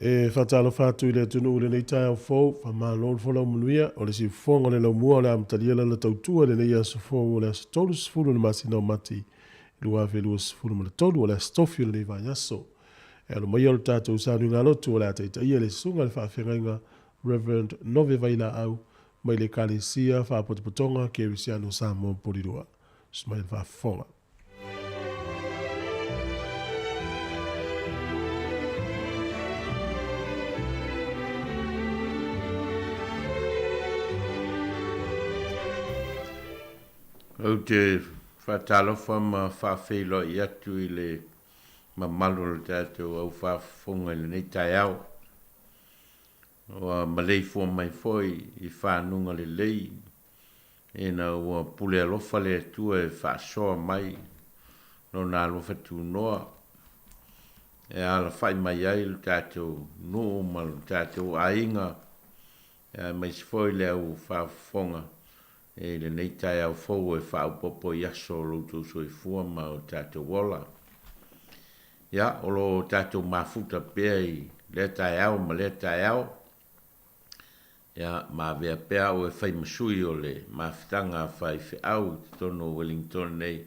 E whatalo whātu I le tunu ule nei tai au fōu, wha maa lor wholau munuia, o le si whonga le lau mua o le amtalia lana tautua le nei aso fōu o le aso tolu sifuru le masina o mati, lua ve lua sifuru ma le tolu o le aso tofi o le nei vai aso. E alo mai o le tātou sānu ngā lotu o le ataita ia le sunga le whaafengainga Reverend Nove Vaila au, mai le kālesia whaapotopotonga ke risiano sā mō porirua. Smail whaafonga. O te whatalofa ma whawhelo I atu I le mamalu le tātou au whafonga le nei tai au. Oa malei fua mai foi I whanunga le lei. E na ua pule alofa le atua e whaasoa mai. No nā alofa tu noa. E ala whai mai ai le tātou nuu ma le tātou ainga. E mai si foi le au whafonga. E le nei tai au fou e whao popo I aso loutou soi fua ma o tātou wola. Ia, o lo tātou mafuta pēa I le tai au ma le tai au. Ia, ma vea pēa o e whai masui o le mawhitanga whai whi au tono Wellington nei.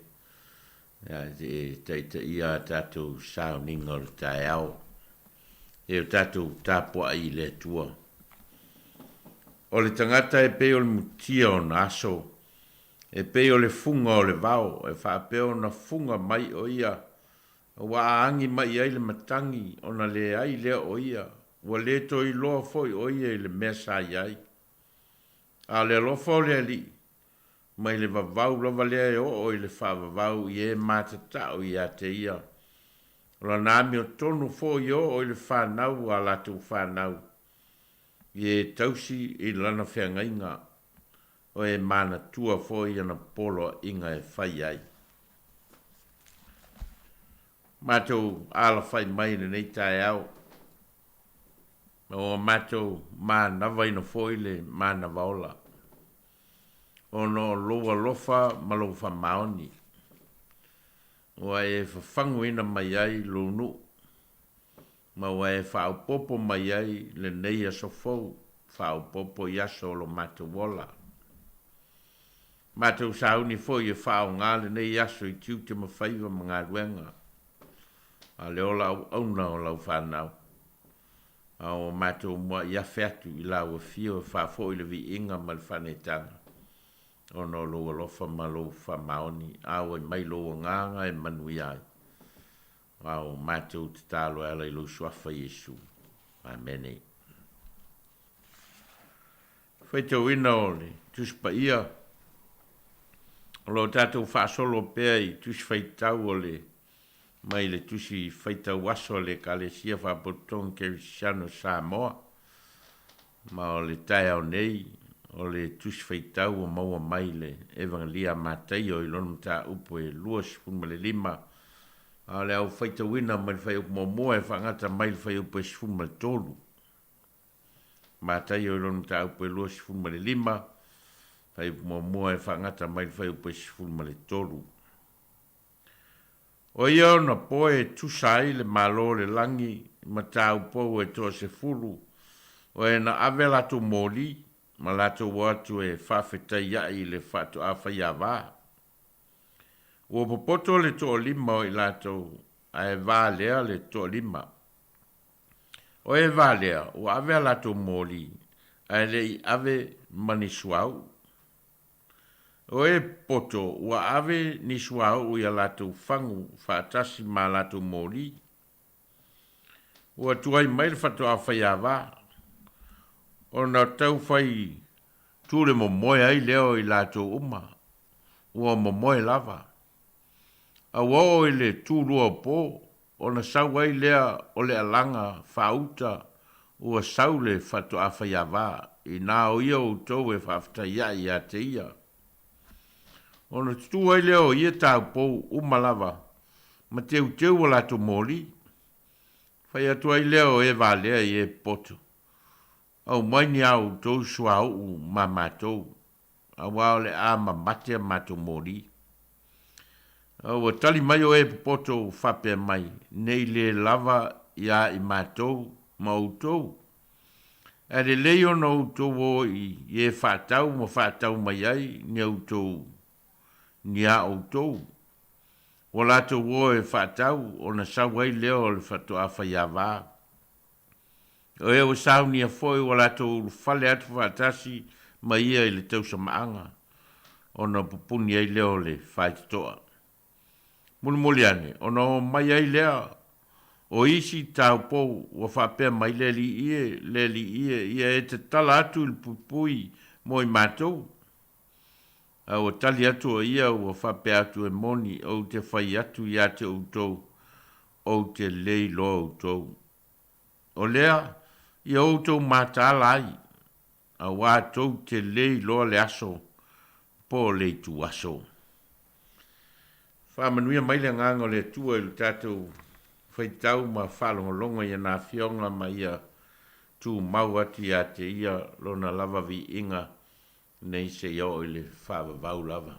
Ia, te ia tātou sauninga o le tai au. E o tātou tāpua I le tua. O le tangata e peo le mutia o na aso, e peo le funga o le vau, e wha peo na funga mai o ia, wa aangi mai ai le matangi, o na le ai lea o ia, wa le to I loa foi o ia I le mea sa iai. A le lofa o le ali, mai le vavau lova lea o I le wha vavau I e matata o ia te ia. O la nami o tonu foi o I le whanau a latu whanau. Ie tausi I lana whiangainga o e mana tua foi ana polo inga e whai ai. Matou ala whai mai nei tai au. O matou mana vaina foi le mana vaola. O no loa lofa malo wha maoni. O e whafangu ina mai ai lunu. Ma wae whao popo mai ai le nei aso fau, whao popo I aso lo matu wola. Matu sauni fo I whao ngā le nei aso I tiu te mawhaiva ma ngā ruenga. A le ola au na o lau whanau. A o matu mua I awheatu I lau a fio e whafo I le vi inga ma le whanetanga. O no loa lofa ma lo whamaoni, a o mai loa nganga e manui ai. Au mātou te tālo ala I lo suafa Yesu. Amene. Whaitau ina ole, tuspa ia. Lo tātou whaasolo pēa I tus whaitau ole. Mai le tusi whaitau aso le kalesia whapotong ke Siano Samoa. Ma o le tai au nei, o le tus whaitau o maua mai le evangelia mātai o I lonu tā upo e luas pun le lima. A le au whaita wina mai whai upo momoa e whangata mai whai upo e sifuma le tolu. Mātai o lonu tā upo e lua sifuma le lima, whai upo momoa e whangata mai whai upo e sifuma le tolu. O ia na poe tusai le malo le langi, ma tā upo e toa se fulu, o e na ave lato moli, ma lato watu e whawhetai ai le whatu a whai a waa. Ua popoto le toa lima o I lato a e vālea le toa lima. O e vālea, ua ave a lato mōli, a e le I ave manisuau. O e poto, ua ave nisuau I a lato whangu whaatasi ma lato mōli. Ua tuai mai le whatu a whai a wā. O na tau whai tūre mo moe ai leo I lato uma. Ua mo moe lava. A wao I le tūrua pō, o na sau ai lea o le alanga whauta ua sau le whatu a whaiawā, I nā o ia o tau e whafta ia I a te ia. O na tū ai lea o ia tāu pō umalawa, ma teu teu o lato mōli, whai atu ai lea o e wā lea I e poto. Au mai ni au tau sua au ma mātou, a wao le a ma matea mātou mōli. O tali mai o e poto whape mai, nei le lava ia I mātou ma outou. E le leo na outou o i e whātau ma whātau mai ai ni outou ni a outou. O lato o e whātau o na sawai leo le whatu a whaiawā. O e o sau ni a foi o lato whale atu whātasi ma ia i le tausa maanga. O na pupuni ai leo le whaitoa. Muli ane, o na mai ai lea o isi tau pou o whapea mai le li ie, ia e te tala atu il pupui mo i mātou. O tali atu o ia o whapea atu e moni o te whai atu ia te outou o te lei lo outou. O lea, ia outou mātala ai, a wātou te lei lo le aso, po le tu aso. Whamanuia mai le nganga le tua i tātou whaitau ma whalongolonga ia nā whionga ma ia tū mau ati a te ia lona lava vi inga nei se iau i le whawavau lava.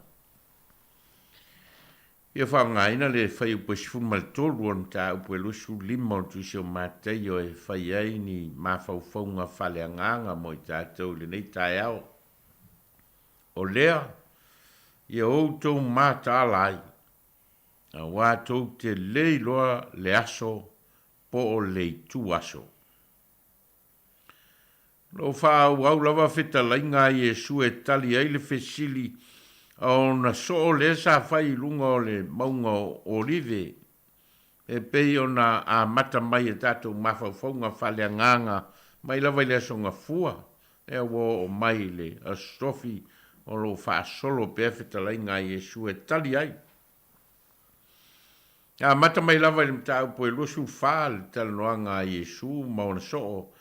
Ia whangaina le whai upo sifu maltolu on tā upo e lusu lima o tu seo mātei o e whai ai ni mawhauwhaunga whale anganga mo i tātou le nei tai au. O lea, ia outou mātala ai. A wātou te lei loa le aso po o le tu aso. Lo whāu au lava whita lainga i e su e tali ai le whesili o na so o le sa whai lunga o le maunga o olive. E pei o na a mata mai e tātou mawhauwhaunga whale nganga mai lava i le aso ngā fua. E wo o mai le a strofi o lo wha solo pe whita lainga i e su e tali ai. A mata mai lava le mta upo e lusu whāle tala noanga a Iesu ma ona soo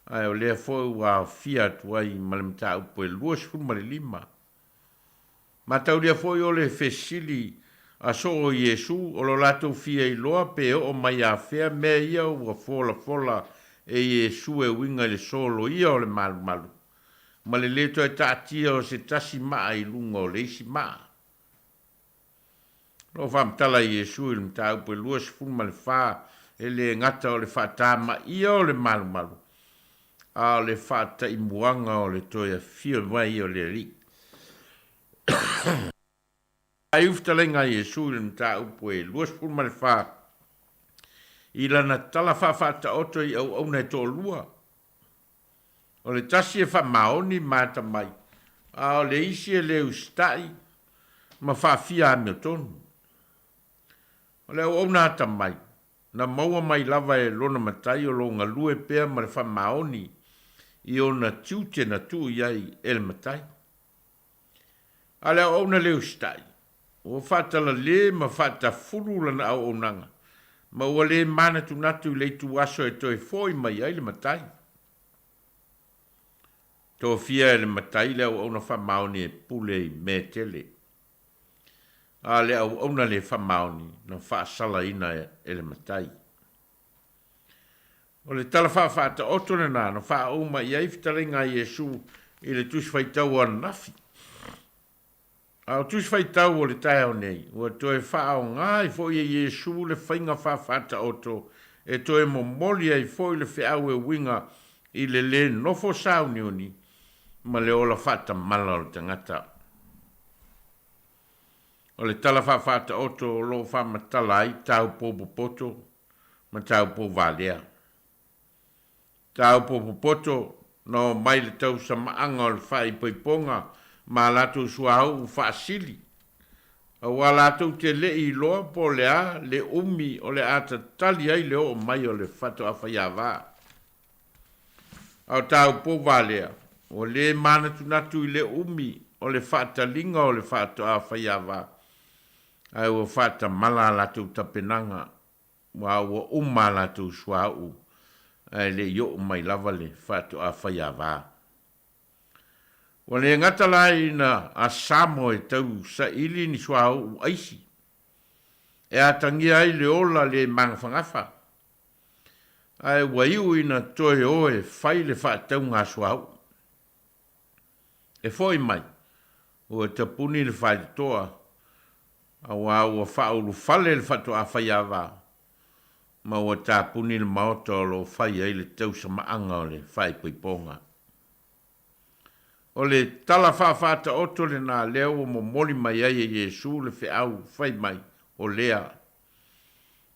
ai o lea fōu a fia tuai ma le mta upo e lusu ma le lima. Ma tau lea fōu o le fesili a soo Iesu o lo lato fia i loa pe o mai a fea mea ia ua fola e Iesu e winga le solo ia o le malu malu. Ma le leto e tātia o se tasi maa i lunga o le isi maa. No whamtala i Iesu il mta upo e lua sifu ma le wha e le ngata o le wha tāma ia o le malu malu. A le wha ta imuanga o le toia fio mai o le ri. A uftalenga i Iesu il mta upo e lua sifu ma le wha. I lana tala wha ta oto i au au nei tō lua. O le tasi e wha maoni mata mai. A o le isi e le ustai ma wha fia ame o tonu. O le au na ta mai, na maua mai lava e lona matai o lo ngā lue pēr ma le wha maoni i o na tiute na tu iai e le matai. A le au na leo stai, o whatala le ma whata furu lana au nanga, ma ua le mana tu natu le tu aso e toi foi mai ai le matai. Tō fia e le matai le au na wha maoni e pule me tele. A le au ona le whamaoni na whaasala ina e le matai. O le tala whaafata otone nā na wha uma i aiftarenga i Iesu i le tusi whaitau an nafi. A o tusi whaitau o le tai au nei, ua toe wha o ngai fo i Iesu le whainga whaafata oto e toe momoli ai fo i le whiau e winga i le nofo sauni uni ma le ola whata mala o le tangata. O le tala whawhata oto lo whamatala ai tau popo poto ma tau po valea. Tau popo poto no mai le tau sa maanga o le whai poiponga ma lato suau whaasili. A walato te le i loa po lea le umi o le ata tali ai le o mai o le whato a whaiawa. Au tau po valea o le mana tunatu i le umi o le whatalinga o le whato a whaiawa. Ai ua whata mala latu tapenanga, wa ua uma latu suau, ai le yo mai lava le whatu a whaiawa. Wa le ngata lai na a samo e tau sa ili ni suau aisi. E atangi ai le ola le mangwhangafa. Ai wa iu ina toe oe whai le whatau ngā suau. E foi mai, ua tapuni le whai toa, a ua whaulu whale le whatu a whaiawa. ma ua tāpuni le maota o lo whai ai le tau sa maanga o le whai poiponga. O le tala whawhata oto le nā leo o mo moli mai ai e Jesu le whi au whai mai o lea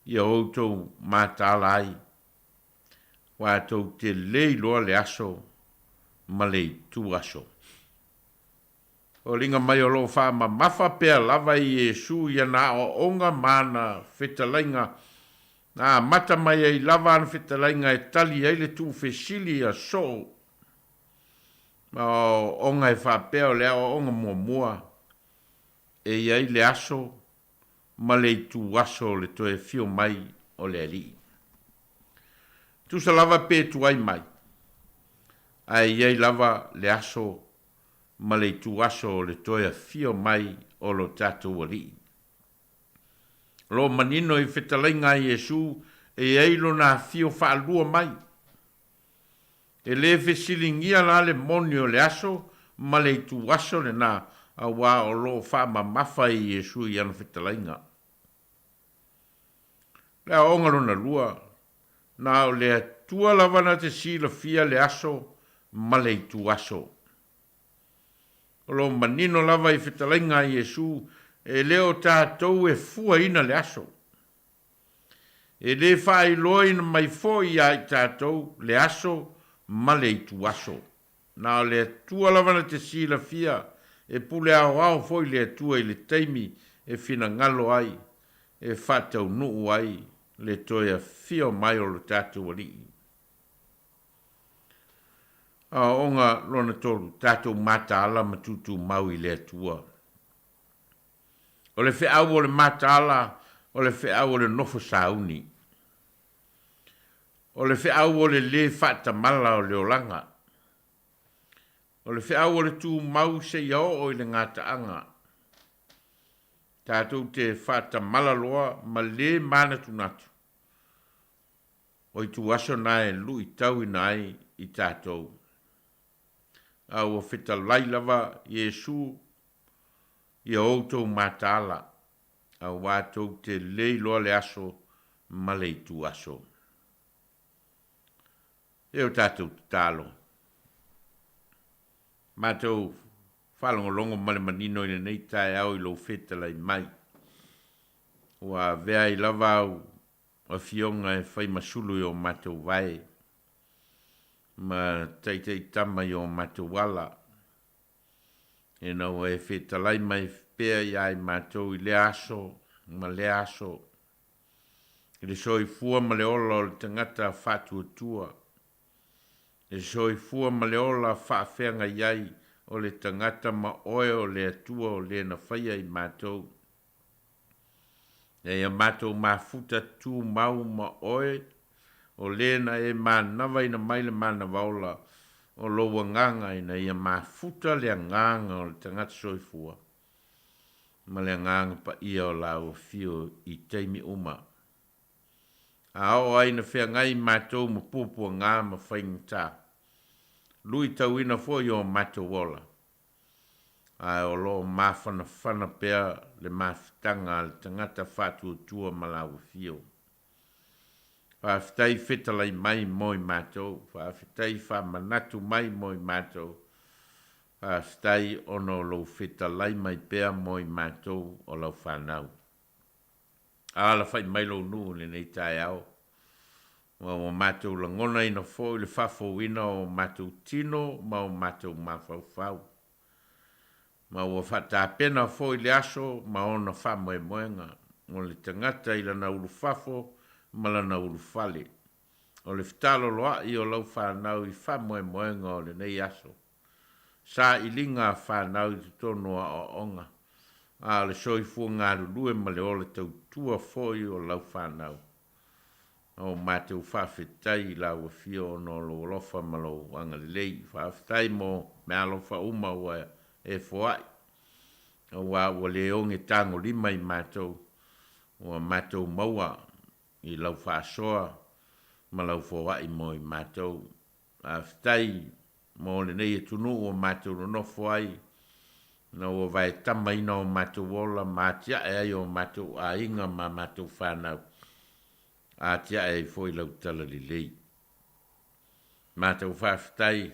i a outou mātala ai. Wa tau te lei loa le aso ma le tu aso. O linga mai o lo wha ma mawha pea lava i Jesu ia na o onga mana whetalainga na mata mai ai lava ana whetalainga e tali ai le tu whesili a so ma o onga e wha pea o lea o onga mua mua e iai le aso ma le tu aso le toe fio mai o le ali. Tu sa lava pe tu ai mai ai iai lava le aso ma le tu aso le toia fio mai o lo tatou ali. Lo manino i whetalainga i Jesu e eilo na fio whaalua mai. E le whesilingia la le moni o le aso ma le tu aso le na a wā o lo wha ma mawha i Jesu i ana whetalainga. Le a onga lona lua na o le tua lavana te sila fia le aso ma le tu aso. Lo manino lava i whetalainga i Jesu e leo tātou e fua ina le aso. E le whai loina mai foi ai tātou le aso ma le tu aso. Nā le tua lavana te sila fia e pule au au foi le tua i le teimi e fina ngalo ai e whatau nuu ai le toia fio mai o le tātou ali. A onga lona tolu tātou mata ala matutu mau i le atua. O le whiau o le mata ala, o le whiau o le nofo sauni. O le whiau o le whata mala o le olanga. O le whiau o le tū mau se iao o i le ngata anga. Tātou te whata mala loa ma le mana tunatu. O i tu aso nae lui tau i nai i tātou. A ua whita lai lava Jesu i outou matala. A wātou te lei loa le aso ma le tu aso. E o tātou tālo. Mātou whalongolongo male manino i nei tae au i lo whita lai mai. Ua vea i lava au a fionga e whai masulu i o mātou vai. Ma teitei tama i o mātou wala. E nau e whetalai mai pēr i ai mātou i le aso, ma le aso. I le soi fua ma le ola o le tangata whātua tua. E soi fua ma le ola whaafenga iai o le tangata ma oe o le atua o le na whaia i mātou. E ia mātou mafuta tū mau ma oe o lena e manawa ina maile mana waula o loa nganga ina ia mafuta le nganga o le tangata soifua. Ma le nganga pa ia o lau fio i teimi uma. A o aina whea ngai mātou ma pūpua ngā ma whaingta. Lui tau ina fo i o mātou wola. A o lo mawhana whana pēr le mawhitanga le tangata whātua tua ma lau fio. Whawhitai whetalai mai moi mātou. Whawhitai whamanatu mai moi mātou. Whawhitai ono lo whetalai mai pēr moi mātou o lau whanau. Ala whai mai lo nu le nei tai au. O mātou la ngona ina fo le whafo ina o mātou tino ma o mātou mawhau. Ma o whata pena fo i le aso ma ona whamoe moenga. O le tangata i lana ulu whafo ma lana ulu whale. O le whtalo loa i o lau whanau i whamoe moenga o le nei aso. Sa i linga whanau i tutonua o onga. A le soifua ngā rulue ma le ole tau tua foi o lau whanau. O mātou whawhetai lau a fio no lo lofa ma lo anga lei. Whawhetai mo me alofa uma ua e foai. O wa le onge tango lima i mātou. O mātou maua i lau whaasoa ma lau foai mo i mātou. Whawhetai mo le nei e tunu o mātou no foai. Na o vai tamaina o mātou wola mātia e ai o mātou a inga ma mātou whanau. a tia e foi lau tala li lei. Mātou whaafitai,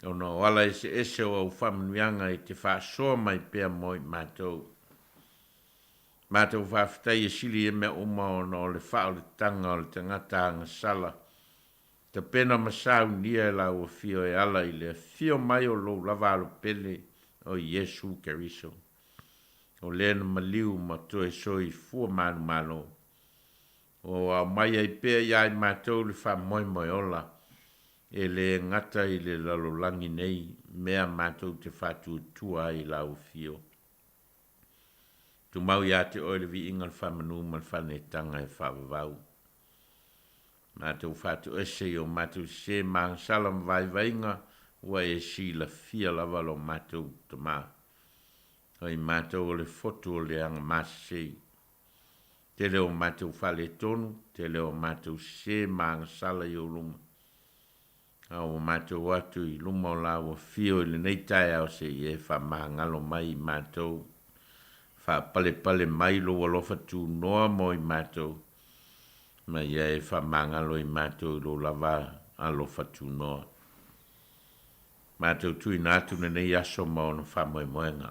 o no wala ese o au whamanuianga i te whaasoa mai pia moi mātou. Mātou whaafitai e sili e mea uma o no le wha o le tanga o le tangata anga sala. Te pena masau nia e la ua fio e ala i le fio mai o lo lavalo pele o Yesu Keriso. O lena maliu ma toe soi fua manu mano. O a mai ai pea iai mātou le wha moi moi ola. E le ngata i le lalolangi nei, mea mātou te whātua tua i lau fio. Tu mau ia te oile vi ingal whamanu man whane tanga e whavavau. Mātou whātua ese o mātou se maang salam vai vainga, ua e si la fia lavalo mātou te mā. Hoi mātou o le foto o le anga māsei. Te leo mātou whale tonu, te leo mātou se maang sala i o lunga. Au mātou atu i luma o la ua fio i le neitai au se i e wha mahangalo mai mātou. Wha pale mai lo walofa tu noa mo i mātou. Ma i e wha mahangalo i mātou i lo lava alofa tu noa. Mātou tu i nātu na nei aso mao na wha moe moenga.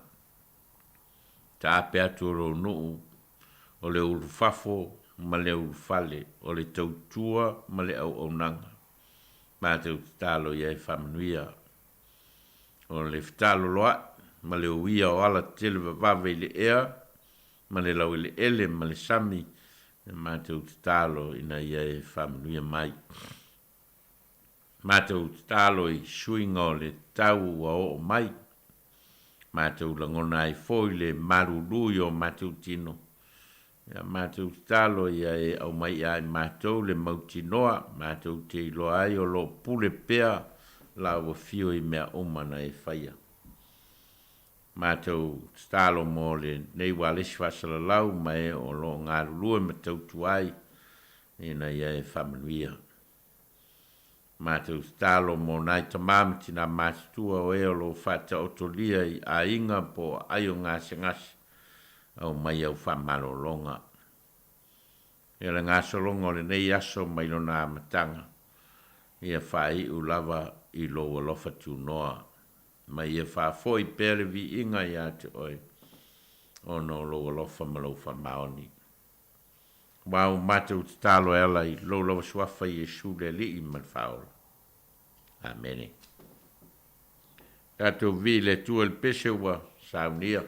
Ta ape atu ro nuu o le uru fafo ma le uru fale o le tautua ma le au nanga. Mātou talo i e whamanuia. O le whtalo loa, ma le uia o ala tele vavave i le ea, ma le lau i le ele, ma le sami, mātou talo ina i e whamanuia mai. Mātou talo i suinga o le tau o o mai. Mātou langona i foi le marului o mātou tino. Ia mātou talo ia e au mai ai mātou le mautinoa, mātou te iloa ai o lo pule pea la ua fio i mea umana e whaia. Mātou talo mo le nei walesi wasala lau mai o lo ngarulua me tautu ai ina ia e whamanuia. Mātou talo mo nai tamamiti na mātua o e o lo whata otolia i a inga po aio ngasi au mai au whamalo longa. E le ngāso longa le nei aso mai lo nā matanga. Ia whai u lava i lo alofa tu noa. Mai ia wha foi pere vi inga i ate oi. O no lo alofa malofa maoni. Wau mātou te talo ela i lo lawa suafa i Jesu le li i man whaola. Amene. Kato vi le tua le pese ua saunia.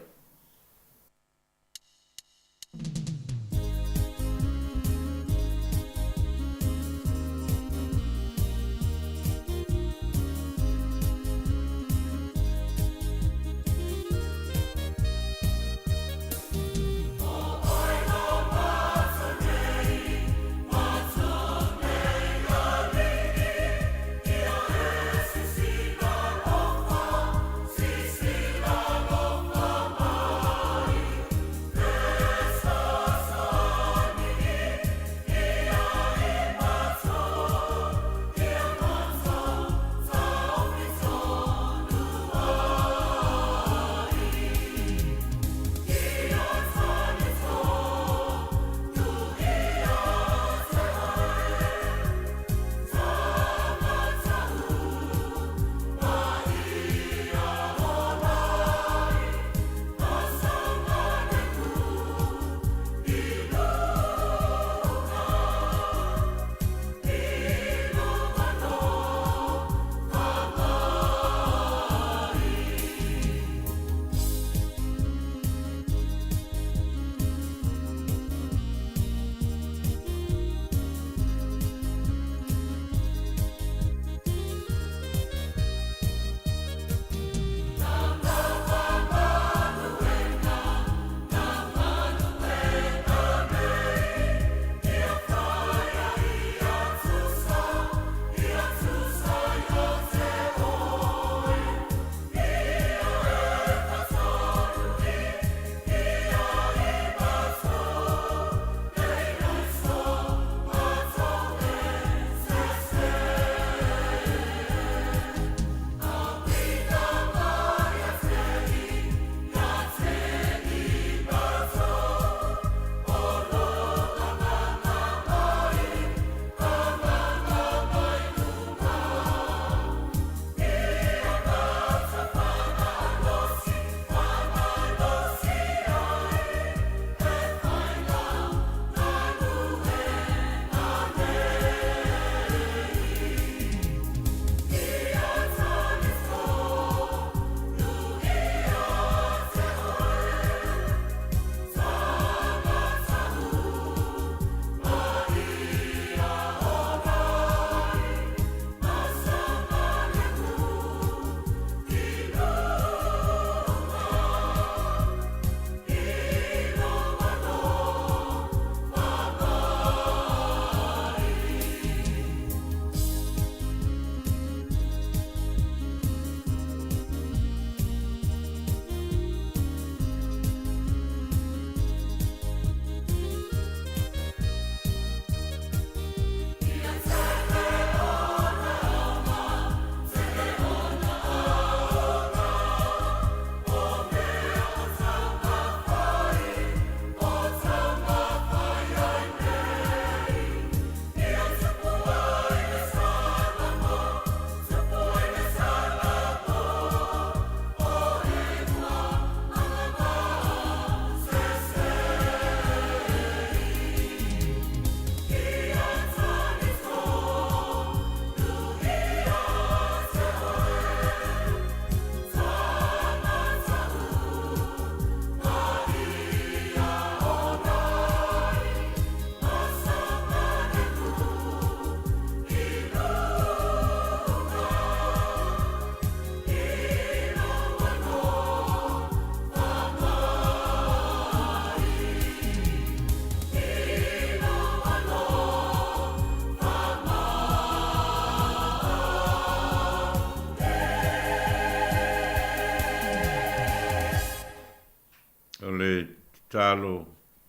talo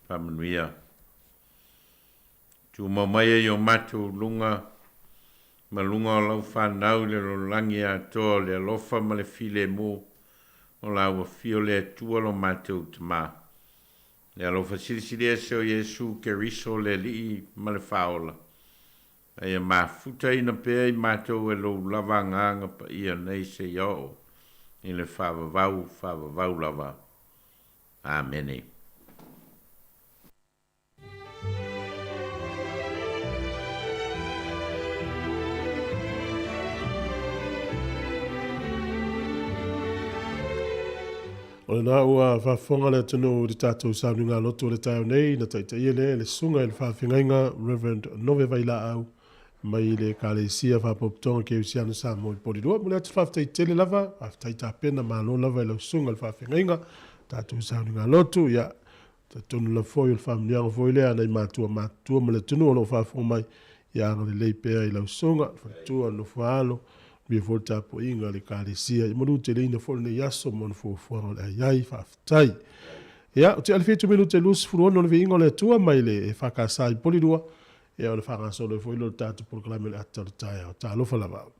pamanuia. Tu mamai yo matu lunga, ma lunga o lau whanau le lo langi a toa le alofa ma le file mo, o lau a fio le atua lo matu tama. Le alofa sirisiri e seo Yesu ke riso le li ma le faola. Ia mafuta ina pea I matu e lo lava nganga pa ia nei se iao, I le whavavau lava. Amen. O le nā ua whafonga le tunu di tātou sānu ngā loto le tāo nei, na taita ia le sunga le whawhingainga, Reverend Nove Vaila au, mai le kālesia whapoptonga ke usiana sā mo I porirua, mule atu whaftai tele lava, whaftai tā pena mālo lava I lau sunga le whawhingainga, tātou sānu ngā loto, ia, ta tonu la foi o le whamnianga foi lea, nei mātua ma le tunu o lo whafonga mai, ia anga le leipea I lau sunga, whatua no whaalo, Mia volta po inga le kālesia. I monu te leina fol ne yaso mon fo fuanga le aiai whaftai. Ia, o te alifetu minu te lus furuono le inga le tua mai le e whakasai polidua. Ia o le whakasolo e foilo le tātu proklame le ata le taia o tā lofa lavau.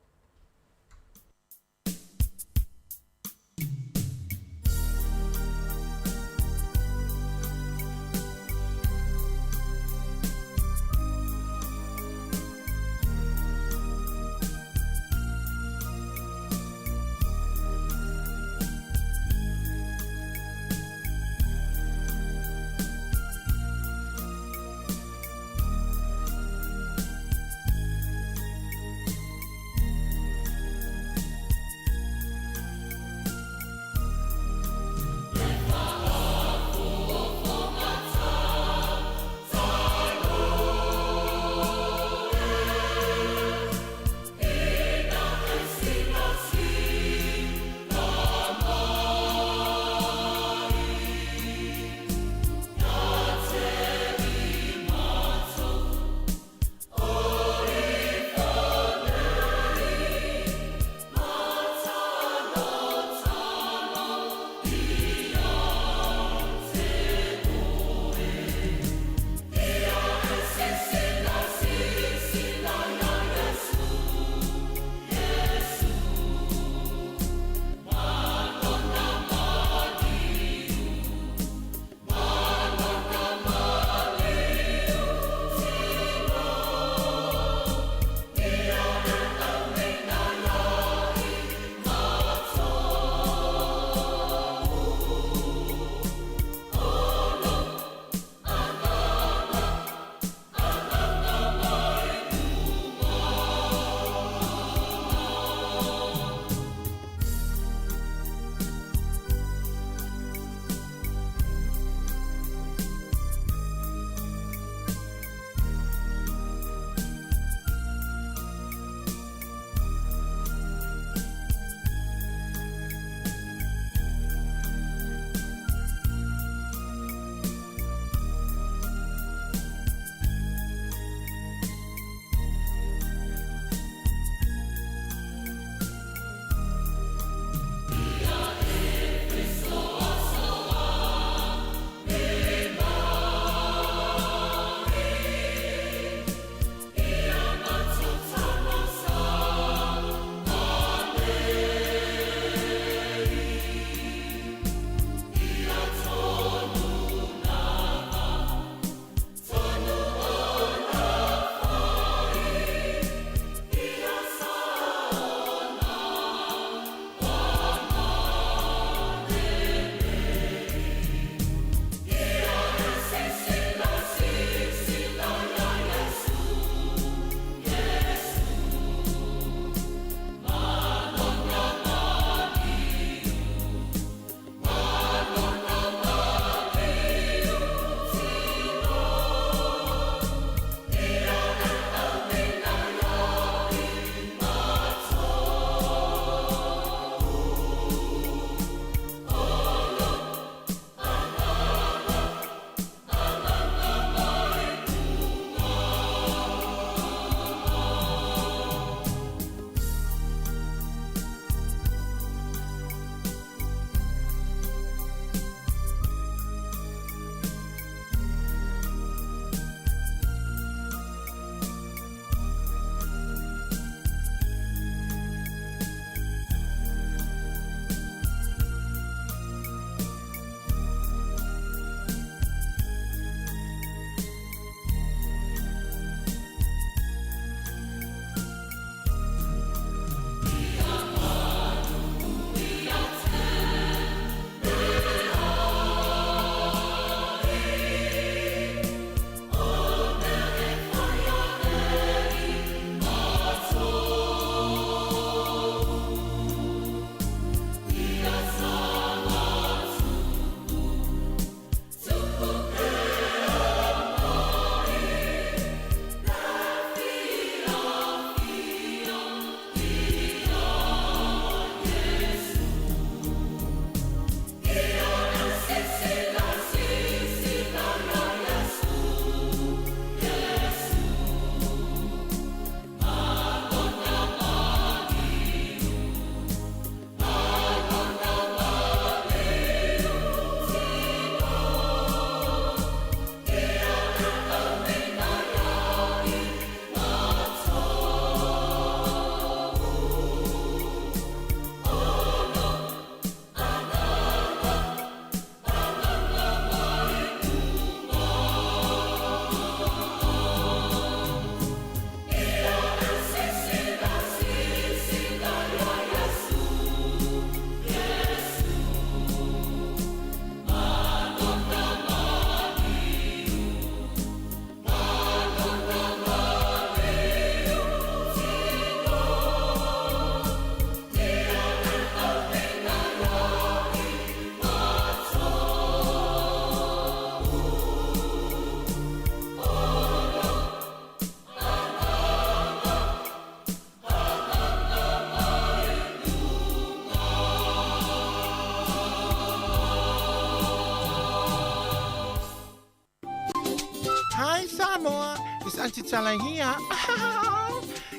Hi Samoa, it's Auntie Tala here.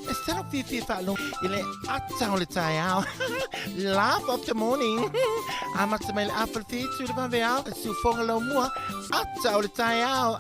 Instead of Fifi Falo, ile atang le tayao. Laugh of the morning. I'm at my apple feet to the Bavial, to Fongalo Mua, atang le tayao.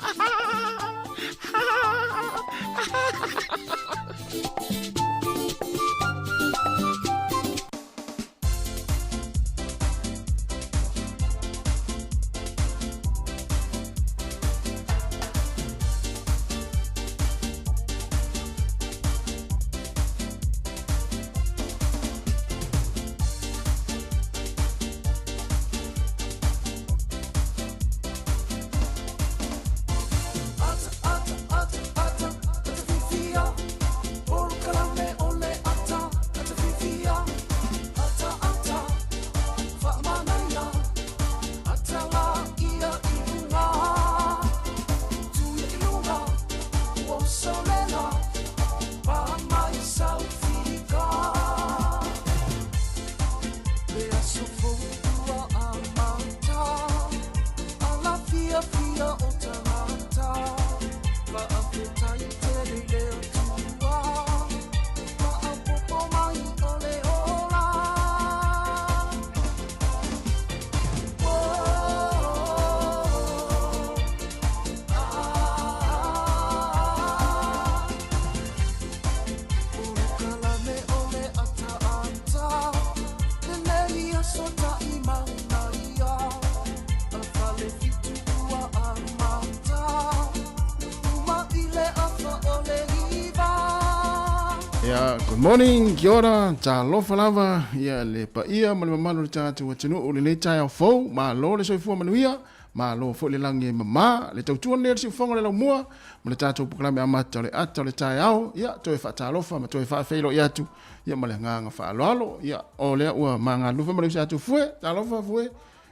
Good morning, kia ora, ta lofa lava, ia le pa ia, ma le mamalo le tātou atinu, o le nei tai au fau, ma lo le soifua manuia, ma lo fo le langi e mama, le tautua nere si ufonga le lau mua, ma le tātou pukalame amata o le ata o le tai au, ia, toe wha ta lofa, ma toe wha feilo i atu, ia ma le nganga wha alo, ia, o lea ua ma ngā lufa ma le usi atu fue, ta lofa fue,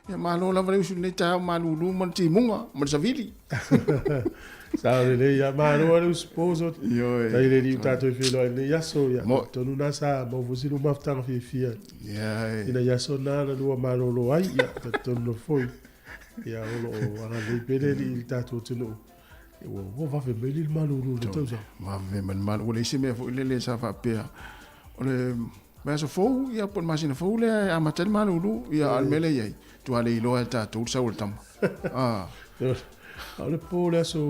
ia ma lo lava le usi nei tai au, ma lulu, ma le timunga, ma le savili. Sa le ya mano le sposo dai le di tato filo le yaso ya tonu na sa mo vusi lu mafta fi fia ya ina yaso na na lu mano lo ai ya tonu foi ya lo ana le pele di tato tonu wo va fe beli il mano lu to sa va ve man mal o le sime fo le sa fa pe o le ma so fo ya pon masina fo le a matel mano lu ya al mele ye tu ale lo tato sa ul tam Ale po le so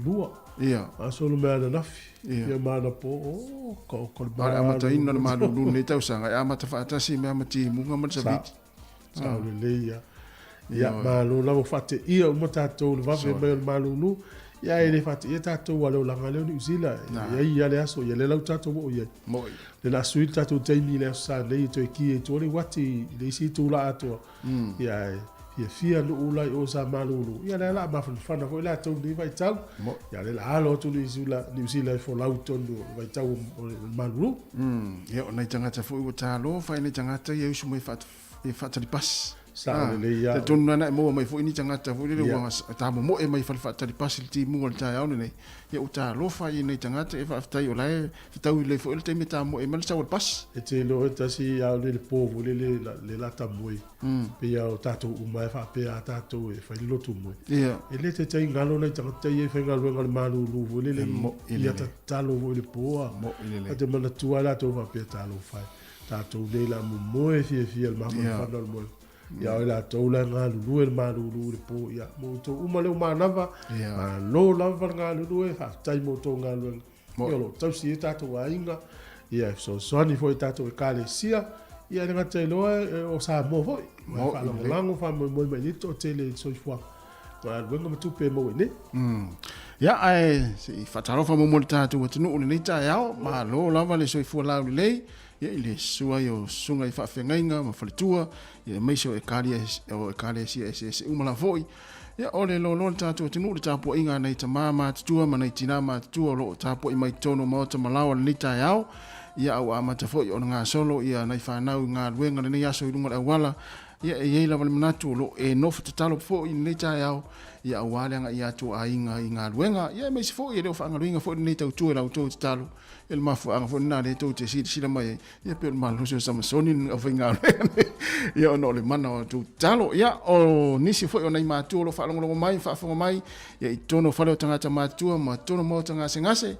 lua. Ia. Aso lo mea na nafi. Ia mana po ko ba. Ala mata ina na malu ne tau sanga. Ia mata fata si mea mati munga mata sabiti. Sa le leia. Ia malu la mo fate ia mo tato le va fe me malu nu. Ia ele fate ia tato wala la ngale ni usila. Ia le aso ia le lau tato mo ia. Mo. Le la suite tato taimi le sa le to ki e to le wati le si tu la ato. Ia ia fia lu ulai o sa malulu ia la ma fana ko la to ni vai tau ia le la lo tu ni sila fo la utondo vai tau malulu ia ona tangata fo o talo fa ni tangata ia usu mai fat e fat di pas sa le ia te tonu na mo mai fo ni tangata fo le wa ta mo e mai fat di pas ti mo al ta au nei ia o talo fa ni tangata e fa tai o lai tau le fo le te meta mo e mal sa o pas e te lo ta si au le povo le la tamoi pe ia o tato o mai fa pe a tato e fa lo tu mo ia e le te tai ngalo na tangata e fa ngalo ngal malulu le ia ta talo le poa mo ile te mana tua la to va pe talo fa tato le la mo e fia ma fa no mo ia la to la ngalu el malulu le po ia mo to uma le uma nava ma lo lava ngalu e fa tai mo to ngalu ia lo tau si tato ainga ia so ni foi tato e kale sia ia le ngata loa o sa mo foi mo fa lo lango fa mo mai to tele so foi wa wenga tu pe mo ne ia ai si fataro fa mo mo tato o tunu ni ta ia ma lo lava le so foi la le ia ile sua yo sunga I fa fengainga ma falitua ia mai so e kale si umala foi ia ole lo tato tunu le tapo inga nei tamama tua ma nei tinama tua lo tapo I mai tono mo ta malawa ni ta ia ia au amata foi ona nga solo ia nei fa nau nga luenga nei aso I lunga wala ia e la manatu lo e no fa talo foi nei ta ia ia wale anga ia tu ainga inga luenga ia me se fo ia le fa anga luenga fo nei tau tu la tu talo el mafu anga fo na le tu te si mai ia pe mal lo so Samsoni nga fa inga ia no le mana tu talo ia o nisi fo ona ma tu lo fa longo mai fa fo mai ia itono fa lo tanga ma tu ma tono mo tanga sengase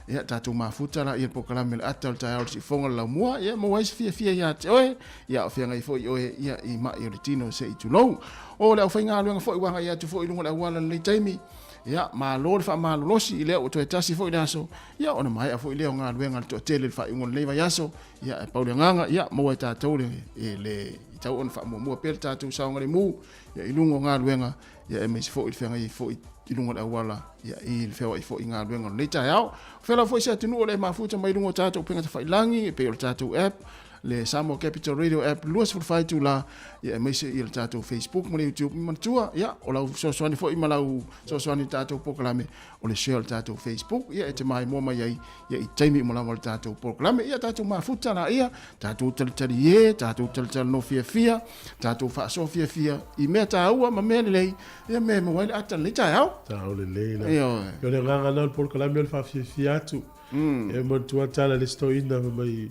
ia tatu mafuta la ia pokalame le atal ta si fonga la mua ia mo wais fia ia te oe ia o fianga i fo oe ia i ma i tino se i tulo o le fa inga lo fo i wanga ia tu fo i lunga la wala le taimi ia ma lo fa ma lo si ile o to tasi fo i daso ia ona mai fo ile nga luenga to tele fa i ngon leva yaso ia pa le nganga ia mo ta tole le tau on fa mo per tatu sa ngale mu ia i lunga nga luenga ia me fo i fianga i fo i lunga la wala ia i le feo i fo i ngā luenga le tai au fela fo i se atinu o le mafuta mai lunga tatu penga ta whailangi pe o tatu app le Samoa Capital Radio app luas fai tu la ia me se i le tatu Facebook mo le YouTube man tua ia o lau sosoani fo i malau sosoani tatu pokalame o le share tatu Facebook ia e te mai mo mai ia i taimi mo lau tatu pokalame ia tatu mafuta na ia tatu talitali e tatu talitali no fia tatu fa so fia i mea taua ma mea lei ia me mo wale ata le tai au tau le leila yo le nganga na pokalame fa fia tu e mo tua tala le stoina mai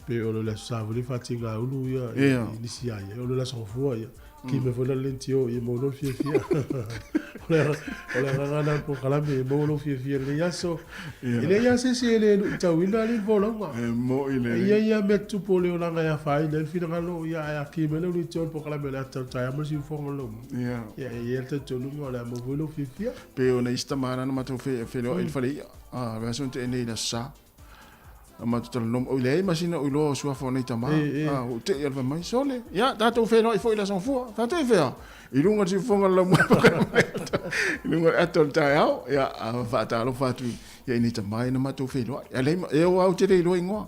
pe o le savoli fatinga ulu ia inisia ia o le sofua ia ki me vola lentio ia mo no fia o le ngana po kala me mo no fia le yaso ile yaso se le tawina le vola mo ile ia me tu po le ona ya fai le fina lo ia ki me le tio po kala me la ta mo si fo lo ia te tolu mo la mo vola fia pe o na istamana ma to fe lo il fale version te nei da sa ma tu nom o le masina o lo so fo nei tama o te ia mai sole ya da to fe no i fo ila son fu fa te fe i lunga si fonga la mo i lunga atol tai au ya fa ta lo fa tu ya ni tama na ma to fe lo ya le e o au te le lo ingo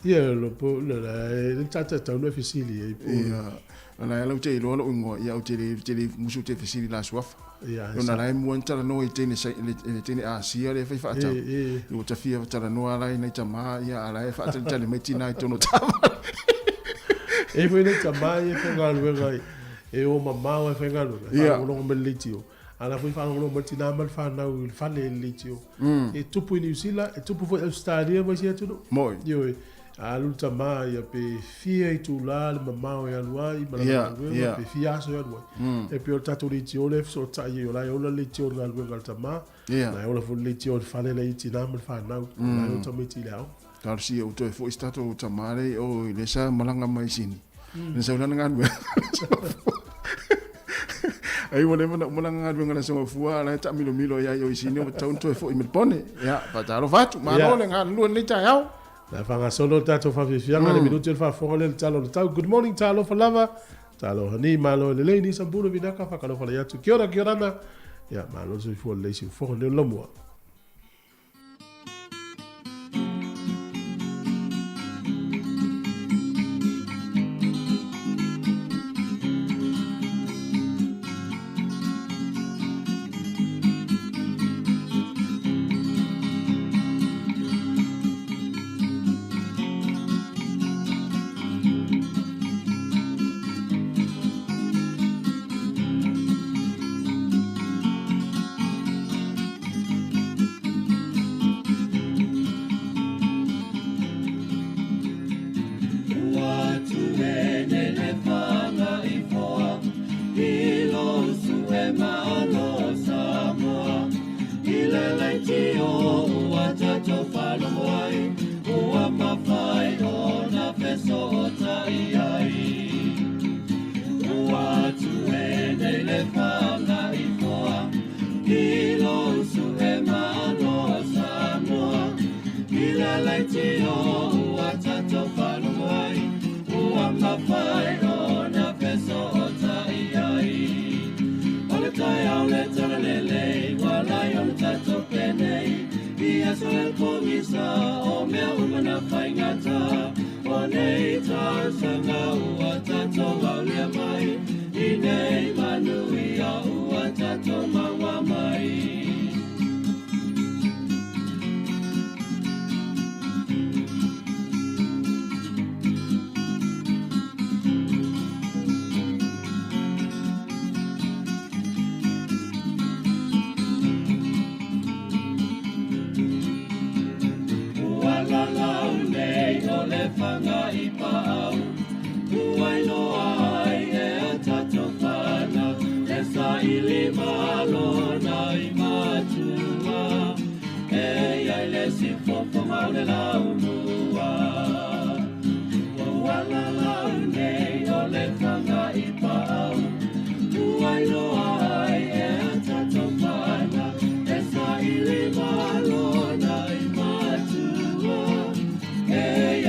ia lo po le tata no fisili ia ana lo te lo ingo ya o te musu te fisili la suafa ona lai muanta no i tene tene a sia le fa ta o ta fia ta no ala nei tama ia ala fa ta tele mai tina i tono tama e foi nei tama e fa luenga e o mama e fa luenga o no me litio ala foi fa no me tina mal fa na il fa le litio e tupu ni usila e tupu foi stadia vai sia tudo moi io alu tama ia pe fia i tu la le mama ia luai ma la pe fia so ia luai e pe o tatu li tio le so ta ia la ia le tio la luenga tama na ia fu le tio fa le i tina mal fa na o tama ti lao tar si o to fo stato tamare o le sa malanga mai sini le sa lana ngan ai mo le malanga ngan ngala so fua la ta milo ia yo sini o ta to fo i me pone ia pa ta lo fatu ma lo le ngan lu le ta yao la fanga solo tato fa fianga le minuto fa fonga le talo tau good morning talo fa lava talo ni malo le ni samburu vinaka fa kalo fa ya tu kia ora na ya malo so fo le si fo le lomo whanga I pāu. Uai noa ai e a tato whana, e sa ili malona I matua. E ai le si fofo mau le lau mua. Wala lau nei o le whanga I pāu. Uai noa ai e a tato whana, e sa ili malona I matua. E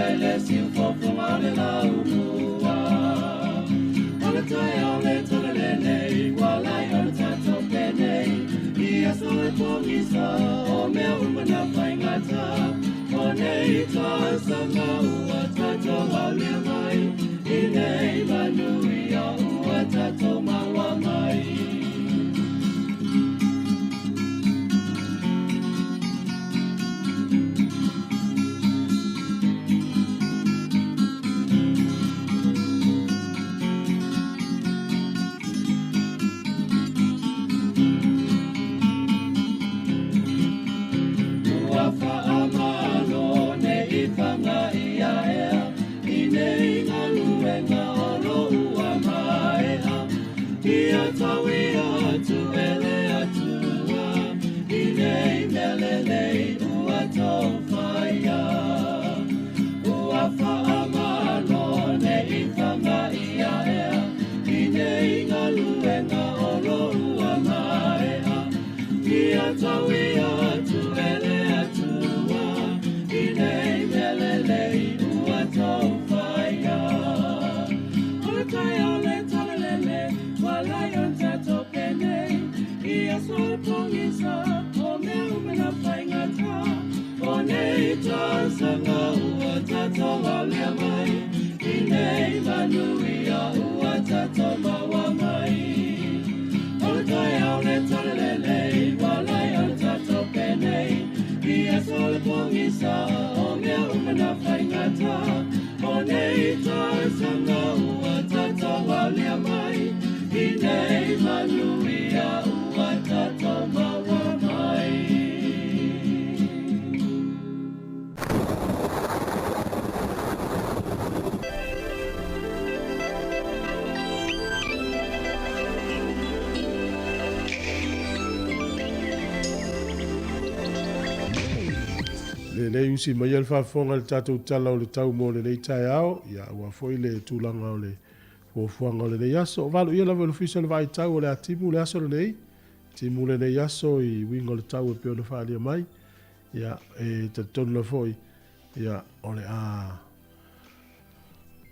ai le si fofo mau le lau mua. Ole tai ole tole nei, walai ole tato penei. Ia soe pongisa, o mea umana whaingata. O nei tā sanga ua tato walia mai. I nei manui a ua tato maua mai. Nei usi mai al whafonga le tātou tala o le tau mo le nei tai ao, ia ua foi le tūlanga o le fuafuanga o le nei aso. O walu ia lawa le fisa le vai tau o le atimu le aso le nei, timu le nei aso I wingo le tau e peo na whaalia mai, ia e te tonu la foi, ia o le a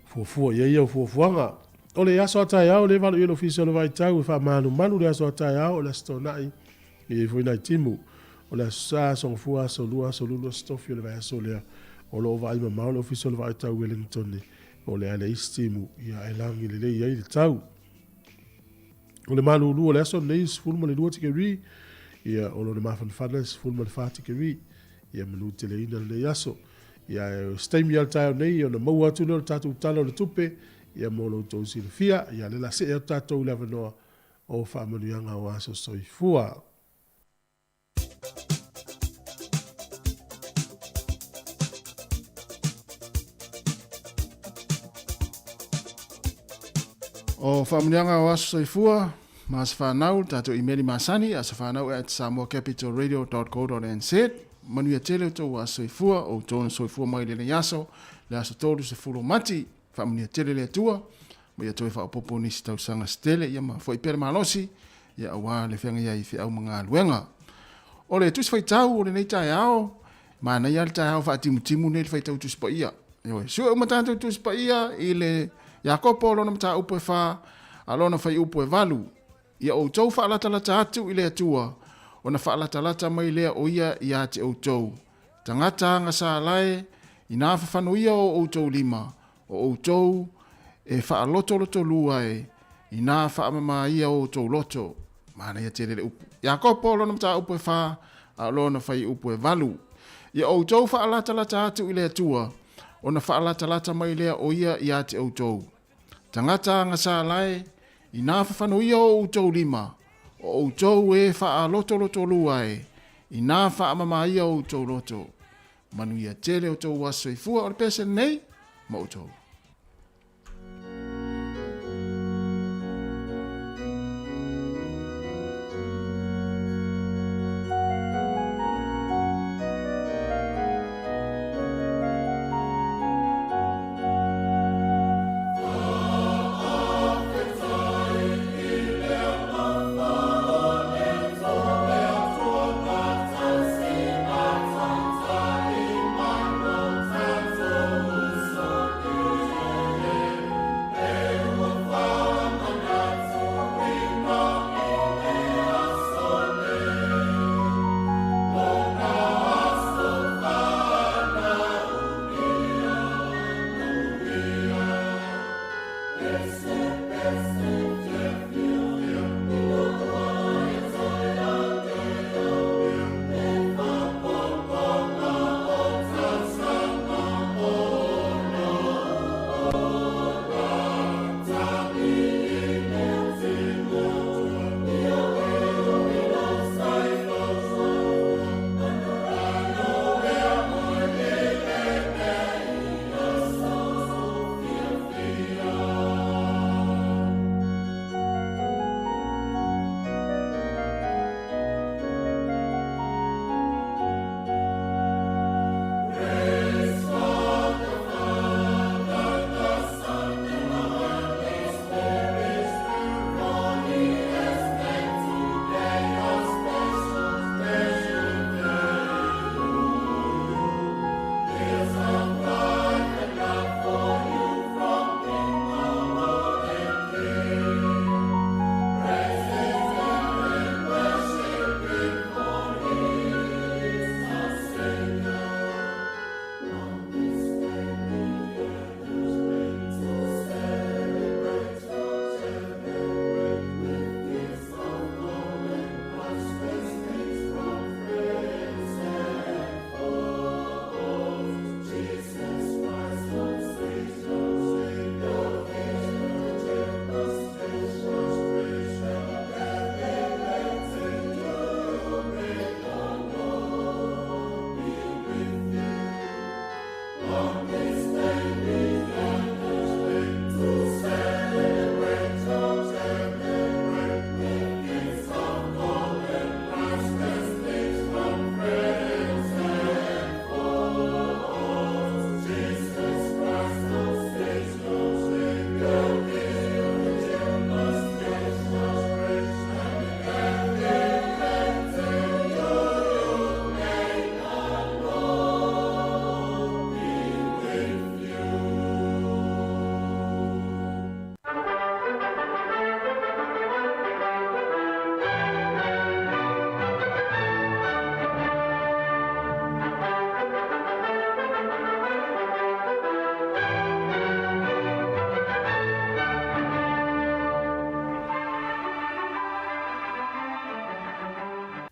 fuafua, ia o fuafuanga. O le aso a tai ao, le walu ia le fisa le vai tau e wha manu manu le aso a tai ao, le stonai, I foi nai timu. O le sa song fua so lua so lulu stofi o le vai so lea o lo vai ma o le official vai tau Wellington ni o le ale istimu ia e langi le ia I le tau o le malu lu o le so nei full mo le lua tike ri ia o lo le mafan fanas full mo le fa tike ri ia manu te le ina le yaso ia stem ia tau nei o na mau atu le tatu talo le tupe ia mo lo to si le fia ia le la se e tatu le vanoa o fa manu yanga o aso soifua. O whamunianga o aso soifua, ma sa whanau, tātou imeri masani, a sa whanau at samoacapitalradio.co.nz, manuia tele tō aso soifua, o tōna soifua mai le yaso, le aso tōru se furo mati, whamunia tele le atua, ma ia toi whaopopo nisi tau sanga stele, ia ma fwoi pere malosi, ia awa le whenga ia I whiau mga luenga. O le tusi whaitau, o le nei tai ao, ma nei al tai ao whaatimu nei le whaitau tusi pa ia. Ewe, sua umatātou tusi pa ia, I le Iakopo lona mata upo e wha, alona whai upo e walu. Ia o tau whaalatalata atu I le atua, o na whaalatalata mai lea o ia I ate o tau. Tangata anga sa alae, I nā whawhanuia o tau lima, o tau e whaaloto loto lua e, I nā whaamama ia o tau loto. Mana ia te lele upo. Iakopo lona mata upo e wha, alona whai upo e walu. Ia o tau whaalatalata atu I le atua, o na whaalatalata mai lea o ia I ate o tau. Tangata nga sa lai, I nā whawhanuia o tau lima, o tau e wha loto loto lua e, I nā whaamama ia o tau loto. Manuia tele o tau waso I fua o le pese nei, mautou.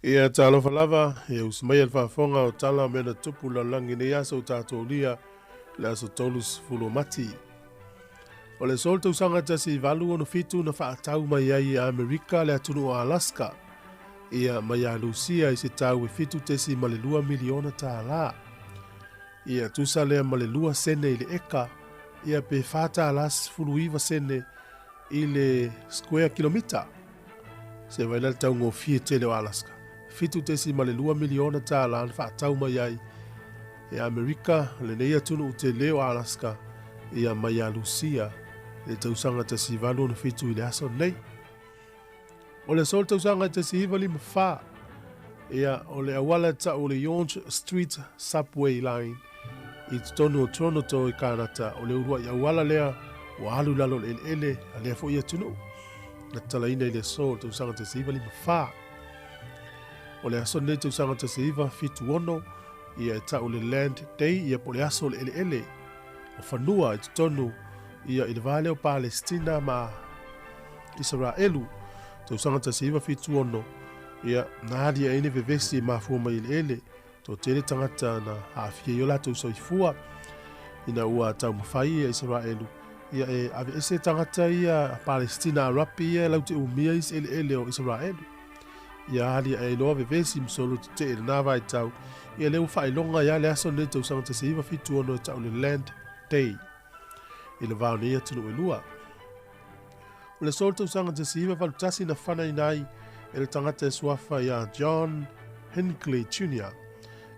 Ia talofa lava, ia usmai al whafonga o tala mena tupu la langi ne aso tātou lia, le aso tolus fulomati. O le sol tau sanga tasi valu ono fitu na whaatau mai ai a Amerika le atunu o Alaska. Ia mai a Lucia i se tau e fitu tesi malelua miliona tā la. Ia tusa lea malelua sene i le eka, ia pe fata alas fuluiva sene i le square kilomita. Se waina tau ngō fie tele o Alaska. Fitu tesi malelua miliona tā la na whaatau mai ai e Amerika le neia tunu u te leo Alaska ia mai a Lucia le tausanga tasi valu na fitu i le aso nei. O le sol tausanga tasi hiva lima wha ia o le awala ta o le Yonge Street Subway Line i tonu o Toronto i Kanata o le urua i awala lea o alu lalo le ele a lea fo ia tunu. Na talaina i le sol tausanga tasi hiva lima wha. O le aso nei tausanga tasi hiva fitu ono ia e tau le Land Day ia po le aso le ele o whanua i tonu ia i le vale o Palestina ma Israelu tausanga tasi hiva fitu ono ia nahari a ene vevesi ma fuama i le ele to tele tangata na hafia i o lato soifua ina ua tau mawhai a Israelu ia e ave ese tangata ia Palestina arapi ia lau te umia is ele o Israelu ia hali a eloa vevesi msolo te e nawa i tau ia leo whailonga ia le aso nei tausanga tasi hiva fitu ono tau le Land Day i le vao nei atunu e lua. O le sol tausanga te siva falutasi na whana inai e le tangata e suafa ia John Hinckley Jr.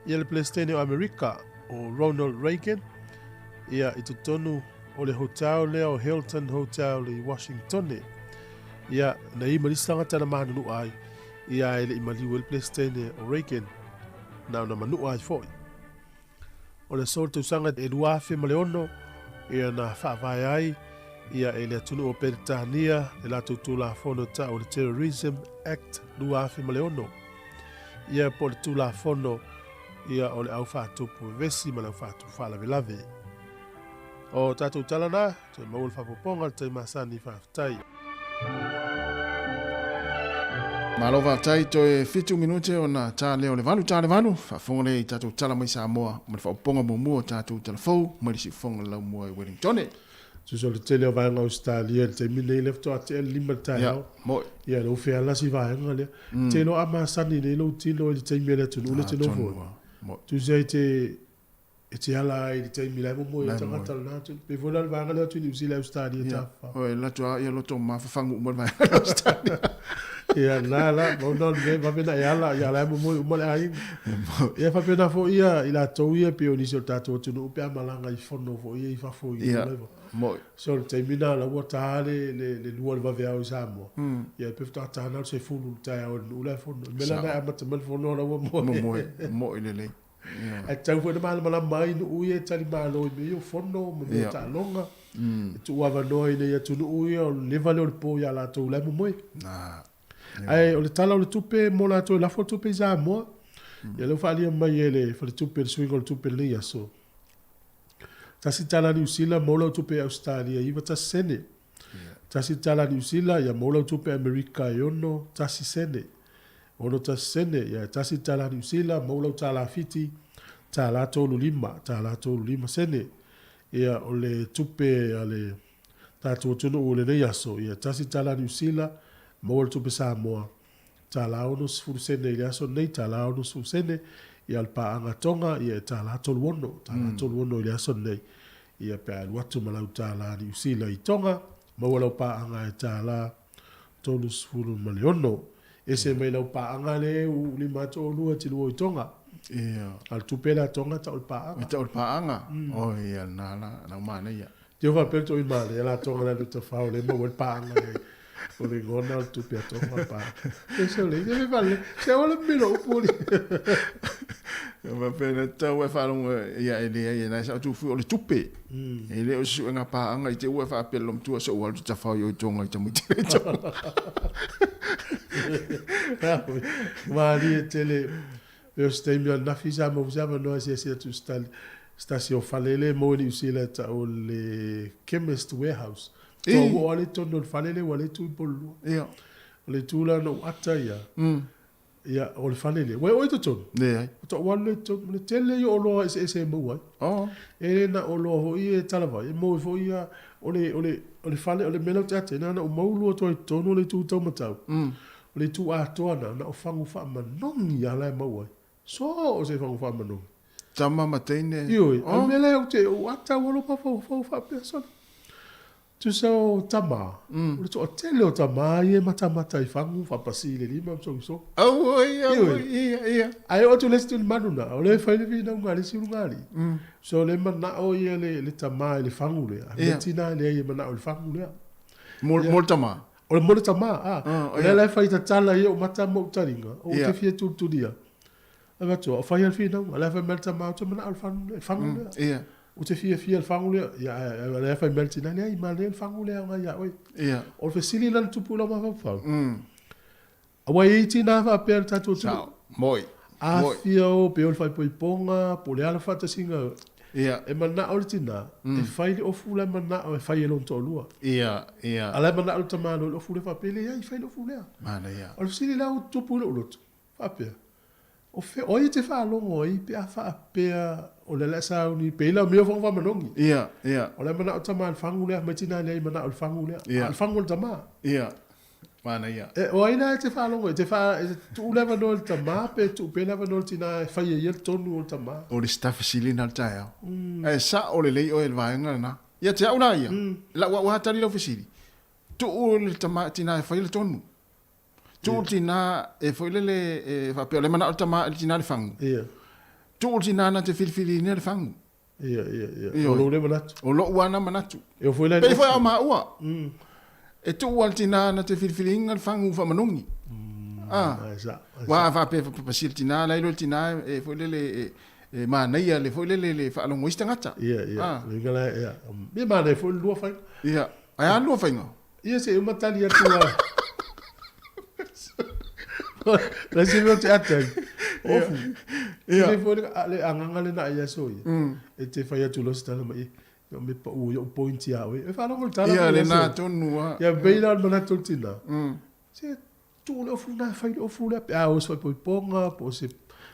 Ia le Palestine o Amerika o Ronald Reagan. Ia i tonu o le hotel lea o Hilton Hotel i Washington. Ia na ima lisanga tana manunu ai. Ia ele i maliu le Palestine o Reagan. Na una manu ai foi. O le sol tausanga e luafe maleono. Ia na whaavai ai. Ia e le atunu o Peritania, e la tula fono ta o le Terrorism Act luafe maleono. Ia po le tula fono, ia o le au whaatupu vesi ma le au whaatupu whalavelave. O tātou talana, te maul whapoponga, te masani whaftai. Malova tai toe fitu minute ona ta leo le valu fa le tatu tala mai Samoa ma fa ponga mo tatu telefou ma si fonga la mo Wellington Tu so le tele o vanga Australia te mine le to at el limata mo ya lo fe ala si vanga le te lo ama sani le lo tilo le te mele tu le te no mo tu sei te ala i te mele mo ya tanga tala tu pe vola vanga le tu ni si le Australia ta fa o la tu ya lo to ma fa fangu mo va Australia ia la mo non ve va bene ia la mo le ai ia fa pena fo ia ila to ia pe oni so tato tu no pe malanga I fono fo ia fa fo ia mo so te mina la wata le luar va vea o Samoa ia pe ta tana se fulu ta o la fono mela na ama te mel fono la mo ile a tau fo de mala mai no ia tali malo me o fono mo ta longa tu wa va no ia tu no ia le vale o po ia la to la mo na ai o le tala o le tupe mo la to la foto pe Samoa ia le fa mai ele fa le tupe swing o le tupe le so tasi tala New Zealand mo la tupe Australia iwa ta sene tasi tala New Zealand ia mo la tupe America yono tasi sene ono ta sene ia tasi tala New Zealand mo la tala fiti tala tolu lima sene ia o le tupe ale tatu tunu o le yaso ia tasi tala New Zealand mo le tupe Samoa tala ono sfuru sene ia so nei tala ono sfuru sene ia al paanga tonga ia tala tolu wono ia so nei ia pe al watu malau tala New Zealand I tonga mo la paanga tala tolu sfuru maliono ese mai la paanga le u lima tolu ati lo I tonga ia al tupe la tonga ta ul paanga o ia na mana ia Dio va per to I male la tonga la to fa le mo el paanga o le gona al tupe a tonga pa eso le deve vale se ole milo poli va pena tau e falung ia ele na sa tu fu le tupe ele o su nga pa anga I te u fa pelom tu so wal tu fa yo tonga te muti Mari tele eu stay mi na fisa mo usava no esse tu stasio falele mo ni usila ta o le chemist warehouse to wale to no falele wale tu polu ia le tu la no ata ia ia o le falele we o to ne to wale to le tele yo lo ese mo wa e na o lo ho I talava e mo fo ia o le fale o le melo tate na o mo lo to no le tu to matau le tu a tona na o fangu fa manongi ala e mau ai so o se fangu fa manongi tama matene ioi a mele o te o ata walo pa fa persona tu so tama o to tele o tama ie mata I fangu fa pasile lima so ia ai o tu le stu manuna o le fa le na ngali si ngali so le mana o ie le tama le fangu le a tina le ie mana o le fangu le mo tama o le mole tama o le fai tala ia o mata mo taringa o te fie tu dia ava to o fai al fina o le fai melta ma to mana al fangu ia o te fie al fangu ia le fai melta na ia ma le fangu le nga ia oi ia o fe sili lan tu pula ma fa a wai tina fa per tatu tu moi a fio pe o fai poiponga po le ala fata singa ia e mana o tina e fai o fula mana o fai lo to lua ia ala mana o tama lo fule fa pele ia fai lo fule mana ia o sili la o tu pula o fa pe o fe o te fa lo ngoi pe a fa pe o le sa ni pe la me fo fa manongi ia o le mana o tama al fangule ma tina le mana o fangule al fangule tama ia mana ia o ina te fa lo ngoi te fa tu le va no tama pe tu pe la va no tina fai ye tonu o tama o le staff silina taia e sa o le lei o el vaenga na Ia te auna ia. La wa tali lo fesiri. Tu ul tama tina e faile tonu. Tu ul tina e faile le fa pe le mana tama tina le fangu. Ia. Tu ul tina na te filfili ne le fangu. Ia. O lo le manatu. O lo wana manatu. E foi lá. Pe foi ama ua. E tu ul tina na te filfili ngal fangu fa manungi. Wa fa pe pa sil tina la ilo tina e faile le ma naia le foi le fa lo moista ngata. Ia. Le gala ia. Me ma le foi lua fai. Ia. Ai alo fai ngo. Ia se uma tali atua. La se no te atai. Ofu. Ia foi le anganga le na ia so ia. E te fai atu lo sta mai. Me pa o point ia we. E fa no volta. Ia le na tonu wa. Ia beila mana toltina. Se tu le ofu na fai ofu le a o so po ponga po se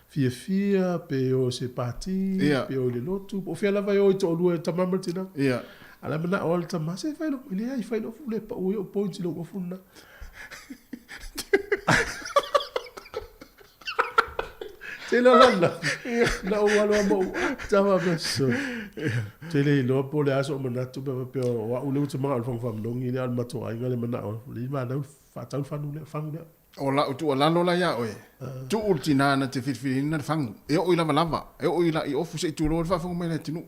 fia pe o se parti pe o le lotu o fia la vai o to lu ta mamatina. Ia. Ala mana o ta ma se fai no ile ai fai no fu le pa o point lo ofu na. Te lo lana. Na o walo mo tama beso. Te le lo po le aso mana tu pe o wa u le tu ma al fang fam longi le al mato ai ngale mana o le ma na fa ta fa nu le fang le. O la tu la no la ya oe. Tu ultina na te fitfili na fangu. E o ila lava. E o ila i ofu se tu lo fa fangu mele tinu.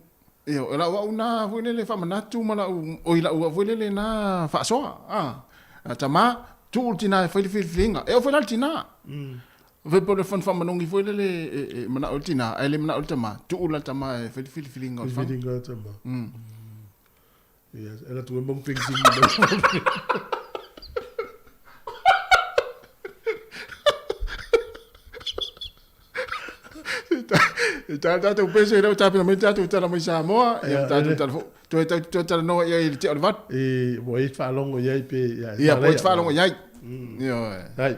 E o la wa una fu le fa mana tu mala o ila u fu le na fa so. Tama tu ultina fitfili nga. E o fa tina. Ve por le fon fa manongi fu le mana ultina. Ele mana ultima. Tu ula tama fitfili nga. Fitfili nga tama. Yes, era tu un bon ping. Tatu pese ira tapi na tatu tala mai sa moa e tatu tala tu tala no ia il te alvat e voi fa longo ia pe ia voi fa longo ia io dai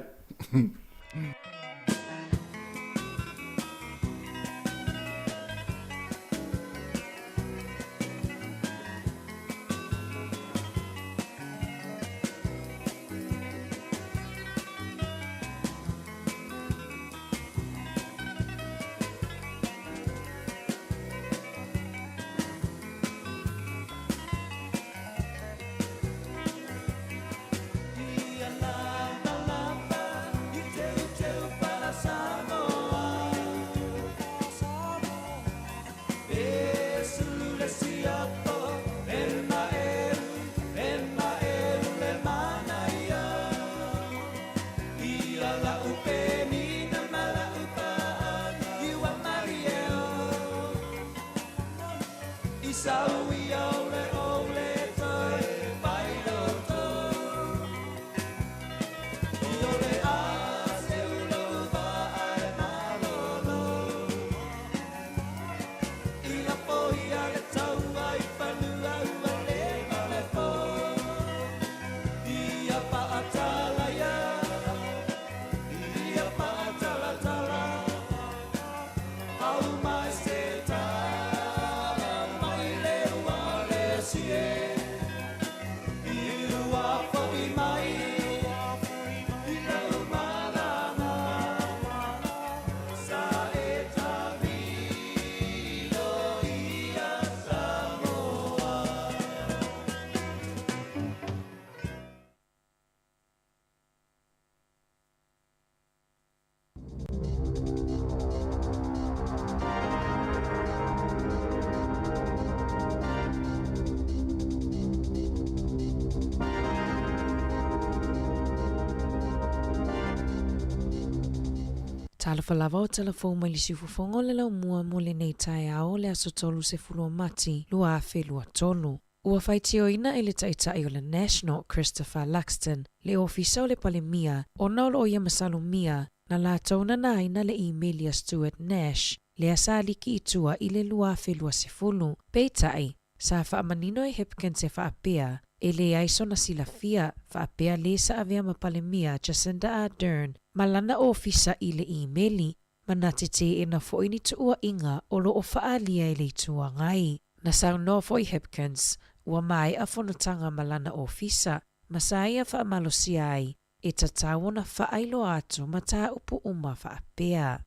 Talafalava o telefon mai lisi ufufongo le lau mua mo le nei tai ao le aso tolu se fulua mati lua afe lua tolu. Ua whaitio ina e le taitai o le National Christopher Luxton le ofisa o le palemia o naolo o ia masalo mia na la tauna na aina le Emilia Stewart Nash le asali ki itua i le lua afe lua se fulu. Peitai, sa whaamanino e Hipkins se whaapea e le aiso na silafia whaapea le sa avea ma palemia Jacinda Ardern malana ofisa i le imeli, manate te e na foini tuua inga o lo o faalia e le tua ngai. Na sau no foi Hipkins, ua mai a fonotanga malana ofisa, masaia wha malosia ai, e tatawo na whaailo atu mata upu uma whaapea.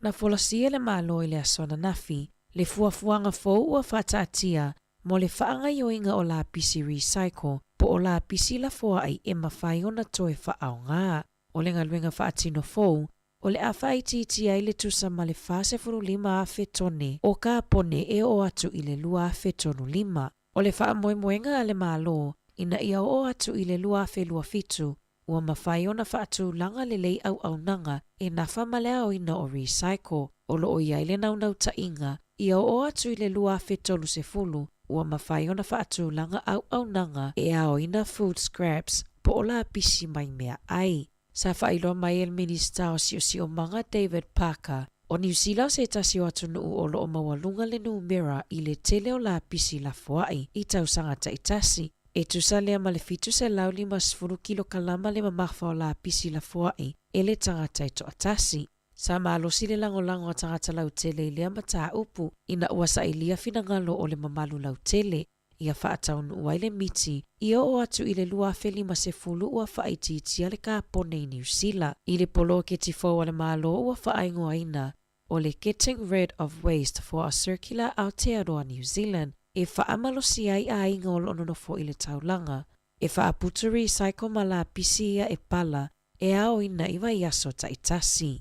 Na folasia le malo i le asona nafi, Le fuafuanga fou ua whaataatia mo le whaangaioinga o la pisi recycle po o la pisi la foa ai e mawhai ona toe whaaonga. O le ngaluenga whaatino fou, o le awhaititi ai le tusa ma le fase furu lima a fetone o ka pone e o atu i le lua a fetonu lima. O le whaamoemoenga a le malo, ina ia o atu i le lua a felua fitu, ua mawhai ona whaatu langa le lei au nanga e nafa malea o ina o recycle. O lo o iai le naunau ta inga, ia o atu i le lua a fetolu se fulu, ua mawhai ona whaatu langa au nanga e ao ina food scraps po o la pisi mai mea ai. Sa whailo mai el minista o si o manga David Parker, o New Zealand se tasi o atu nuu o lo o mawalunga le numera i le tele o la pisi la foai i tausanga ta itasi. E tusa lea ma le fitu se lau 5 kilo kalama le mamawha o la pisi la foai e le tangata ito atasi. Sa maalosi le lango a tangata lau tele i lea mataa upu ina ua sa ilia finangalo o le mamalu lau tele. Ia whaataunu ua le miti, ia o atu i le lua feli ma se fulu ua whaititia le ka pone i New Zealand. I le polo ke tifo a le malo ua whaingoa ina o le Getting Rid of Waste for a Circular Aotearoa New Zealand. E whaamalosi ai a inga o lono fo i le taulanga. E whaaputu recycle ma la pisi ia e pala e ao ina iwa iaso ta itasi.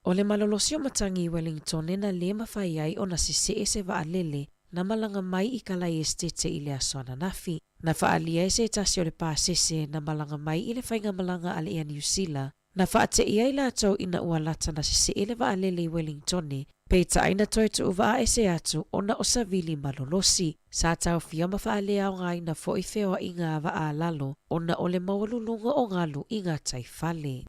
O le malolosio matangi i Wellington e na le mawhai ai o na sise se vaalele na malanga mai i kalai estete i le asoana nafi. Na whaalia e se tasi o le pāsese na malanga mai i le whainga malanga ale ia New Zealand. Na whaate ia i la tau ina ua lata na sise e le vaalele i Wellington peita aina toi tu uwa e se atu ona o savili malolosi. Sa tau fia mawhaalea o ngā ina fo i whewa i ngā wa lalo ona o le mawalulunga o ngalu i ngā taifale.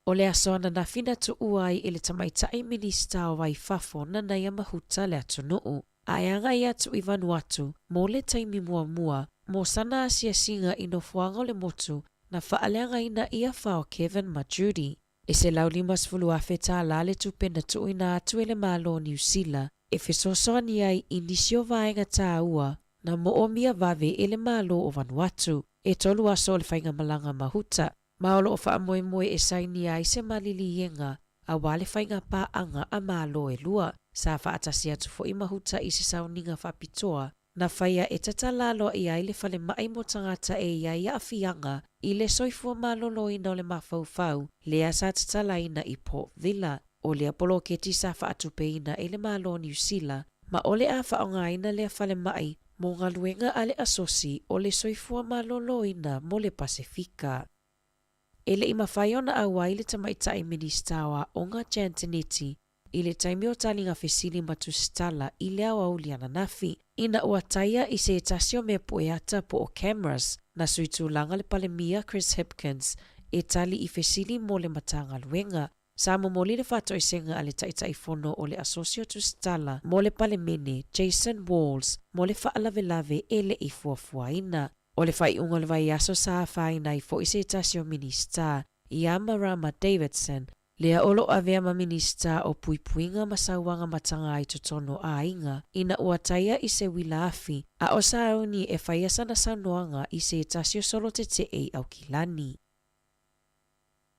O le asoana na fina tu uai i le tamaitai minista o Waifafo na naia mahuta le atu nuu. A eanga i atu i Vanuatu, mo le taimi mua, mo sana asia singa ino fuanga o le motu na whaaleanga ina ia whao Kevin Majudi. E se lau 5 afeta la le tupena tu ina atu ele malo New Zealand, e fesosoani ai inisio vaenga tā ua na mo o mia vave ele malo o Vanuatu, e tolu aso o le whainga malanga mahuta. Maolo o whaamoemoe e saini ai se malili yenga a wale whainga pāanga a malo e lua. Sa whaatasi atu fo i mahuta i se sauninga whapitoa na whaia e tatalalo i ai le whale mai mo tangata e ia a fianga i le soifua malolo ina o le mawhauwhau lea sa tatalaina i Port Vila. O le apolo keti sa whaatupeina e le malo New Zealand ma o le a whaongaina lea whale mai mo ngaluenga ale asosi o le soifua malolo ina mo le Pasifika. Ele i mawhaiona awa i le tamaitai ministawa o ngā Jantaneti i le taimi o talinga fesili matustala i le au auliana nafi. Ina ua taia i se tasio me poeata po o cameras na suitu langa le palemia Chris Hipkins e tali i fesili mo le matanga luenga. Sa momoli le fato i senga ale taitai fono o le asosio tustala mo le palemene Jason Walls mo le whaalavelave ele i fuafuaina. O le whai unga le vai aso sa whaina i fo i se tasio minista i Amarama Davidson, lea olo avea ma minista o puipuinga masauanga matanga ai tutono a inga, ina ua taia i se wilaafi, a o sa auni e whaia sana saunoanga i se tasio solo te ei au kilani.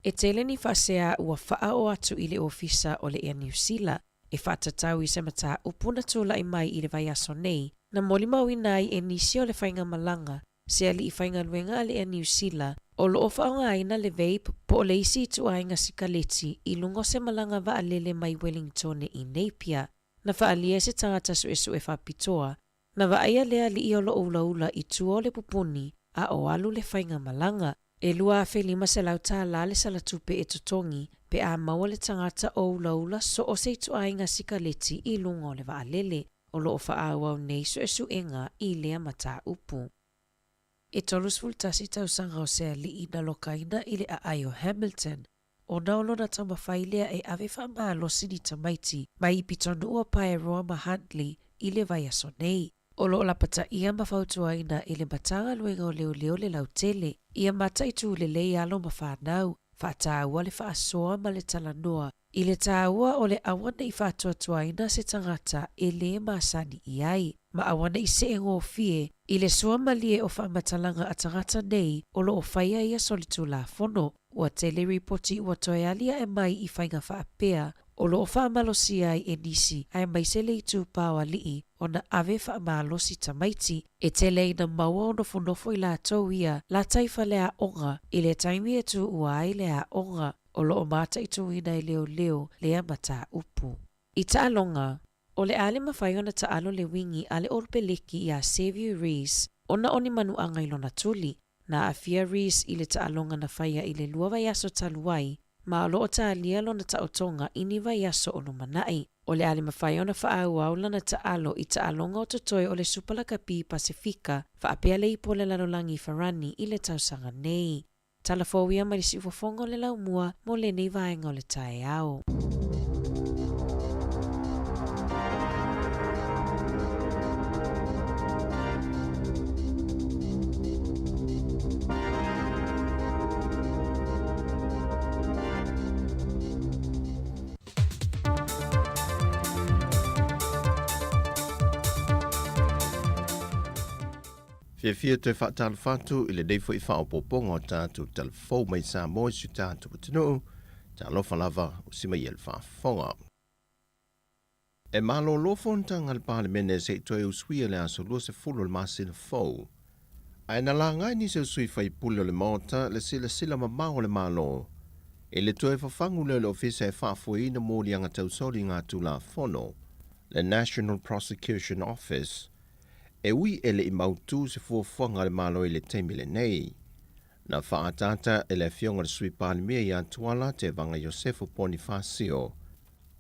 E tele ni whasea ua wha o atu i le ofisa o le ea New Zealand, e whaatatau i se mata upuna tula i mai i le vai aso nei, na molimau inai e nisi o le whainga malanga, se ali i whainga luenga ale a New Zealand, o lo ofa o ngaina le vape po o le isi i tu ainga sikaleti i lungo se malanga va alele mai Wellington i Napier, na whaalia se tangata su e whapitoa, na va aia lea li i o lo ula i tu o le pupuni a o alu le whainga malanga, e lua a whelima se lau tā la le salatupe e tutongi, pe a maua le tangata o ula so o se i tu ainga sikaleti i lungo le va alele, o lo ofa awau nei su enga i lea mata upu. E tolus fultasi tausanga o sea li ina lokaina ili a aio Hamilton. O naulo na tamawhailea e ave wha losi ni tamaiti mai i pitonu ua pae roa ma Huntley ile vai aso nei. O lo lapata ia mawhautua ina ile matanga luenga o leo le lautele. Ia mata i tu le lei alo ma whanau. Whaataua le whaasoa ma le talanoa. Ile tāua o le awana i whaatuatua ina se tangata e le maasani i ai. Ma awana i se ngō fie, i le sua malie o whaamatalanga a tangata nei o lo o whaia ia solitu la fono. Ua tele reporti ua toe alia e mai i whainga whaapea O loo whaamalosi ai e nisi ai maisele I tūpāua lii o na ave whaamalosi tamaiti e tele ina maua o nofo I la tau ia la taifa lea onga I le taimi e tu ua ai lea onga o loo mata I tu ina I leo lea mata upu. I taalonga, o le ale mawhai ona taalo le wingi ale orpeleki I a Xavier Rees ona oni manuanga I lona tuli na afia Rees I le taalonga na whaia I le lua vaiaso taluai ma o loo taalia lona taotonga ini vaiaso o manai. O le ale mawhai ona whaau au lana taalo I taalonga o totoi o le Supalakapi Pasifika whaapea le ipo le lalolangi Farani I le tausanga nei. Talafowia ma le si ufofongo le laumua mo le nei vaenga o le tae au. Fia te whaatala whatu I le neifo I whaopoponga o tātou talafou mai sā moi su tātou patino, tā lofa lava o sima I el whaafonga. E malo lofo ntanga le parlemene se toi uswia le aso lua se fulo le masina fau. Ai na la ngai ni se usui whai pule o le maota le sila mamao le malo. E le toi whafangu le ofisa e whaafui ina mōri anga tausori ngā tula fono, le National Prosecution Office, e ui ele I mautu se fuafuanga le malo I le teimile nei. Na whaatata e le fionga le sui palimia I Antuala te vanga Josefo Bonifacio.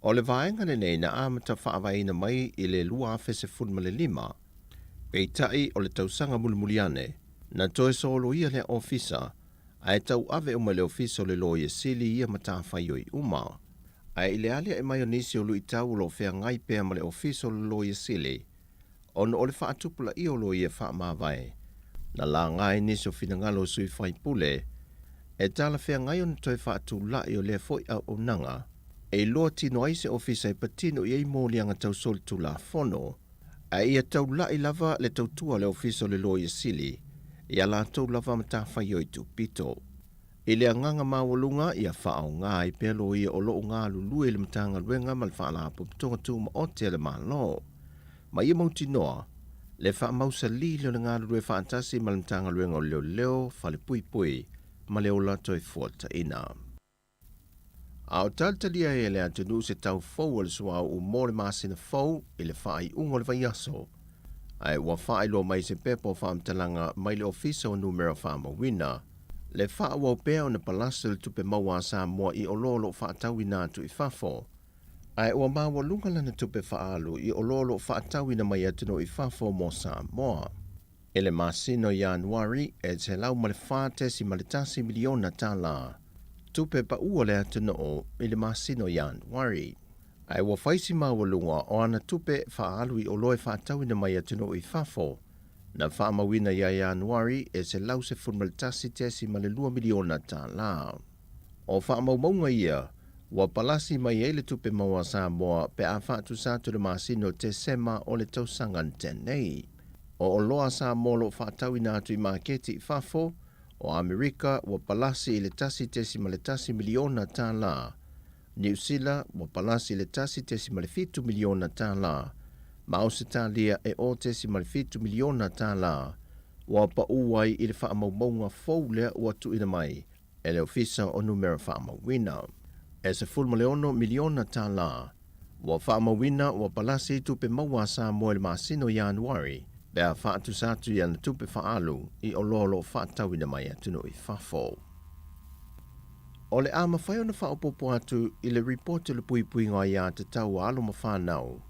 O le vaenga le nei na amata whaawaina mai I le lua afe se funma le lima. Pei tai o le tausanga mulmuliane, na toe solo ia le ofisa, ai tau ave uma le ofisa o le loia sili ia matawhai o I uma. Ai ile alia e mai o nisi o lui tau lo fea ngai pea ma le ofisa o le loia sili, ono o le whaatupula I o loia wha mawai. Na la ngai nisi o finangalo sui whai pule, e tala fea ngai on toi whaatula I o le foi au o nanga, e loa tino aise ofisa I patino I ei mōli anga tau soli tula fono, a ia tau lai lava le tautua le ofisa o le loia sili, ia la tau lava matawhai o I tupito. I le anganga mawalunga ia whaao ngā I pelo ia o loo ngā lulue le matanga luenga mal whaala puputonga tu ma ote le malo. Ma ia mauti noa, le wha mausa li leo le ngā lulue whaantasi mal matanga luenga o leo whale pui pui, ma leo la toi fuata ina. Ao taltalia e le atunu se tau fau le sua o mōre masina fau I le whai ungo le vaiaso. Ai ua whai lo mai se pepo whaamtalanga mai le ofisa o numero whaamawina. Le wha wau pēo na palasa le tupe maua sa mua I o lolo whaatawi nātu I whafo. Ai ua maua lunga lana tupe whaalu I o lolo whaatawi na mai atunu I whafo mo sa mua. Ele masino Januari e te lau male whaatesi male tasi miliona tala. Tupe pa ua le atunu o I le masino Januari. Ai ua whaisi maua lunga o ana tupe whaalu I o loe whaatawi na mai atunu I whafo. Na whaamawina ia Januari e se lau se funmalitasi tesi ma le 2 miliona tā la. O whaamaumaunga ia, ua palasi mai e le tupe maua sa moa pe a whaatu sātu le masino te sema o le tausangan tenei. O loa sa molo whaatawi nātu I maketi I whafo, o Amerika ua palasi I le tasi tesi ma le tasi miliona tā la. New Zealand ua palasi I le tasi tesi ma le 5 miliona tā la. Ma Ausitalia e o tesi malifitu miliona tā la, ua pa uai I le whaamaumaunga fau lea ua tu ina mai, e le ofisa o numero whaamauwina. E se fulmaleono miliona tā la, ua whaamauwina ua palasi tupe maua sa moe le masino Januari, bea whaatu sātu ia na tupe whaalu I o lolo whaatawina mai atunu I whafo. O le ama whai ona whaopopo atu I le reporte le pui pui ngā ia te tau alo ma whanau,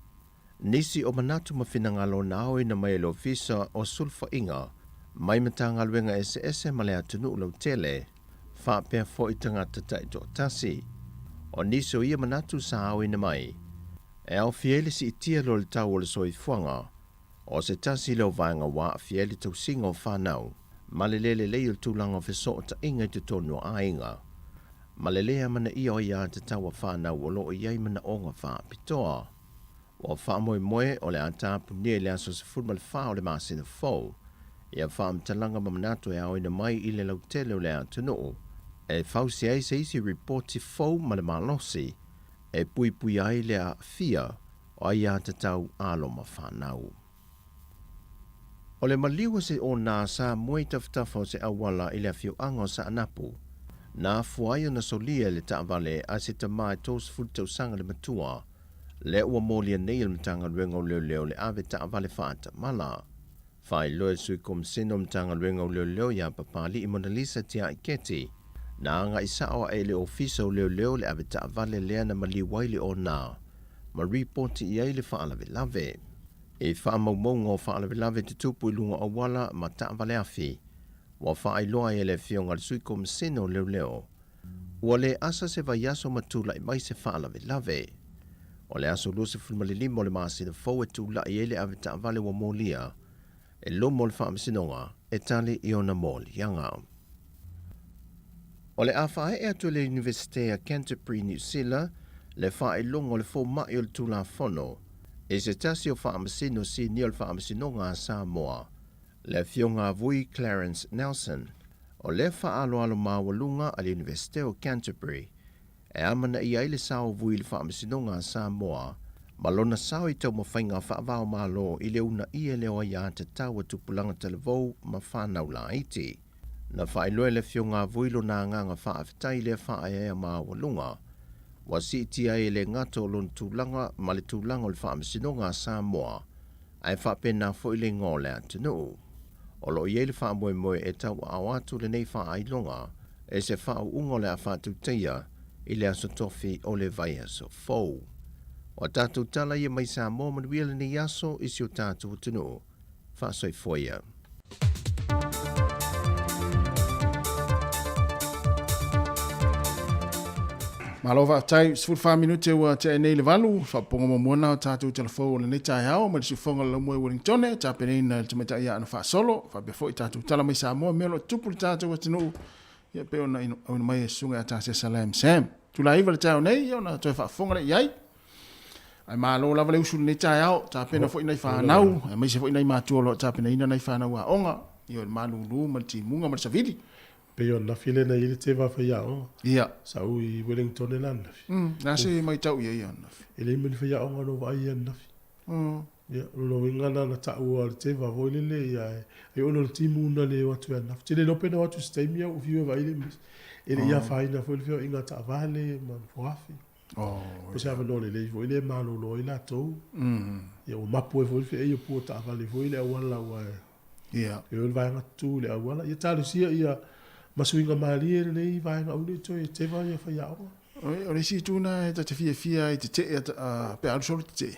nisi o manatu mawhinangalo nao ina mai le ofisa o sulfa inga, mai matanga luenga SS ma le atunu ulau tele, whapea fo I tangata taito tasi. O nisi o ia manatu sa au ina mai, e au fiele si itia lo le tau o le soi fuanga, o se tasi leo vaenga wa fiele tau singa o whanau, ma le lele leo tūlanga fiso o ta inga I te tonu a inga. Ma le lea mana ia o ia te tau a whanau o lo iai mana onga wha pitoa. O whaamoe moe o le atapu nia le aso se fulma le wha o le masina fau. Ia whaamtalanga mamanato e au ina mai I le lautele o le atunu. E whausi ai se isi reporti fau ma le malosi. e pui pui ai le a fia o ai a te tau alo ma whanau. O le maliwa se o nā sa mui taftafa o se awala i le fiu ango sa anapu, nā fuai o na solia le taawale a se ta mai tos futu sanga le matua, le ua molia nei le mtanga luenga o leo le ave taawale whaata mala. Whai loe sui kom sino mtanga luenga o leo ya papali i Mona Lisa tia i keti, na anga isa o e le ofisa o leo le ave taawale lea na maliwai le o nā, ma reporti i ai le whaalawe lave. E whaamaumongo o whaalawe lave te tupu i lunga o wala ma taawale afi, wa whaai loa e le fionga le sui kom sino leo. Ua le asa se vai aso matula i mai se whaalawe lave. O le aso lose fulmalilimo le maasi na fau e tula i ele ave taawale wa molia, e lomo le whaamisinonga e tali i ona moli yanga. O le awhae e atu le Universite a Canterbury New Zealand, le whae longo le fo mai o le tula fono, e se tasi o whaamasino si ni o le whaamisinonga a Samoa, le fionga vui Clarence Nelson, o le whaalo alo mawalunga a le Universite o Canterbury, e amana i aile sao vui le whaamisinonga a Samoa, malona sao i tau mawhainga whaavao malo i le una i e leo ia te taua tupulanga televou ma whanau la iti. Na whaeloe le fionga vuilo na nganga whaafitai le whae ma walunga, wa si tia e le ngato o lon tūlanga ma le tūlanga o le whaamisinonga Samoa, ai whapena fo i le ngole atinu. O lo i e le whaamoe e tau awatu le nei whaailonga, e se whaau ungo le a whatu teia i le aso tofi o le vai aso fau. O tātou tala ia mai Samoa manuia le nei aso isi o tātou tunu, whaasoi foia. Malova tai sfur 5 minute wa te nei le valu fa pongo mo mona tatu telefo le nei tai hao ma si fonga le mo Wellington ta pene na te meta ia na fa solo fa be foi tatu tala mai sa mo melo tupu tatu wa tinu ia pe ona ona mai sunga ta se salam sam tu la iva le tau nei ona to fa fonga le yai ai malo la vale usul nei tai hao ta pene foi nei fa nau mai se foi nei ma tuolo ta pene ina nei fa nau onga io malu lu ma ti munga ma savili pe ona file na ile te va fa ya o ia sa u i Wellington e lan na se mai tau ia ia na ele me fa ya o no va ia na ya lo ngana na ta u te va vo ile ya e ono le timu na le watu na te le lope na watu stemia u viu va ile ele ia fa ina fo le inga ta vale ma foafi po sa va no le vo ile ma lo ila to ya o mapo e vo le e po ta vale vo ile wala wa ya e o va na tu le wala ya ta lucia ia masuinga mali nei vai na uli to te vai fa ya o le si tuna ta te fia i te pe al sol te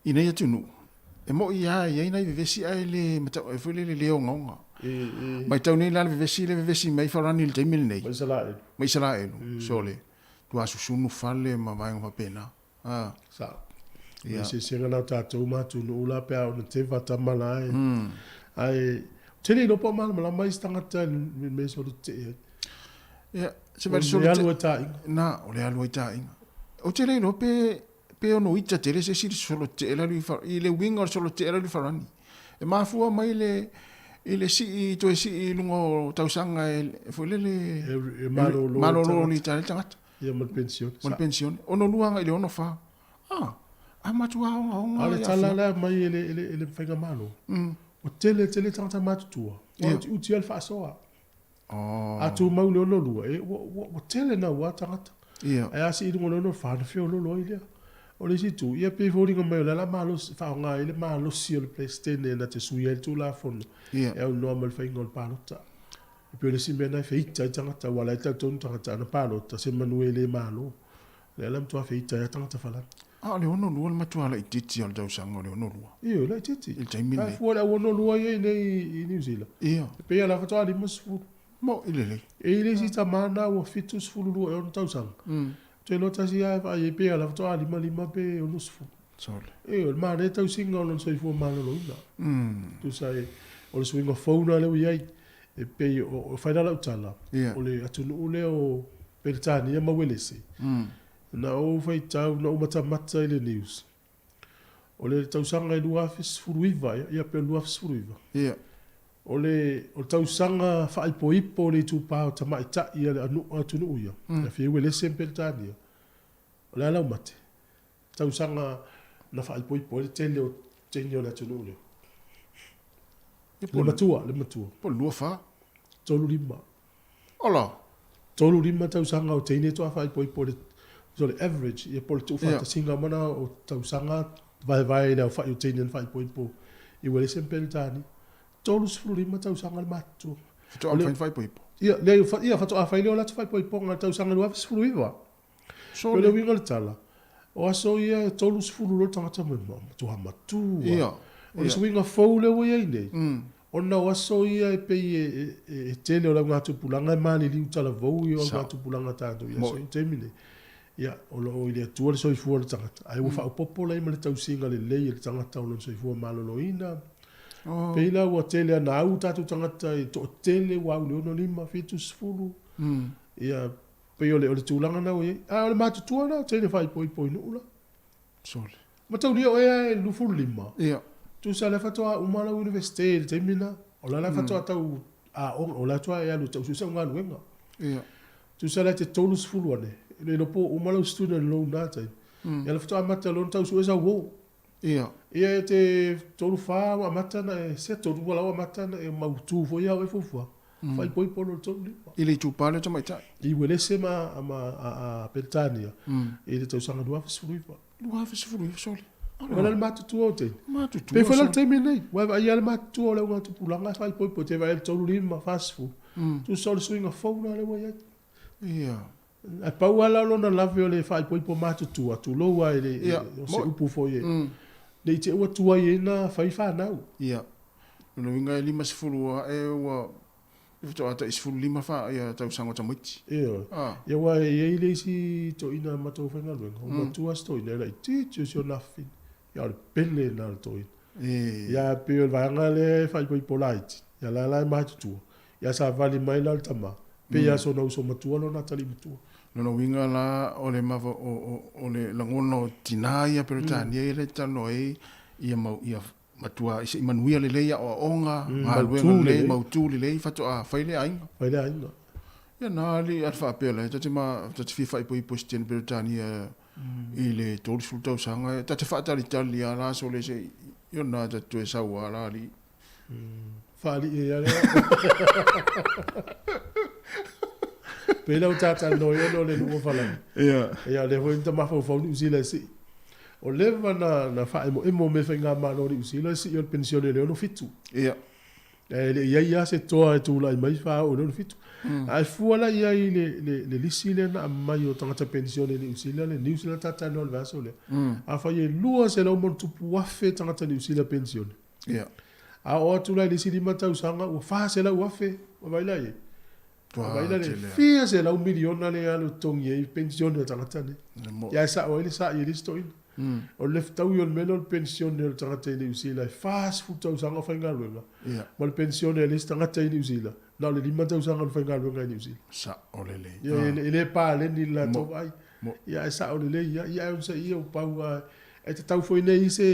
ina ya tunu e mo ia ina i vesi ai le mata e foi le ngonga mai tau nei la vesi mai fa rani le te mil nei mai sala e sole tu asu sunu fale ma vai nga pena sa ia se na ta to ma tu no la pe au te va ta malai ai tele no po mal la mai stanga ta me so te ya se va so na o le alu ta o tele no pe ono ita tele se si solo te la lui fa ile winga solo te la lui farani e ma fu mai le si to si lungo tausanga e fo le malo ni ta tanga ia mal pension ono luanga ile ono fa amatua o ale tala la mai ele fenga malo o tele tanta matutua o ti alfa soa atu mau le ono lua e o tele na wa tangata e asi i ngono no fa no fio lo ile o le situ ia pe voringa mai la malo fa nga ile malo si le PlayStation na te suia tu la fon e o normal fenga o palota e pe le simbena feita tangata wala ta ton tangata na palota se manuele malo le lam tu feita tangata fala le ono lua le matua la ititi al dau sanga le ono lua io la ititi il taimi nei fu la ono lua ye nei New Zealand pe ala fa toa di musfu mo ile ile si ta mana o fitus fu lua e on tau sanga te nota si ai fa ye pe ala fa toa di malima pe o musfu sole il ma re tau singa non so fu malo lo ina tu sai o le swing of phone le ye e pe o fa la utala o le atunu le o pertani ma welesi na o fai tau na o mata i le news. O le tausanga i lua fis furuiva, ia pe lua fis furuiva. O le tausanga fai poipo le tupa o tamai ta ia le anu atunu uia. Na fie wele sempre tania. o le ala mate tau sanga na fa poi poi tele o tenio la tunu le le matua Po lua fa. tolu lima Ola. tolu lima tau sanga o tene to fa poi poi so le average ia pole tu fa singa mana o tau sanga vai na fa o tene fa poi poi i wele sempre tani tolu sfulu lima tau sanga le matu Fito am fai po. ia le fa ia fa to a fa le la fa poi poi tau sanga le sfulu iwa So le winga le tala o aso ia tolu sfulu lo tanga tama tu ha matu ia. o le swinga fou le wo ia nei Mm. ona waso ia e pe e tele o la ngatu pulanga e mani li utala vou i o ngatu pulanga tātou ia so i temine ia o lo ile tua le soifua le tangata ai wa wha popo lai ma le tausinga le lei le tangata o le soifua malolo ina peila ua tele ana au tātou tangata i to tele wa au leono lima fitu sfulu ia pe o le tūlanga na oi a o le matutua na tele fai poi poi nuula Sole. ma tau lia o e lufulu lima Ia. tu sa le fatoa umala universite le temina o la fatoa tau a o la toa ya lu tau su nga luenga Ia. tu sa le te tolu sfulu ane le lopo umala student loan data ya le fatoa mata loan tau su esa wo Ia. ia te tolu fa wa mata na se tolu wala wa mata na e mautu fo ya e fofua fai poi polo tolu Ili tu pale tama ita. i wele sema a Petania e le tau sanga dua sfulu fa Lua fa sifuru sole. wala le matu tu o te Matu tu. pe fa la te mine wa va ia le matu o le ngatu pulanga fai poi po te va el tolu lima fasfu tu sol swinga fauna le wa ia Ia. a pau ala lona lave o le fai poi po matu tu atu lo wa ele o se upu fo ye le te ua tua ye na fai fa nau Ia. No winga lima sifuru e wa Fito ata isfuru lima fa ia tau sanga tamuiti. e Ah. ya wa ye ile si to ina mato fa ngal o matu sto ina la ti tu so na fin ya le pele na to E. ya pe o va ngale fai poi polite ya la matu tu ya sa vali mai la tama pe ya so no so matu lo na tali matu No winga la o le mava o le langono tinaia pero tania ile tano e ia mau ia matua isi manuia le leia o onga maluenga le mautu le lei fato a faile ainga fai le ainga ia na li alfa pele tati ma tati fifa ipo ipo stien pero tania ile tolu sultau sanga tati fa tali tali ala so le se io na tatu e sawa ala li fali e ya le pela o tata no yo le no fala ia ya le ho inta mafo fo ni usila si o leva na fa mo me fa nga ma no ni usila si yo pensione le no fitu ia le ia se toa tu la mai fa o no fitu ai fu ala ia le lisile na mai o tanga pensione ni usila le ni usila tata no va so le a fa ye lua se lo mo tu pu afe tanga ni usila pensione ia a o tu la lisili mata usanga o fa se la o afe o vai la ye vai la le fia se la un miliona le alo tongi e pensione tanga tane ya sa o ile sa ye listo in o le tau yo meno pensione o tanga ni usila fast food tau sanga fa ngaluenga ia mal pensione le tanga ni usila na le lima tau sanga fa ngaluenga ni usila sa olele ya ile pa le ni la to vai ya sa o le ya o se ia o pau e te tau foi nei se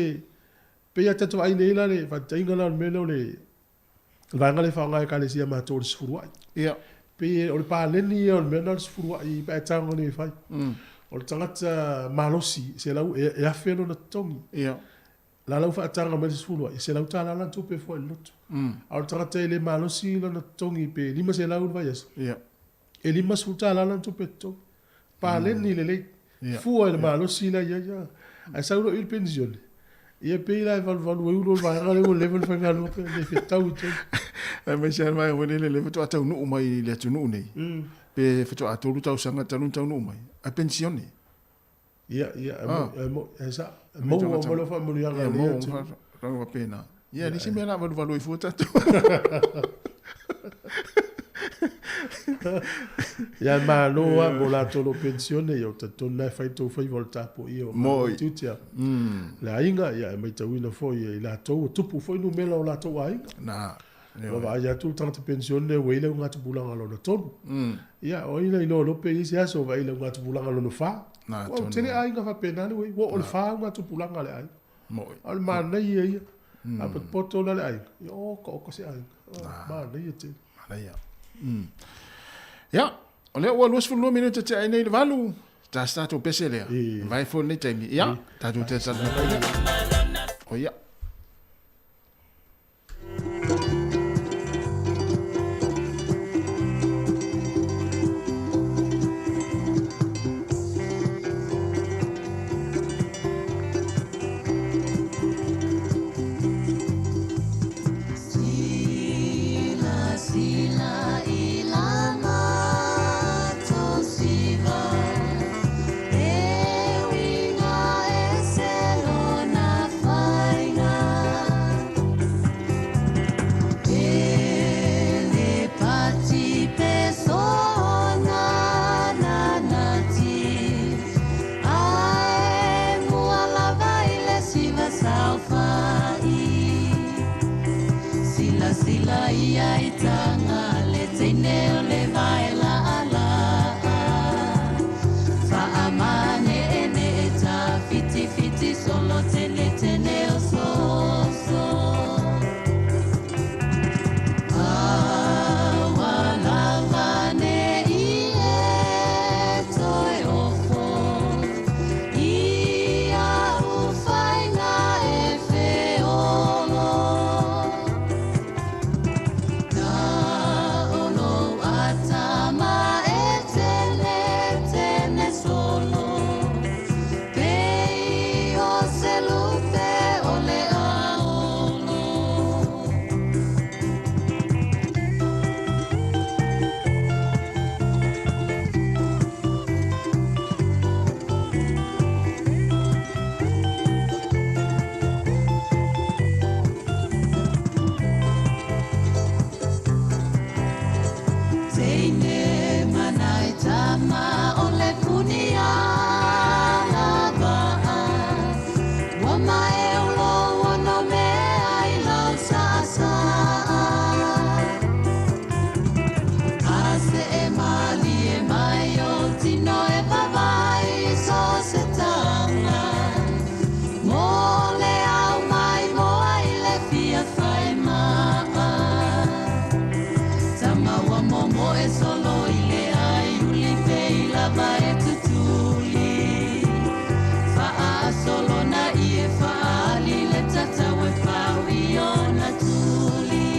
pe ya tatu ai nei la le fa tainga la meno le vanga le fa ngai ka le sia ma to sfuru ia pe o le pa le ni o meno sfuru ai pa tanga ni fa o le tangata malosi se lau e afeno na tongi ia la lau fa tanga me sfulu se lau tala la tupe fo el lot a o tangata ele malosi la na tongi pe lima se lau va yes ia e lima su tala la tupe to pa le ni le fu el malosi la ya a sa ulo il pensione e pe la val ulo va ngale level fa ngalo pe le fetau te e me sia mai wele le foto ata nu mai le tunu nei pe foto ata lu tau sanga tanu tau nu mai a pensione ya esa mo lo fa mo ya mo fa pena ya ni si me na valu i foto ya ma lo a bola tolo pensione yo te tona fai to fai volta po io tutia la inga ya mai te wina fo ia la to tupu fo no melo la to ai na o va ya tu tanta pensione we le nga tu bulanga lo to ya o ina ilo lo pe isi aso va ile nga tu bulanga lo no fa na to tele ai nga fa pena we wo o fa nga tu bulanga le ai al ma na ia a pe poto le ai yo ko se ai ma na ia te ala ia ya ole o luas fu no minuto te ai nei valu Ta stato pese lea. E. Vai fo nei taimi. Ia, tātou te sana pai. O ia. Sila ilama tosiva ewinga eselona fainga elepati pesona nanati ai mualava ile siva salfai Sila ia itanga le teine o le vaela ala Faamane ene e ta fiti fiti solo tene tene o soso Awalavane ie toi ofo Ia ufaina e feolo Olo atama etele tene solo Pei o selute ole aolo Teine manai tama ole punia lava Wama e ulo wano me ai lau sasa Ase e mali e mai o tino e pavai so se tanga Mole au mai moa i le fia fai maa Tama wa momo e solo ile ai uli pei lava e tutuli Faa solo na ie faa li le tata we fau i ona tuli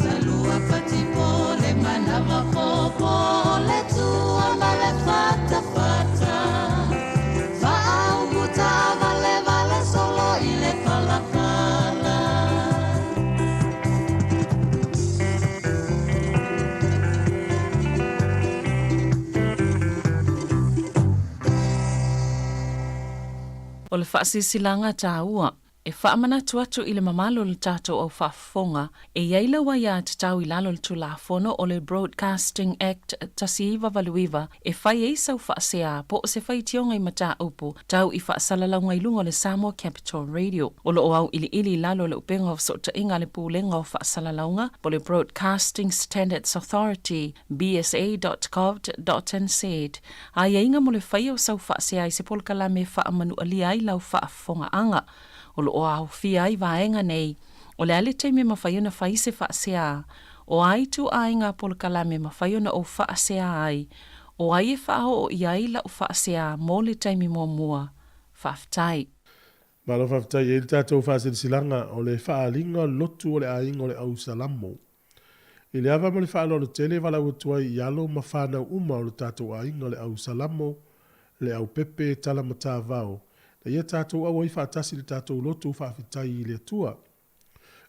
Talua pati pole manava popo le tua ma le fata fata Faa umuta vale vale solo ile pala pala O le whaasisilanga tāua, e whaamanatu atu i le mamalo le tātou au whaafonga, e iaila wa ia te tau i lalo le tulafono o le Broadcasting Act tasiiva valuiva, e whai e sau whaasea po o se whai tionga i mata upu, tau i whaasalalanga i lunga le Samoa Capital Radio. O lo o au ili lalo le upenga o sota inga le pūlenga o whaasalalanga, po le Broadcasting Standards Authority, bsa.gov.nz. A ia inga mo le whai o sau whaasea i se polkala me whaamanu alia i lau whaafonga anga. O lo o au fia i vaenga nei, o le ale teime mawhaiona whai se whaasea, o ai tu ai ngā polkalame mawhaiona o whaasea ai, o ai e whao o iai la o whaasea mō le teime mua, whaftai. Malo whaftai e tātou whaasirisilanga o le whaalinga lotu o le ainga o le au salamo. I le awa mo le whaalo le tele wala utua i alo ma whanau uma o le tātou ainga o le au salamo, le au pepe tala mata vao. Na ia tātou awa i whaatasi le tātou lotu whaafitai i le atua.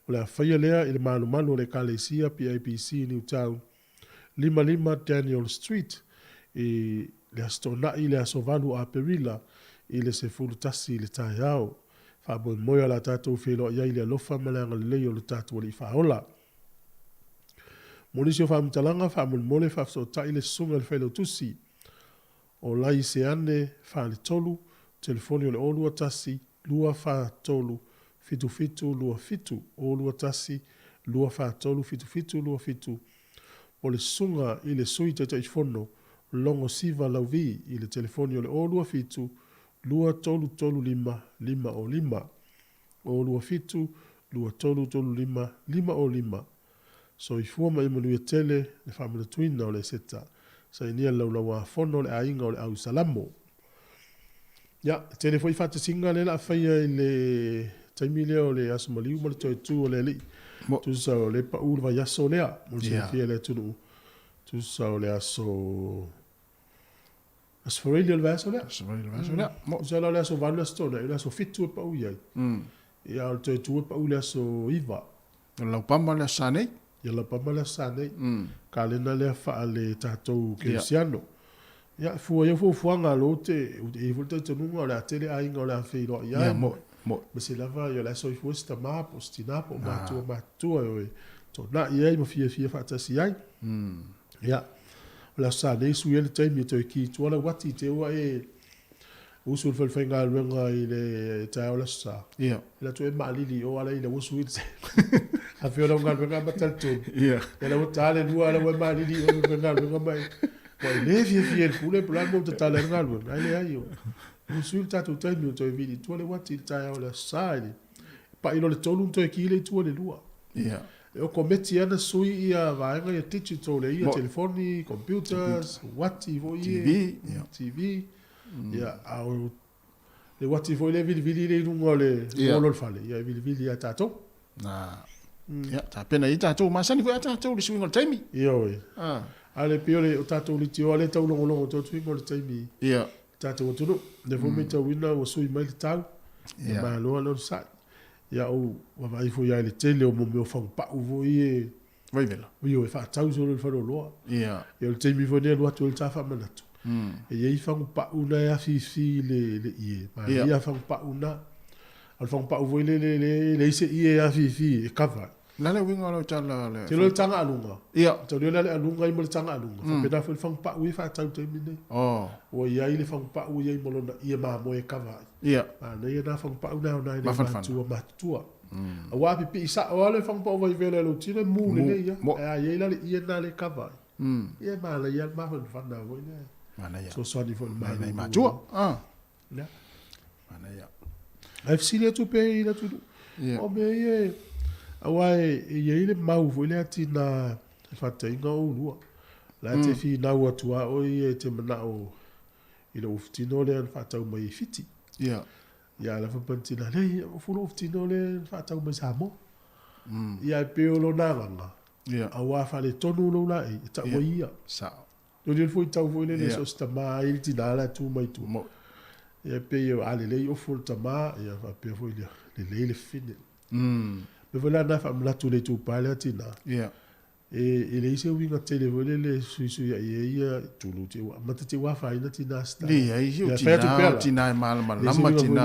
O le awhaia lea i le manu le Kalesia PIPC Newtown, 55 Daniel Street, i le astona i le asovalu a Perila, i le se fulutasi i le tai au. Whaaboi moia la tātou whilo ia i le alofa malanga le leo le tātou li whaola. Monisi o whaamtalanga whaamul mole whaafsota i le sunga le whailo tusi. O lai se ane whaale tolu, telefoni o le olua tasi, lua wha tolu, fitu lua fitu, olua tasi, lua wha tolu, fitu lua fitu. O le sunga i le sui tata i fono, longo siva lauvi i le telefoni o le olua fitu, lua tolu lima, lima o lima. Olua fitu, lua tolu lima, lima o lima. So i fuama i manuia tele, le whamana tuina o le seta, sa inia laulaua fono le aiga o le au salamo ia tele foi faatasiga le laafaia i le taimi lea o le aso maliu ma le toetu o le alii tusa o le paʻu le vaiaso lea mo le siafia le atunuu tusa o le aso asfareli o le vaiaso lea tusa la o le aso valu le aso tona i le aso fitu e paʻu iai ia o le toetu e paʻu le aso iva laupama le asa nei ia laupama le asa nei kalena lea faa le tatou kerisiano ia fua ia fuafuaga lo te i fo te tanuga o le atele aiga o le afeiloaʻi ai mo ma se lava ia le asoifua se tamā po se tinā po matua e tonaʻi ai ma fiafia faatasi ai ia o le aso sa nei suia le taimi e toe kitua lau ati te ua e usu le faifaigaluega i le taeao le aso sa ia ila toe maalili o ala i le usu i le afeo lau galuega matalutonu ia ia lau tale lua lau e maalili o le galuega mai wa le fiafia le pule pulani mo tatala le galuega ai le ai o usu i le tatou taimi o toe vili tua le wati i le taeao le aso sa i le paʻilo le tolu toe ki le itua le lua ia e o kometi ana sui ia vaega ia digital le ia telefoni computers wati foi TV ia au le wati foi le vili le lunga le olo fale ia vili ia tatou na ia ta pena i tatou masani foi tatou le swingo taimi ia oi ale piole o tatou le tio ale tau longo to swingo le taimi ia tatou tunu le fomi tau wina o sui mai le tau ia ma lo sa ia o vai foi ia le tele o mo me fa pa o voi vai vela o fa tau so le fa lo ia ia le taimi foi le lo tu ta fa manatu e ia fa pa una ia fi le ie ma ia fa pa una al fa pa o voi le se ie ia fi e kava la le winga lo tala le te lo tanga alunga ia te lo le alunga i mo tanga alunga fa pena fa pa ui fa tau te mine o ia ile fa pa ui i mo na ia ma mo e kava ia na ia na fa pa una na ile ma tua a wa pi sa o le fa pa vai vele lo tine mu le ia ia ia na le kava ia ma la ia ma fa na vo ne mana ia so ni fo ma tua ya mana ia I've seen it to pay that to o me ia awai ia ile mau vo le atina fa te nga o lua la te fi na o tua o ia te mana o ile uftino le fa tau mai fiti ia ia la fa pantina le o fu uftino le fa tau mai samo ia pe o lo na nga ia awa fa le tonu lo la e ta o ia sa o le foi tau vo le so sta mai il tina la tu mai tu mo ia pe o ale le o fu ta ma ia fa pe foi le fine me vola na fa mla tu le tu pa le tina ia e le ise winga tele vole le suisu ia tulu te wa mata te wa fa ina tina sta li ai o tina mal lama tina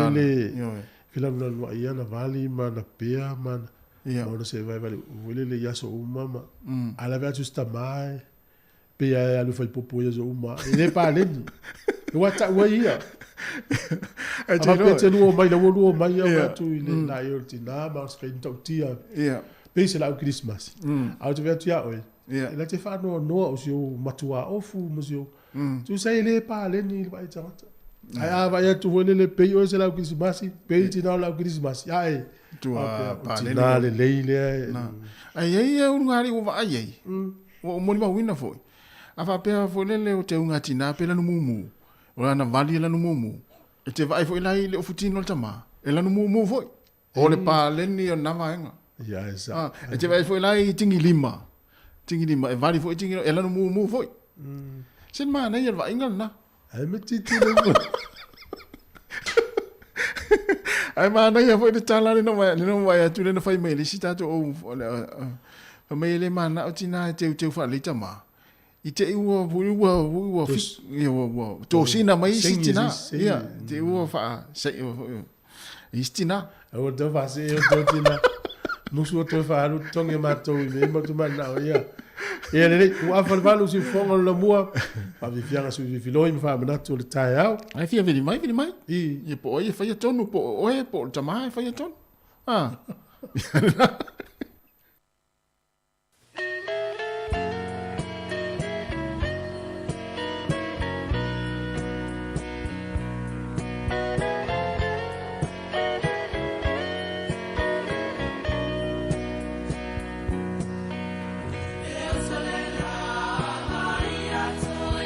fila na lo ia na vali ma na pea ma ia o se vai vale vole le yaso umama ala va justa mai pea alu fai popo ia zo uma ele pa le wa ta wa ia a te no mai la wo mai ia tu ile na ia tina ma ska into tia ia pese la o Christmas. Au te vea tua oi. Ela te whanau noa o sio matua ofu mo sio. Tu sei le pa le ni vai tawata. Ai a vai tu vole le pei o se la o Christmas, pei tina la o Christmas. Ai. Tu a pa le le. Ai ai e un ngari o vai ai. O mo ma wina foi. A fa pe fo le o te unga tina pe la no mumu. O la na vali la no mumu. E te vai foi lai le o futino tama. E la no mumu foi. O le pa le ni o na vaenga. Ja, esa. E te vai foi lai tingi lima. Tingi lima e vali foi tingi e la no mumu foi. Sen ma na ia vai ingal na. Ai me titi le. Ai ma na ia foi de tala no vai tu le fai mai sita to o mai le mana o tina te fa le tama. I te ua fi to sina mai sitina. Ia, te ua fa sei istina. O do fa se o do tina. Nusu to fa lu tonge mato i me tu mana o ia. E le o afa valu si fonga la mua. Pa vi fianga su vi filoi mi fa mana to le tai au. Ai fia vini mai. I po ia fa tonu po o po tama fa tonu. Toy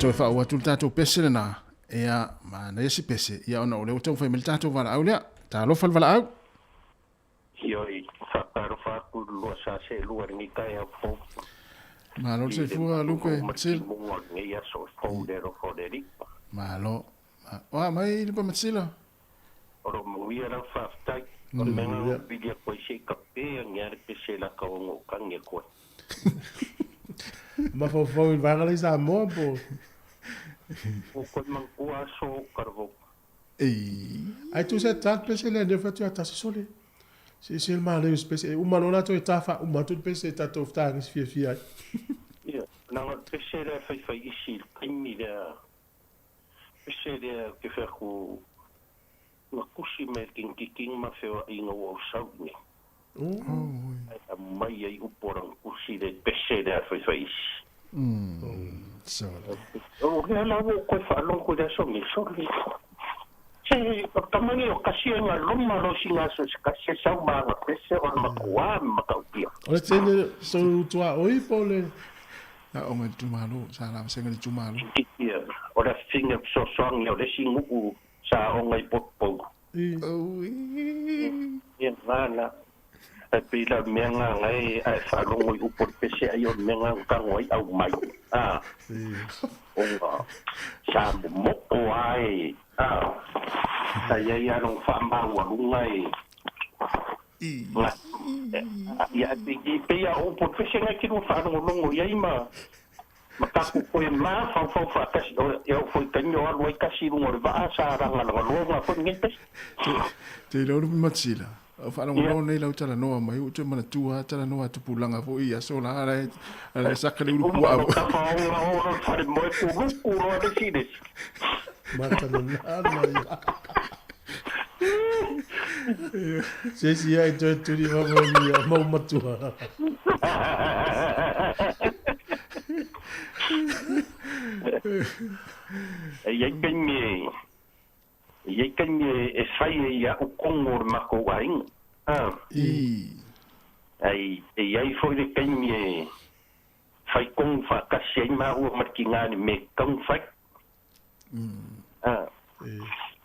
toi fa wa tu tato pese na ea ma na esi pese ia ona o le tau fai mel tato vala au lea ta lo fal vala au Ioi, whakaro whaku lua sa se lua ringi kai a fo. ma lo se fua lu ke sil Munga ngai aso fo dero fo deri. ma lo wa mai le pa matsila Oro muia ra whaftai. O menga o bidia koe se kape a ngiare pe se la kaongo kange koe. Ma fo il vangale sa mo po. O koe mangkua so karvo. Ai tu se tat pe se le de fatu ata se sole. Se il male spese u malona to tafa u matu pe se tato ftang is fia. Ia, nanga pe se le fai isi kaimi le pe se le ke whaku nga kusi me king ma feo inga o sau ni. A mai ai uporang kusi le pe se le fai isi. so O le la wo ko fa lo ko da so mi so li. Se o tamani o kasi nga loma lo singa so kasi sa ma na pese o ma kwa ma ka pia. O le tene so tua oi po le. na o me tu malu sa la se ngali tu malu Ia, o le finga so song o le singu sa o ngai pot po. Ia mana. E pila menga ngai ai fa lo ngoi upor pese ai o menga ka ngoi au mai. Onga sa mo ai. Saya ya long fa ma wa ngai. Ya pe ya o por pese ngai ki no fa lo ngo ya ima. Makaku koe ma fa kasi eu foi kanyo a loi kasi ngor ba sa ranga lo ma fo ngai pese. te lo matsila o fa lo no nei lau tala no mai u te mana tua tala no atu pulanga fo ia so la ala sakale u wa Ka fa o fa de mo ku ro de sides. Mata no mai. Si ai tu di ma matua. Ye kanye e fai ya o kongor mako waing. Ai ai foi de kanye fai kong fa kasi ma o markingani me kong fai.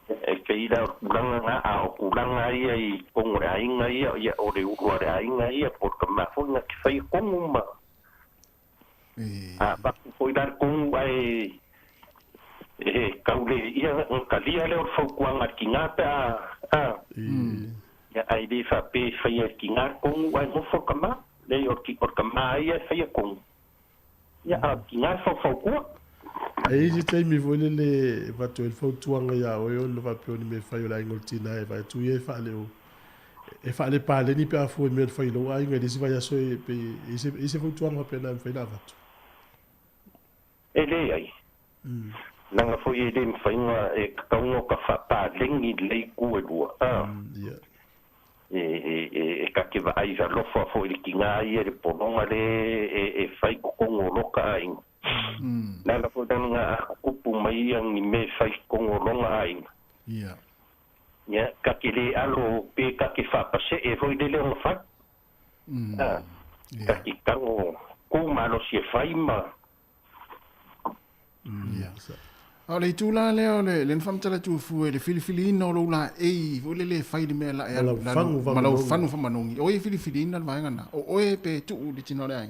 E keira kulanga a kulanga ai kong raing ai ya o re u raing ai por kama foi na fai kong ma. Ba foi dar kong ai kaule ia kalia le fo kuanga kingata ya ai di fa pe fa ia kingar kong ai mo fo kama le or ki por kama ia fa ia kong ya kingar fo ku Ai ji tai mi vole le vato el fo tuanga ya o yo no va pe ni me fa yo la ngoltina e va tu ye fa le o e fa le pa le ni pe fo me fa lo ai ngai si va ya so e pe e se fo tuanga pe na fa la vato ele ai nanga fo ye dem fa inga e kaungo ka fa pa lengi le ku e lua e ka ke va ai va lo fo il kinga ia de pononga le e fai kongo loka ai nanga fo danga kupu mai ang ni me fai kongo longa ai ya ka ke le alo pe ka ke fa pa se e foi de le fa ka ki kango ku ma lo si fai ma o le tula le o le fam tala tu fu le filifilina o la e o le fai de me la e la ma lo fanu fa manongi o e filifilina vai ngana o e pe tu di tino le ai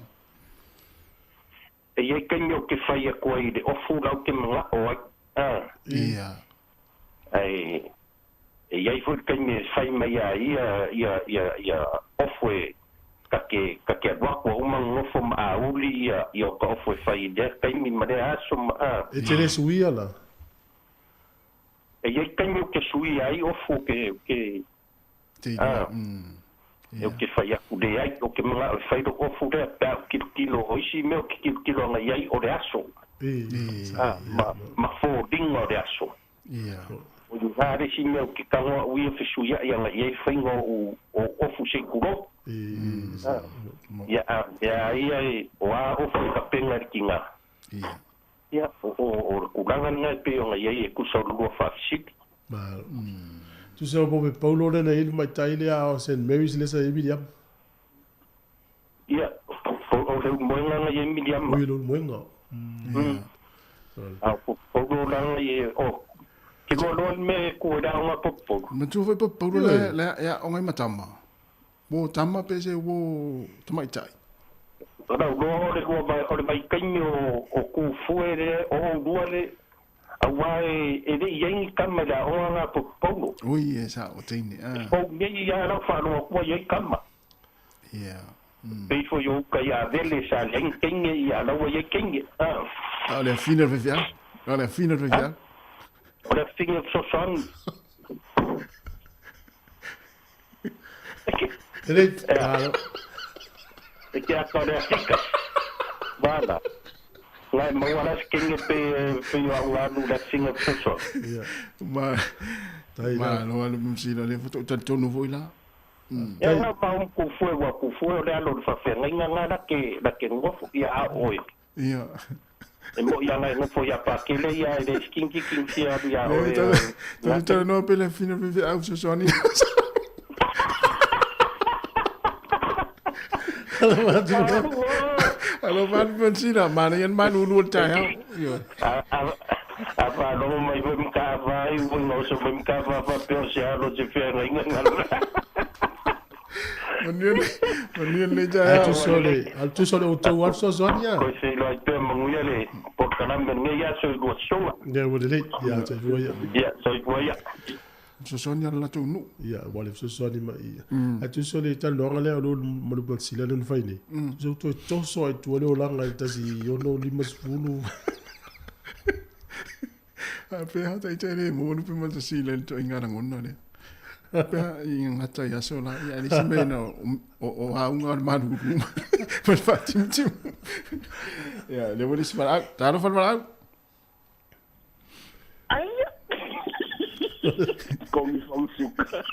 e ye kenyo ke fai a koi de ofu la ke ma o ai e ye fu kenyo fai mai ia ofu ka ke wa ko uma ngofo ma uli ia ka ofu fai de kai mi ma de aso ma e te le suia la e ye kenyo ke sui ai ofu ke eu ke fai aku de ai o ke mga fai do ofu de pa kilo oisi me o kilo nga ai o de aso ma fo dingo de aso o yu hare si me o ke kango ui o fesuia ia nga ai fai ngo o ofu se kuro ia o a ofu ka penga kinga ia o kulanga nga pe o nga ai e kusa lua fa fisik tu se o pe paulo le nei mai taile a St Mary's le sa Emiliam ia o le moenga nga Emiliam o lo moenga Popo lang o Kiko me ko da nga popo. Matu foi popo le ya o ngai matama. Bo tama pese wo tomai tai. Ora no le ko ba o mai kanyo o ku fuere o duale awai e de yang kamera o nga popo. Oi esa o tini. O ngi ya na fa no ko ye kama. Yeah. Pei fo yo ka ya dele sa yang kenge ya na wo ye kenge. Olha, fina vivia. Olha, fina vivia. Olha, fina so son. Ele que a história fica. Bala. Lá em Mauaras, quem é feio ao lado da Singa Pessoa. Mas não é muito sim, ele foi todo novo lá. É lá para com fogo, olha lá, fa fenga ngana que ngofo ia oi. Yeah. E mo ia não foi a para que ele ia de skinky ia oi. Então não pela fina viver ao seu sonho. Kalau man pensina mana yang manu luar cahaya. Apa lo mai vem cá vai, não sou vem cá vai para pensar lo de fenga Menien le cahaya. Tu sole o teu ar so zonia. Pois sei lá tem manguia le, por canam ben ya so do show. Ne wo le ya te voya. Ya, so voya. So sonia la tu nu. Ya, wale so soni ma ia. Tu sole ta longa le o mo lo sila le fai ni. So to so tu le o langa ta si yo no limas fulu. Apa hata ite mo no pima ta sila to ingara ngonna le. Apa yang hata ya so la ya ni semena o haunga manu. Mas fatim tim. Ya, le vou disparar. Tá no falar. Ai. Come from suka.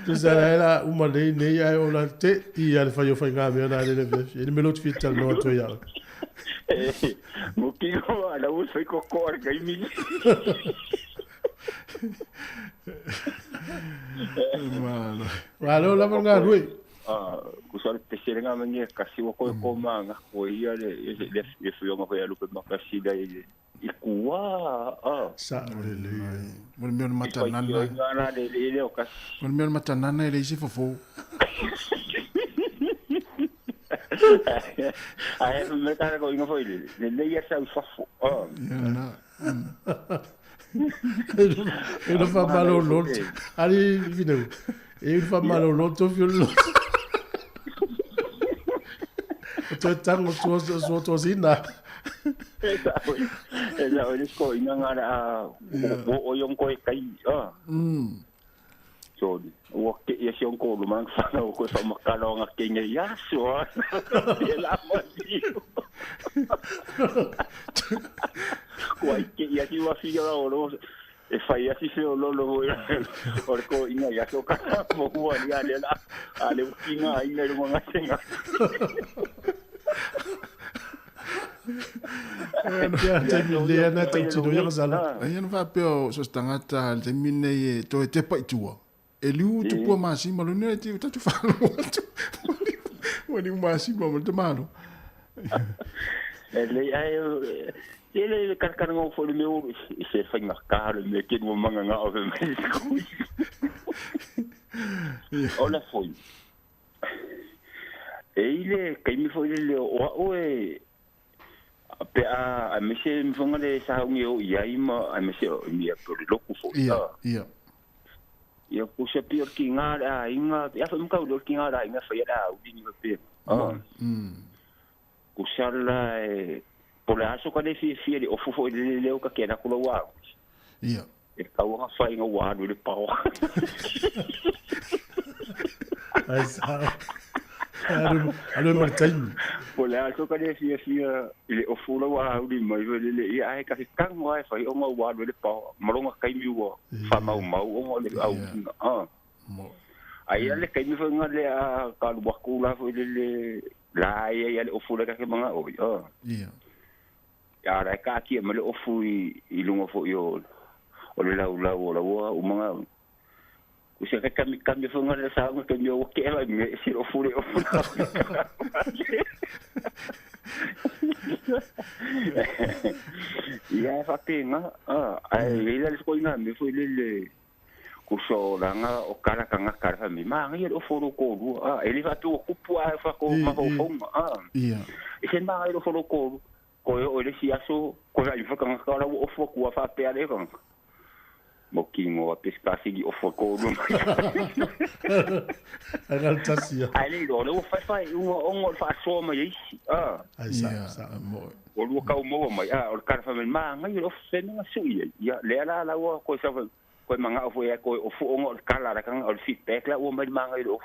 Tu sai lá uma lei nem aí o lante e ele foi ngame na ele ele me lot fit no to ya. Mo kigo ala u foi kokor kai mi. Walo la nga rui. Kusar peserenga menye kasi ko manga ko ia le fio ma ko ya lupe makasi da ikua sa le mo me mata nana ngana le o kas mo me mata nana le isi fofo ai me cara ko inga foi le ia sa fofo na ele fa malo lot ali video ele fa malo lot to fio to tango to zina esa o ko inga ngara o yung ko kai so o ke ya siong ko lumang fa ko sa makalo nga kenya ya so la mo ko ke ya si wa fi ya o e fai así se lo orco inga ya so ka mo ko ya le la ale kinga ina mo nga senga ya na tau ya zala ai no va peo so stangata le mine e to te pa tua e liu tu po masi malo ne ti tu fa wani masi mo te malo ele ai ele kan ngo fo le meu se fa marcado me que no manga nga o me hola foi ele kai mi foi le o pe a me se mi fonga le sa ungi o ia ima a me se mi a por lo ku fo ia ku se pior ki nga inga ya fa mka lo ki nga inga fa ya u ni pe ku sala por aso ka le fi le o fofo le o ka kena ku lo wa ia e ka wa fa inga wa do le pa wa ai sa alo martain por aso ka le fi le o fo lo wa u ni mai le ia ai ka kan wa fa o ma wa do le pa maronga kai mi wa fa mau o le au ai le kai mi fa nga le a ka lu ku la fo le la ia le o fo le ka ke manga o ia ya ra ka ki me le ofu I lungo fo yo o le la o manga ku se ka mi fo ngale sa ngo ke yo ke la me si ofu le ofu Ia fa penga ai leila le skoina me foi le kuso langa o kara kanga kara mi ma ngi o foro ko lu ele fa tu kupu a fa ko ma ho fo ia e ma ngi o foro ko o le si aso ko la fa kanga kara o fo ku fa pe ale kon mo kingo a pescasi o fo ko lu Agal tasia. ai le o fa o fa so ma yi Ai sa mo. o lu ka mo mai o kara fa ma ngi o se nga su ia le la ko sa ko manga o foi ko o fu o kala ra kan o feedback la o mai manga o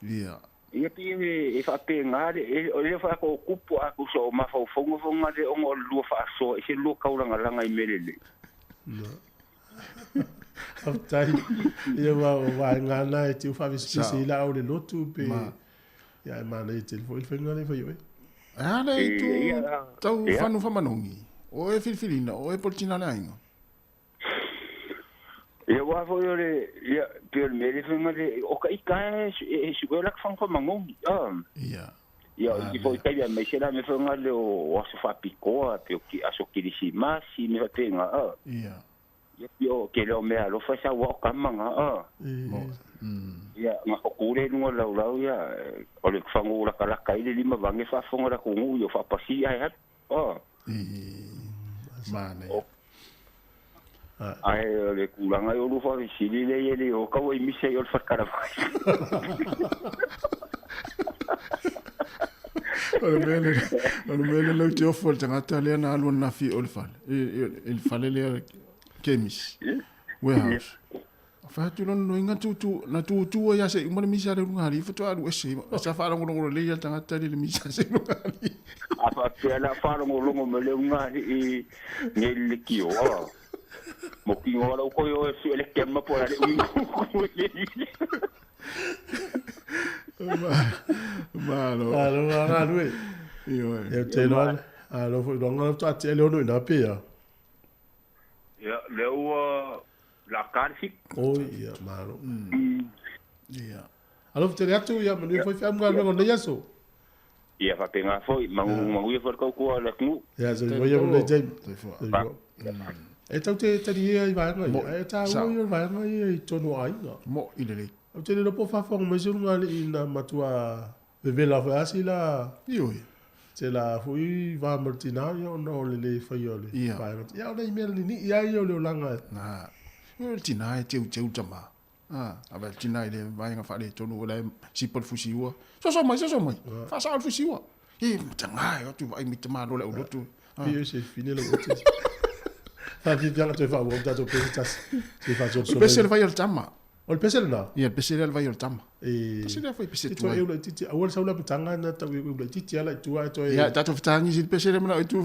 ia ia pi e fa penga o le fa ko kupu a ku so ma fa fongo fonga de o lu fa so e se lu ka langa langa i melele Aftai ia wa ngana e tu fa visi la o le lotu pe ia mana e telefone fenga le foi ana e tu tau fanu fa manongi o e filfilina o e portina la inga ia wa fo le ia per me le funga de o ka ika e su ko la fang fa mangongi ia ia i fo ka ia me sera me funga le o so fa piko a pe o ki aso ki si ma si me fa tenga ia ia ke lo me alo fa sa wa ka manga ia ma ko kure no la ia o le fango la kala kai le lima vange fa fonga la ko ngu yo fa pasi ai mane ai le kulanga yo lu fa sili le ele o ka we mi se yo fa kara o mele lo tio fol tanga tale na alu na fi olfal il fale le kemis warehouse fa tu no inga tu na tu ya se mo mi sa le ngari fa tu alu ese sa fa ngo le ya tanga tale le mi sa se ngari apa pela fa ngo me le ngari e ngel kio mo ki ngora ko yo su ele kemma por ale malo io e te no lo foi longa ta te le no na pe ya le o la carsi ia malo ia alo te reatu ia me foi fam ga no le yaso ia fa penga foi mangu ia for ko la ku ia se voi le jam e tau te ia i vai ngai e tau i vai ngai i tonu ai mo i le o te le po fa fa me se nga i na matua ve la fa asi la io te la fui va martina io no le fa io le vai ia le me ni ia io le langa na tina e teu tama ava tina ile vai nga fa le tonu le si por fusiwa so mai fa sa fusiwa e tanga yo tu vai mi tama lo le o tu io se fini le o fa bien te fa volta to pesas se fa so so pesel vai al tama o le pesel na ia pesel vai al tama e pesel foi pesel tu eu le titi awal sa la tanga na ta eu le titi ala tu ai to ia ta to tangi si pesel na tu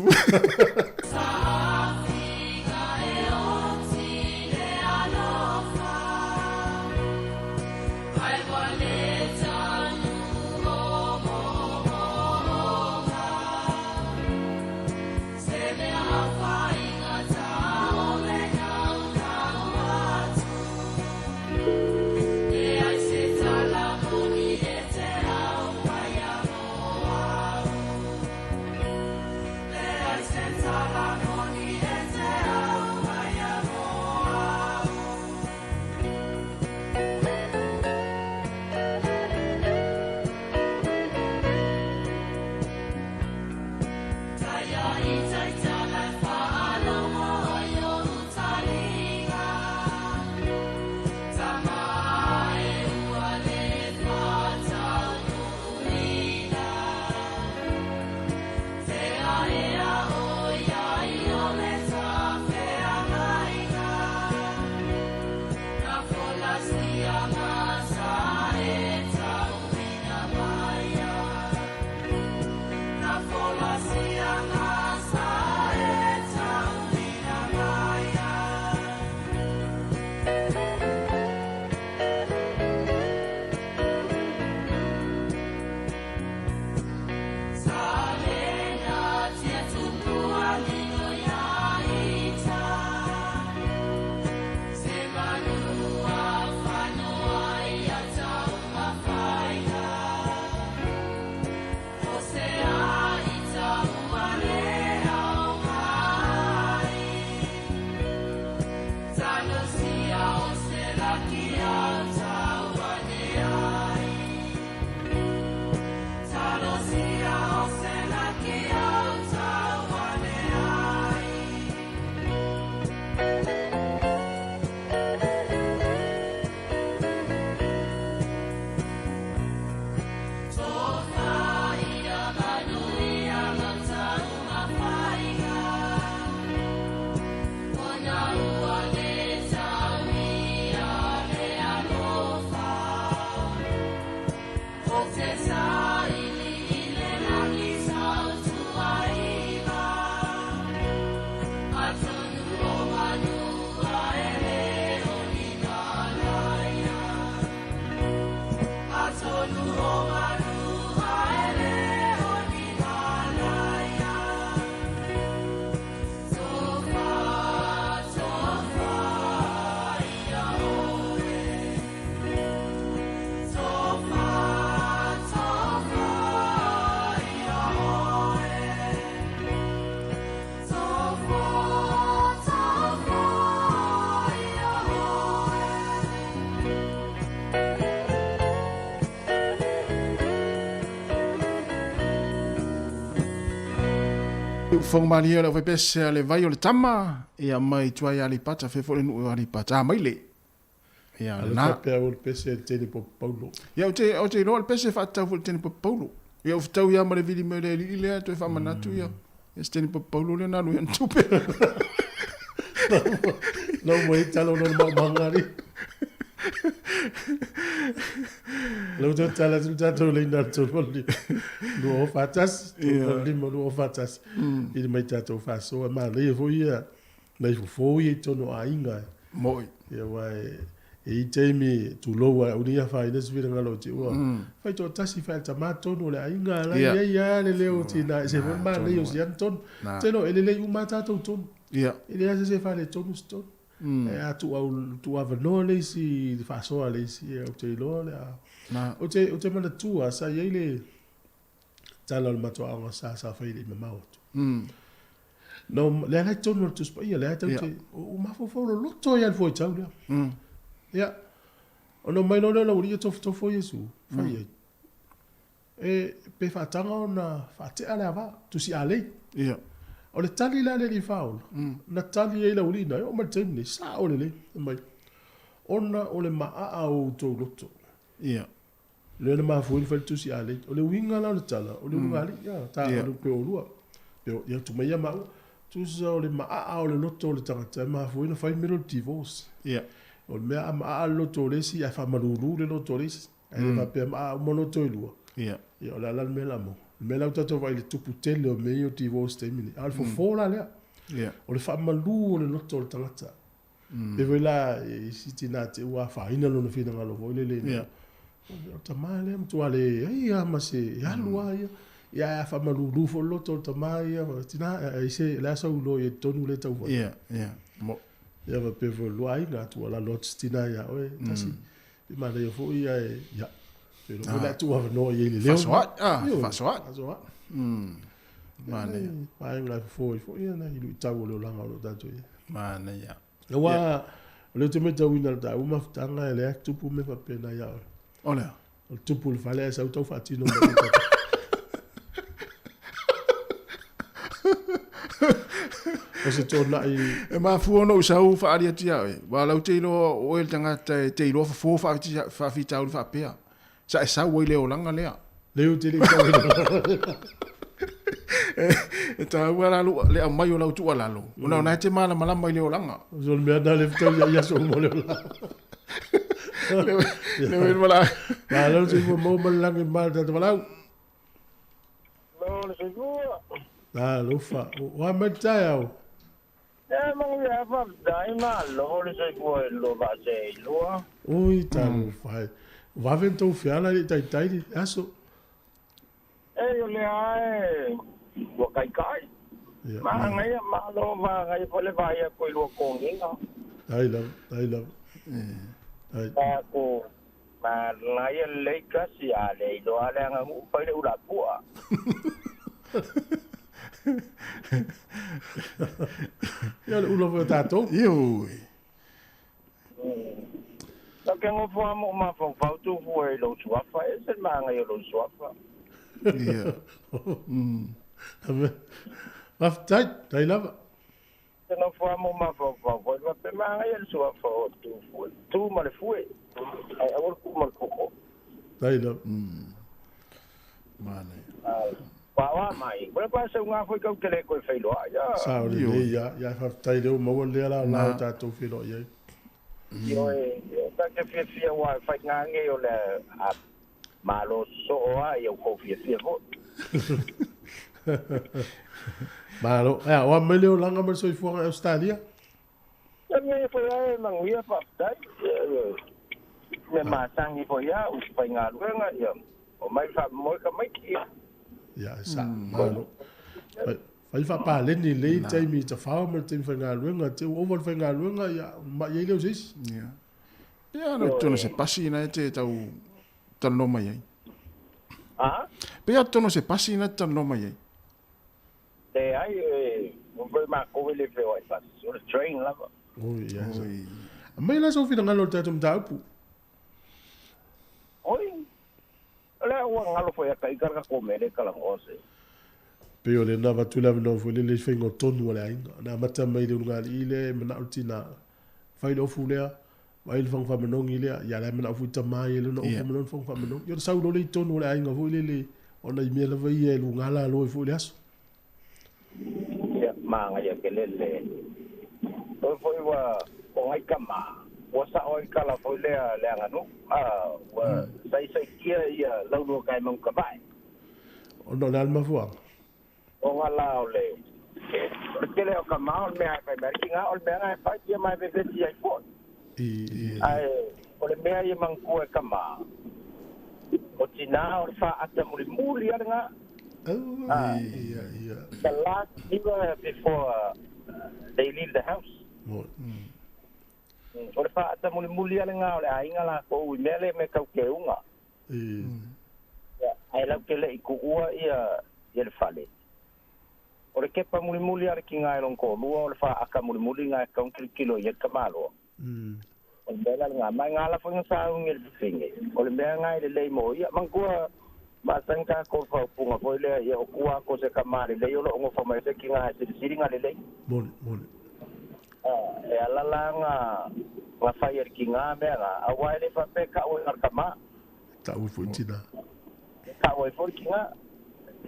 Fong malia la vai pese le vai o le tama ia mai tuai ali pata fe fo le nu ali pata mai le ia na pe o pese tele po paulo ia o te no pese fa ta fo tele po paulo ia o tau ia ma le vidi me le ile to fa manatu ia tele po paulo le na no ia tupe no mo talo no mangari lo to tala to le na to li no fatas li mo no fatas il mai tato fa so ma le vo ia le fo ia to no ainga moi ia wai e temi tu lo wa unia fa ina svira ngalo ti wa fa to tasi fa tamato no le ainga la ia le o ti na se ma le o si anton te no ele le uma tato ton ia ele se fa le ton sto e a tu ava no le si fa so le si o te lo le o te mana tu sa ye le tala le mato a sa fa ile me mau no le ha ton no tu spa ia le ta o ma fo lo to ia fo tau le ia o no mai no le uri to fo yesu fa ye e pe fa tanga na fa te ala va tu si ale ia o le tali la le li faul na tali e la ulina o ma temni sa o le mai ona o le maa o to loto ia le na ma fu il fel tu si ale o le winga la le tala o le ngali ya ta o le pe o lua pe ya tu mai ma tu sa o le maa o le loto le tanga ma fu ina fai middle divorce ia o le ma loto le si a fa malulu le loto le e va pe ma mo loto lua ia ia la la me la mo me la tato vai le tupu tele o meio divorce temini al fo fola le ia o le fa malu o le loto le tangata e voi la si tina te ua fa ina lo no fina ngalo voi le ia o tamale mtu ale ia ma se ya lua ia fa malu lu fo loto le tamai ia tina ai se la sa ulo e tonu le tau ia ia mo ia va pe vo lua ina tu la lot tina ia o tasi ma le fo ia ia pero la tu ava no ye le fasoat mane pai la fo ia na ilu tau lo langa lo tanto ia mane ia wa le te meta wina da uma tanga le tupu me fa pena ia ole o tupu le fale sa auto fatino o se tona i e ma fu no sa fa aria tia wa la te lo o el tanga te lo fa fa fita o fa pea sa sa wo le o langa lea le o te le tau e ta wala lu le mai o la tu ala lo ona na te mala mala mai le o langa so le da le tau ya so mo le le wala la lo se mo langa mal da wala no le go la lo fa wa me tau mo ya fa dai ma lo le se go lo va se lo oi ta fa va vento fiala le tai aso yo le ai wo kai kai ma ngai ma lo va ngai po le vai ko lo ko nginga ai love ai ko ma ngai le kasi ale do ale nga mu pa le ula ko ya le ulo va tato yo Lo que ngo fo mo ma fo fa tu fo e lo suafa e se manga e lo suafa. Ia. Maftai, tai lava. Se no fo mo ma fo fo va pe manga e lo suafa o tu fo. Tu ma le fo e. Ai awor ku ma ko. Tai lava. Mane. Pawa mai. Ko pa se nga fo ka tele ko fe lo ya. Sa o le ya maftai le mo le la ta to fi lo ye. Yo ta ke fie wa fa nga nge yo le a malo so a yo ko fie vo. Malo, o mele o langa mo so i fuanga Australia. Me foi ai manguia fa tai. Me ma sangi foi ya u fa nga luenga ya. O mai fa mo ka mai ki. Ya sa malo. Fai fa pa le ni le tai mi ta fa mo te fa nga luenga te o vol fa nga luenga ya ma ye le sis. Ya. Ya no tono se pasi na te tau tano mai ai. Ah? Pe tono se pasi na tano mai ai. Te ai mo vai ma ko le fe o pas. O train la. Oh ya. Mai la so fi nga lo ta tum ta pu. Oi. Ala wa ngalo foi a kai karga ko mele kala ngose. Pe o le na va tu la no fo le fe ngo tonu wala ai. Na mata mai le nga ile mana utina. Fai lo fu le. Vai le fang fa menong ile ya la mana fu ta mai le no fu menong fang fa menong. Yo sa lo le tonu wala ai nga fu le ona i me la vai e lu ngala lo fu le aso. Ya manga ya kelele. O foi wa o ai kama. Wa sa o kala foi le nganu. Wa sai kia ia lau no kai mang kabai. O no le alma fu. O ngala o le. Kele o kama o me ai pa merkinga o me ai pa ia mai be ti ai fo. Ai o le me ai mang ko kama. O tina o fa ata muri nga. The last year before they leave the house. O le fa ata muli nga o le ainga la ko u mele me kau ke unga. Ai la ke le ku ua ia le fale. O le kepa muli ala ki ngai long ko lua o le fa aka muli nga ka kilo ia ka malo. O bela nga mai nga la fa nga sa un il finge. O le me ngai le mo ia mangkua ma sangka ko fa punga ko le ia o kua ko se kamari le yo lo ngo fa mai se ki nga se siringa le. Mon. E ala nga fa yer ki nga me nga awai le fa pe ka o kama. Ta u fu tina. Ka o fo ki nga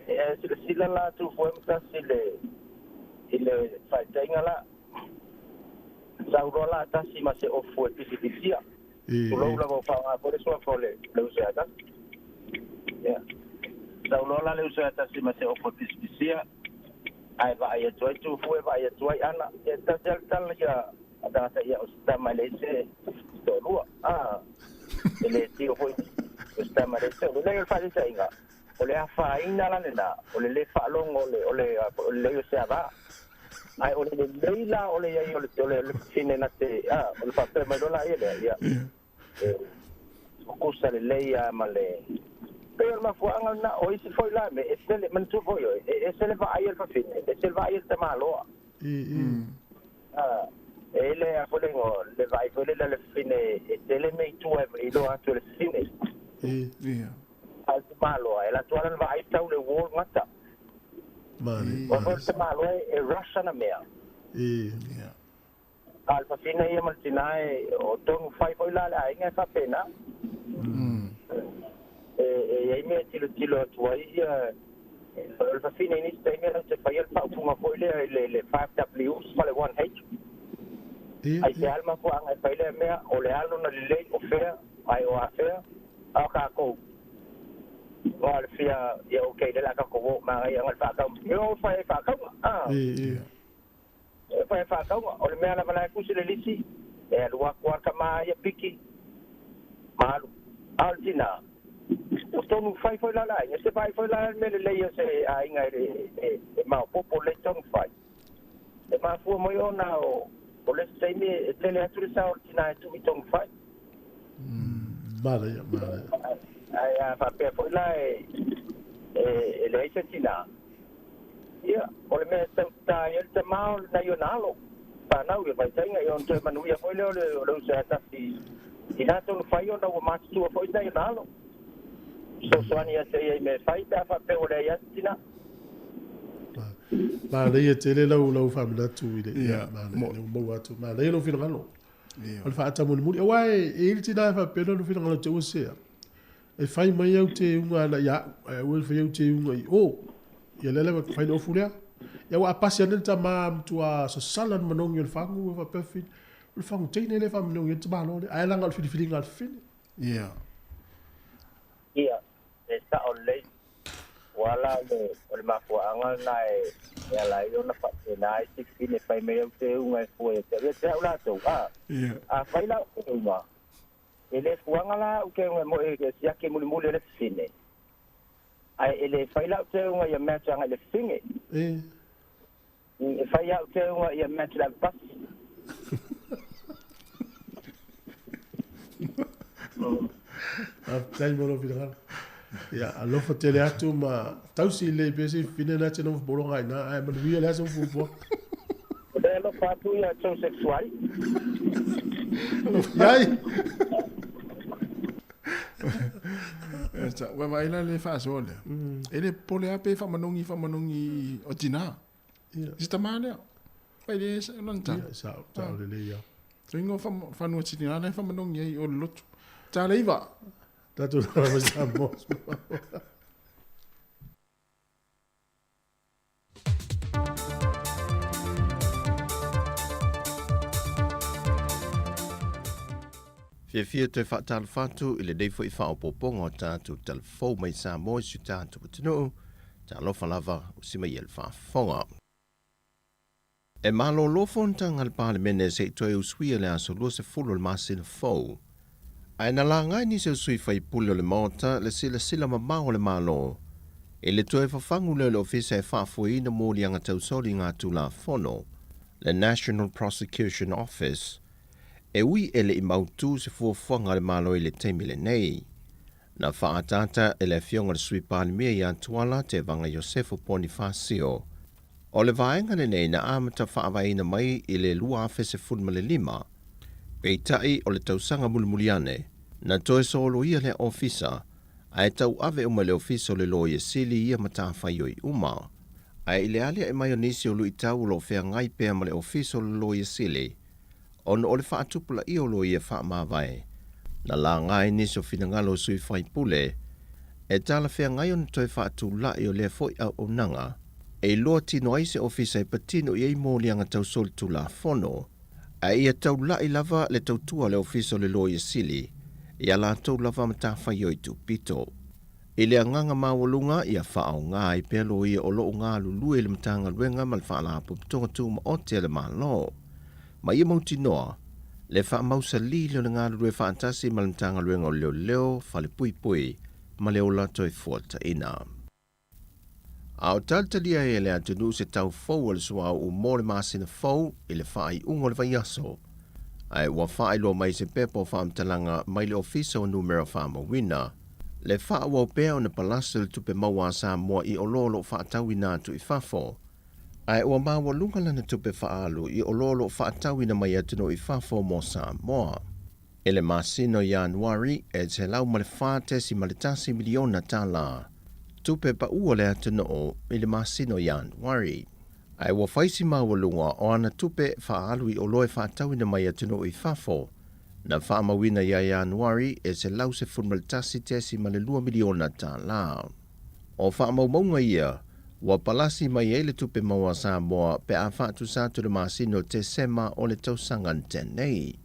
e sila la tu fo mta ile fa tenga la saurola ta si ma se o fo pisia. Tu lo la fa por eso fo le usa ta. Ya. Saurola le usa ta si ma se o fo pisia. Ai va ia tu fo va ia tu ana e ta tal ya ada ta ia usta malese to lua. Ele tio foi usta malese o le fa se inga. O le fa ina la nena o le fa longo o le se va. Ai o le leila o le ia o le fine na te o le fa pe mai dola ia. O kusa le leia male. Pero ma fu anga na o isi foi la me estele man tu foi e se le va ai el fa fine e se le va ai el te malo. Ele a fole ngo le vai fole le fine e tele me tu e lo a tu le fine. Al malo e la tua va ai tau le wall ngata. Mane. O fo te malo e Russia na mea. Al fa fine ia maltinae o tonu fai foi la ai nga fa pena. E me tilo tua ia al fa fine ni stai me se fai el fa funga foi le 5W fale 1H. Ai se alma fo anga fai le mea o le alo na le o fea ai o afea a ka ko Well, fia ia okay de la ka ko ma ia ngal fa ka yo fa ka fa ka o le mea na bana ku se le lisi e lu wa ka ma ia piki malu altina o tonu fai foi la ia se fai foi la me le ia se ai ngai e ma popo le tonu fai e ma fu mo yo na o le se me tele atu sa altina tu mi tonu fai Mare. Ai fa pe foi la le ai sentina. Ia, o le me ta il te mau na yo nalo. Pa na u vai tenga yo te manu ia foi le se ta si ina tonu fai ona ua matusua foʻi tai ona alo soasoani ase iai me fai pe a faapea o le ai asi tina ma le ia tele lau whaminatu i le ia ma le mau atu ma le ilo whina ngalo o le whaata muni o wae e ili tina e whapena no whina ngalo te usea e whai mai au te unga na ia ue whai au te unga i o ia lele wa whai no furea ia wa apasi anel ta ma mtua sa salan manongi o le whangu e whapefin o le whangu teine le whaminongi e te malo le ae langa o le whini ngā le whini ia e sa o le wala o le mafuaaga na e alai ona faapena ai tikini fai mai au te unga e fua te au latou a fai la uma e le fuaga la au ke unga mo e siake mulimuli le fine ai e le fai la au te unga ia mea tanga le finge e fai au te unga ia mea tila pasi tai moro vira ya alofa tele atu ma tausi le besi fine na tino bolonga ina ai man wi la so fupo de lo fatu ya so sexual yai esa wa mai la le fa so le ele pole ape fa manongi otina sta male pai de non ta sa le ya Ringo fa no otina na fa manongi ai o lotu ta le va Tatu nama samos. Fia te whaatal whatu i le deifo I whaopoponga o tātou telefou mai sa moi su tātou patino, tā lofa lava o sima I el whaafonga. E malo lofonta ngal parlemene se toi uswia le aso lua se fulo le masina fou. Ai na la ngai ni se usui fai pule o le maota le sila mamao le malo. E le toe whafangu le ofisa e whaafuina mōli anga tausori ngā tula fono, le National Prosecution Office, e ui ele I mautu se fuafuanga le malo I le teimile nei. Na whaatata e le fionga le sui palimia I Antuala te vanga Josefo Bonifacio. O le vaenga le nei na amata whaawaina mai I le lua afese funma le lima, Pei tai o le tausanga mulmuliane, na toe solo ia le ofisa, a e tau ave uma le ofisa o le loia sili ia matawhai o I uma. A e le alia e mai o nisi o lui tau lo fea ngai pea ma le ofisa o le loia sili, ono o le whaatupula I o loia wha mawai. Na la ngai nisi o finangalo sui whai pule, e tala fea ngai o toi whaatula I o lea foi au o nanga, e loa tino aise ofisa e patino I ei mōli anga tau sol tula fono, a ia tau lai lava le tautua le ofiso le loia sili, ia la tau lava matawhai o I tupito. I le anganga mawalunga ia whaao ngā I pelo ia o loo ngā lulue le matanga luenga mal whaala puputonga tūma o te le malo. Ma ia mauti noa, le wha mausa li leo le ngā lulue whaantasi mal matanga luenga o leo whale pui pui, ma leo la toi fuata ina. Ao taltalia e le atunu se tau fau al sua o mō le masina fau I le whaai ungo le vaiaso. Ai ua whaai loa mai se pepo whaamtalanga mai le ofisa o numero whaamawina. Le wha wau pēo na palasa le tupe maua sa mua I o lolo whaatawina atu I whafo. Ai ua maua lunga lana tupe whaalu I o lolo whaatawina mai atunu I whafo mo sa mua. E le masino Januari e te lau ma le whaatesi ma le tasi miliona tala. Tupe pa ua le atano I le masino Januari. Ai ua whaisi mawalunga o ana tupe whaalu I o loe whaatawina mai atano I whafo. Na whaamawina ia Januari e se lau se funmaltasi tesi ma le 2 miliona ta la. O whaamaumaunga ia, ua palasi mai e le tupe maua sa moa pe a whaatu sātu le masino te sema o le tausangan tenei.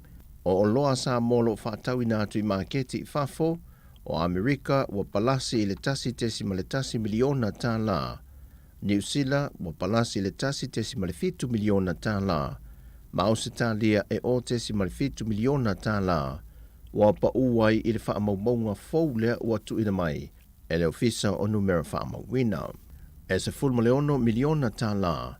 O loa sa molo whaatawina atu I maketi I whafo, o Amerika ua palasi I le tasi tesi ma le tasi miliona ta la. New Zealand ua palasi I le tasi tesi ma le 5 miliona ta la. Ma Ausitalia e o tesi ma le 5 miliona ta la. Ua pa uai I le whaamaumaunga fau lea ua tuina mai. E le ofisa o numero whaamawina. E se fulmaleono miliona ta la.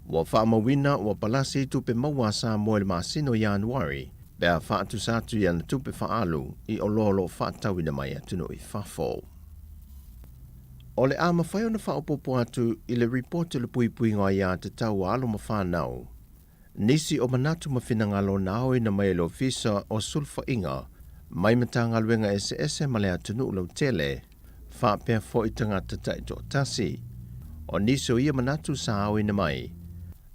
Ua whaamawina ua palasi tupe maua sa moe le masino Januari. Bea whaatu sātu ia na tupe whaalu I o lolo whaatawina mai atunu I whafo. O le ama whai ona whaopopo atu I le reporte le pui pui ngā ia te tau alo ma whanau. Nisi o manatu ma whinangalo na aoi na mai le ofisa o sulfa inga Mai matanga luenga ese malea tunu lau tele, wha pia fo i tangata tai to tasi. O niso ia manatu sa au ina mai.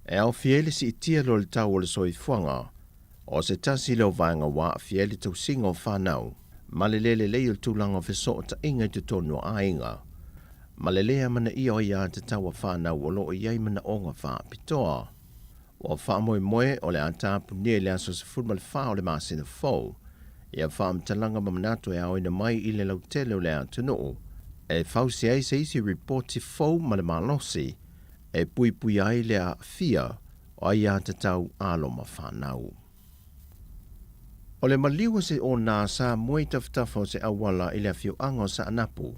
E au fiele si itia lo le tau o le soi fuanga. O se tasi leo vaenga wa fiele tau singa o whanau. Malelele lei il tūlanga fiso o ta inga te tonu a inga. Malelea mana ia o ia te tawa whanau o lo o iai mana onga wha pitoa. O wha moe o le atapu nia le aso se fulma le wha o le masina fau. Ia wha amtalanga mamanatu e au ina mai i le lautele o le atunu. E whau se ai se isi reporti fau ma le malosi. E pui ai le a fia o ia te tau alo ma whanau. O le maliwa se o nā sa mui taftafa se awala i le fiu ango sa anapu.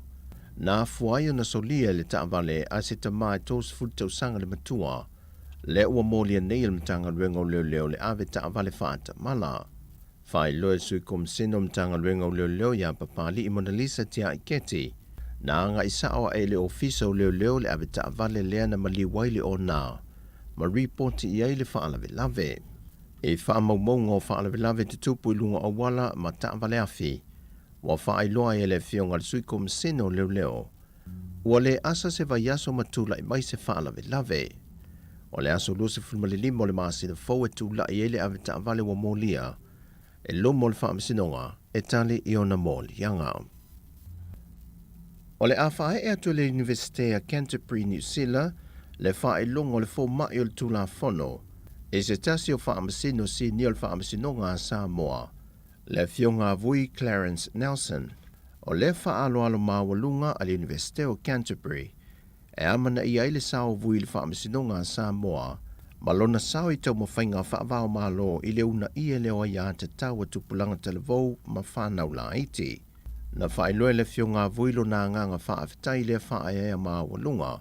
Nā fuaio na solia le taavale a se tamai tos fultau sanga le matua. Le ua molia nei le mtanga luenga o leo le ave taavale whaata mala. Whai loe sui kom sino mtanga luenga o leo ya papali i Mona Lisa tia i keti. Nā anga isa o e le ofisa o leo le ave taavale lea na maliwaili o nā. Ma reporti i eile whaalawe lave. E whaamaumonga o whaalawe lave te tupu i lunga o wala ma taavale afi. Wa whaai loa e le fionga le sui kom sino leo. Ua le asa se vai aso matula i mai se whaalawe lave. O le aso lua se fulma le limo le maasina fau e tula i ele ave taavale wa molia. E lomo le whaamisinonga e tali i ona moli yanga. O le awhae e atu le Universite a Canterbury, New Zealand, le whae longo le fo mai o le tula fono. E se tasi o whaamasino si ni o le whaamisinonga a Samoa. Le fionga vui Clarence Nelson. O le whaaloalo mawalunga a le Universite o Canterbury. E amana i aile sao vui le whaamisinonga a Samoa. Malona sao i tau mawhainga whaavao malo i le una i e leo ia te tau a tupulanga televou ma whanau la iti. Na whaeloe le fionga vuilo na nganga whaafitai le whaea mawalunga.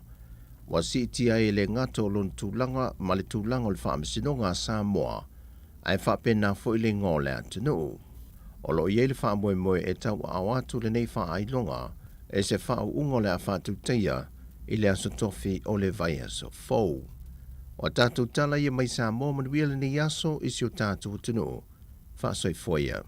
Wa si itia e le ngato lon tūlanga ma le tūlanga o le whaamisinonga a Samoa. Ai whaapena fo i le ngole atunu. O lo i ele whaamoe e tau awatu le nei whaailonga e se whaau ungo le a whaatu teia i le aso tofi o le vai aso fau. O tātou tala ia mai sa mō manuia ni aso isi o tātou tunu. Whaasoi foia.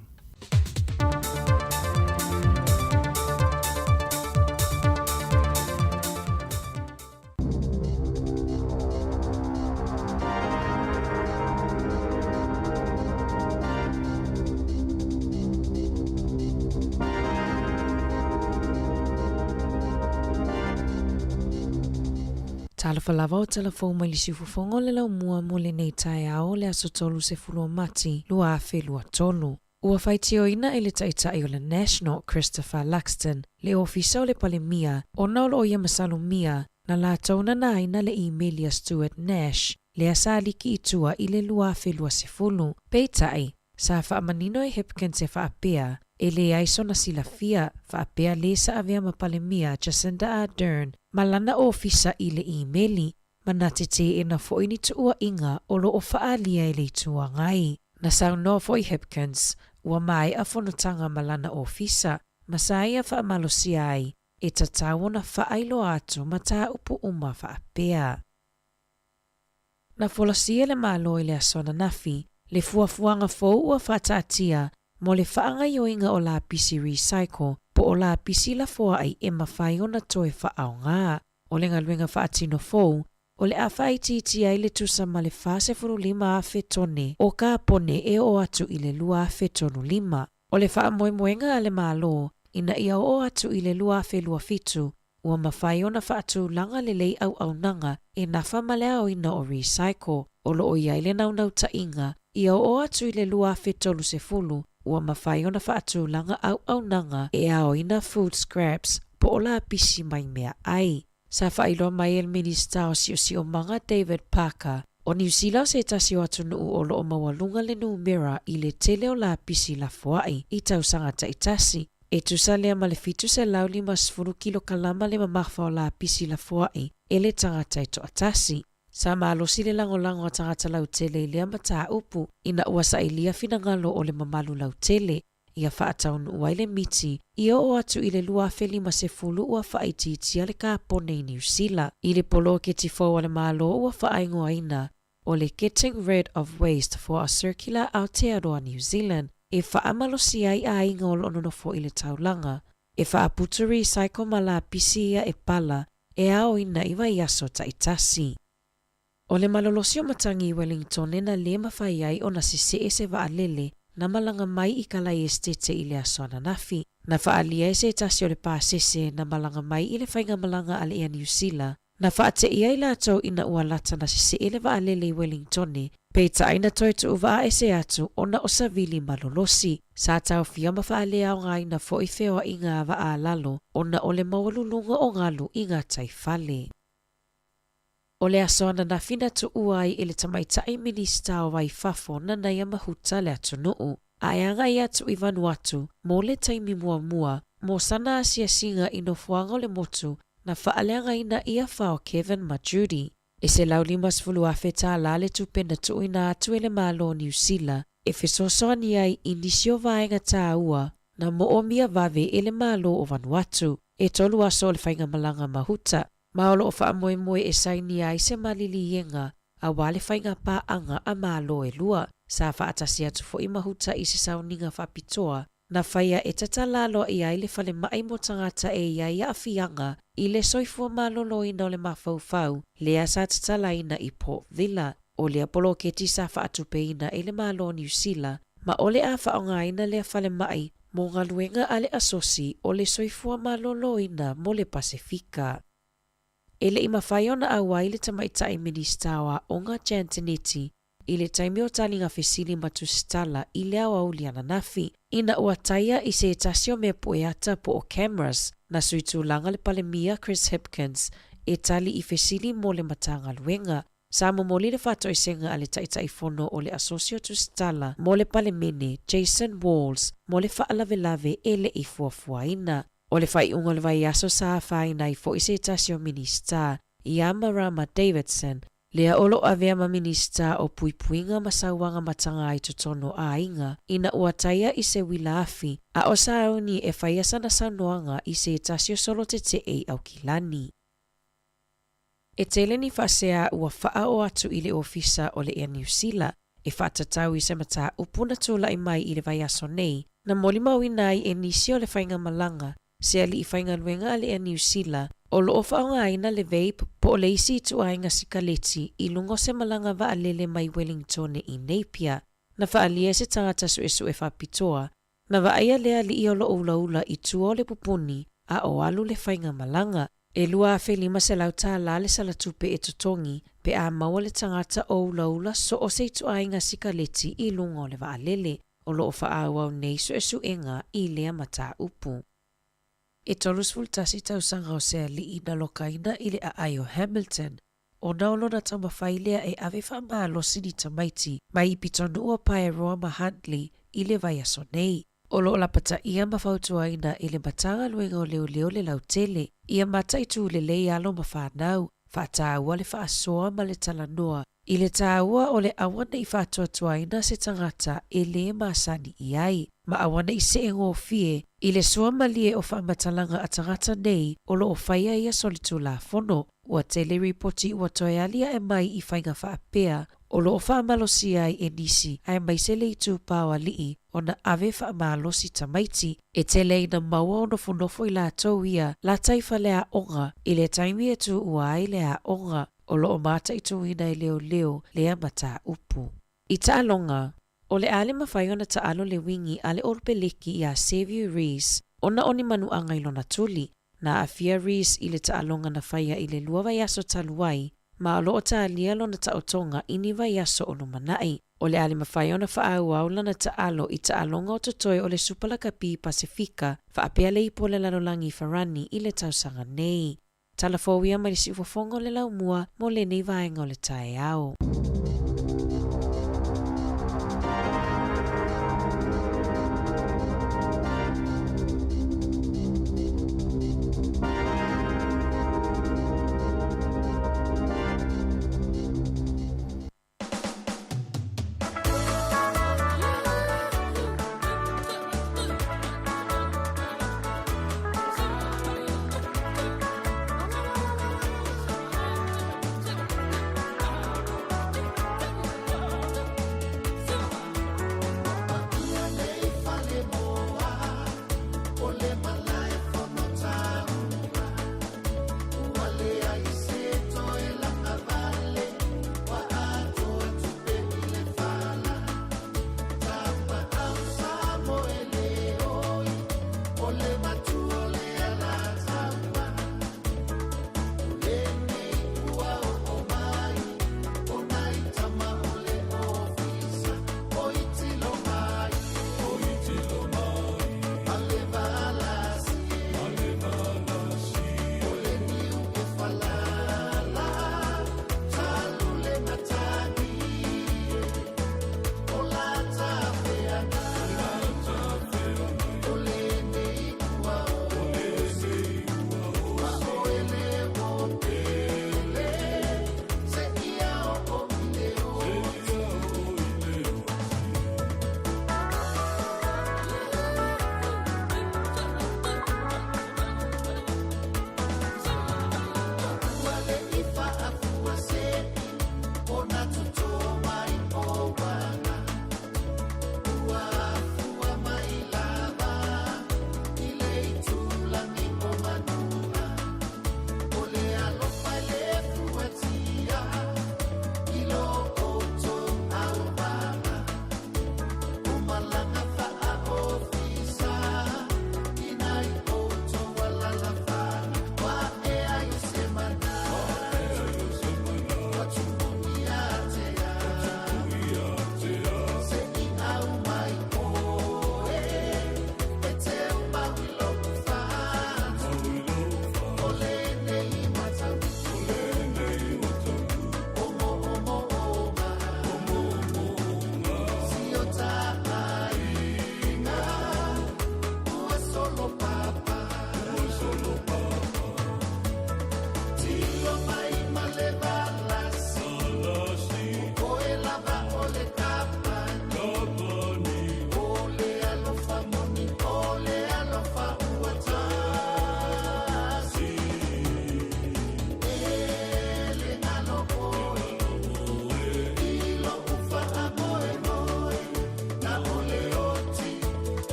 Talafalava o telefou mai lisi fufongo le lau mua mo le nei tae ao le aso tolu se fulua mati lua afe lua tolu. Ua whaitio ina e le taitai o le National Christopher Luxton le ofisa o le palemia o naulo o ia masalo mia na la tauna na ina le Emilia Stewart Nash le asa liki itua i le lua afe lua se fulu. Peitai, sa whaamanino e hepken se whaapea e le aiso na silafia whaapea le sa avea ma palemia Jacinda Ardern malana ofisa i le imeli, manatete e na foini tuua inga o lo o whaalia i le tua ngai. Na sau no foi Hipkins, ua mai a whanutanga malana ofisa, masai a whaamalosia ai, e tatau na whaailo atu ma tā upu uma whaapea. Na wholasia le malo i le asona nafi, le fuafuanga fau ua whatatia, mo le whaanga yoinga o la pisi recycle, po o la pisi la foa ai e mawhai o na toe whaao ngā. O le ngaluenga whaatino fau, o le awhai titi ai le tusa ma le whase furu lima a whetone o ka pone e o atu i le lua a whetonu lima. O le wha moemoenga a le malo, ina ia o atu i le lua a whelua fitu, ua mawhai o na whaatu langa le lei au nanga e nafa malea o ina o recycle. O lo o iai le naunau ta inga, ia o atu i le lua a whetolu se fulu, ua mawhai o na whaatu langa au nanga e ao ina food scraps po o la pisi mai mea ai. Sa whailo mai el minista o si o manga David Parker, o New Zealand se tasi o atu nuu o lo o mawalunga le numera i le tele o la pisi la fuai i tausanga ta itasi. E tusa lea ma le fitu se lau 5 kilo kalama le mamawha o la pisi la fuai e le tangata ito atasi. Sa maalosi le lango a tangata lau tele i lea mata upu ina uasa i lia finangalo o le mamalu lau tele. Ia whaataunu ua le miti, ia o atu i le lua whelima se fulu ua whaititia le ka pone i New Zealand. I le polo ke tifo le malo ua whaingoa ina, o le Getting Rid of Waste for a Circular Aotearoa New Zealand, e whaamalosi ai a inga o lono nofo i le taulanga, e whaaputuri saiko mala pisia e pala, e ao ina iwa iaso ta itasi. O le malolosi o matangi Wellington e na le mawhai ai o na sisee se waalele na malanga mai i kalai estete i le aso ananafi. Na whaalia e se tasi o le pāsese na malanga mai i le whainga malanga ale ea New Zealand. Na whaate ia i lātou ina ua lata na sisee le waalele i Wellington peita aina toi tu uwa e se atu ona o savili malolosi. Sa tau fia mawhaalea o ngai na fo i feo i ngā wa lalo ona o le mawalulunga o ngalu i ngā taifale. O le aso na fina tu uai i le tamaitai minista o wai fafo na nai mahuta le atu nuu. A eanga i atu i Vanuatu, mō le taimi mua, mō sana asia singa i no fuanga le motu na whaaleanga ina ia whao Kevin Majudi. E se lau 5 awheta la le tupena tu ina atu ele malo New Zealand, e fesosoani ai i nisio vaenga tā ua na mo o mia vave ele malo o Vanuatu, e tolu aso le whainga malanga mahuta. Maolo o wha moe e saini ai se malili yenga, a wale whainga pā anga a malo e lua. Sa whaatasi atu fo i mahuta i se sauninga whapitoa, na whaia e tatalalo i ai le whale mai mo tangata e iai a whianga i le soifua malolo ina o le mawhauwhau, lea sa tatalaina i Port Vila, o le apolo ke tisa whaatupeina i le malo New Zealand, ma o le a whaonga ina le whale mai mo ngā luenga ale asosi o le soifua malolo ina mo le Pasifika. Ele i mawhaiona awa i le tamaitai minista wa Onga Jantineti, i le taimi o talinga fesili matusitala i le awa uliana nafi, ina ua taia i se tasio me poeata po o cameras na suitu langa le palemia Chris Hipkins e tali i fesili mo le matanga luenga. Sa momoli le fato isenga ale taitai fono o le asosio tusitala mo le palemene Jason Walls mo le whaalavelave e le i fuafuaina. O le whai unga le vai aso sa whaina i fo i se tasio minista i Amarama Davidson, lea olo avea ma minista o puipuinga masauanga matanga i tutono a inga, ina ua taia i se wilaafi, a o sauni e whaiasa na sanoanga i se tasio solo te ei au kilani. E tele ni whasea ua wha o atu i le ofisa o le ea New Zealand, e whaatatau i se mata upuna tula i mai i le vai aso nei, na molima winai e nisi o le whainga malanga, se ali i whainga luenga le ea New Zealand, o lo ofa o ngaina le vape po o le isi tu ainga sikaleti i lungo se malanga wa alele mai Wellington i Napier, na whaalia se tangata su e whapitoa, na wa aia lea li i o lo ula i tuo le pupuni a o alu le whainga malanga, e lua a whelima se lau tā la le salatupe e tutongi pe a maua le tangata o ula so o se tu ainga sikaleti i lungo le wa alele, o lo ofa awa nei su e enga i lea mata upu. E tolus fultasi tausanga o sea li ina lokaina i le a aio Hamilton. O naulo na tamawhailea e ave whamalo sini tamaiti mai i pitonu ua pae roa ma Huntley i le vai aso nei. O lo lapata ia mawhautuaina i le matanga luenga o leo le lautele. Ia mata i tu le lei alo ma whanau. Whaataua le whaasoa ma le talanoa. I le tāua o le awana i whaatuatuaina se tangata e le maasani i ai. Ma awana i se ngō fie, i le sua malie o whaamatalanga a tangata nei o lo o whaia ia solitu la fono, ua tele reporti ua toe alia e mai i whainga whaapea, o lo o whaamalosi ai e nisi, ai mai se le i tūpāua lii, o na ave whaamalosi tamaiti, e tele i na maua o nofo i la tau ia, la taifa lea onga, i le taimi e tu ua ai lea onga, o lo o mata i tuina i leo lea mata upu. I taalonga, o le ale mawhai ona taalo le wingi ale orpeleki i a Xavier Rees, ona oni manu anga i lona tuli, na afia Rees i le taalonga na whaia i le lua vai aso taluai, ma alo o taalia lona taotonga ini vai aso o manai. O le ale mawhai ona whaau lana taalo i taalonga o totoi o le Supalakapi Pasifika, whaapea le ipo le lalolangi Farani i le tausanga nei. Talafowia mai si ufofongo le laumua mo le nei vaenga o le tae ao.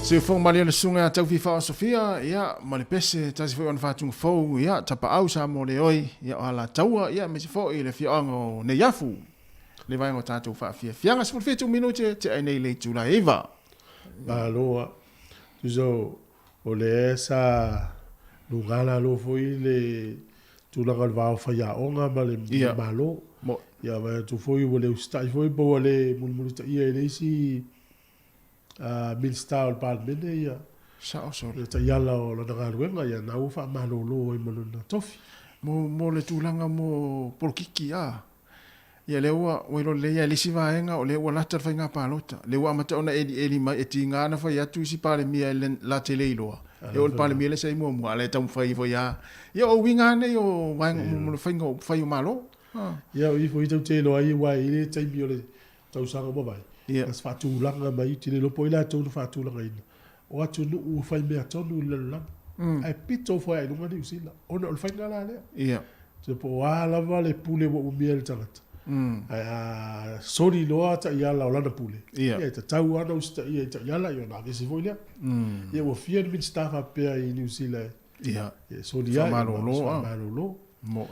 Se fong mali le sunga tau fifa Sofia ya mali pese tasi foi on fatung fo ya tapa au sa mo le oi ya ala taua ya me se fo ile fiango ne yafu le vai ngo tatu fa fia fianga se fo 2 minute te ai nei le tula eva Aloha. Tuzo o le esa lugala lo foi le tula gal va fa ya onga ma le malo. Mo ya va tu foi o le stai foi bo le mulmul ta ia le si mil star pal mene ya. sa so Le ta yala o la ngaruenga ya na ufa malo lo i malo na tofi. mo le tulanga mo porkiki ya ia le ua welo le ia le sivaenga o le ua lata fainga palota le ua mata ona eli mai e tinga na fa ya tu si pale mia la tele iloa e o pale mia le sai mo ale tam fai fo ya ia o winga ne o wang mo fainga fai malo ia i fo i tau te lo ai wa i le tai bio le tau sanga mo vai ia as fatu langa mai ti le lo poila tau fatu langa ina o atu nu u fai mea tonu le langa ai pito fo ai lunga ni usila ona o fainga la le ia se po ala vale pule mo mia le tangata sorry loa ta ia la lana pule ia ta tau ana usta ia ta ia la yo na vesi foi le ia o fier mit staff a pe i New Zealand ia sorry ia malo lo mo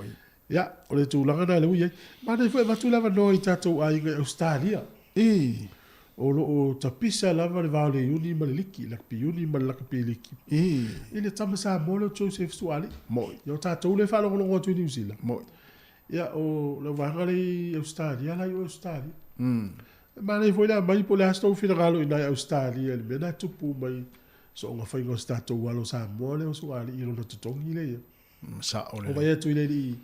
ia o le tu langa na le ui ma ne foi va tu lava no i tato ai ga Australia o lo o tapisa lava le vale uni ma le liki la pi uni ma la pi liki ile tama sa mo le Joseph Suali mo yo tato le fa lo ngo tu New Zealand mo ia o le vangale Australia la yo Australia ma ne foi la mai po le asto fina galo ina Australia le mena tupu mai so nga fai ngo stato walo sa mo le Suali i lo to tongi le sa o le o vai tu ile di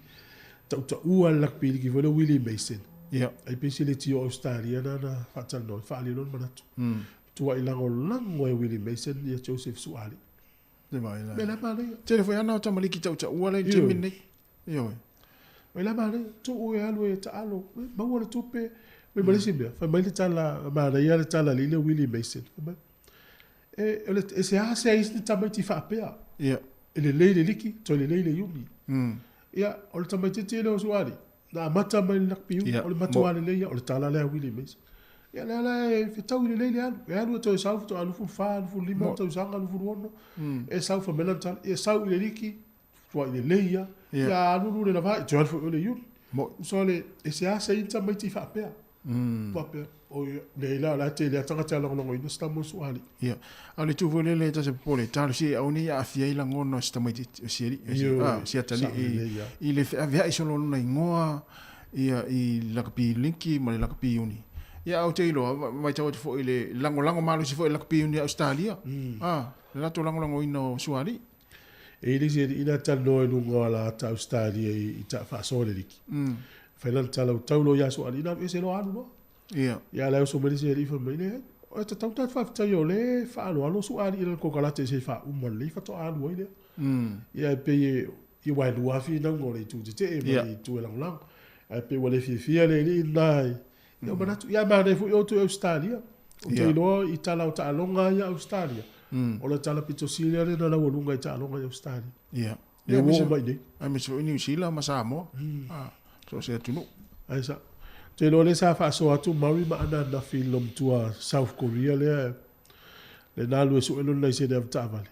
ta ua la pi ki vo le Willie Mason ia ai pesi le tio Australia na fatal no fa ali non manatu tu ai lango e Willie Mason ia Joseph Suali le mai la mena male te le foi ana ta maliki tau ua le te minne yo Mai la mare tu o alu e ta alo ma wala tu pe me malisi me fa mai tala ma na ia tala le Willie Mason e se ha se is ta mai ti fa pe ia ele le liki to le yumi ia o ta mai te le Suali na mata mai la piu o le matua le ia o le tala le Willie Mason ia la fe tau le alu to sa to alu fu fa fu lima to sa alu fu ono e sa fa mena tal e sa le liki to le ia ya alu le la va to alu le yumi so le e se ha se inta mai ti fa pe pape o le la te le tanga tala no ino sta mo Suali ia ale tu vole le ta se pole tal si au ni a fia ila ngono sta mai si si atali i le vea i solo na ngoa ia i la kapi linki ma la kapi uni ia au te ilo mai tau fo ile lango malo si fo la kapi uni Australia la to lango ino Suali e le se ina tal no no ngola ta Australia i ta fa so le liki fa tala taulo ya Suali na e se lo anu no ia la so me se ri fa me le o ta tau ta fa ta yo le fa lo Suali il ko kala te se fa un le fa to anu ile ia pe i wa lu afi na ngore tu te e mai tu lang lang a pe wale fi le ni nai yo mana tu ya ma ne fu yo tu Australia o te lo i tala o ta longa ya Australia o le tala pito silia le na la longa i ta longa ya Australia ia e wo mai ni a me so New Zealand ma sa mo so se tu no ai sa te lo le sa fa so atu mari ma ana na film tua South Korea le na lu so elo nei se de ta vale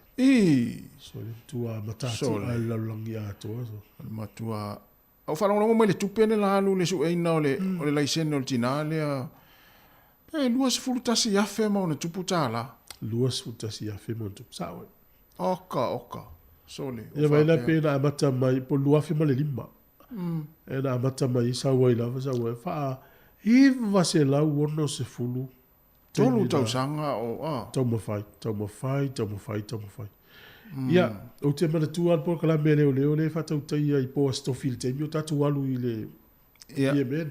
so le tua matatu ai la longia to so matua au fa longo mo le tupene la lu le so e na le o le laisen o tina le luas fultasi ya fe mo na tuputala luas fultasi ya fe mo tu sa oka so le ya vai la pena mata mai po lua fe mo le lima e na mata mai sa wai la fa hiva se la uono se fulu tolu tau sanga o tau mo fai ia o te mana tu al por kala mele o le fa tau tai ai po sto filter mi tatu alu ile ia ben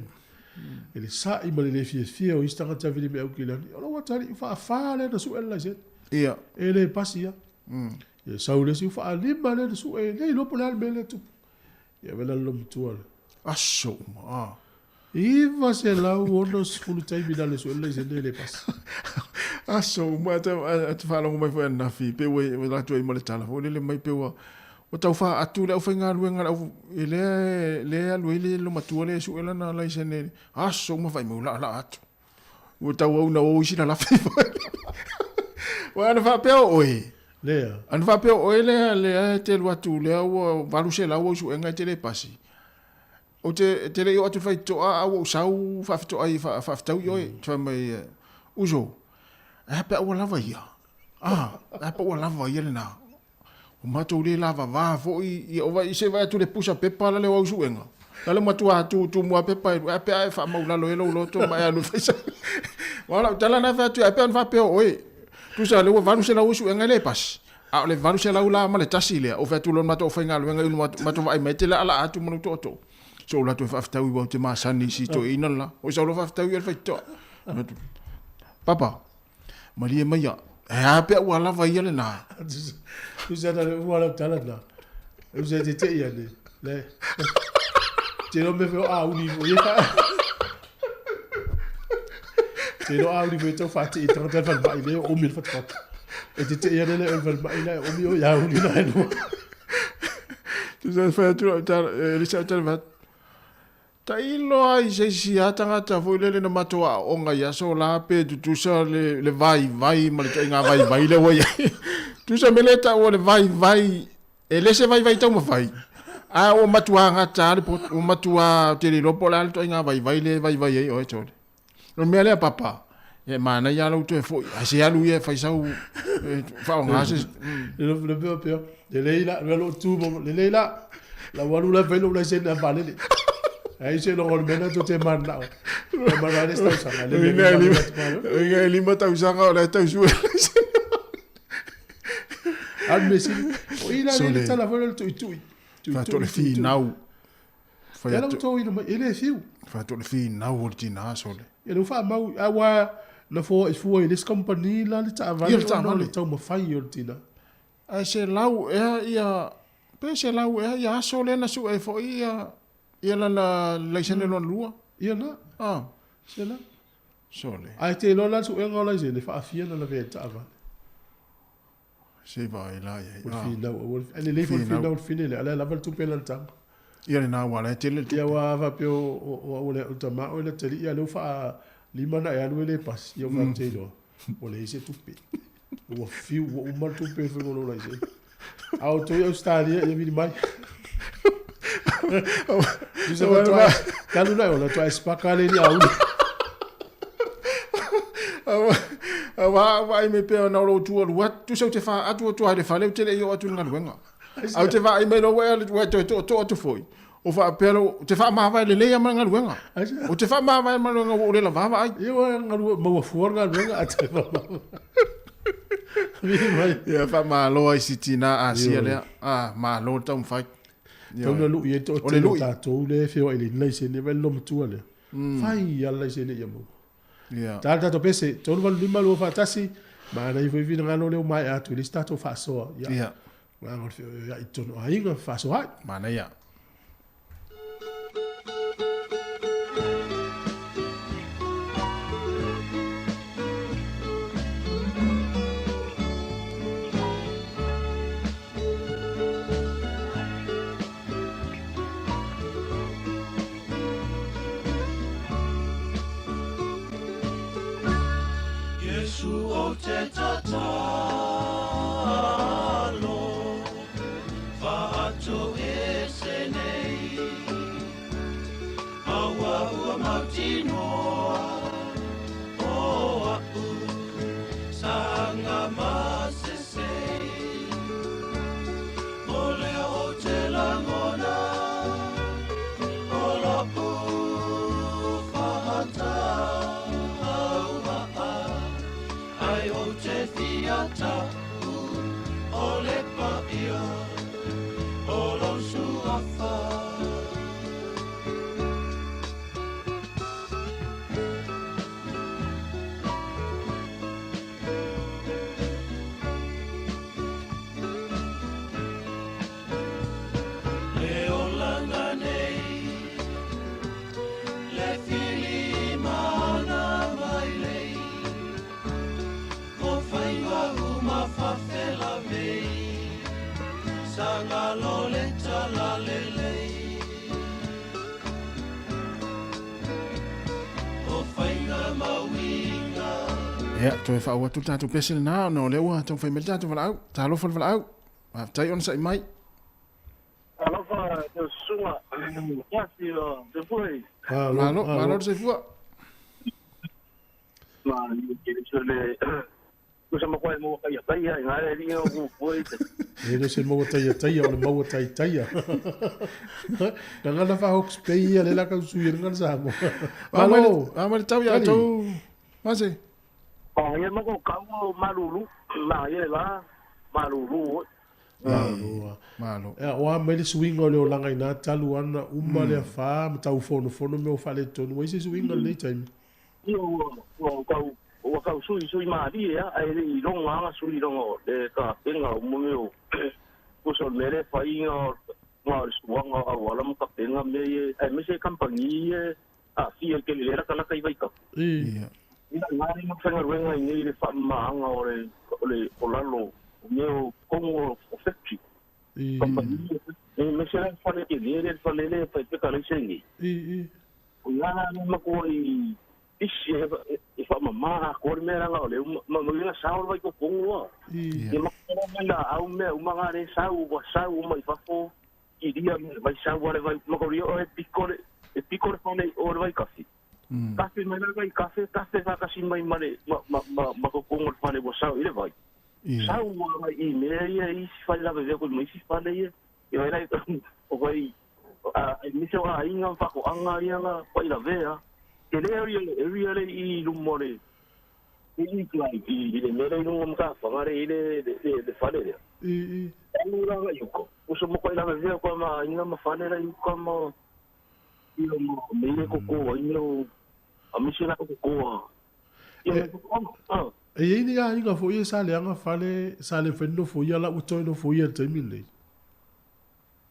ele sa i male le fie o istanga ta vile me au kilani o wa tari fa le na su ela se ia ele pasia Ia sau le si fa lima le su e nei lopo le mele tu. Ia vela lo mtua. Aso ma. Iva se la uono sfulu tai bidale su le se le pas. Aso ma te fa longo mai foi na fi pe we la tu mo le tala. O le mai pe wa. O tau fa atu le fa nga luenga le alu le lo matua le su ela na lai sene. Aso ma fai mo la atu. O tau au na o isi na la fi. Wa na fa pe oi. Lea. An fa pe oi le te lu atu le o valu se la o su nga te le pasi. O te le o atu fai to a o sau fa to ai fa tau yo to mai uzo. A pe o lava ia. A pe o lava ia na. O matou le lava va fo i o vai se vai tu le pusa pepa la le o suenga. La le matua tu mo pepa a pe fa mau la lo lo to mai anu fesa. Wala tala na fa tu a pe an fa pe oi. Tu sa le va nu se la o suenga le pas. A le va nu se la ula ma le tasi le o fa tu lo matou fa ngal wenga inu matou vai mete la ala atu mo to. So la tu fa fa wi te ma sani si to ina la. O sa lo fa fa wi fa to. Papa. Maria Maya. A pe o lava ia le na. Tu sa da wala tala na. Eu já te ia ne. Le. Te no me veo a uni o ia. Te no a uni veto fatti i tanto fa vai le o mi fa tot. E te ia ne o fa vai le o mi o ia uni na no. Tu sa fa tu Elisa va. Ta ilo ai se si atanga ta foi le na matoa o nga ya so la pe tu sa le vai ma le nga vai le wa ya. Tu sa meleta o le vai e le se vai tau ma vai. A o matua nga ta le o matua te le lopo la to nga vai le vai o chole. No me ale papa. E mana ya lo tu foi. A se alu e fai sau fa nga se le pe. Le leila lo tu le leila la walu la velo la se na vale. Aí se não olha tu te manda. Manda esta usanga. Ele lima tá usanga olha tá usando. Admesi. O ila ele tá lavando tu. Fa to le fi nau. Fa ela to ina ele fiu. Fa to le fi nau ortina sole. Ele fa mau awa na fo ele company la le tá vai. Ele tá mal então ma fai ortina. Ai se lau ia pe se lau ia sole na su e fo ia ia la laisene lo lua. Ia na. Ah, se la. Sole. Ai te lo la su e ngola se le fa afia na la veta ava. Se vai lá ia. Fina o ele le fina o fina le ala level tu pelanta. Ia na wala te le. Ia wa va pe o le utama o le te ia lo fa lima na ia le pas. Ia va te lo. O le se tu pe. O fiu o mal tu pe fo lo la se. Auto ia Australia ia vi mai. Dice va tua calula o la tua spacale ni au. Vai me pe na lo tu wat tu se te fa atu tu ale fa le te le yo atu nga wenga. Au te va me no we to foi. O fa pero te fa ma vai le le ma nga wenga. O te fa ma vai ma nga o le la va vai. Yo nga mo for nga wenga ate va. Ya fa ma lo ai sitina asia le ma lo tam fa. Tau na lu i to te tatou le feo ele nei se ne velo mtua le. Fai ala se ne ia mo. Yeah. Ta to pese tonu valu lima lo fatasi ma na i foi vina ngano le mai atu le stato fa so. Yeah. Ma ngol feo ya i tonu ainga fa so hai. Mana ya. Te tatalo fa ato ese Sangalo le tala le le O whainga mawinga Ia, toi wha ua tu tātou pesile nā, no le ua, tau whai mele tātou wala au, tā lofa wala au, tai ona sai mai. Alofa, te sunga, yasi o, te fui. Malo se fua. Ma, kiri sole, kusa makoe mo kai tai ai, ngare ringa o fui. Ele se mo tai, o le mo tai. Na ngana fa hoks pei le la ka suir ngana sa mo. Malo, ama tau ya tau. Mase. Oh, ia mako kau malulu, ma ia la, malulu. Malo. O me le swing o le langa ina talu ana uma le fa tau fono me o fale tonu. Wai se swing le time. O kau sui ma di ya, ai le longa sui longa de ka penga o mo meu. Ko so mere fa inga ma suanga a wala mo ka penga me ai me se compagnie a fia ke le ra kala kai vai ka. Ina ngari no whenga ruenga i nei le whamaanga o le olalo o meo kongo o whekti. Kampani, me se lai whane ke lere whalele whai peka lei sengi. O ngana ni mako i isi e whamamaa kore mea ranga o le mamuinga sao vai ko kongo. E mako mea au mea umanga re sao wa sao uma i whafo i ria vai sao wale vai mako rio o e pikore whane o le vai kafi. Kafe mai vai kafe va kasi mai mare ma ko kongo fale bo sao ile vai sao mai i me i fale la bebe ko mai si fale i vai lai o vai a mi se wa inga fa ko anga ia vai la vea ke le area le i lumore i klai i le mere no mo ka fa mare ile de fale ia anu la yuko uso mo ko la vea ko ma inga ma fale la yuko mo i mo me ko ko ino a misina ko koa e ini ga inga fo ye sale anga fale sale fendo fo ya la uto no fo ye temile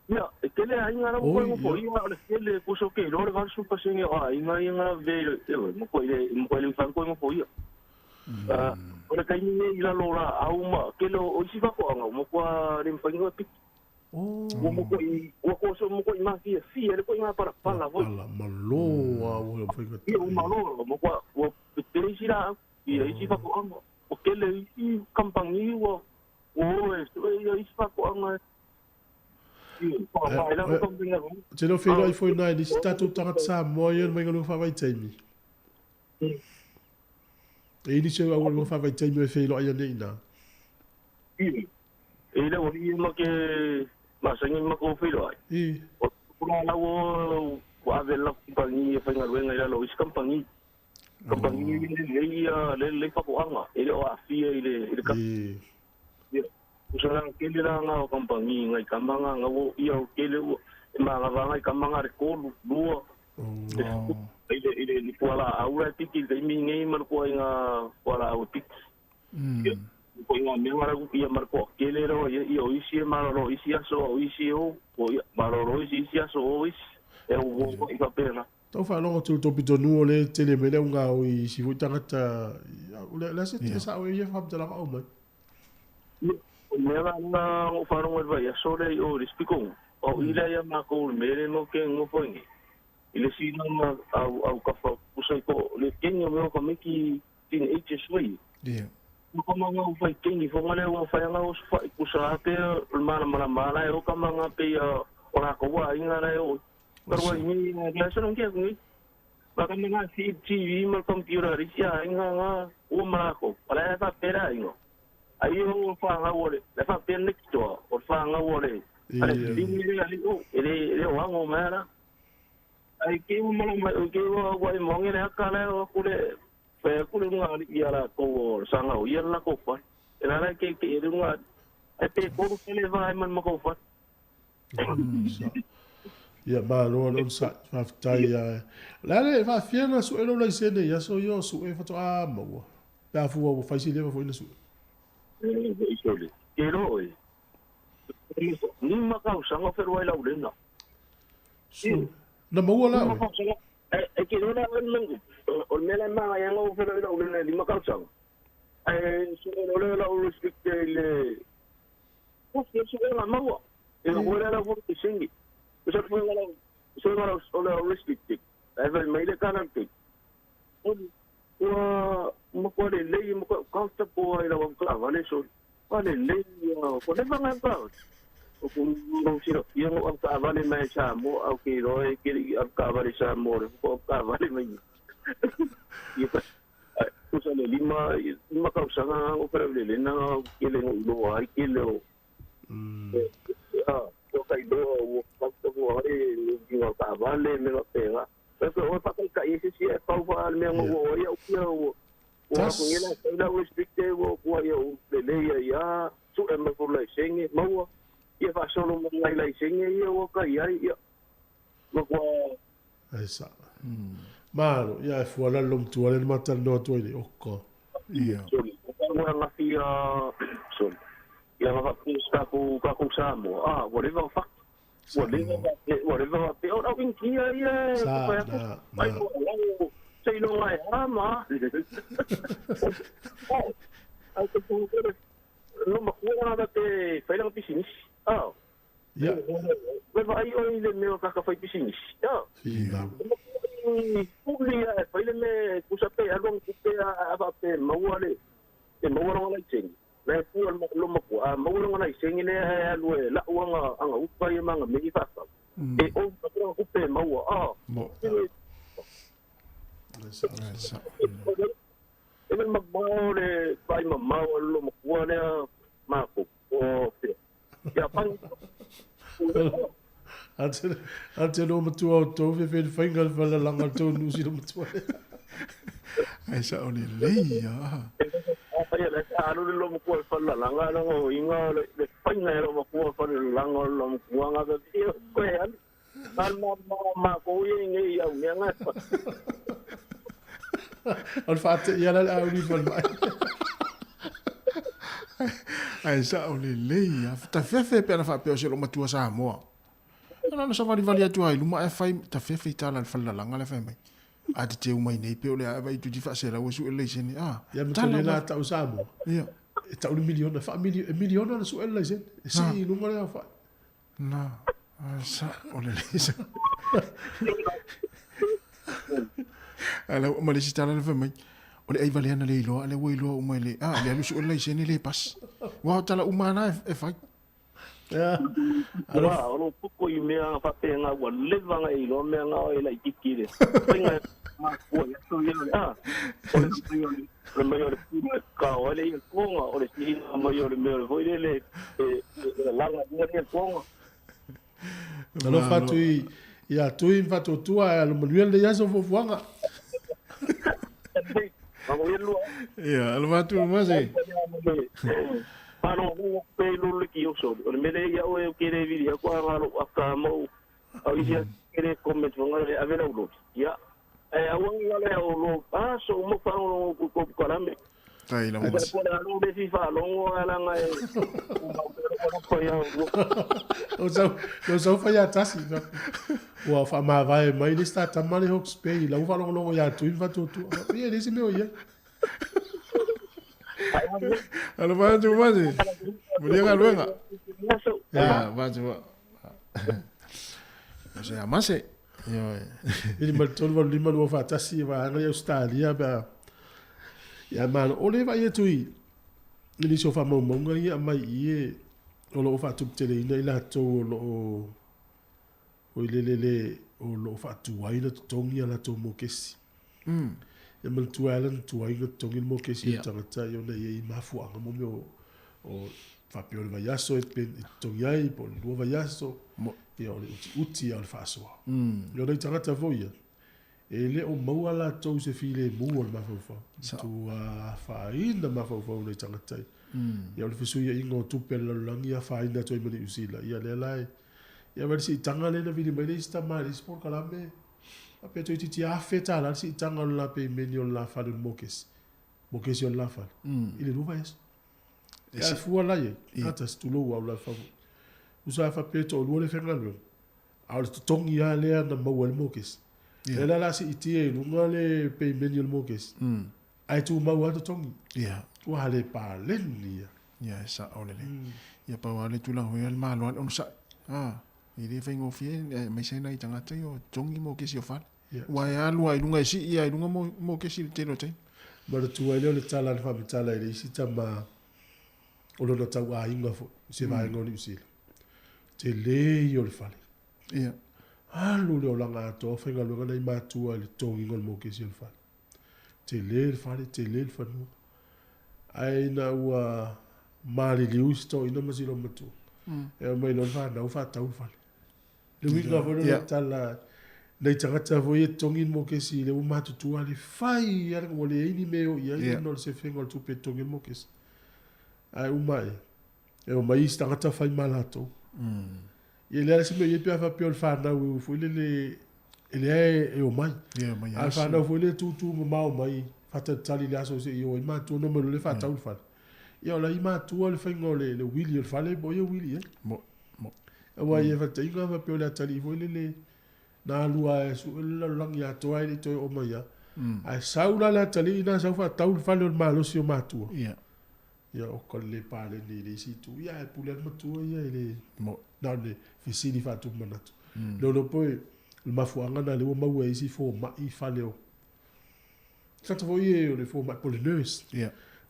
ya e kele inga na ko fo ia le kele ko so ke lo va su pasinge a inga ve mo ko le fan ko mo fo ia o le kai ni la lola au ma kele o si va ko anga mo ko le fango pik mo ko so mo ko ma fi le ko ma para la vo malo o fango o malo mo ko o perisira i si fa ko anga o kele i kampangi o e si fa ko anga te no fero ai foi nai di stato tanga sa moyo mai ngalo fa vai taimi e ni se wa ngalo fa vai taimi e fero ai nei na le o ni mo ke ma sangi mo ko fero ai o la o wa de la compagnie fa ngalo ngai la is compagnie le fa ko anga ele o afia ile ka usara kele nga o compagnie ngai kamanga ngao ia o kele ma nga ngai kamanga re ko lu ile ni pola aura tiki de mi ngai mar ko nga pola o tik ko nga me mara ku ia mar ko kele ro ia o isi maro isi aso o isi o maro isi aso o isi e o ko i pena tau fa longo tu to pito nu ole tele mele nga o i si tanga ta la se te sa o ia fa de la o mai mera na o faro mo vai so le o rispiko o ila ya ma ko mere no ke ngo poingi ile si na au ka fa usai ko le kenyo me ko meki tin hsw ko manga o fai kengi fo ngale o fai nga o fa ku sa te mala e o ka manga pe o na ko wa inga na o pero ni na so no ke ngi ba ka manga si tv mal computer ri ya inga o ma ko para ta pera ingo ai o fa nga wole le fa pen nikto o fa nga wole ale dingi ali o ele o ngo mara ai ke mo mo ke o wa mo ngi le ka le o kule pe kule nga ali ya la ko sanga o ya la ko fa era la ke nga ai pe ko ko le va man mo ko fa ya ba lo sa fa tai ya la le fa fiena su elo la sene ya so yo su e fa to a mo pa fu o fa si le fa su isole pero ni ma causa no pero la urena na mo la e que no la ven o me la ma ya no pero la urena ni ma causa su no la respecte le pues eso era ma ko le vanga pa o ko no siro ia no ka vale mai sa mo au ki roi ki ka vale sa mo ko ka vale mai ia pa ko sa le lima ka usanga o para le na ki le no ai ki le o ko kai do o ka ko ai ki ka vale me lo pega pero o pa ka ese si e pa va me mo o ia o kia o ko ngela sai o restricte o ko ia o le ia su e me ko le singe mo ia fa solo mo ngai lai singe ia o ka ia mo ko esa malo ia fu ala lom tu ale mata no tu ile oko ia mo nga fia so ia va pista ko ka ko samo whatever fa whatever pe o in kia ia ai ko sei no mai ama ai ko no ma kuwa na te fai lang business ia vai o ile me ka ka fai business ia publica fai le kusa pe along pe aba pe mawale te mawara na ching na pu lo mo ko mawara na ching ne lu la wanga anga upa ye manga me fa e o pa ko pe mawa mo even magmole pai mamawa lo mo ko ne ma ko o pe ya pang ante no matu au to fe fingal fala langa to nu si no matu ai sa o le ia ya le alo lo mo ko fala langa lo inga le fingal lo mo ko fala langa lo mo ko nga ga tio ko ya ma ko ye nge ya nga al fat ya la au ni fal mai ai sa o le ia ta fefe pe na fa pe o se lo matua sa mo ana sa vali vali atu ai luma e fai ta fefe tala al falla langa le fai mai a te teu mai nei pe o le a vai tu di fa se la o su le sene ya me tole la ta usamo ia ta un miliona fa miliona na su le sen si lunga le fa na sa o le sa ala o male sitala le fai mai o le ai vali ana le lo ale wo lo o mai le le alu su le sene le pas wa tala umana e fai ya alo puko i mea fa penga wa levanga i lo mea nga e la ikikire penga ma ko ya so ya o le mayor ka o le konga o le si mayor me o le la nga konga no fatu ya tu in fatu tua al manuel de yaso fofuanga ia al fatu mas e ano o pelo le ki oso o me le ya o ke le video ko aro akamo o ia kere comment ngale avela ulo ya awang ngale o lo paso mo fa o ko karame tai la mas ko la lo de fifa lo ala ngai ko ya o so fa ya tasi o fa ma vai mai le sta tamale hox pe la ufa lo ya tu in fatu tu ia desi me o ia alo va tu va de muriga luego ya va tu o sea más yo ele mal tol vol lima lo fa tasi va nga ya Australia ba ya man ole va ye tui ele so fa mo monga ya mai ye o lo fa tu tele ina ila to lo o ile o lo fa tu ai la tongi ala to mo kesi e mal tu alan tu ai no tongi mo kesi tangata yo na ye mafu anga mo o fa pio le vayaso e tongi ai po lo vayaso e o le uti al faso yo dai tangata voia e le o mau ala to se file mu o mafu tu fa ina mafu le tangata ya le fisu ya ingo tu pela langi ya fa ina to i mani usila ya le lai ya versi tangale na vidi mai sta mari sport kalame ape to ti a feta la si tanga la pe menio la fa de mokes yo la fa il est nouveau ya fu la ye atas tu lo wa la fa usa fa pe to lo le fenga lo al tongi ya le na mo wel mokes ela la si ti e lu ngale pe menio mokes ai tu ma wa to tongi ya tu hale pa lenni ya sa ole ya pa wale tu la ho el malo on sa ili fengo fie mai sai nai tanga tai o tongi mokes yo fa wa ya lu ai lunga si ia lunga mo ke si te no tai ma tu ai le tala fa tala ile si tama O lona tau a inga fo, se vai ngoni usila. Te lei o le fale. Ia. Alu le o langa ato, whenga lunga nei mātua le tongi ngol mo kesi o le fale. Te le fale, te le whanua. Ai na ua maari li usto ina masilo matu. E o mai lon whana, u whatau fale. Le winga wano le tala, nei tangata voi e tongi mo kesi le umatutua le whai, ara mo le eini meo ia, ia no le se whenga le tupe tongi mo kesi. Ai umai, e o mai tangata whai malato. Ia lea se meo ia pia whapio le whanau, fui le e o mai. Ai whanau fui le tutu mau mai, whata tali le aso se i o i mātua no manu le whatau le whana. Ia o la i mātua le whaingo le wili o le whale, bo ia wili e. Mo. E wai e whata inga whapio le atali, fui le nā lua e su ila langi atoa e toi o mai a. Ai saula le atali ina sau whatau le whale o le malosi o mātua. Ia o kon le pale ni le situ. Ia e pule matua ia e le... Nā le fisini whatu manatu. Lono poe, le mafuanga na le o maua isi fo mai whale o. Kata fo ie o le fo mai po le nurse.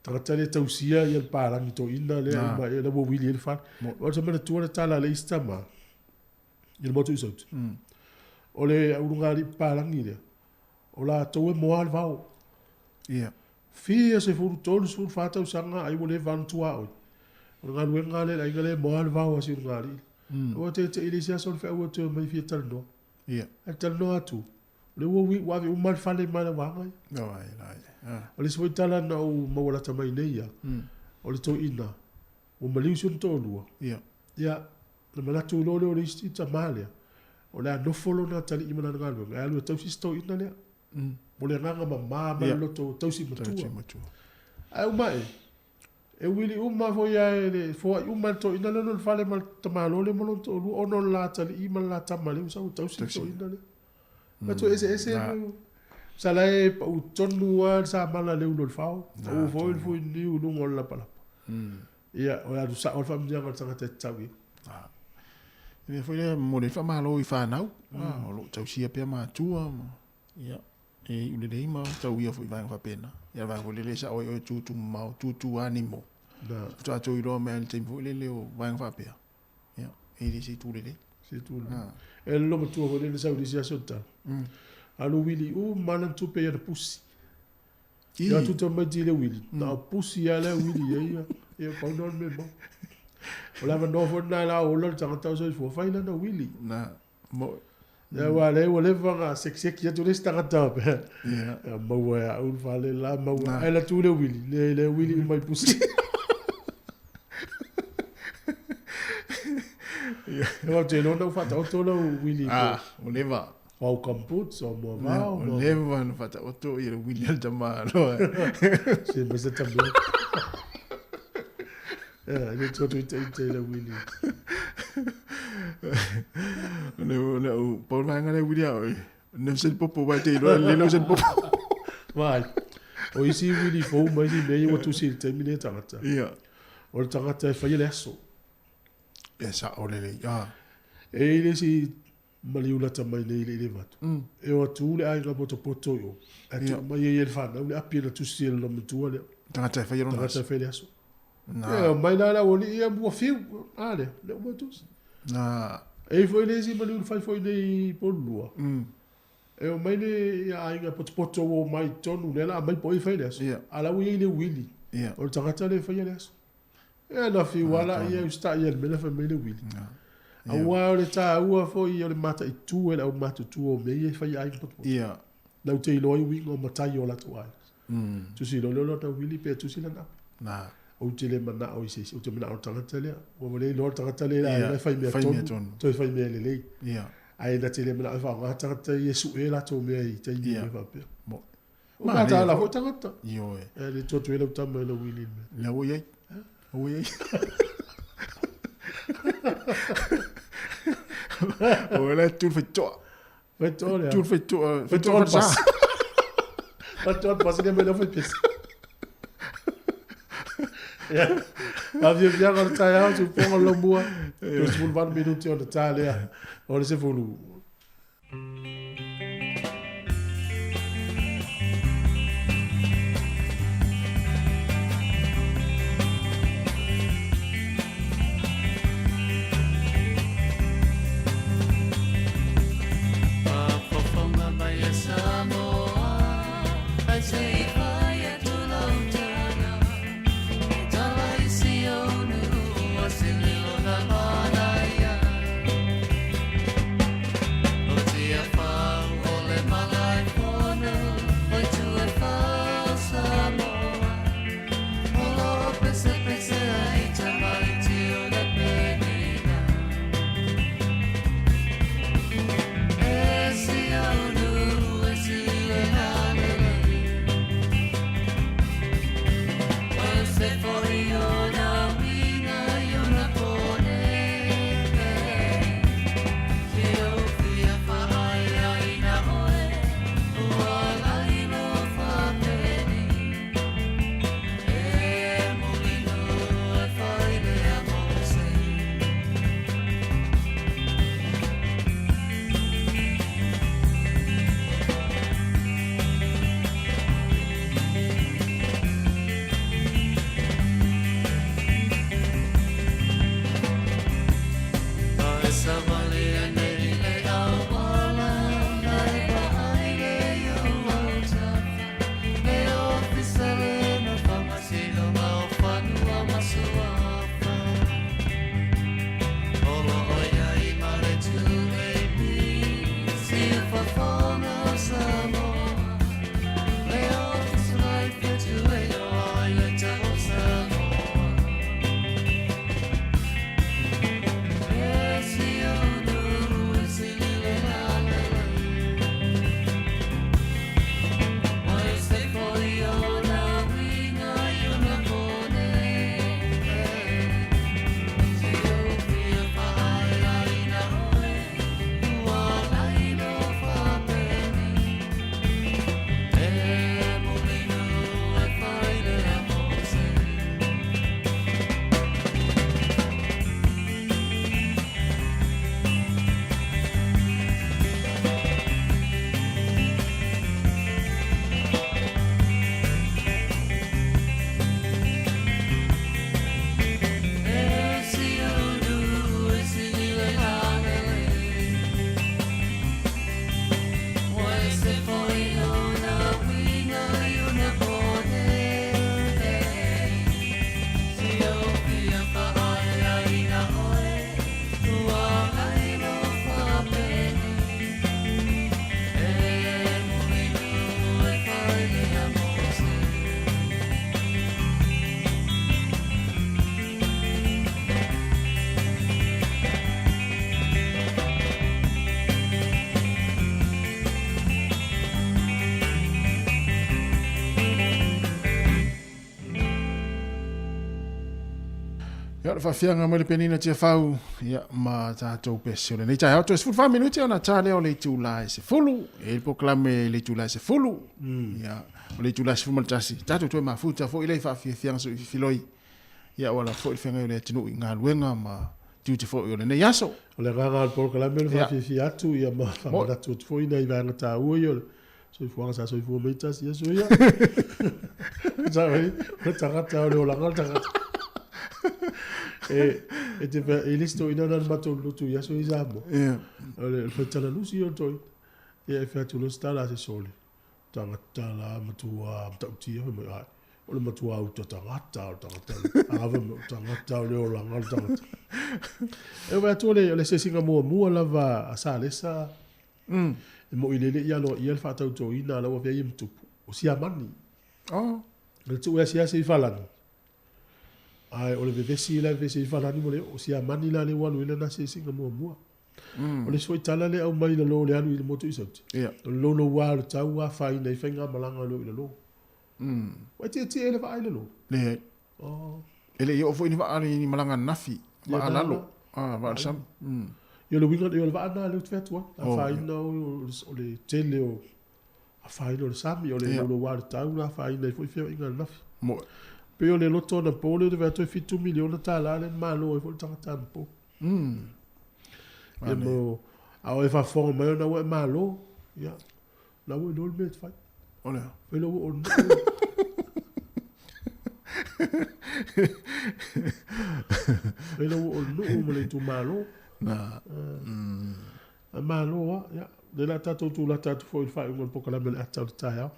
Tangata le tausia ia le pārangi to ina le au mai e la mo wili e le whane. O ta mana tua le tala le istama. Ia le motu isautu. O le aurunga li pārangi le. O la tau e moa le vau. Fia se furu tolu suru whata usanga ai mo le vanu tua oi. O ngā ruenga le la inga le moa le vau asi urunga li. O te ili sia son whea ua tua mai fia talanoa. E talanoa atu. Le ua wawe umar whale mai na wangai. O le sewai tala na o mawalata mai nei ia. O le tau ina. O maliu sun tōlua. Ia. Na manatu lole o le isti ta malea. O le anofolo na tali imana na ngā ruenga. E alu e tausi sto ina lea. Mo le nganga ma loto tausi matua. Ai umai. E wili uma fo ia e le fo uma to ina le no fale mal tamalo le mo to lu ono la tali ima la tamale usa tausi to ina le. Ma to ese sala e u tonu wa sa mala le ulo fao. O fo ni u lu ngol la pala. Ia o ya sa o fam dia ngal sanga te tawi. Ia fo le mo le fama lo I fa nau. O lo tausi pe ma tua. Ia. E ule le ima tau ia fui vanga pena. Ia vanga le sa o tu mau tu animo. Tu tu iro me el tempo le o vanga pena. Ia. E le si tu le. Si tu. E lo mo tu o le sa udisia sota. Alu wili o manan tu pe ya pusi. Ia tu to mai le wili. Na pusi ya le wili ia. Ia pa no me mo. O la no fo na la o lo tanga tau so fo faina na wili. Na mo ya wale wale vanga sexy ya tu le sta gata pe ya maua ya un vale la maua ela tu le wili le wili mai pusi ya te no no fata o lo wili o leva o kamput so mo va o leva no fata o to ia wili al tamalo se besa também ele tu te le wili ne o por vanga le wili o ne se popo vai te le lo se popo vai o isi wili fo mai si me o tu si termine tangata ia o tangata fa ile aso esa o le e ile si maliula tamai nei le vatu e o tu le ai ga poto yo e mai e il fa le apira tu si le mo tu le tangata fa ile aso na mai na o li ia mo fiu ale le mo tu na e foi lesi maliula fa foi nei polua e o mai le ai ga poto o mai tonu le la mai poi fa ile aso ala wi le wili o tangata le fa ile aso e na fi wala ia sta ia le fa me le wili a wa le ta ua fo i le mata I tu e la mata tu o me e fa ai poto ia na te loi wi ngo mata yo la tu ai tu si lo ta wili pe tu si la na o te le mana o isi o te mana o tangata le o le lo tangata le la fa me ton to fa me le ia ai na te le mana fa nga tangata yesu e la to me I te ni fa pe mo o mata la ho tangata yo e le to le ta me le wili la wo ye o ye Olha, tudo feito. Feito, tudo feito. Feito, feito, passa que é melhor foi pensa. Havia bien agora tá aí, tu põe a lomboa. Tu se voltar minuto onde tá ali. Olha se volu. Ya fa fianga mo le penina tia fau ya ma ta to pesio le ta to fu fa minuti ona ta le o le tula se fulu e proclame le tula se fulu ya o le tula se fu maltasi ta to ma fu ta fo ile fa fianga so filoi ya wala fo il fenga le tinu nga luenga ma tu fo o le ne yaso o le ranga al proclame le fa fi atu ya ma fa da to fo ina i va ta o yo so fu sa so fu metas ya so ya za vai ta ta o la ta e te listo ina na mato lutu ya so izamo le fatala lusi o toi e fa tu lo stala se sole tanga tala matua tauti o mai o le matua o tanga ava tanga le o langa tanga e va tu le se singa mo lava sa le sa mo ile ya lo ia fa tauto ina la o via imtu o sia mani le tu ya sia se falani ai o le vevesi la vevesi falani mo le o sia mani la le walu ile na se singa mo o le soi tala le au mai lo le anu ile moto isauti lo wa tau wa fa ina fenga malanga lo ile lo wa ti ele va ile lo le ele yo fo ni va ani ni malanga nafi va alalo va sam yo lo winga yo va ana le tfetwa fa ina o le tele o fa ina o sami o le lo wa tau na fa ina fo fe inga nafi mo pe o le loto na po le va to fitu miliona tala le malo e fo tanga po mo a o fa fo me na o malo ya la o no met fa ole pe lo o pe lo o no mo le tu malo na malo ya de la tato tu la tato fo il fa un po la mele ata ta ya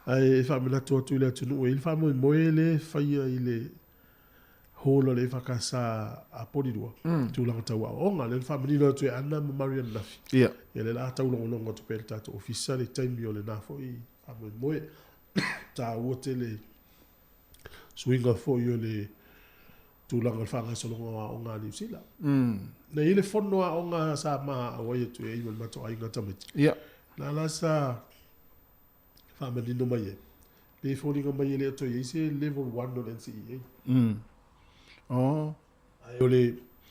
ai fa me la to tu le tu no il fa mo ele fa ile holo le fa kasa a podidua tu la ta wa onga le fa me tu ana marian nafi ya ele la ta ulo ngo to pel tato official e time yo le na fo i fa mo ta wotele swinga fo yo le tu la fa kasa lo onga ni sila na ile fono a onga sa ma o ye tu e ma to ai ngata mit ya la sa fa me no mai pe fo ni mai le to ye se level 1 no NCE ai ole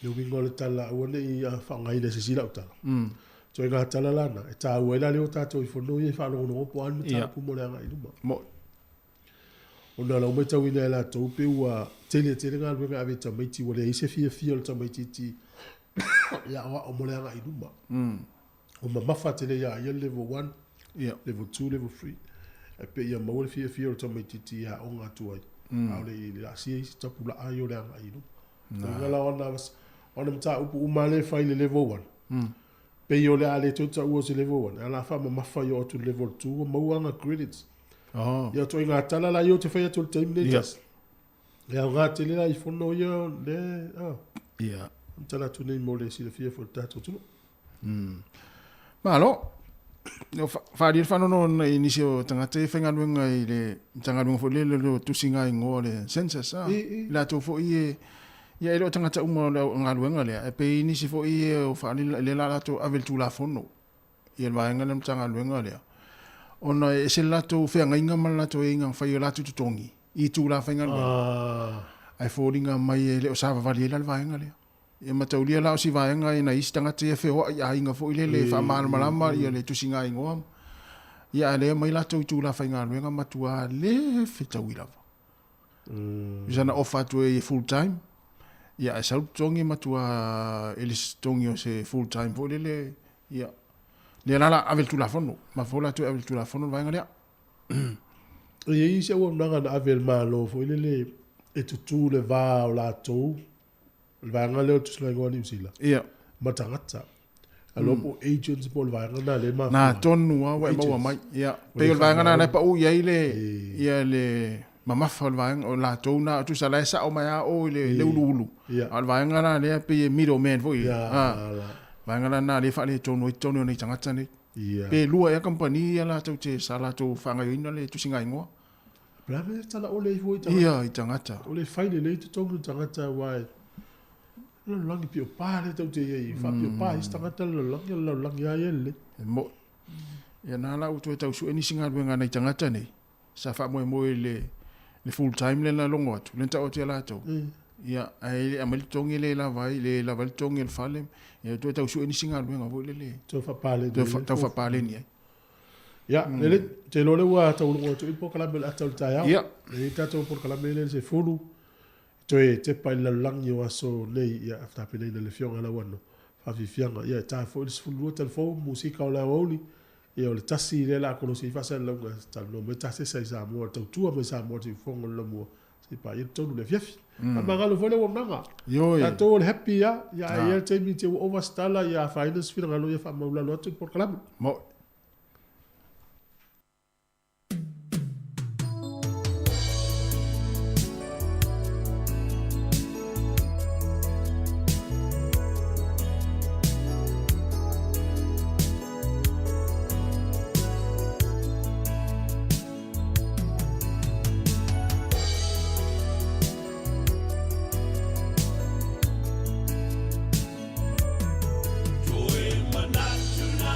yo wingo le tala o ne i fa ngai le se sila uta to ga tala lana e ta o ela le o ta to i fono ye fa lo no po an ta ku mo le ngai mo ona la o me ta wina la to pe wa tele ngal be ave ta mai ti o le se fia ta mai ti ya o mo le ngai duma o ma mafa tele ya level 1 level 2 level 3 e pe ia mo le fia ta mai ti ya o nga tu ai au le la si ta pula ai o le ngai duma nga la ona ona mta upu umale fai le level 1 pe yo le ale to tsa was level 1 ala fa ma fa yo to level 2 ma wanga credits ya to inga tala la yo te fa to time le just ya nga te le I fono yo le ya tala to nei mo le si le fia for tato tu malo no fa dir fa no inicio tanga te fenga luenga I le tanga luenga fo le tu singa ngo le census la to fo I ia ero tangata uma ngā luenga lea, e pe inisi fo I o whaani le la lato avel tu la fono. Ia le waenga le mtanga luenga lea. Ona e se lato whea ngainga man lato e inga whai o lato tutongi. I tu la whainga lea. Ai fōringa mai e le o sawa wali e la le waenga lea. Ia mataulia lao si waenga e na isi tangata e whea ia inga fo ile le wha maana malama ia le tusi ngā ingoa. Ia le mai lato I tu la whainga luenga matua le whitau I lava. Isana ofa tu e full time. Ia e sau tongi matua elis tongi o se full time po le ia le lala avel tu la fono ma fola tu avel tu la fono vai ngalia ia I se o nanga na avel malo fo le e tu le va o la to le va ngale o tu sla ngoni msila ia matangata alopo agents po le va ngana le ma na tonu wa wa mai ia pe le va ngana na pa u ia ia le mama fa vaeng o la tona tu sala sa o mai o le ulu al vaeng na le pe middle man foi vaeng na le fa le tono ni tanga tani pe lua ya company la tu te sala tu fanga ina le tu singa ingo bla me tala o le foi ia I tangata o le fai le tu tono tangata wai lo langi pio pa le tu te I fa pio pa I tangata lo langi ya le mo ya na la tu te su eni singa luenga ni tangata ni sa fa mo le full time le na longo atu le tau te la tau ia ai amal tongi le la vai le la val tongi el falem ia tu tau su eni singa luenga vo le tu fa pale tu fa pale ni ia le te lo le wa tau lo tu po kala bel atal ta ia le ta tau por kala mele se fulu tu te pa la lang yo aso le ia afta pe le fiong ala wano fa fi fianga ia ta fo le fulu tel fo musica la oli ia o le tasi le la kono si fasa la tal no me tasi sai sa mo tau tua me sa mo ti fongo la mo si pa i tonu le fiafi ma galo fo le wo nanga yo ya to le happy ya ia te mi te overstala ya finance fira galo ya fa mo la lo tu por kalam mo Joy manatuna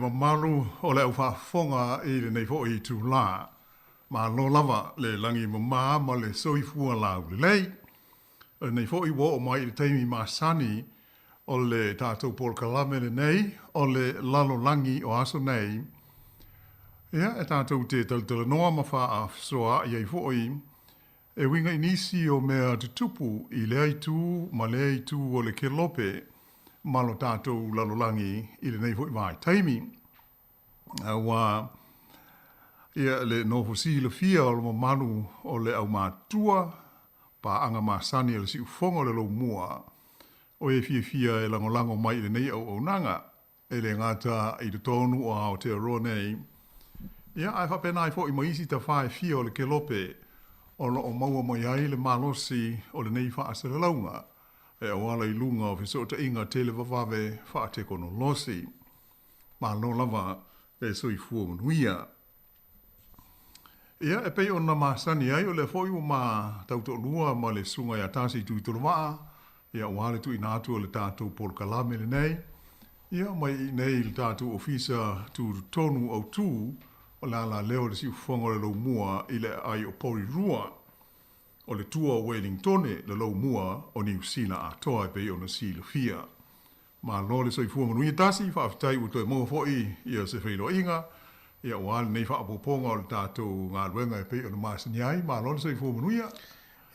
mamalu o le whaafonga i le nei fo i tu la. Ma lo lava le langi mama ma le soifua lau le lei. Nei fo i wo o mai le teimi masani o le tātou Paul Kalame le nei, o le lalo langi o aso nei. Ia, e tātou te tautala noa ma wha a soa i ei fo i. E winga inisi o mea te tupu i le aitu ma le aitu o le kelope malo tātou lalolangi i le nei fo i vai taimi. Wa ia le nofu si le fia o le manu o le au mātua pa anga masani o le si ufonga o le lo mua. O e fia e langolango mai i le nei au nanga e le ngata i te tonu o Aotearoa nei. Ia, ai whapena i fo i maisi ta whae fia o le kelope o lo o maua mai ai le malosi o le nei wha asere launga. E o ala i lunga o fisota inga tele vavave wha te kono losi. Ma lo lava e soi fua manuia. Ia, e pei o na masani ai o le foi o ma tauto lua ma le sunga i atasi tui tolowaa. Ia, o ale tu inatu o le tātou Paul Kalame le nei. Ia, mai nei le tātou ofisa tu tonu au tū o la leo le si ufonga le lo mua i le ai o pori rua. O le tua o Wellingtone le lo mua o New Zealand a toa e pei o na si le fia. Ma lo le soifua manuia tasi, whaafitai u toi mua foi ia se whilo inga. Ia o ale nei whaapoponga o le tātou ngā ruenga e pei o na masani ai. Ma lo le soifua manuia.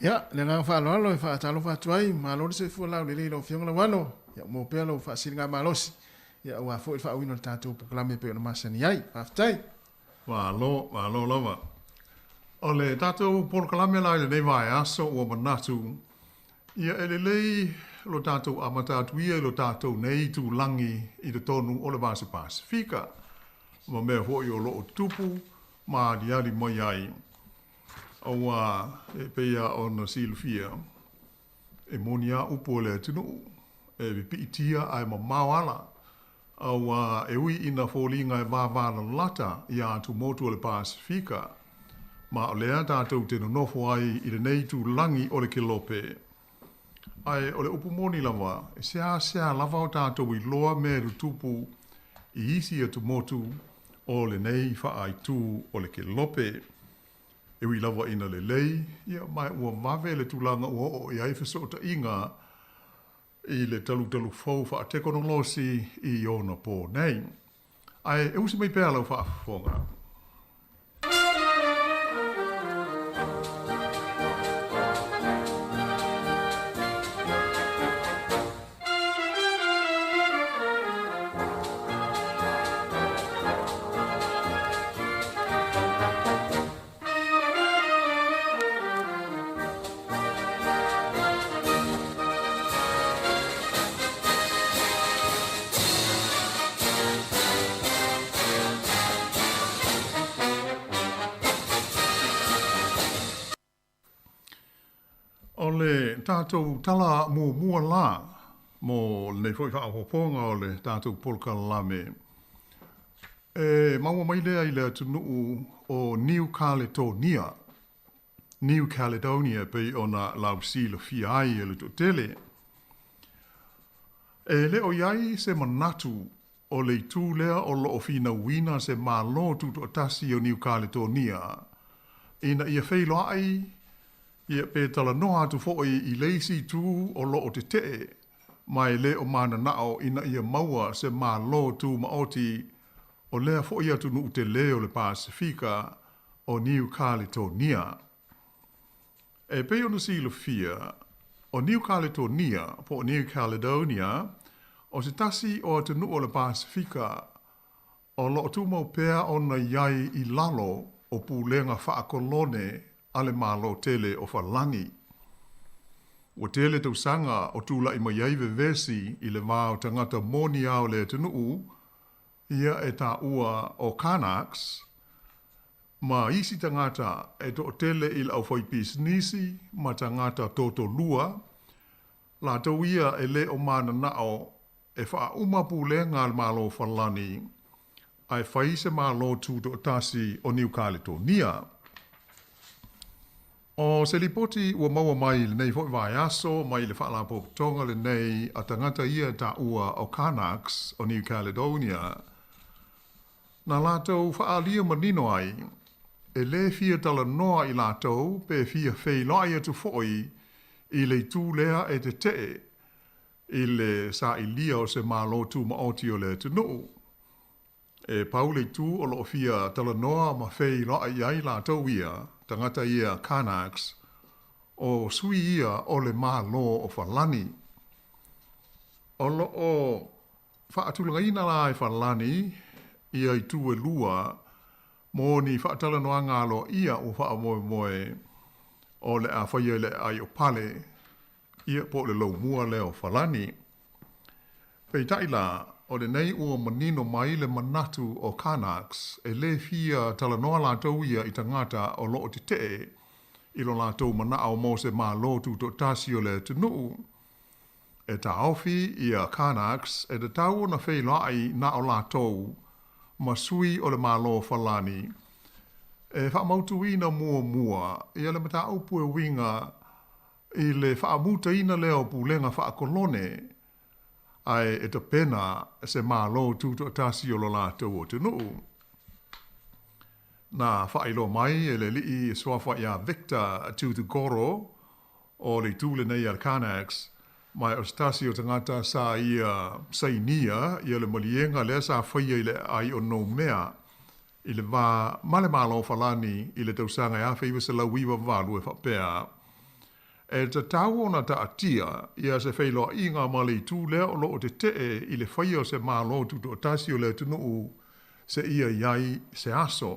Ia, le ngā whaaloalo e whaatalo whaatuai. Ma lo le soifua lau le leilo fionga la wano. Ia mo pea lo whaasiri ngā malosi. Ia ua fo i whaawino le tātou Pakalame pei o na masani ai. Whaafitai. Ma lo lava. O le tātou Paul Kalame lai le nei vai aso o manatu. Ia ele lei lo tātou amatatuia lo tātou nei tu langi i te tonu o le vase Pasifika. Ma mea hoi o loo tupu, ma diari mai ai. Aua e peia o na silufia. E monia upo le tunu. E vipitia ai ma mawala. Aua e ui ina fōlinga e vāvāna lata i atu motu o le Pasifika. Ma o lea tātou te nofo ai i le nei tu langi o le kelope. Ai o le upumoni lava, e sea lava o tātou i loa me rutupu i isi atu motu o le nei wha ai tu o le kelope. E ui lava ina le lei, ia mai ua mave le tūlanga ua o i ai whesota inga i le talu fau wha tekonolosi i ona pō nei. Ai e usi mai pēr lau wha afonga. O le tātou tala mua la, mo nei foi whaapoponga o le tātou Paul Kalame. E maua mai lea i le atunuu o New Caledonia. New Caledonia pei o na lausila fiai e le totele. E le o iai se manatu o le tū lea o lo o fina wina se malo tuto atasi o New Caledonia. Ina ia whailo ai, ia pētala noa atu fo i leisi tū o lo o te te, mai le o mana nao ina ia maua se malo tū maoti o lea fo i atu nu te leo le Pasifika o New Caledonia. E pei ona silo fia, o New Caledonia, po New Caledonia, o se tasi o atu nu o le Pasifika, o lo tu mau pea ona iai i lalo o pūlenga whaakolone ale malo tele o whalangi. O tele tau sanga o tūla i mai aive vesi i le vāo tangata moni au le tunuu, ia e tā ua o Kanaks, ma isi tangata e to tele i le au whai pisnisi, ma tangata toto lua, la tau ia e le o mana nao e wha umapu le ngā malo whalani, ai whai se malo tūto tasi o New Caledonia. O se lipoti ua maua mai le nei fo vai aso, mai le whaalapo tonga le nei a tangata ia ta ua o Kanaks o New Caledonia. Na lātou whaalia manino ai, e le fia tala noa i lātou, pe fia whei loa atu fo'i, i le tū lea e te te, i le sa i lia o se mālo tū maoti o le tunu. E pau le tū o lo fia tala noa ma whei loa i ai lātou ia, tangata ia Karnaks, o sui ia o le mālo o whalani. O lo o whaatulanga ina la e whalani, ia i tū e lua, mō ni whaatala noa ngālo ia o wha moe moe o le a whaia le ai o pale, ia po le lau mua le o whalani. Pei taila, o le nei ua manino mai le manatu o Karnaks, e le fia tala noa lātou ia i tangata o lo o te te, i lo lātou mana au mō se mā lotu to tasi o le tunu. E ta ofi ia Karnaks, e te tau na whei lai na o lātou, ma sui o le mālo whalani. E whaamautu ina mua, ia le mata upu e winga, i le whaamuta ina leo pulenga whaakolone, ai e te pena se mālo tūto tasi o lo lātou o tunu. Na whailo mai e le lii e swafa ia Victor Tutugoro, o le tūle nei al Karnaks, mai o stasi o tangata sa ia sainia, ia le malienga le sa whaia i le ai o no mea, i le wā male mālo whalani, i le tausanga e awhi se la wiwa walu e whapea. E te tau ona ta atia, ia se whailo i ngā mali tū lea o lo o te tee, i le whaia o se mālo tuto o tasi o le tunu se ia iai se aso.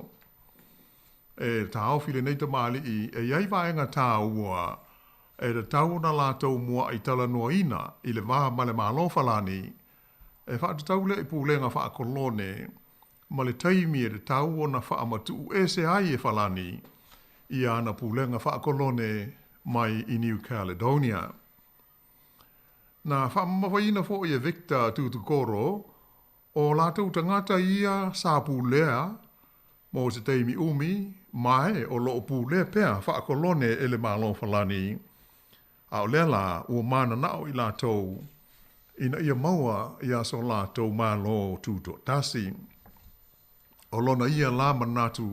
E ta awhi le neita mali i, e iai vaenga tā ua, e te tau na lātou mua i tala noa ina i le wā male mālo whalani, e whaata tau le i pūlenga whaakolone, ma le taimi e te tau o na whaamatu e se ai e whalani, i ana pūlenga whaakolone mai i New Caledonia. Na whaamawhaina fo i e Victor Tutugoro, o lātou tangata ia sa pūlea, mo se taimi umi, mai o lo pūlea pea whaakolone e le mālo whalani, a o lela ua mana nao i lātou, ina ia maua ia so lātou mālo tūto tasi. O lona ia la manatu,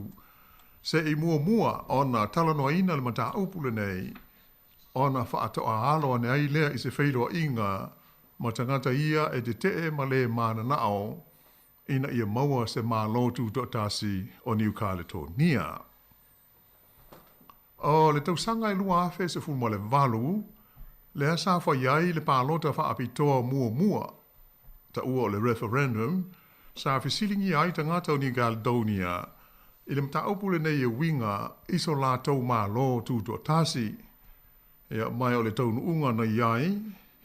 se i mua ona talanoa ina le mata upule nei, ona whaatoa aloa ne ai lea i se whairoa inga, ma tangata ia e te tee ma le mana nao, ina ia maua se mālo tūto tasi o New Caledonia. O le tausanga i lua afe se fulma le valu, le asa whaiai le pālota whaapitoa mua, ta ua o le referendum, sa whisilingi ai tangata o New Caledonia, i le mta upule nei e winga iso lātou mālo tūto tasi, ea mai o le taunu unga na iai,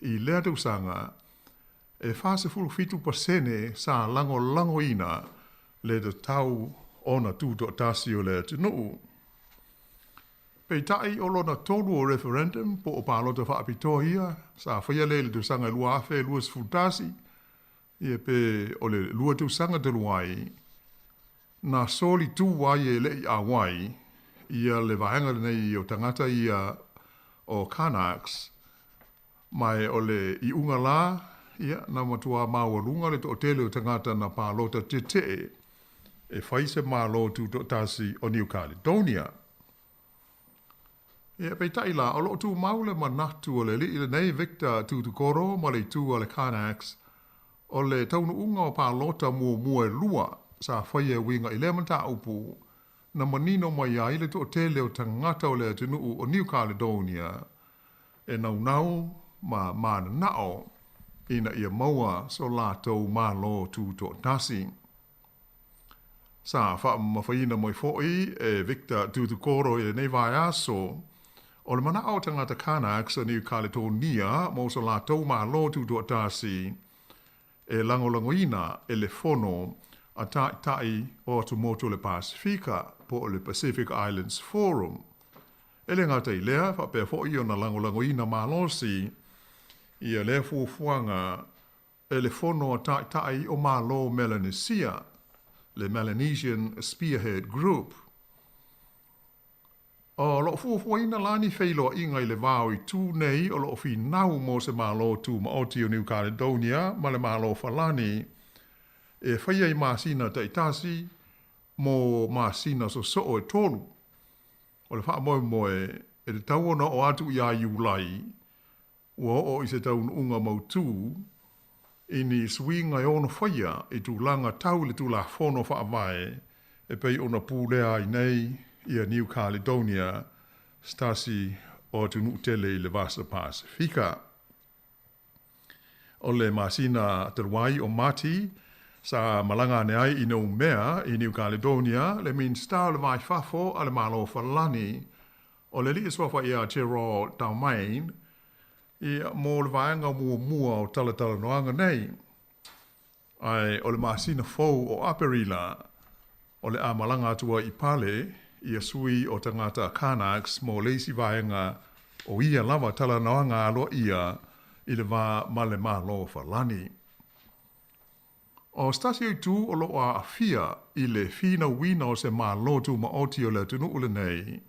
i lea tausanga, e whase fulu fitu pasene sa lango ina le te tau ona tūto tasi o le tunu. Pei tai o lona tolu o referendum po o pālota whaapitoa ia, sa whaia le tausanga e lua afe lua sifutasi, ia pe o le lua tausanga te luai, na soli tū wai e le i a wai, ia le vaenga nei o tangata ia o Karnaks, mai o le i unga la, ia na matua maua lunga le to tele o tangata na pālota te te, e whaise mālo tūto tasi o New Caledonia. Ia pei taila, o lo tū maule manatu o le li nei Victor Tutugoro ma le tū o le Karnaks, o le taunu unga o pālota mua e lua, sa whaia winga i le manta upu, na manino mai ai le to tele o tangata o le tunu o New Caledonia, e nau ma mana nao, ina ia maua so lātou mālo tūto tasi. Sa whaamawhaina moi fo'i e Victor Tutugoro i le nei vai aso, o le mana au tangata Karnaks o New Caledonia, mo so lātou mālo tūto tasi, e langolangoina e le fono a tai o tumoto le Pasifika po le Pacific Islands Forum. E le ngata i lea, whapea fo'i o na langolangoina mālosi, ia le fuafuanga e le fono a tai o mālo Melanesia, le Melanesian Spearhead Group. O lo fuafuaina lani whailo inga i le vāo i tū nei o lo fi nau mo se mālo tū maoti o New Caledonia ma le mālo whalani, e whaia I māsina te itasi, mō māsina so o e tolu. O le wha moe moe, e te tauona o atu I a iulai, ua o I se taununga mautū, I ni swinga e ono whaia, I tu langa tau le tu la whono wha avae, e pei ona pūlea I nei, I a New Caledonia, stasi o tunu tele I le Vasa Pasifika. O le masina terwai o mati, sa malanga ne ai I no mea I New Caledonia, le min stau le vai fafo a le malo falani, o le li iswafa I a Tero Taumain, I mō le vaenga mua o talatala noanga nei. Ai o le masina fou o Aperila, o le a malanga atua I pale, I a sui o tangata Kanaks mō leisi vaenga o ia lava tala noanga alo ia I le va male malo falani. O stasi o tu o loa a fia I le fina wina o se malo tu maoti o le tunu ule nei.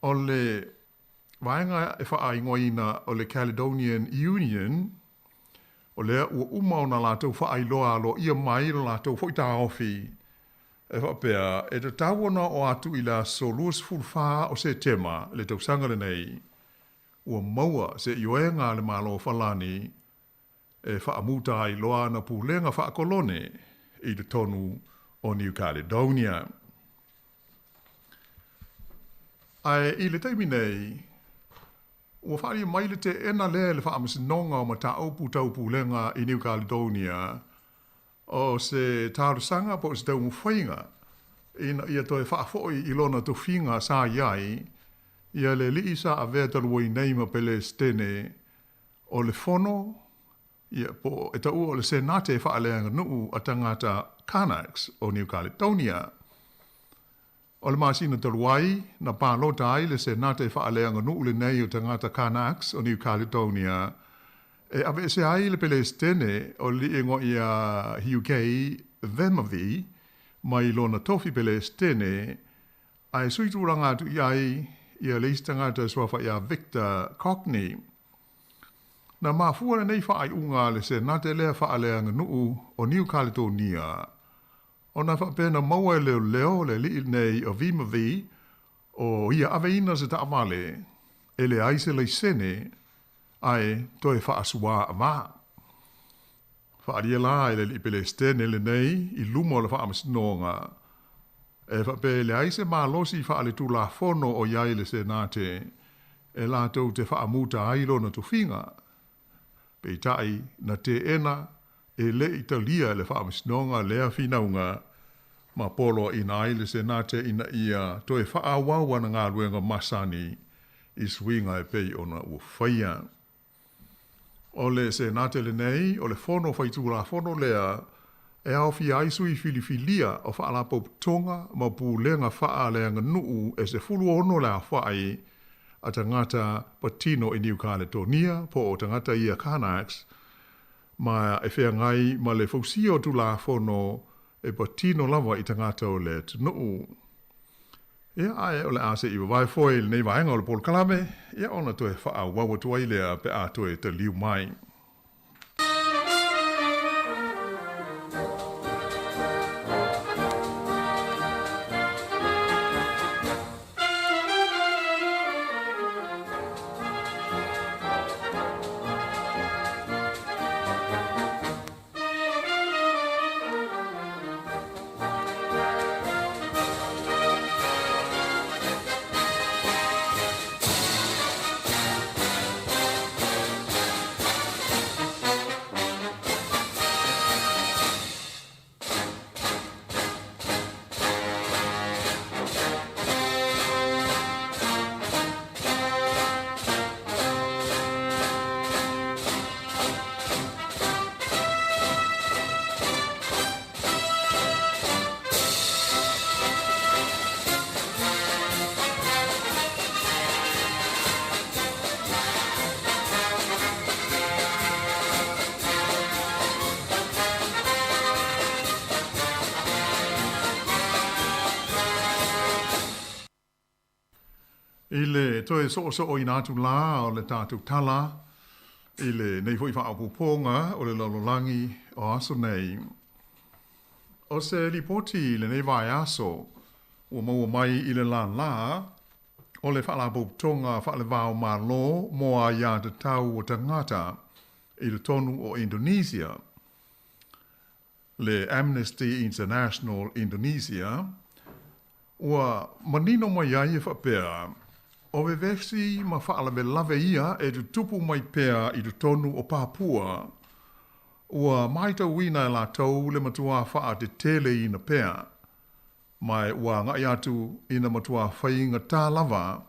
O le vaenga e wha ingoina o le Caledonian Union, o lea ua umau na lātou wha ailoa alo ia mai na lātou whoita ofi. E wha pēa, e te tāwana o atu I la solus fulwha o se tema le tau sangale nei, ua maua se ioenga le malo falani, e wha amuta ailoa na pūlenga wha kolone I le tonu o New Caledonia. Ai I le teimi nei, ua whaari mai le te ena le wha amasinonga o mata aupu taupu lenga I New Caledonia o se tarusanga po se tau mwhainga ina ia toi whaafoi I lona to whinga sa iai ia le li isa a vea taluoi neima pele stene o le fono ia po e tau o le senate whaaleanga nuu a tangata Kanaks o New Caledonia. O le masina taluai na pālota ai le senate whaaleanga nuu le nei o tangata Kanaks o New Caledonia e ave se ai le pele stene o li ingo ia UK Vemavi mai lona tofi pele stene ai suituranga atu iai ia leistanga ta swafa ia Victor Cockney. Na mafua nei wha ai unga le senate lea whaaleanga nuu o New Caledonia. O na whapena maua leo le li nei o Vemavi o ia aveina se ta amale e le aise le sene ai toi whaasua ama. Whaaria la e le li pele stene le nei I lumo le whaamasnonga. E whape le aise maa losi whaale tu la fono o iai le senate e la tau te whaamuta ailo na tuwhinga. Peitai na te ena e le italia le whaamasnonga lea whinaunga ma polo ina ai le senate ina ia toi whaawawa na ngā ruenga masani I swinga e pei ona ua whaia. O le senate le nei, o le fono whaitura fono lea, e au fi aisu I filifilia o whaalapo tonga ma pūlenga whaaleanga nuu e se fulu ono la whaai a tangata Patino I New Caledonia po o tangata ia Kanaks ma e whea ngai ma le fausio tu la fono e Patino lava I tangata o le nuu. Ia ae o le ase I wawai foi nei vaenga o le Paul Kalame, ia ona toe wha wawa tuai lea pe a toe te liu mai. Ile toe so o ina tu la o le tātou tala, ile nei fwoi wha apuponga o le lololangi o aso nei. O se ripoti le nei vai aso, ua maua mai i le la, o le whala tonga whala vau malo mo a ia te tau o tangata i le tonu o Indonesia. Le Amnesty International Indonesia, ua manino mai ai e whapea, o we vesi ma whaala me lave ia e tu tupu mai pea i tu tonu o Papua, ua maita wina e la tau le matua whaa te tele i na pea, mai ua ngai atu i na matua whainga tā lava,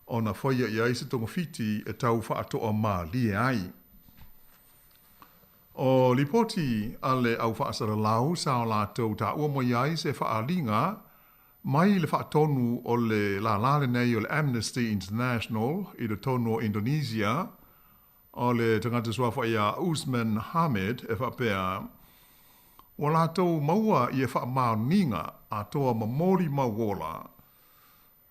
o na whaia i aise tonga fiti e tau whaa toa ma lie ai. O lipoti ale au whaasara lau sao la tau ta ua mo iai se whaalinga, mai le whaatonu o le la lale nei o le Amnesty International i le tonu o Indonesia, o le tangata sua whaia Usman Hamid e whapea, o la tau maua i e wha ninga a toa mamori mawola.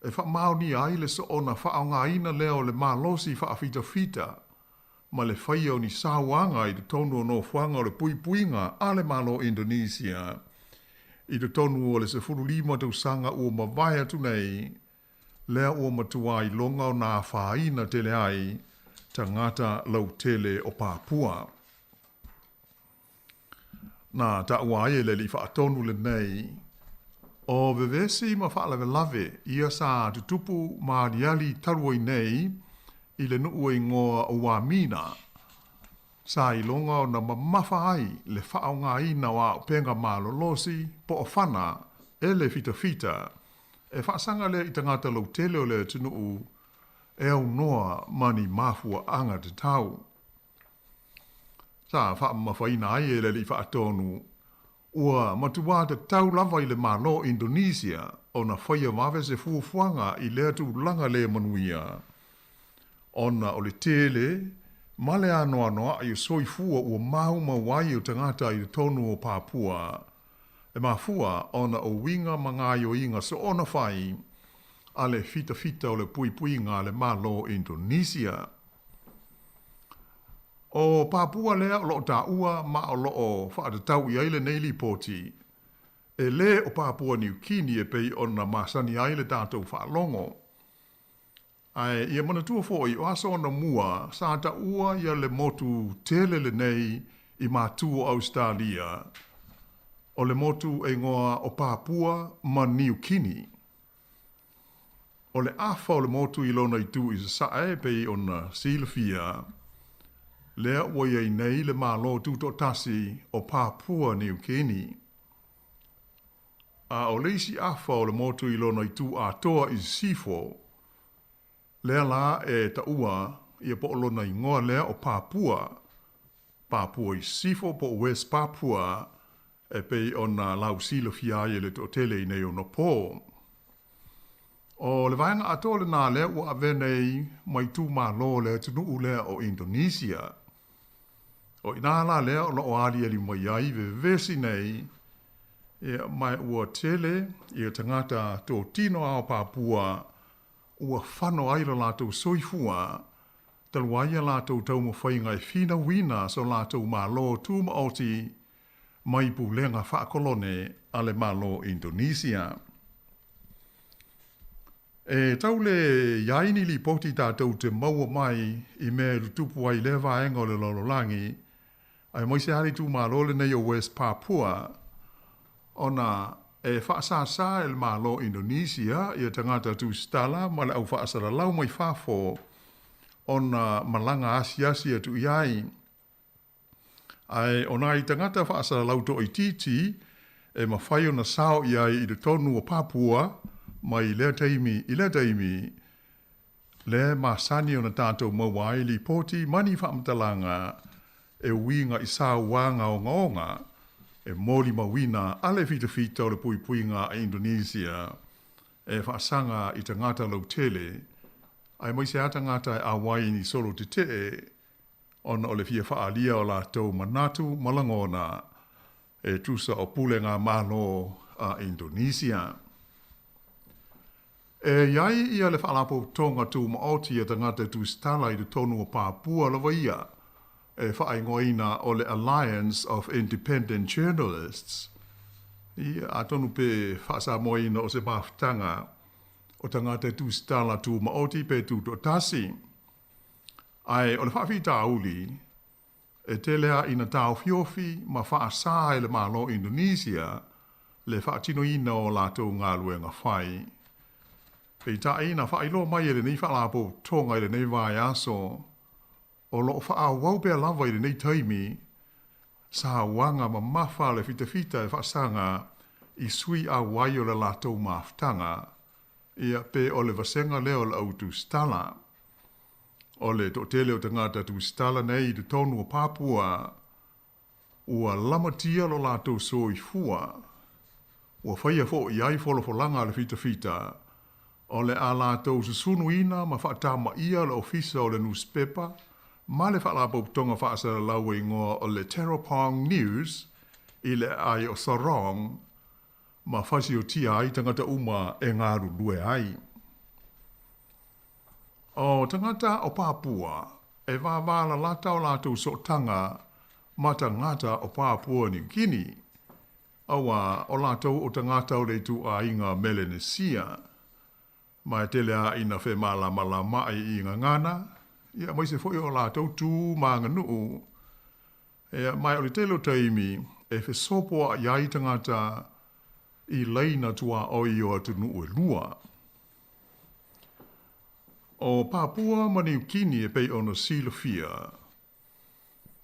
E wha ni ai le so ona wha ina leo le losi wha fita, ma le whaia ni sāwanga i le tonu o no whanga o le puipuinga a le malo Indonesia. I te tonu o le se furu lima tau sanga ua mawai atu nei, lea ua matua i longa o nā whaina tele ai, tangata lau tele o Papua. Nā ta ua ai le li whaatonu le nei, o vevesi ma whaalawe lave, ia sa tutupu ma riali taruai nei, i le nuu i ngoa o Wamina, sa i longa o na mamafa ai le whao ngā ina wa o penga malolosi po o whana e le fita, e whaasanga le i tangata lau tele o le tunuu e au noa mani mafua anga te tau. Sa whaamawhaina ai e le li whaatonu, ua matua te tau lava i le malo Indonesia o na whaia mawe se fuafuanga i le atu langa le manuia. Ona o le tele, male anoa i soifua ua mauma wai o tangata i tonu o Papua. E mafua ona o winga mangaio inga so ona whai a le fita o le puipuinga le malo Indonesia. O Papua lea o loo taua ma o loo whaatatau i aile nei lipoti. E le o Papua New Guinea e pei ona masani aile tātou whaalongo. Ai, ia mana tua fōi, o aso ona mua, sa ta ua ia le motu tele le nei i mātua Australia. O le motu e ngoa o Papua ma New Guinea. O le afa o le motu i lona i tu i sa e pei ona silfia. Lea ua iei nei le malo tuto tasi o Papua New Guinea. A o leisi afa o le motu i lona i tu a toa i sifo. Lea la e ta ua i po lona i ngoa lea o Papua. Papua i sifo po West Papua e pei ona lau silo fiae le to tele i nei o no po. O le vaenga ato le nā lea ua avenei mai tu malo lea tunu lea o Indonesia. O ina la lea o o ali ali mai ai vesi nei e mai ua tele i tangata to tino ao Papua ua whano aira lātou soifua, taluaia lātou tau mo whainga e whina wina so lātou malo tū maoti mai pulenga whaakolone ale malo Indonesia. E tau le yaini li poti tātou te maua mai i mea rutupu ai lewa engo le lololangi, ai moise hari tū malo le nei o West Papua, ona e whaasasa el malo Indonesia i tangata tu stala ma le au whaasara lau mai whafo ona malanga asiasi atu iai. Ai ona i tangata whaasara lau to i titi e mawhai ona sao iai i le tonu o Papua mai i lea taimi le masani ona tātou mawai li poti mani whaamtalanga e winga i sao wanga o ngaonga e mori mawina ale fita o le puipuinga a Indonesia e whaasanga i tangata lau tele ai moise a tangata e awai ni solo te te ona o le fia whaalia o la tau manatu malangona e tusa o pulenga malo a Indonesia. E iai ia le whaalapo tonga tu maoti e tangata tu stala i le tonu o Papua lawa ia e whaingoina o le Alliance of Independent Journalists. I atonu pe whaasa moi no o se maftanga o tangata tu stala tu maoti pe tu to tasi. Ai o le whawhi tā uli e te lea ina tāo fiofi ma whaasa e le malo Indonesia le whaatino ina o lātou ngā luenga whai. Pei tā ina whailo mai e le nei whalapo tonga e le nei vai aso o lo wha wau pia lava i le nei taimi sa wanga ma mawha le fita e whaasanga i sui a wai o le lātou maftanga ia pe o le vasenga leo le autu stala. O le to tele o te ngata tu stala nei te tonu o Papua ua lamatia lo lātou soi fua. Ua whaia fo i ai folo langa le fita. O le a lātou susunu ina ma whaatama ia le ofisa o le newspaper ma le whaalapo tonga whaasa lau i ngoa o le Terrapong News i le ai o Sarong ma whasi o tia ai tangata uma e ngāru lue ai. O tangata o Papua e wāwāla lata o lātou sotanga ma tangata o Papua New Guinea. Awa o lātou o tangata o le tu a inga Melanesia. Ma e telea ina whe malama i inga ngana. Ia mai se foi o lātou tū maanga nuu. Ia mai o le telo taimi e whe sopoa iai tangata i leina tua oi o atu nuu e lua. O Papua ma New Guinea e pei ona silofia.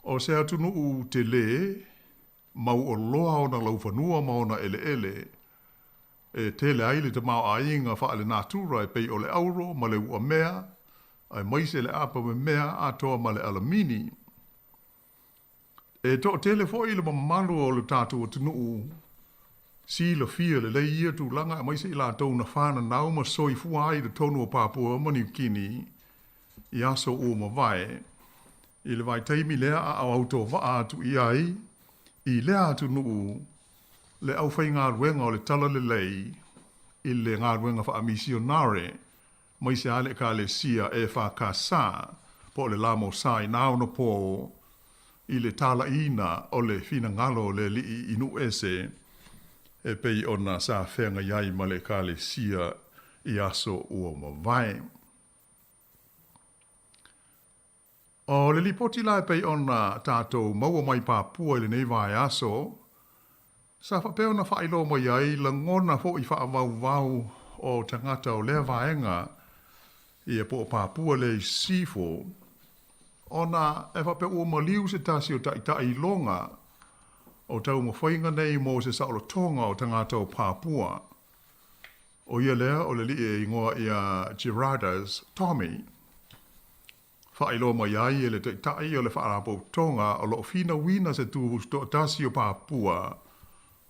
O se atu nuu te le, mau o loa ona laufanua ma ona ele. E tele aile te mau a inga whaale natura e pei o le auro ma le ua mea, ai maise le apa me mea atoa ma le alamini. E to tele fo ile ma malu o le tatu o tunuu, sila fia le ia tu langa mai se ila tau na whana nau ma soi fuai de tonu o Papua ma New Guinea i aso o ma vai. I le vai taimi lea a au auto wa atu i ai, i lea atu nuu, le au whai ngā ruenga o le tala le lei, i le ngā ruenga wha misionare, mai se ale ka le sia e wha ka sa, po le lamo sa i nao na po, i le tala ina o le fina ngalo le li inu ese, e pei ona sa whenga iai ma le ka le sia i aso ua ma vai. O le lipoti la e pei ona tātou maua mai Papua i le nei vai aso, sa whapeo na whailo mo iai la ngona fo i whaavau o tangata o lea vaenga i e po Papua le sifo. Ona e whapeo o maliu se tasi o tai longa o tau mo whainga nei mo se saolo tonga o tangata o Papua. O ia lea o le li e ingoa i a Gerardas Tommy. Whailo mo iai e le tai o le whaarapo tonga o lo fina wina se tu sto tasi o Papua.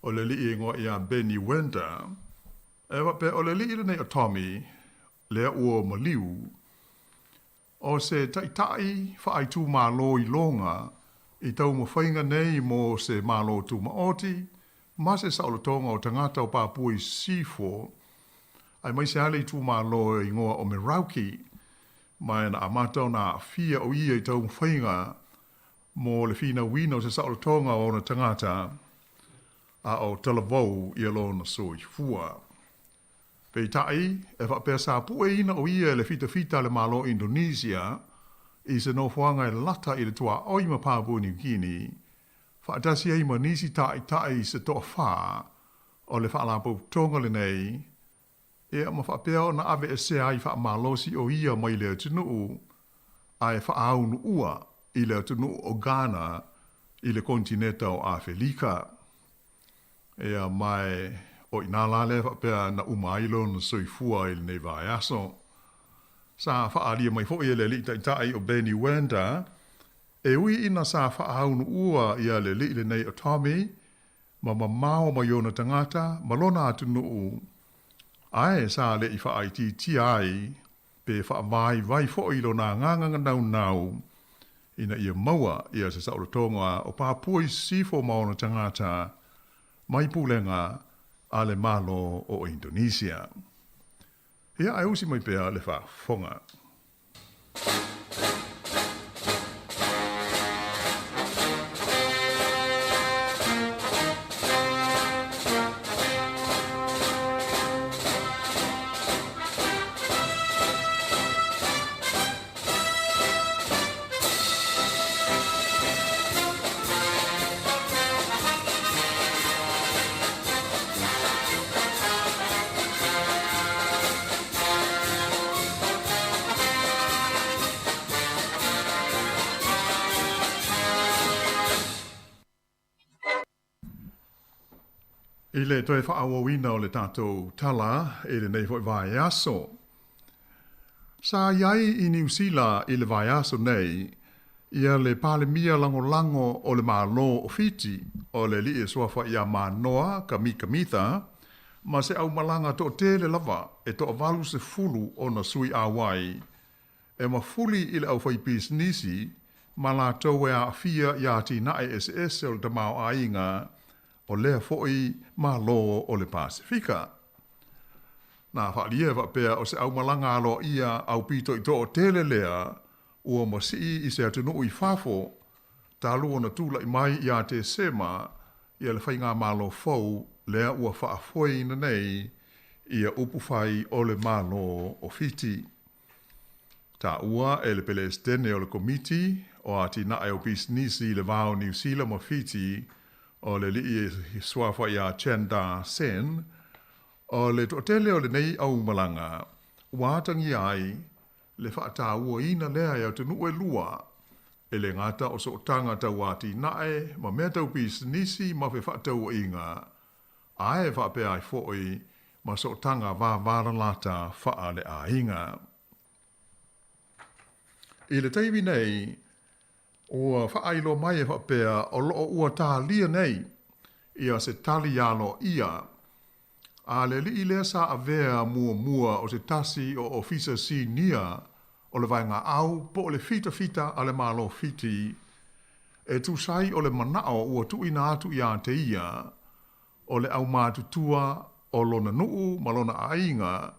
O le li ingoa i a Benny Wender. E wape o le li nei o Tommy lea ua maliu. O se tai whaai tu malo i longa i tau mo whainga nei mo se malo tu maoti, ma se saolo tonga o tangata o Papua i sifo, ai mai se ale i tu malo i ngoa o Merauki, mai na amata o na fia o ia i tau mo whainga mo le fina wina o se saolo tonga o na tangata, a o talavou i alo na soi fua. Pei tai, e whapea sa pue ina o ia le fita le malo Indonesia, i se no whanga e lata i le tua oima Papua New Guinea, whaatasi ei manisi tai se toa wha, o le whaalapo tonga le nei, e ama whapea na ave e se ai wha malosi o ia mai le atunuu, ai wha aunu ua i le atunuu o Ghana, i le kontineta o Afrika. Ea mai o inalale whapea na umailo na soifua i le nei vai aso. Sa whaalia mai fo i le li tai o Benny Wender, e ui ina sa whaahunu ua i le li le nei o Tommy, ma mao mai o na tangata, malona atu nuu. Ae sa le i whaaiti ti ai, pe whaamai vai fo i lo na nganganga nau, ina ia maua ia se saolo tonga o Papua i sifo mao na tangata, mai pulenga ale malo o Indonesia. Ia ai usi mai pea le whafonga. I le toi whaawawina o le tātou tala e le nei fwoi vai aso. Sa iai I New Zealand I le vai aso nei, ia le pale mia lango o le mālo o Fiji, o le li e soafa ia mānoa ka mitha, ma se au malanga to te le lava e to avalu se fulu o na sui awai. E ma fuli I le au fai pisnisi, ma la tau e a fia ia ti nae SS o le tamau a inga, o lea foi mālo o le Pasifika. Nā whaalia whapea o se au malanga alo ia au pito I to o tele lea, ua masii I se atunu I whafo, talu o na tula I mai ia te sema, ia le whainga mālo fau, lea ua whaafoi na nei, ia upufai o le mālo o Fiti. Tā ua e le pele estene o le komiti, o ati na e o bisnisi le vāo New Zealand mo Fiti, o le li e swafa ia Chenda Sen, o le totele o le nei au malanga, wātangi ai, le whaata ua ina lea ia tunu e lua, e le ngata o so tangata wāti nae, ma mea tau bisnisi ma fe whaata ua inga, ae whape ai foi, ma so tanga wā lata whaa le a inga. I le teimi nei, o whaailo mai e whapea o loo ua tā lia nei, ia se tali alo ia. A le li lea sa avea mua o se tasi o ofisa si nia, o le vainga au, po o le fita a le malo fiti, e tu sai o le manao ua tu ina atu ia te ia, o le au mātutua o lona nuu malona ainga,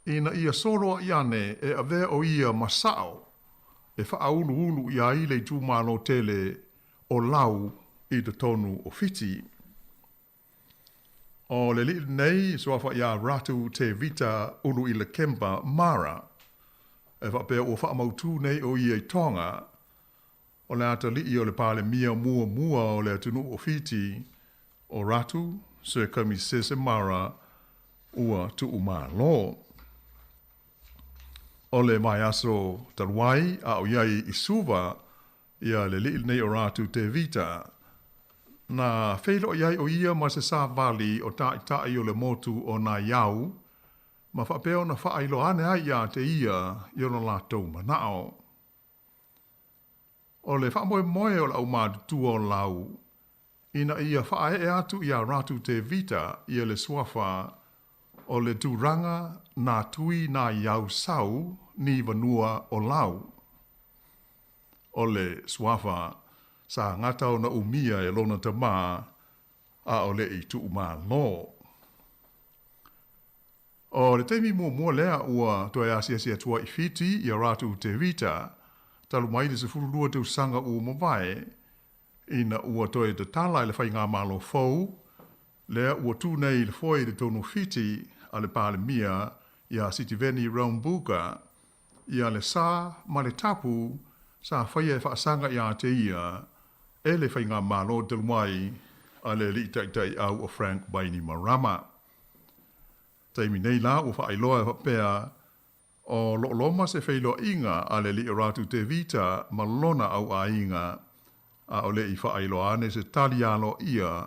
ina ia solo iane e avea o ia masao, e whaaulu ia I le tū malo tele o lau I te tonu o Fiti. O le li nei, soafa ia ratu te vita ulu I le kempa Mara, e whapea o whaamautu nei o ia I tonga, o le ata li o le pale mia mua o le atunu o Fiti, o ratu, Sir Kami Sese Mara, ua tu umalo. O le mai aso taruai a o iai I suva ia le li nei o ratu te vita. Na wheilo iai o ia ma se sa vali o tai o le motu o na iau, ma whapeo na whailo ane ai ia te ia I ono lātou manao. O le whamoe o lau mātutu o lau, ina ia whae e atu ia ratu te vita ia le swafa o le tūranga nā tui nā iau sau ni vanua o lau. O le swafa sa ngata o na umia e lona tamā a o le I tu umā lo. O le teimi mua lea ua toe asia tua I Fiti I ratu te vita, talu mai le se furulua te usanga ua mawai, ina ua toe te tala I le whai ngā malo fau, lea ua tū nei le foi le tonu Fiti a le pāle mia ia Sitiveni Raumbuka, ia le sā ma le tapu sa whai e whaasanga ia te ia, e le whai ngā malo te lumai a le li tai au o Frank Baini Marama. Taimi nei la ua whaailoa e whapea o loma se whailo inga a le li ratu te vita ma lona au a inga, a o le I whaailoa ane se talialo ia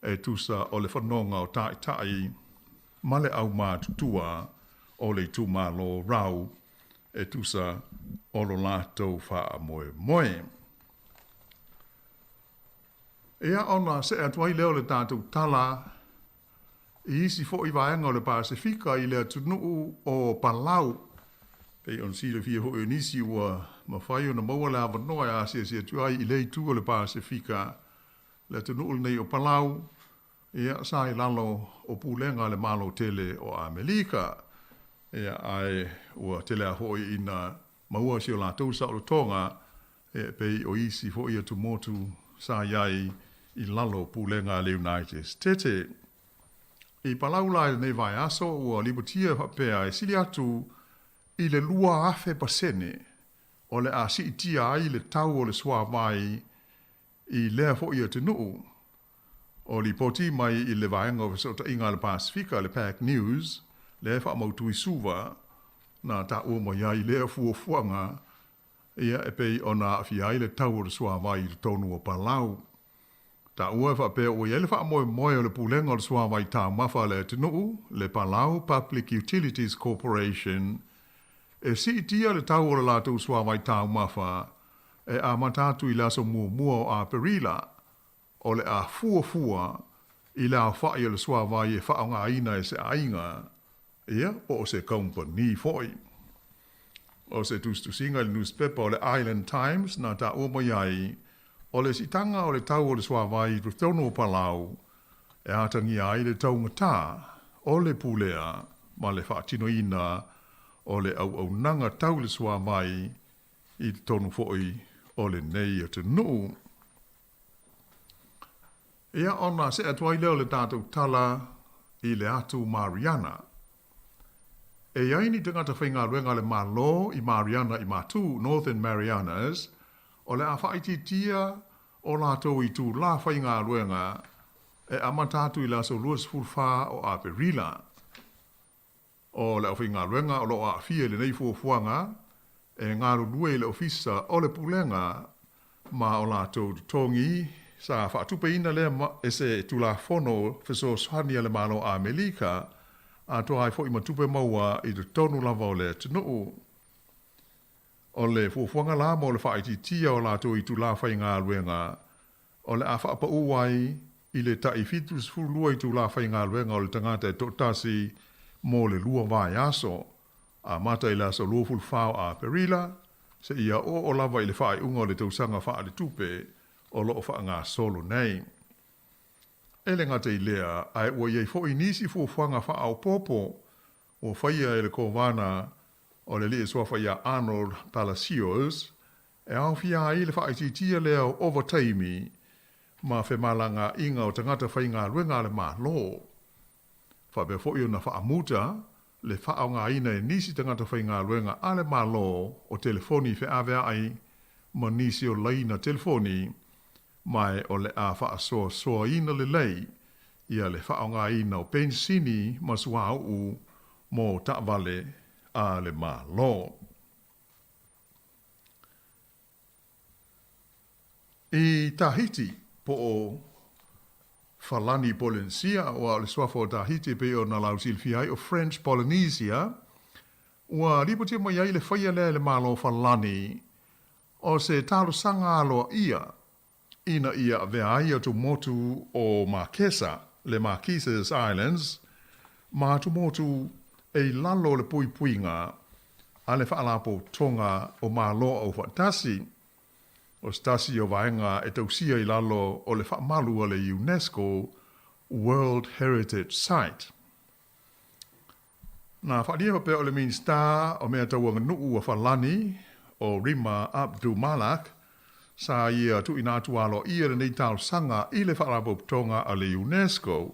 e tusa o le whanonga o tai ma le au mātutua o le tūmalo rau e tusa o lo lātou wha moe. Ea ona se atuai leo le tātou tala I isi fo I vaenga o le Pasifika I le atunu o Palau. Pei on si le fia ho e nisi ua mawhai o na maua le avanoa e asia tuai I le tu o le Pasifika. Le atunu o nei o Palau. Ea sa I lalo o pulenga le malo tele o Amerika. Ea ai ua tele a hoi ina maua si o la tausa o tonga. E pei o isi fo I atu motu sa iai I lalo pulenga le United States. I Palau lai nei vai aso ua libutia hapea e sili atu I le lua afe pasene o le a si itia ai le tau o le swa vai I lea fo I atu nuu. O li poti mai I le vaenga o sota inga le Pasifika le Pack News le wha mautu I suva na ta o mo ia I lea fuafuanga ia e pei o na awhiai le tau o le swa vai I le tonu o Palau. ta ua fa pe o yele fa mo le pulenga o swa vai ta mafa le tunu le Palau Public Utilities Corporation e si tia le tau o la tu swa vai ta mafa e a matatu i la so mua a perila o le a fua i la fa i le swa vai e fa nga ina e se ainga ia o se company foi o se tu singa le newspaper o le Island Times na ta o mo yai o le sitanga o le tau o le swa vai tu tono Palau e atangi ai le tau ngata o le pulea ma le whaatino ina o le au nanga tau le swa vai i tonu foi o le nei o te nuu. Ia ona se atuai leo le tātou tala i le atu Mariana. E iaini tangata whainga ruenga le malo i Mariana i matu, Northern Marianas, o le a whaititia o lātou i tū la whainga ruenga e amatatu i la so luas fulfa o a perila. O le a whainga ruenga o lo a fie le nei fuafuanga, e ngaru lue le ofisa o le pulenga ma o lātou tongi sa whaatupe ina le e se tula fono fiso swani le malo a Melika a to ai fo i matupe maua i te tonu lava o le tunu. O le fuafuanga la mo le whaititia o lātou i tula whainga luenga o le a whaapa uwai i le tai fitus fulua i tula whainga luenga o le tangata e totasi mo le lua vai aso. A mata i la so loful fao a perila, se ia o lava i le whae unga o le tausanga wha le tupe o loo wha ngā solo nei. Ele ngata i lea, ai ua iei fo inisi fo whanga wha au popo o whaia e le kovana o le lia sua whaia Arnold Palacios, e au fia i le wha i titia lea o overtime ma whe malanga inga o tangata whainga ruenga le maa lo. Wha be fo i ona wha amuta, le whaau ngā ina e nisi tangata whainga ruenga ale malo o telefoni whe awea ai ma nisi o laina telefoni mai o le a wha soa ina le lei ia le whaau ngā ina o pensini ma sua au mo ta'vale a le malo. I Tahiti po o Falani Polynesia o le swafo Tahiti pe o na lausil fiai o French Polynesia ua ripotia mo iai le whaia le malo Falani o se talo sanga aloa ina ia vea ia tu motu o Marquesa le Marquesas Islands ma tu motu e lalo le puipuinga a le whaalapo tonga o malo o Fatasi o stasi o vaenga e tausia i lalo o le whaamalu o le UNESCO World Heritage Site. Nā whadia pe o le Minsta o mea tauanga nuu a Falani o Rima Abdul Malak sa ia tu inatu alo ia le nei tau sanga i le whaalapo tonga a le UNESCO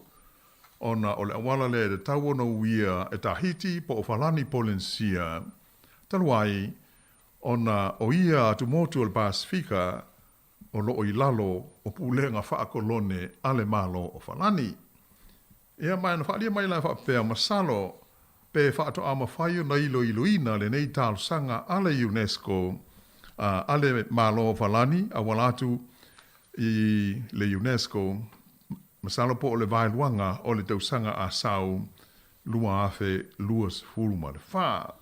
ona o le awala le de tauono uia e Tahiti po o Falani Polynesia taluai ona o ia tu motu o le Pasifika o loo i lalo o pulenga whaakolone ale malo o Falani. Ia mai na whaalia mai la whaapea masalo pe whaato ama whaio na ilo iluina le nei tālu sanga ale UNESCO ale malo o Falani a walatu i le UNESCO masalo po o le vailuanga o le tausanga a sau lua afe luas fulma le whaa.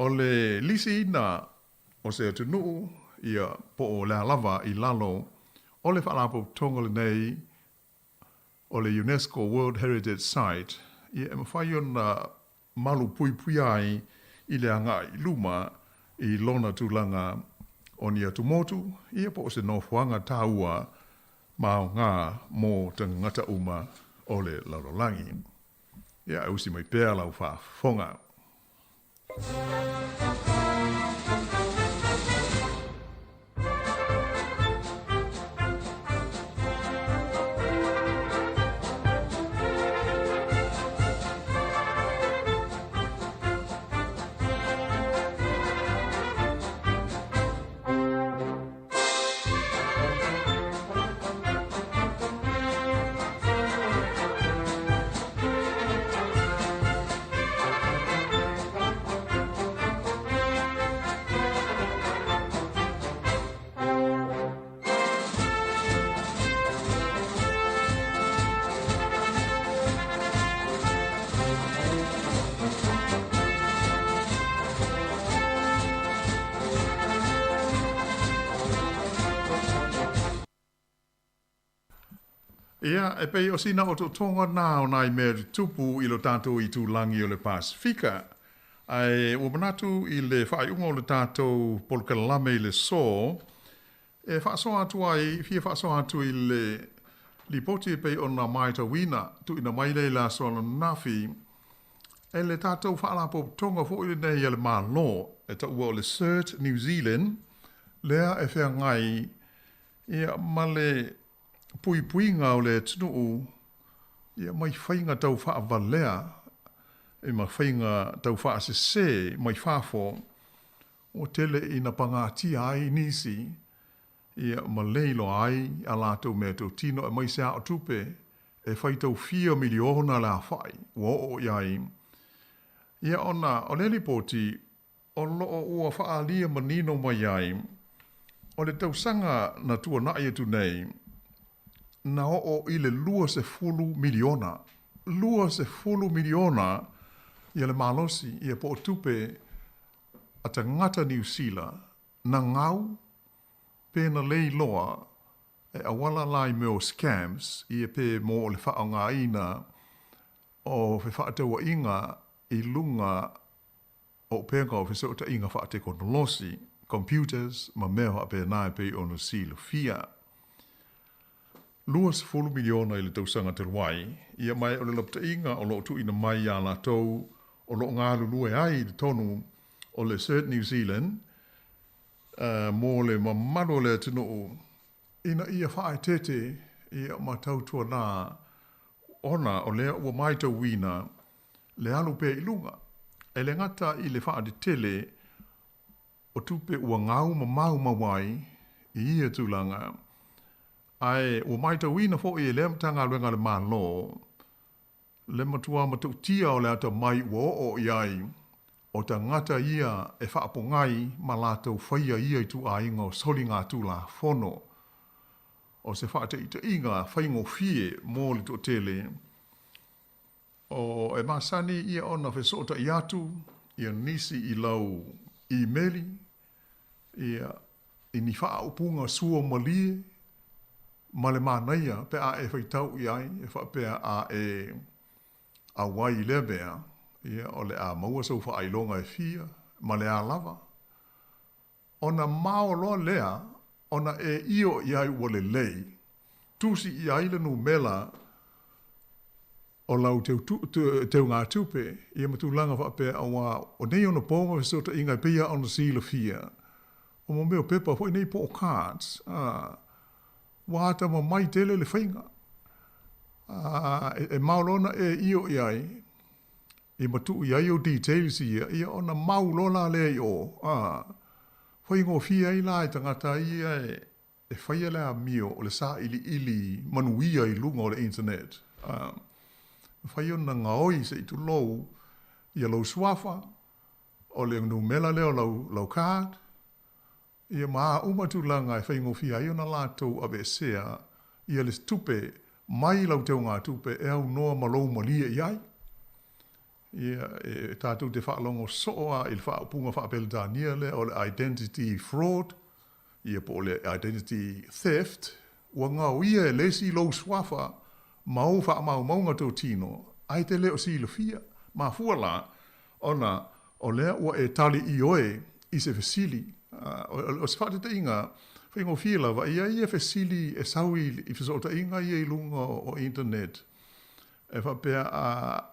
O le lisi ina o se atunu ia po o le lava i lalo o le whaalapo tonga le nei o le UNESCO World Heritage Site ia e mawhai ona malu pui pui ai i le anga i luma i lona tūlanga o ni atumotu ia po o se nofuanga tāua mao ngā mō tangata uma o le laurolangi. Ia e usi mai pēr lau whaafonga. Ia, e pei o sina o to tonga nā o nai mea tupu I lo tātou I tu langi o le Pasifika. Ai, ua manatu I le whaaiunga o le tātou polkalame I le so, e whaasoa atu ai, fia whaasoa atu I le lipoti e pei o na maita wina, tu ina maile la soana nafi, e le tātou whaalapo tonga fo I le nei le mā lo, e ta ua o le CERT New Zealand, lea e whea ngai, ia male puipuinga o le tunuu, ia mai whainga tau wha valea, e mai whainga tau wha se mai whafo, o tele ina pangati ai nisi, ia maleilo ai a lātou mea tau tino e mai sea o tupe, e whai tau 4 miliona la whai, o iai. Ia ona, o le lipoti, o loo ua whaalia manino mai ai, o le tau sanga na tua na ia tu nei, na o I le 20 miliona. 20 miliona ia le malosi ia po tupe a te ngata New Zealand na ngau pēna lei loa e awala lai meo scams ia pē mō le whaonga ina o whi whaataua inga I lunga o pēnga o whisota inga whaate konolosi, computers ma meo a pē nai pē ono silo fia. 20 miliona I le tausanga te ruai, ia mai o le lapta inga o lo tu ina mai a la tau o lo ngā lulue ai le tonu o le CERT New Zealand, mō le mamalo le tino ina ia whae tete ia ma tautua nā ona o lea ua mai tau wina le alu pe I lunga. E le ngata I le whae de tele o tupe ua ngau ma mau mawai I ia tūlanga. Ai, ua mai tau wina fo I le mtanga luenga le mālo, le matua matau tia o le ata mai ua o iai, o ta ngata ia e whaapongai ma lātou whaia ia I tu a inga o soli ngā tū la whono. O se whaate I te inga whaingo fie mō le tō tele. O e masani ia ona whesota I atu, ia nisi I lau e-maili, ia I ni wha upunga sua malie, ma le mānaia pe a e whaitau I ai, e wha pe a e a wai le mea, ia o le a maua sau wha ailonga e fia, ma le a lava. Ona mao loa lea, ona e io I ai ua le lei, tusi I ai le nu mela, o lau teu ngā tupe, ia matulanga wha pe a wā, o nei ona pōnga whisota inga pia ona sila fia, o mo meo pepa hoi nei po cards, wāta ma mai tele le whainga. E maulona e io I ai, I matu I ai o details ia ona maulona le I o. Whaingo fia I lai tangata ia e whaia le a mio o le sa ili manuia I lunga o le internet. Whaia na ngaoi se I tu lou, ia lau swafa, o le nu mela leo lau card, ia maa umatu langa e whaingo fia I ona lātou abe sea, ia le tupe, mai lau teo ngā tupe, e au noa malou malia I ai. Ia e tātou te whaalongo soa, I le whaapunga whaapelitania le, o le identity fraud, ia po le identity theft, ua ngau ia e lesi lau swafa, mau whaamau maunga tō tino, ai te leo si fia, ma fuala, ona, o lea ua e tali I oe, I se fesili, o se whaate te inga, whaingo fila, wa ia fesili e saui I whesota inga ia I lunga o internet, e whapea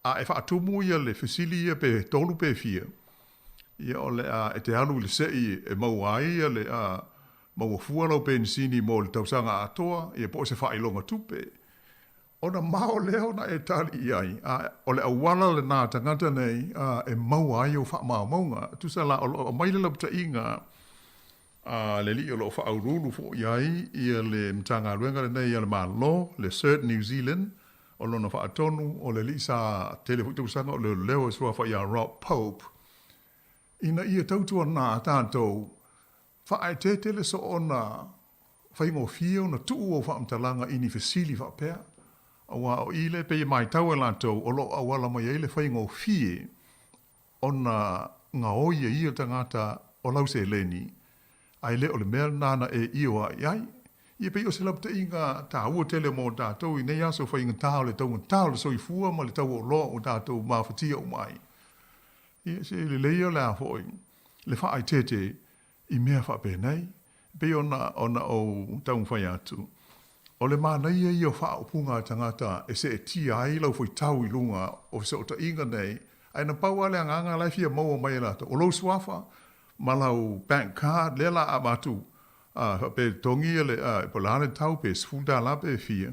e whaatumu ia le fesili ia pe tolu pe fia, ia o le e te alu le sei e mau ai ia le mau fualau pe nisini mo le tausanga atoa, ia po se whailonga tupe, ona mao leo na e tali I ai, o le awala le nā tangata nei, e mau ai o wha maunga, tusa la o maile lapta inga, le li o lo wha aurulu fo I ai, ia le mtanga luenga le nei, ia le mālo, le CERT New Zealand, o lona wha atonu, o le li sa telefutu sanga, o le leo e sua wha ia Rob Pope, ina ia tautua nā tātou, wha ai te tele so ona, whaingo fio na tuu o wha mtalanga ini fesili wha pēr, awa o ile pe mai tau e lantou o lo awala mai ele whaingo fie ona ngā oia ia tangata o lau se leni ai le o le mea nana e ioa iai Ia pe o se lapta inga ta ua tele mo tātou i nei aso whainga tāo le tau tāo le soi fua ma le tau o lo o tātou mawhatia o mai. Ia se le leia le a hoi, le wha ai tete i mea wha pēnei, pe ona o tau whai atu. O le mānei e i o wha o punga tangata e se e tia ai lau fwoi tau i lunga o se o ta inga nei, ai na pau ale anga lai fia maua mai lata. O lau suafa, ma lau bank card, le la a matu, pe tongi le po lane tau pe sfunda la pe fia.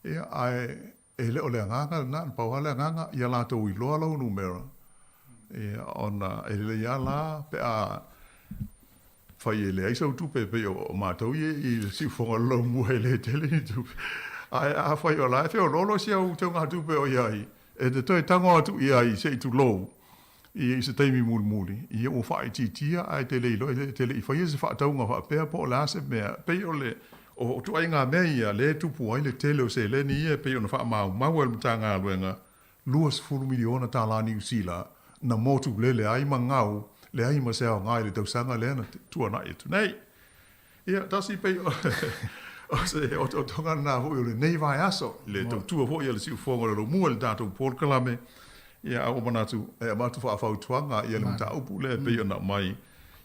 Ia ai e le o le anga na pau ale anga ia lata ui loa lau numera. Ia ona e le ia la pe a fai ele ai sau tupe pe o mātou i si whonga lau mua le tele ni tupe. A fai o lai, feo lolo si au tau ngā tupe o iai. E te toi tango atu iai se i tu lou. I se teimi muli muli. I o whai titia ai te leilo, te le i whai se wha taunga wha pēr po la se mea. Pei o le, o tu ai ngā mea ia le tupu ai le tele o se le ni ia pei o na wha mau. Mau el mta ngā luenga. 2 miliona tā la New Zealand. Na motu le ai ma ngau. Le ai ma seo ngai le tausanga le na tua na e tu nei. Ia, tasi pei o tonga nā hoi o le nei vai aso. Le tua hoi le siu whonga le mua le tātou Paul Kalame. Ia, o manatu, e amatu whaafau tuanga, ia le mta upu le pei o na mai.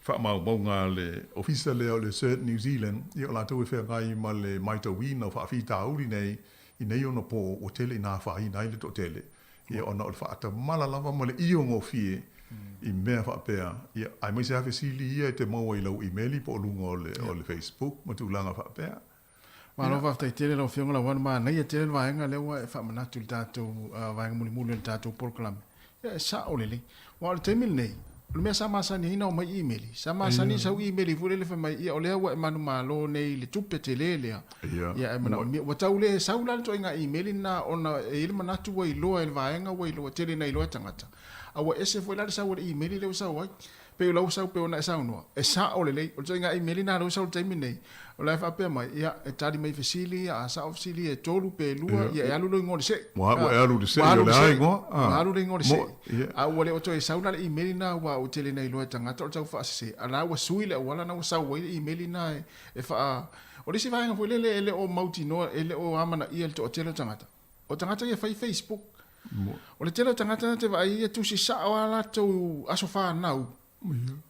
Whaamau maunga le ofisa le o le Cert New Zealand. Ia o la tau e whea ngai ma le maita wina o whaafi tāuri nei. I nei ona po o tele nā whaahi nai le to tele. Ia ona o le whaata malalava ma le iongo fie. I mea whaapea. Ia, ai mai se hawe sili ia te maua i lau emaili po lunga o le Facebook, ma tūlanga whaapea. Malo whaftai tere lau whionga la wana maa, nei a tere waenga lewa e whaamanatu le tātou, waenga muli muli le tātou Porkalame. Ia, e sa o lele. Wa o le teimil nei, le mea sa maasani hina o mai emaili. Sa maasani sau emaili fure le whamai, ia o lea wa e manu malo nei le tupe te le lea. Ia, e mana o mea. Wa tau le sau lalo to inga emaili na ona e ili manatu wa iloa e waenga wa iloa tere na iloa tangata. Awa ese foi la sa o email le sa wa pe lo sa pe ona sa no e sa o le o tsinga email na lo sa o timi nei o la fa pe mai ia e tadi mai fasili a sa ofisili e tolu pe lua ia alu lo ngol se wa alu de se le ai go alu le ngol se a o le o to e sa na email na wa o tele nei lo tanga to sa fa se ala wa suile wala na sa wa email na e fa o le si va nga foi le o mauti no ele o amana ia to tele tanga o tanga ia fa Facebook. O le tela tangata te vai e tu si sa o la tu aso fa nau.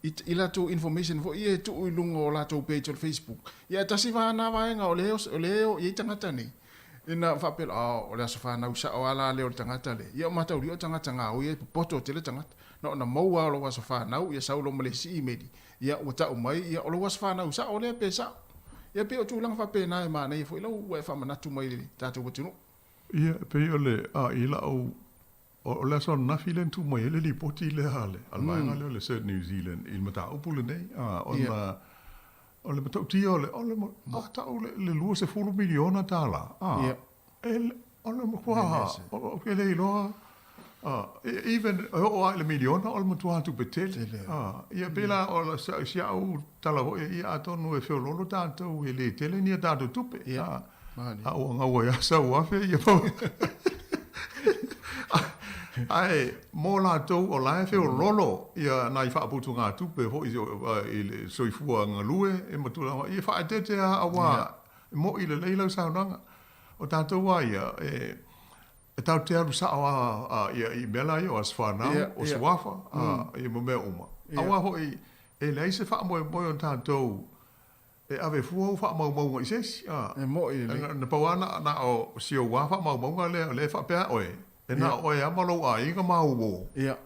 I la tu information fo i tu i lungo o la tu page on Facebook. Ia tasi va na vai nga o leo i tangata ni. Ina fa pel o le aso fa nau sa o la leo tangata le. Ia mata uri o tangata nga o i poto tele tangata. No na mau o lo aso fa nau ia sa o lo male si email. Ia o ta o mai ia o lo aso fa nau sa o le pe sa. Ia pe o tu lang fa pe na ma nei fo i lo e fa manatu mai ta tu tunu. Ia, pe o le, ila o le son na filen tu mai le li poti le hale. Almaenga le Cert New Zealand, il mata upule nei, o le mata utia o le mata o le 2 miliona tala. O le mkua, o ke le iloa, even o le miliona o le matua tu betele. Ia pela o la sia au tala ho ia atonu e feo lolo tātou e le tele ni tātou tupe. O ngawa ya sa wafe ia po. Ai mo la tau o la fe o lolo ia nai fa putu nga tupe ho i le soifua nga lue e matula ia fa tete a wa mo i le leila sa nanga o tātou wa ia e tau te aru sa a ia i mela ia o asfana o swafa ia mo me uma awa ho i e le se fa mo o tātou e ave fu fa mau mau i ses e mo i le na pawana na o sio wa fa mau mau le fa pe oe e na oe amalo a inga mau wo ia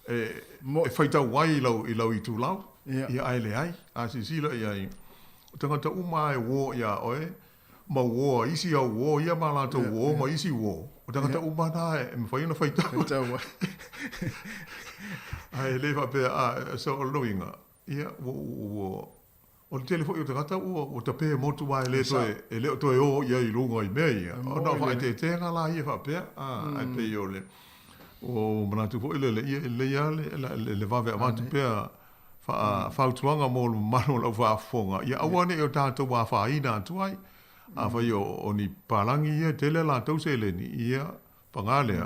e faita wai i tu lau ia ai le ai a si sila ia i tangata uma e wo ia oe ma wo isi au wo ia ma la to wo ma isi wo o tangata uma na e me faina faita ai le fa pe a so loinga ia wo o telefone o tangata o te pe motu wa le to e o ia i lunga i mei o na fa te tenga la ia fa pe ai pe yo le o manatu fo le ia le va ve avatu pe fa tuanga mo mano la fa fonga ia awane o tato wa fa ina tuai a fa yo oni palangi ia tele la tau se le ni ia pangale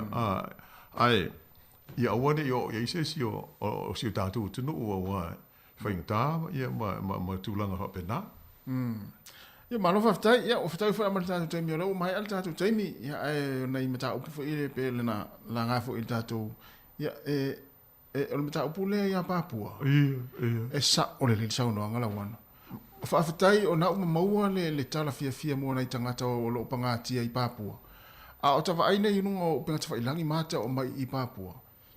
ai ia awane yo ia se si o si tato tunu o wa fainta ia ma tulanga fa pena Ia malo faafetai ia ua fatau foʻi ama le tatou taimi o lau mai a le tatou taimi ia ae nai mataupu foʻi le pe lena laga foʻi le tatou ia o le mataupu lea ia papua e saʻo le saunoaga lauana o faafetai o naʻu mamaua le tala fiafia mo nai tagata o loo pagatia i papua a o tavaai nei unuga o pega tafailagi mata o mai i papua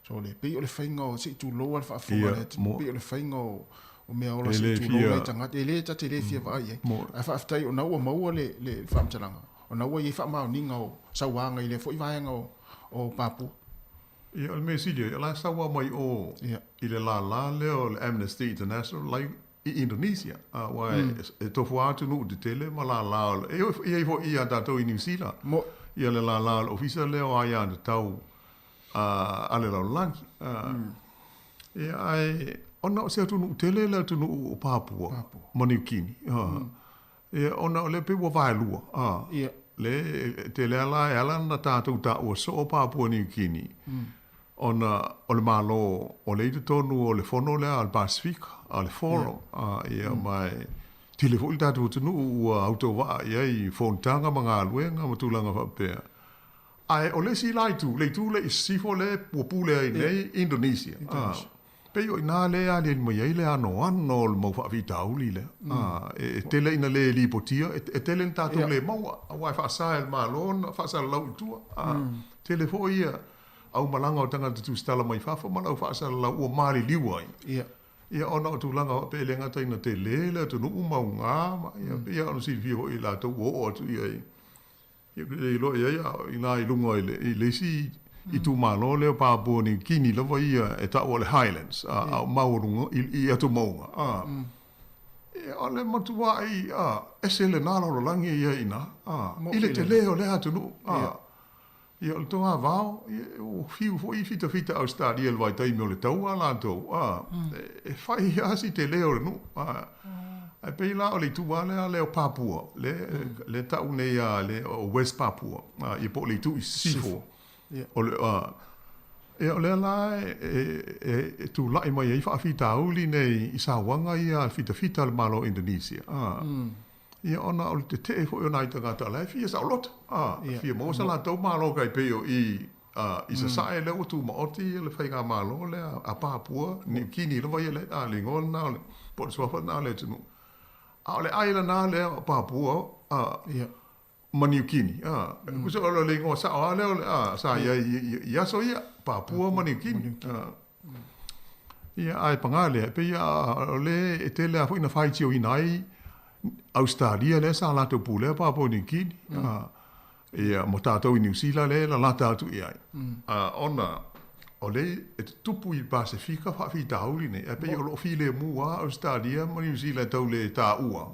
so le pei o le faiga o seʻi tuloa le faafoga le pei o le faiga o mea ola se tulo mai tangata ele tate le fia vai ai fa aftai o naua maua le famtalanga o naua ye fa ma ninga o sawanga ile foi vaenga o papu ia al mesidia la sawa mai o ile la le o Amnesty International like i Indonesia wa e tofu atu no de tele ma la e fo ia dato in New Zealand ia le la official le o ia de tau ale la lanki ia ai ona se tunu tele la tunu o Papua Maniukini ona le pe wa vai lua le tele la na tatu ta o so Papua Niukini ona o le malo o le tonu o le fono le al Pacific al foro ia mai telefon tatu tunu o auto va ia i fontanga manga luenga matulanga fa pe ai o le si lai tu le sifo le popule nei Indonesia Peo ina le a le mai le ano anno mo fa vita uli le e tele ina le li potia e tele tato le mo wa fa sa el malon fa sa la tu tele fo ia au malanga o tanga tu stala mai fa fa malo fa sa la o mali liwai ia ona tu langa pe le ngata ina tele le tu no uma nga ia no si vio i la to o tu ia ia lo ia ina i lungo i le si I tu malo leo Papua Niukini lava ia e ta o le Highlands a maurunga i atu maunga e ole matua ai e se le nalo lo langi ia ina i le te leo le atu nu ia o le tonga vao o fiu fo I fita Australia le vai taimi o le tau ala tau e fai asi te leo le nu e pei la o le tua le o Papua le tau nei le o West Papua i po le tu I sifo o le e o le la e tu lai mai I fa fita uli nei I sawanga ia fita le malo Indonesia ia ona o te te fo ona I tangata le fia sa lot fia mo sa la tau malo kai pe o I sa sae le o tu maoti le whainga malo le a Papua Niukini le vai le a le ngona le po swafa na le tunu a le aila na le a Papua Maniukini kuso o le ngo sa o le sa ia so ia Papua Maniukini ia ai pangale pe ia le etele a fina fai tio inai Australia le sa la to pule Papua Niukini ia mo tatou I New Zealand le la tatou ia ona o le e tupu I Pasifika fa fi tauli ne e pe o lo fi le mua Australia mo New Zealand tau le ta ua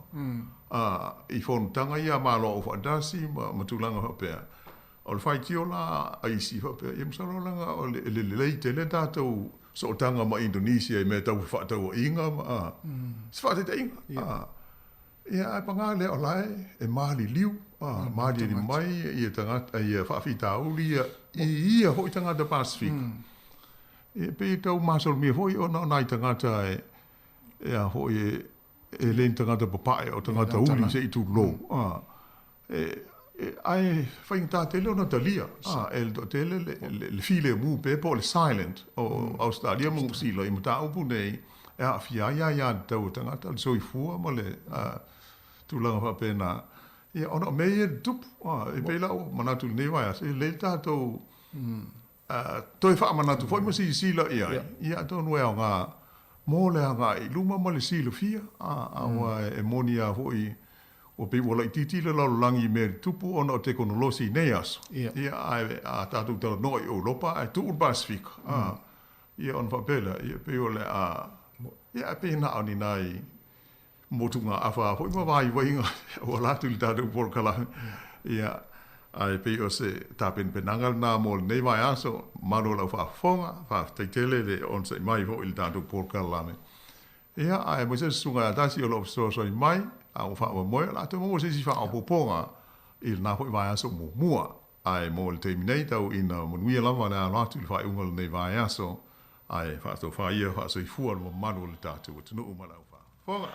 I fontanga ia malo o fadasi ma tulanga hapea o le fai tio la aisi hapea ia msalo langa o le tele tatou so tanga ma Indonesia I me tau fa tau inga sfate te inga ia ai panga le o lai e mali liu mali ni mai ia tanga ia fa fita uli ia hoi tanga da Pacific e pe tau masol mi hoi ona nai tanga tai ia hoi e le tangata papai o tangata uli se I tu lo ai whainta tele o na talia el do tele le file mu pe po le silent o Australia mu sila I mata upu nei e a fia ia tau tangata le soifua ma le tu langa pa pena ia ona mei e tupu e peila o manatu nei vai ase le tatou toi wha manatu foi ma si sila ia tonu e o ngā mo le anga I luma ma le silo fia awa e monia hoi o pe wola I titi le langi me tupu ona o teknolosi nei aso ia a tatu tala noi o lopa e tu Pacific ia on papela ia pe ole ia pe na oni nai motunga afa hoi ma vai wainga o latu le tatu porkala ia ai pe o se tapen penangal na mol nei vai aso mano la fa fonga fa tele le on se mai vo il tatu porkala me ia ai mo se sunga tasi o lo so mai a o fa mo la to mo se si fa o poponga il na hoi vai aso mo mua ai mo le terminator in mo nui la va na la tu fa ungol nei vai aso ai fa to fa ia fa so I fu mo mano le tatu tu no uma la fa fonga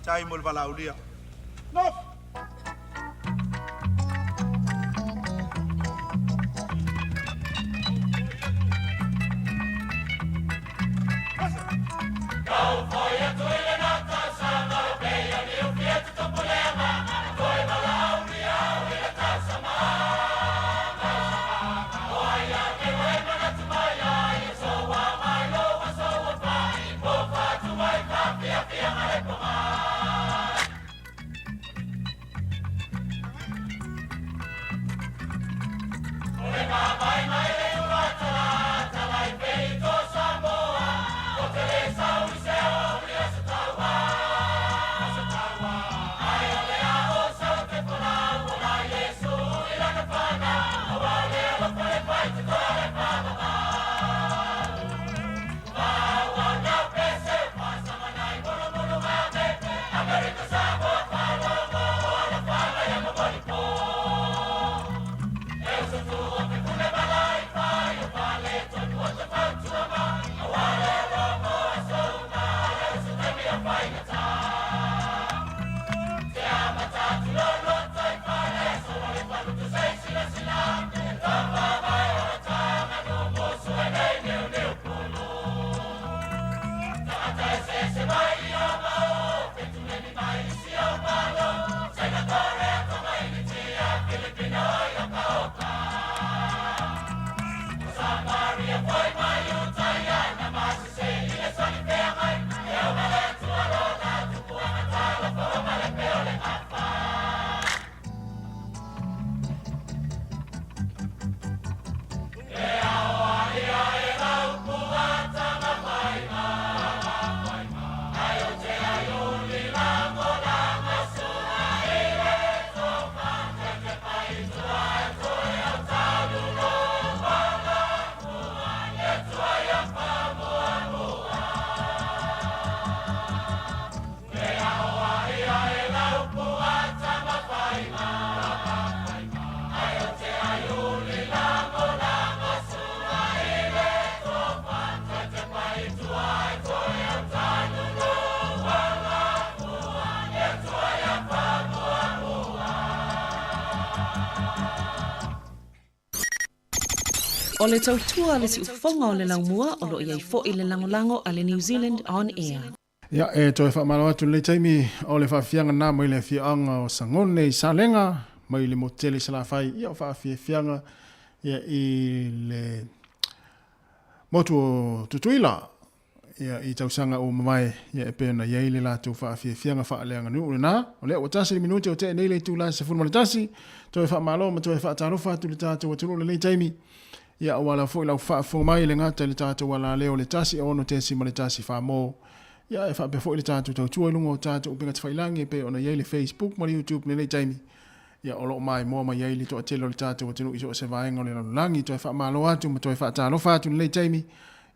tai mo le valaulia. No. O le tautua le si ufonga o le laumua o lo iai fo i le langolango a le New Zealand On Air. Ya toi whamaro atu le taimi o le whawhianga nā mai le whianga o sangone i salenga, mai le motele sa la whai, ia o whawhianga ia i le motu o tutuila, ia i tausanga o mamae, ia e pēna iai le lātou whawhianga whaaleanga nu ure nā, o lea o tasi minuti o te nei le tūla se funu tasi, toi whamaro ma toi whaatarofa atu le tātou o turu le taimi, ia o wala fo i lau whaafo mai le ngata le tātou wala leo le tasi o no tesi ma le tasi whaamo. Ia e whape fo i le tātou tautua lungo o tātou upinga te whailangi pe o na iei le Facebook ma le YouTube ne le taimi. Ia o loo mai mua ma iei le toa telo le tātou o tenu iso o se vaenga o le lalulangi toi whaamalo atu ma toi whaatalofa atu ne le taimi.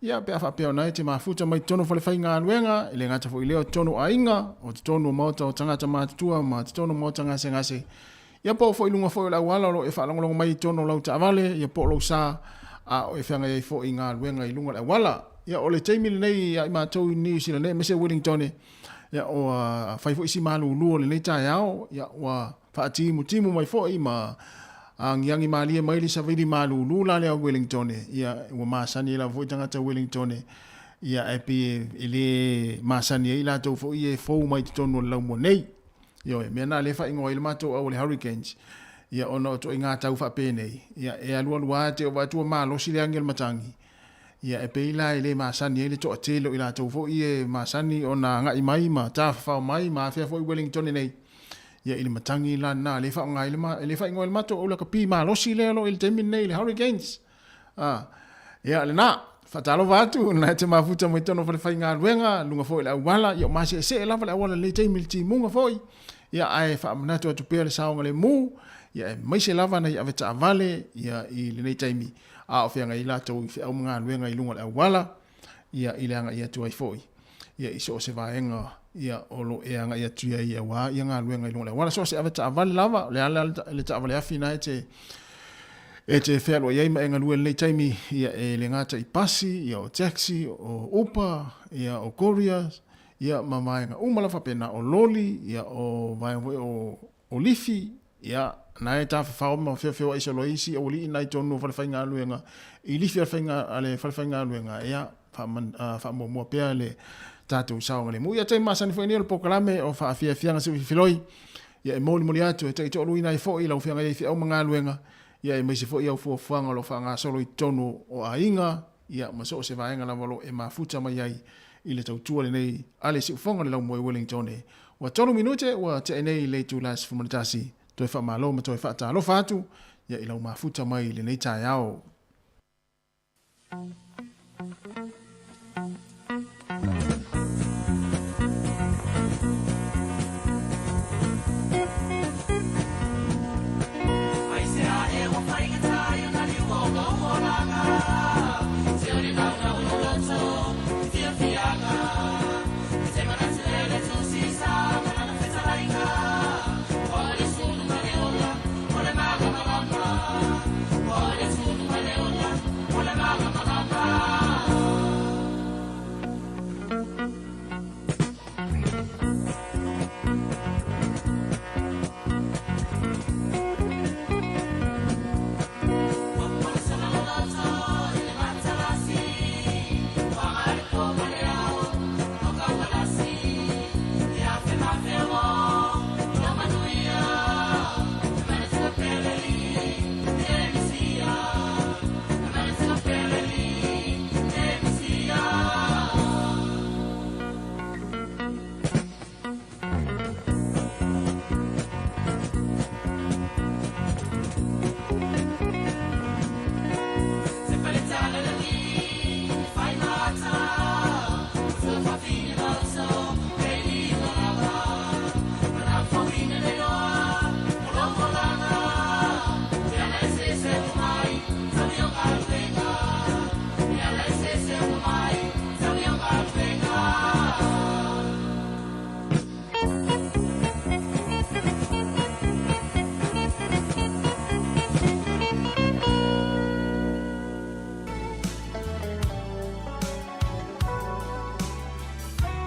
Ia pe a whape o nai te mafuta mai tono fo le whainga aluenga i le ngata fo i leo tono a inga o te tono mauta o tangata mātutua ma te tono mauta ngase ngase. Ia po fo i lunga fo i lau wala lo e whaalongolongo mai tono lau ta avale, ia po lau sa a o e whianga iei fo i ngā luenga i lunga lau wala. Ia o le teimile nei ia i mātou New Zealand nei mese Wellington ia o whai fo isi malu luo le nei tai ao ia o timu mai fo i ma angiangi malia mai le savili malu lula le Wellington ia o masani la fo tangata Wellington ia e pi ile masani i la tau fo i e fo mai tonu lau mo nei ia e mena le fa ingo i le mātou au le Hurricanes ia ono to inga tau fa pe nei ia e alua te o watu malo si le angel matangi ia e peila i le masani le to atelo i la tau fo i e masani ona nga i mai ma ta fa mai ma fa fo i Wellington nei ia i le matangi la na le fa nga i le fa ingo i le mato o la kapi malo si le lo il temin nei le Hurricanes ia le na fatalo vatu na te mafuta mo tono fo le fa nga luenga lunga fo i la wala ia ma se la fa wala le temin ti munga fo ia ai fa manato atu pe le saunga le mu ia mai se lava na ia veta vale ia i le nei taimi a o fianga i lato i au mga luenga i lunga le wala ia i leanga ia tuai foi ia i so se vaenga ia olo e anga ia tuia ia wa ia nga luenga i lunga le wala so se aveta vale lava le ala le ta vale afina e te whelo ia ima enga lue le nei taimi ia e le ngata i pasi ia o taxi o upa ia o couriers ia mamaenga umala whapena o loli, ia o vai o lifi, ia na e ta fa ma fe iso lo isi o li na tonu fa fa nga luenga I lifi fa nga ale fa nga luenga ia fa mo pe le tatu sa ngale mu ia te masani fo ni o pokalame o fa fia nga se filoi ia e moli atu e te to luina I fo I la fia nga I o nga luenga ia e mese fo ia fo fanga lo fa nga solo I tonu o ainga ia maso se vaenga la volo e mafuta mai ai I le tautua le nei ale si fonga le lau mo Wellington e wa tonu minute wa te nei le tu las fumanitasi to fa malo ma to fa ta lo fatu ya ila mafuta mai le nei ta yao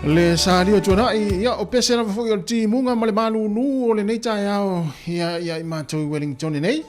Le sario tuna ia o pese na fo yo ti munga male malu nu o le nei ta yao ia I mato Wellington nei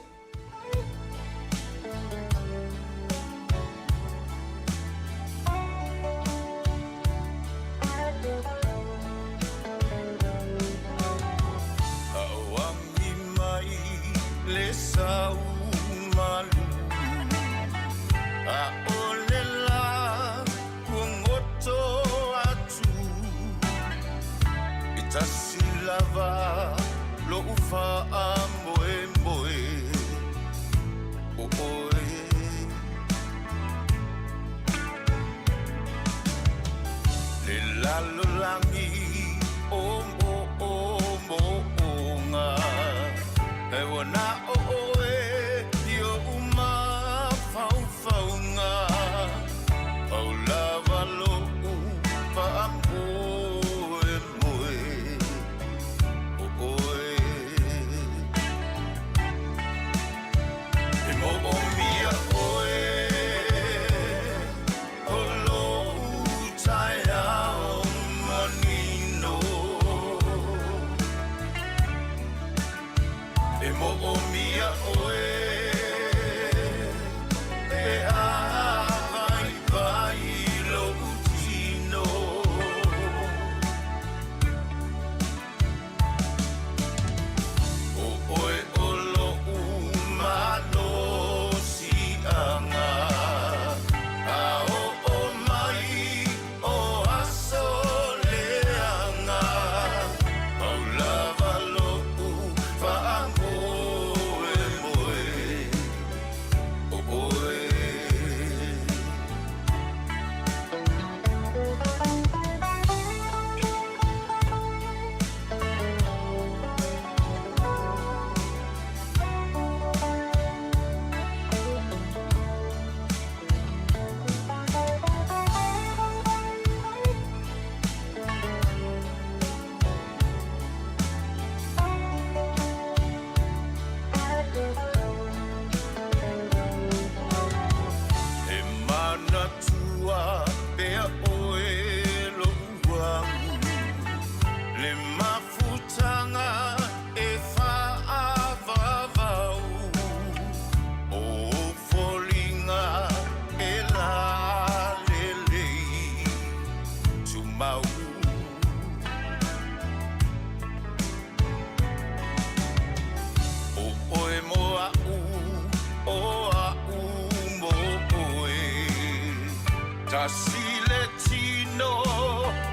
Tasile tino,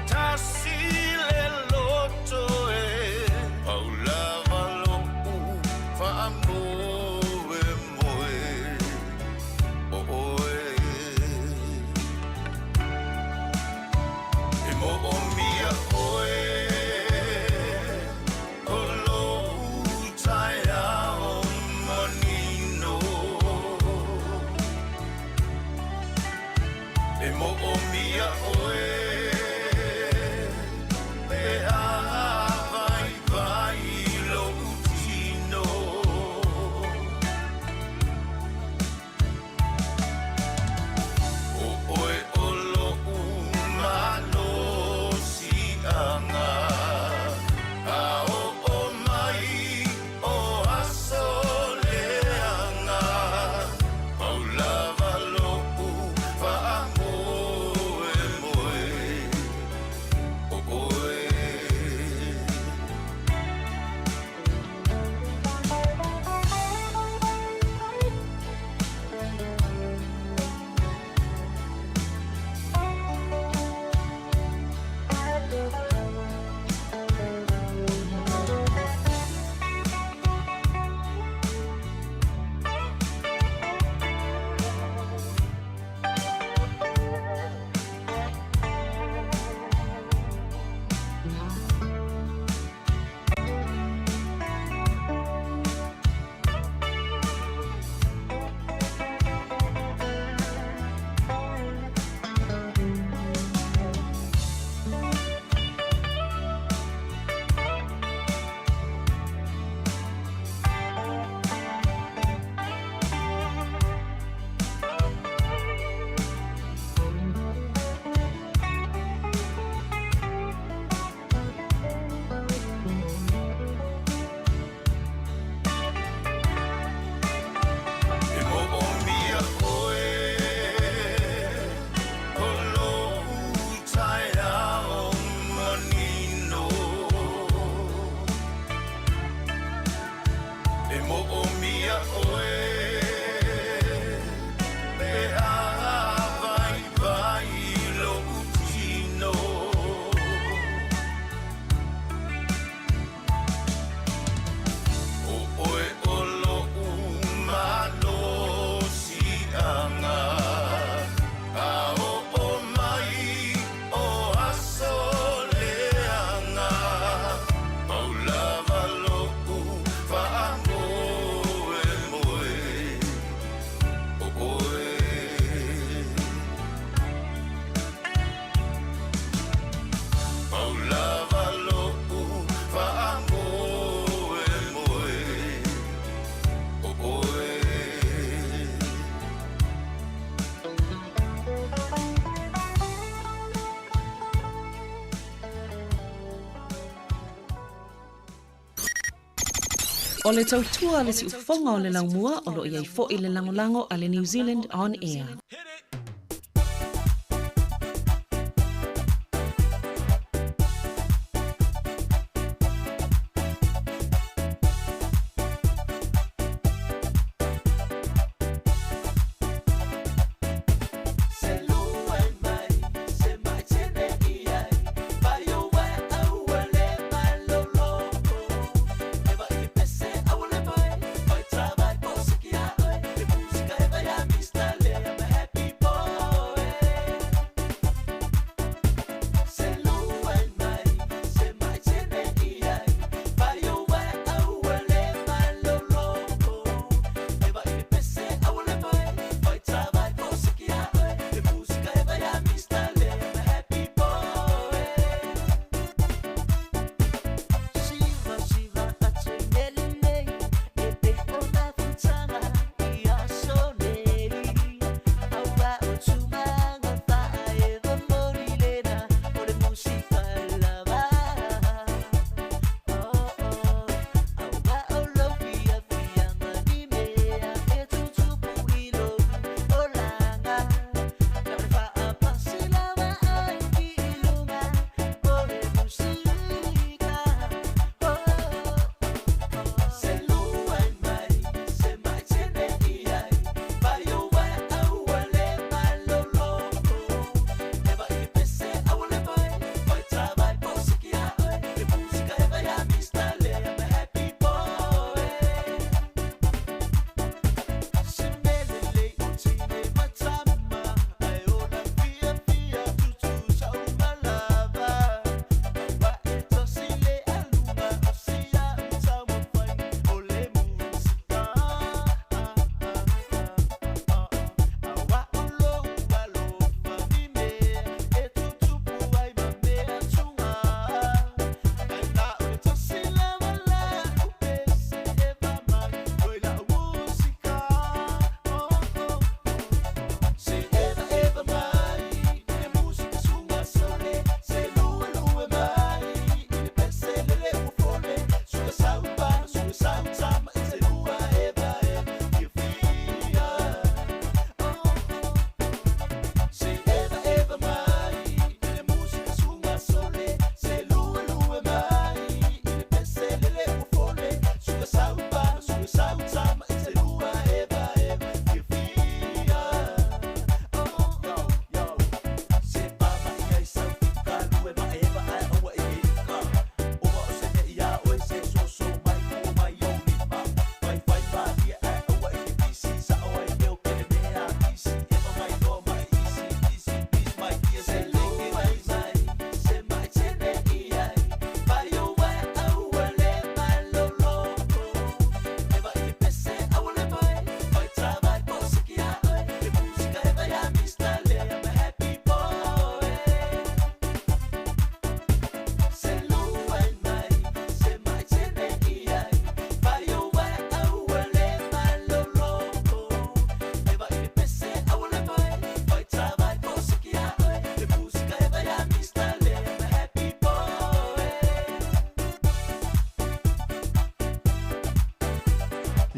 tasile loto Paula valo fa moe moe E mo o mia oe Olo utaia o manino E mo o mia oe E a vai vai lo utino O oe o lo umano si anga A o mai o asoleanga Au lava lo fa moe moe O oe E mo o mia oe O lo utaia o manino E mo o mia oe E a vai vai lo utino O oe o lo umano si anga A o mai o asoleanga Au lava lo fa moe moe O oe Au lava lo fa moe moe O oe O le tautua le si ufonga o le laumua o lo iai fo i le langolango a le New Zealand On Air. Trabalho, posso que a oi, música é vai a mista, lê,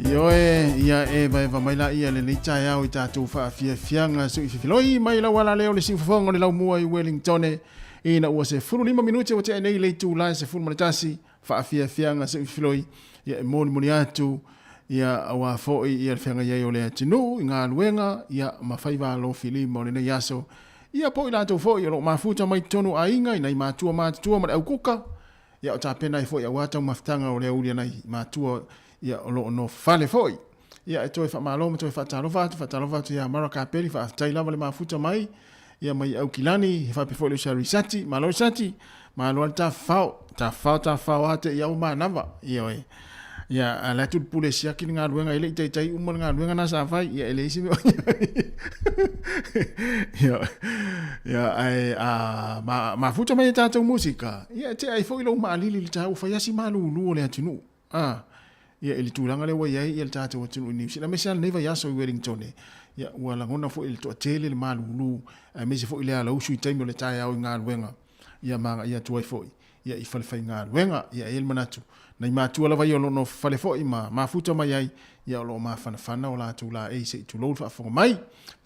Ioe, ia e vai va mai la ia le tai au I tātou whaafianga su I whiwhiloi mai la wala leo le siwhawhonga le lau mua I Wellington ina ua se 45 minute o te nei le tū lai se fulmanatasi whaafianga su I whiwhiloi ia e moni atu ia awa foi ia le whenga iei o le atinu I ngā luenga ia mawhaiva lo filima o le nei aso ia po I lātou foi o lo mafuta mai tonu a inga I nei mātua ma le au kuka ia o tāpena I foi a watau maftanga o le aulia nei mātua ia o lo no fale foi ia e toi fa malo me toi fa talofa ia mara ka peli fa tai lava le mafuta mai ia mai au kilani fa pe foi le sati malo sati malo ta fao ate ia o manava ia e ia ala tu pule sia ki nga luenga ile tai nga luenga na sa fai ia ele isi ia ai mafuta mai ta musika ia te ai foi lo malili ta u fa yasi malu le atinu ia ele tūranga le wai ai ele tātou atunu New Zealand. Mese ala neva yaso I Wellington ia ua langona fo ele toa tele le malulu mese fo ele ala usu I taimi o le tae au I ngā luenga ia manga ia tuai fo ia I falefai ngā luenga ia ele manatu na I mātua lava ia no fale fo ma mafuta mai ai ia lo ma fana o la tu la e se tu lo fa fo mai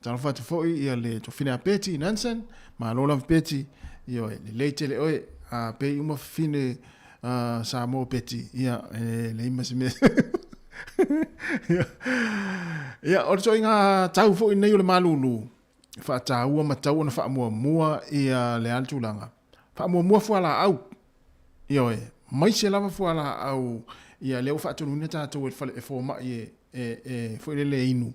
talo fa tu fo ia le to fine apeti Nansen ma lo la peti ia le leite le oe a pe uma fine sa mo peti ia le imasime ia o so inga tau fo nei le malulu fa tau ma tau na fa mua ia le altulanga fa mua fo ala au ia mai se lava fo ala au ia le fa tonu neta to e fo ma fo le inu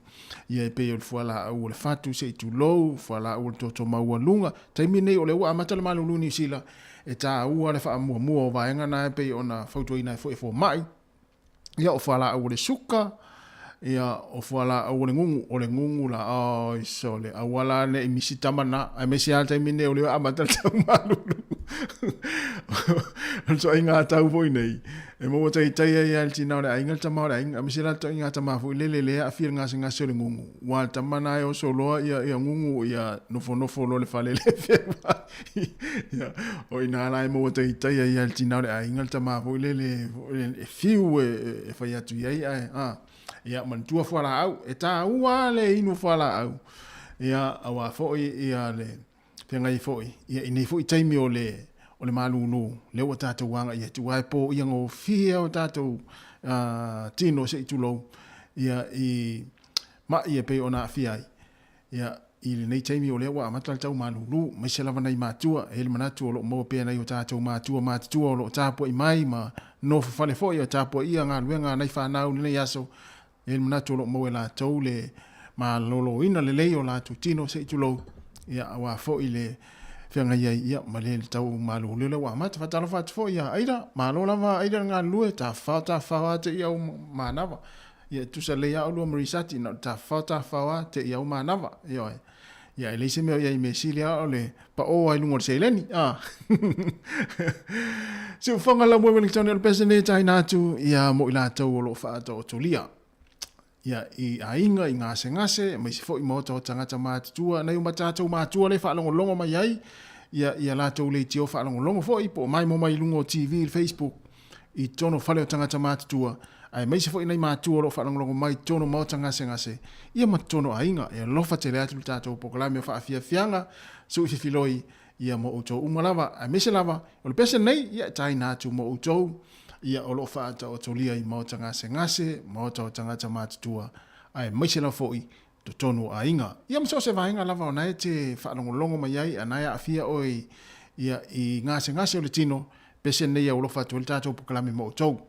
ia pe o fo ala au le fatu se tu lo fo ala au to maua lunga taimi nei o le wa mata le malulu ni sila e tā ua le wha mua o vaenga na e pei o na whautua ina e fo mai. Ia o whala au le suka, ia o whala au le ngungu la so le awala ne imisi tamana, a mesi alta imine o le amatal tau malulu. So inga tau foi nei. E mo tai ai alti na le ainga tama le ainga, mesi alta inga tama foi le a fir ngasi le ngungu. Wa tamana e o soloa ia ngungu ia nofo lo le fale le fema. Ia o ina la mo tai ai alti na le ainga tama foi le fiu e fai atu ai ia mantua fala au e ta ua le inu fala au. Ia awa foi ia le pengai foi ia ini foi taimi o le malulu le o tātou wanga ia tu ai po ia ngo fia o tātou tino se itulo ia I ma ia pe ona fia ia I nei taimi o le wa matal tau malulu mai se lava nei matua ele manatu o lo mo pe nei o tātou matua o lo tāpo I mai ma no fale foi o tāpo ia ngā luenga nei whanau nei aso ele manatu o lo mo la tau le ma lolo ina le lei o la tu tino se itulo ia awa foi le Whianga ia ma le tau malu le wa mata fatalo fat fo ia aira ma lo lava aira nga lue ta fa te ia manava ia tu sa le ia lo marisati na ta fa te ia manava ia ele se me ia I mesilia ole pa o ai lungo se leni se whanga la mo Wellington el pesene tai natu ia mo ila tau lo fa to tulia ia I ainga I ngase mai se fo I moto tangata matua nei matatu matua le fa longo mai ai ia la tau le tio fa longo fo I po mai mo mai lungo TV Facebook I tono fale o tangata matua ai mai se fo nei matua lo fa longo mai tono mo ngase ia matono ainga ia lo fa tele atu tatu pokolame fa fianga so I filoi ia mo uto umalava ai me se lava o le pese nei ia tai natu mo uto ia o lo fata o tolia I mauta ngase mauta o tangata mātutua ai maise la foi to tonu a inga ia mso se vainga lava o nai te whaalongolongo mai ai anaya afia oi ia I ngase o le tino pese nei o lo fata o le tātou pokalame mo utou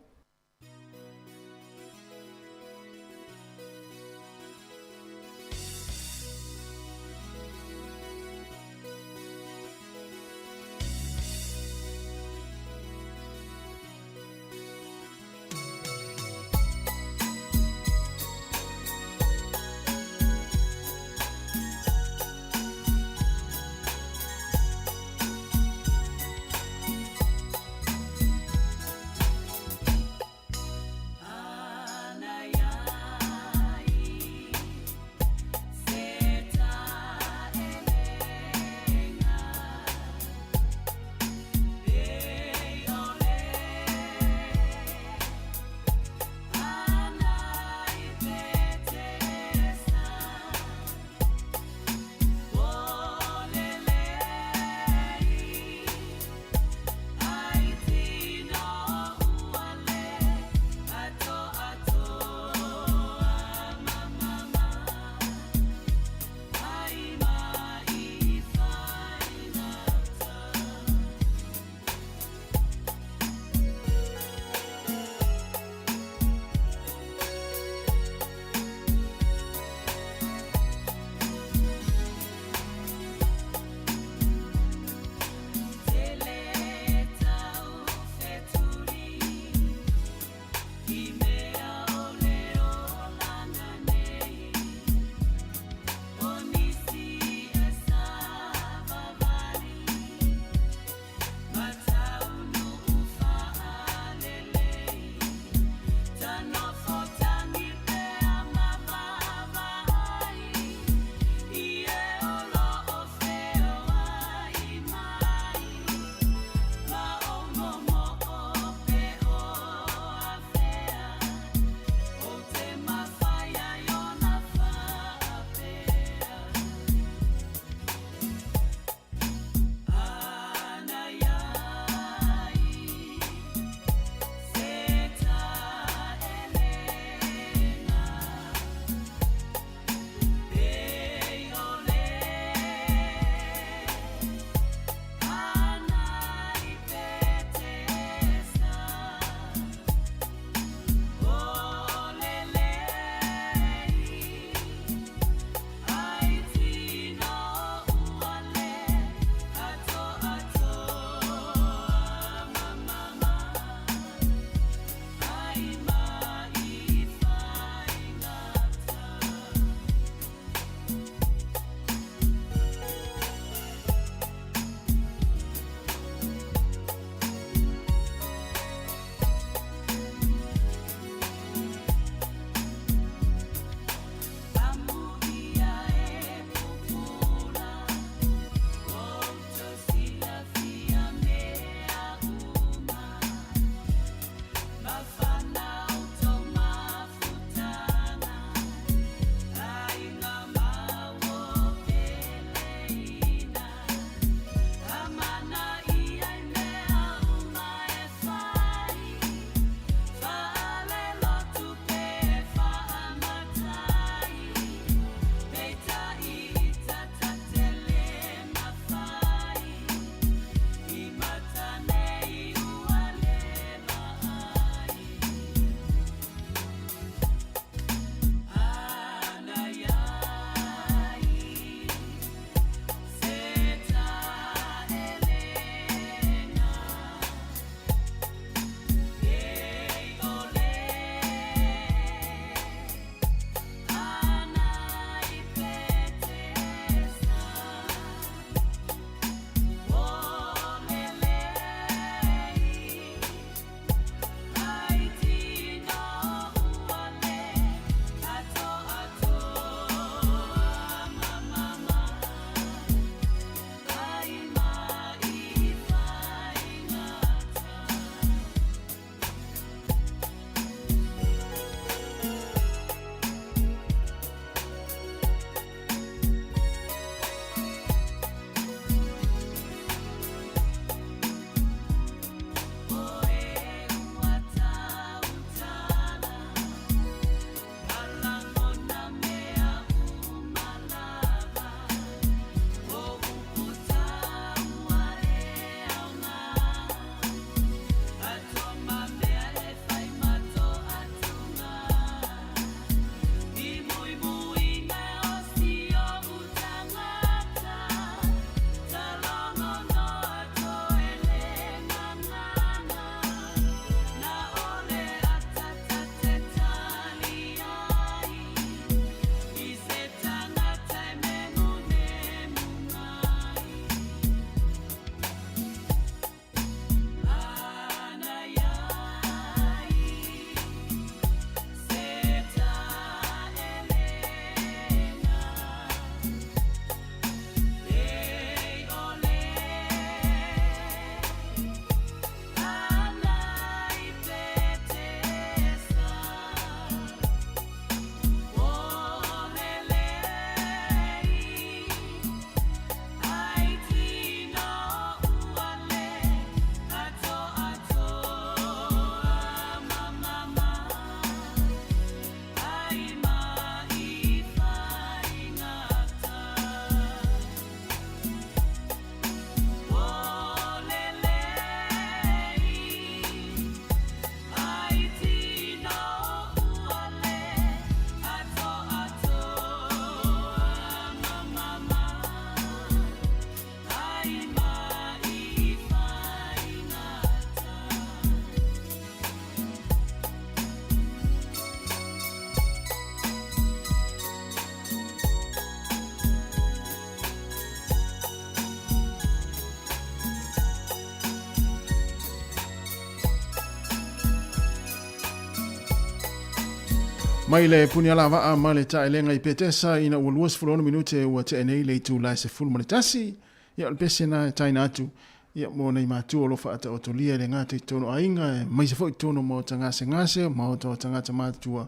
Mai le punia lava a ma le tae lenga I petesa ina ua luas fulona minute ua te enei le tu lai se fulu manitasi. Ia le pese na taina atu. Ia mo nei mātua o lofa ata o tolia le ngāte I tono ainga. Mai se fo I tono mo tangase ngase, ma o to tangata mātua.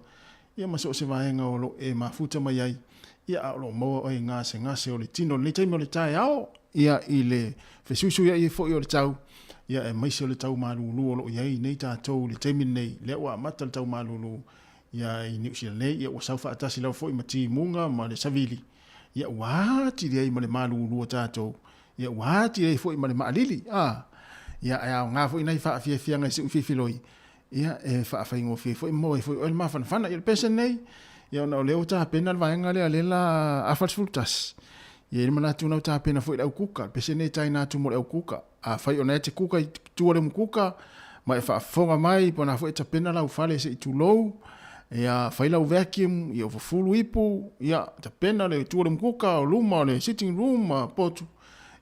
Ia maso se vaenga o lo e mafuta mai ai. Ia a lo moa o I ngase o le tino. Le taimi o le tae ao. Ia I le fesusu ia I fo I o le tau. Ia e maise o le tau malulu o lo iai nei tātou le taimi nei. Le ua mata le tau malulu. Ia I New Zealand nei, ia ua saufa atasi lau fo I mati munga ma le savili. Ia wāti rei ma le malulu o tātou. Ia wāti rei fo I ma le maalili. Ia e au ngā fo I nei wha fia fia ngai si uwhifiloi. Ia e wha whaingo fia fo I moe fo I oel mawhana whana. Ia le pesa nei, ia o leo tā pena le vaenga lea lela afalsfultas. Ia I manatu nau tā pena fo I lau kuka. Pesa nei tai nātu mo le au kuka. A whai o nei te kuka I tua le mu kuka. Ma e wha whonga mai, pona fo I ta pena lau whale se I tu lou. Ia whailau vacuum, ia whafulu ipu, ia ta pena le tuare mkuka o luma o le sitting room ma potu.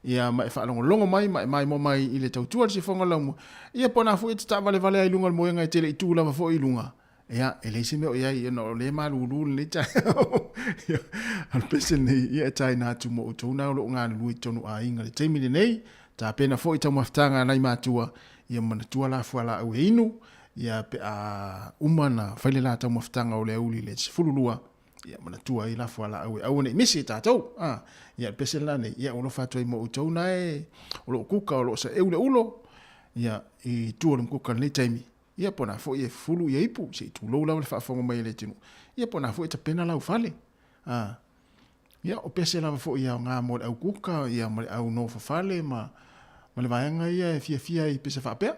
Ia mai whaalongo mai, mai mo mai I le tautua se whonga laumu. Ia pona fu I ta vale ai lunga moenga I tele I tū lava fo I lunga. Ia e leise meo ia I no le malulu le tai. Ia al pese nei ia tai nātu mo utou nao lo ngā lui tonu a inga le teimile nei. Ta pena fo I tau maftanga nai mātua. Ia manatua la fuala au e inu. Ia pe a umana whaile la tau mawhitanga o le auli le fululua. Ia manatua I la fuala au nei misi tātou. Ia pese la nei. Ia ulo whatua I mo utau nai. Ulo kuka ulo sa eule ulo. Ia I tuarum kuka nei taimi. Ia pona fo I fulu ia ipu. Se I tūlou lau le whaafonga mai le tinu. Ia pona fo I ta pena lau whale. Ia o pese la fo ia o ngā mo le au kuka. Ia mo le au no whale ma le vaenga ia e fia I pese whaapea.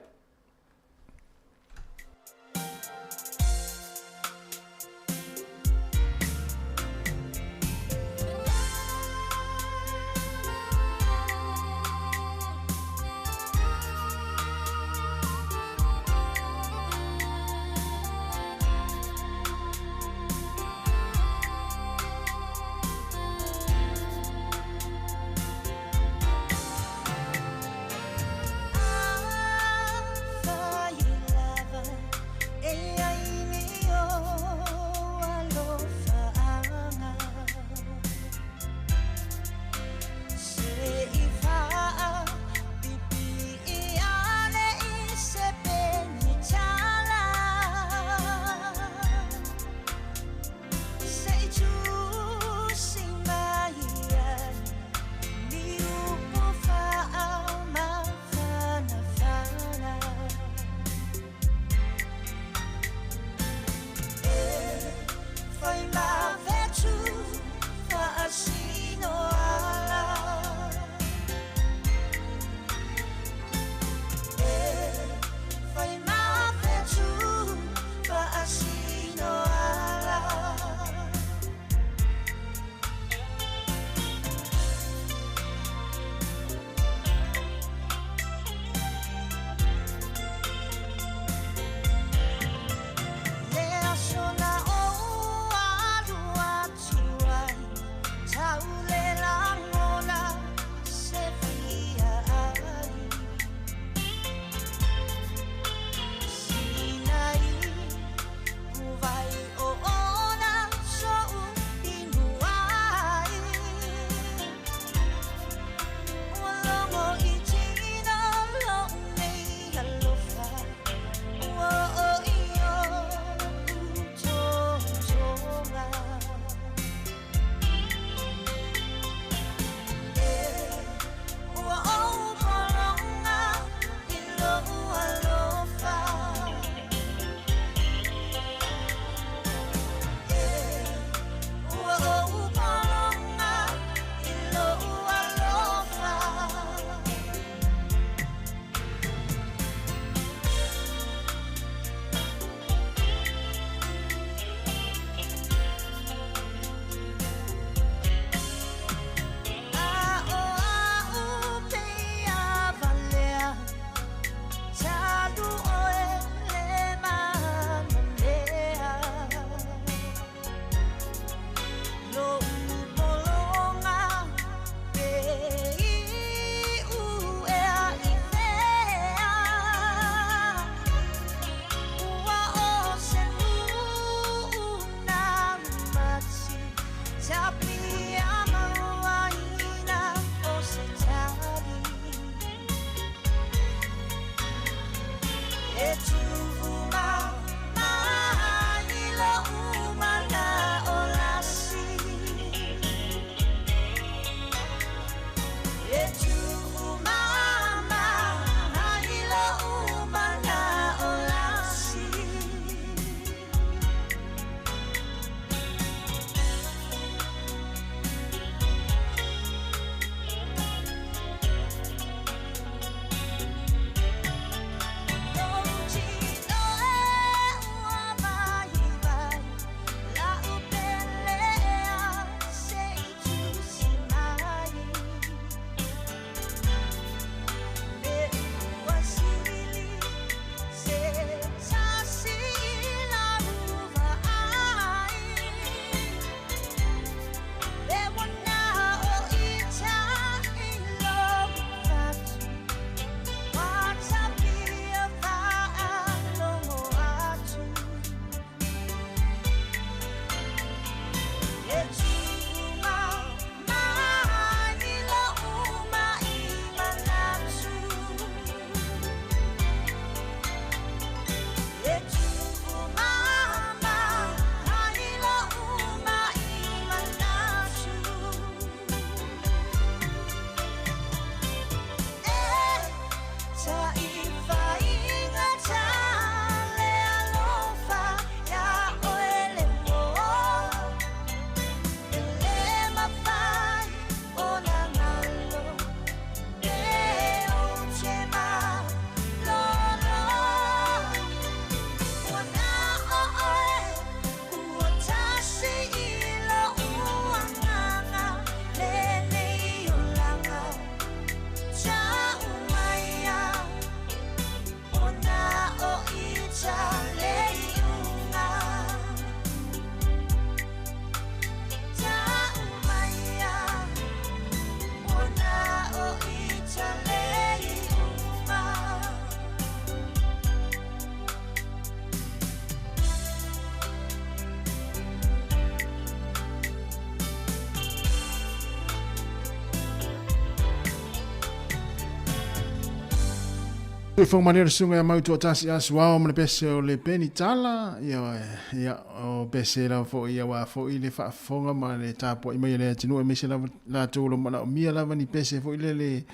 Fo manera sunga ya mau tasi aswa mo pese o le peni tala ya o pese la fo ya wa fo ile fa fonga ma le tapo i mai le tinu e mese la tolo mana o mia la vani pese fo ile le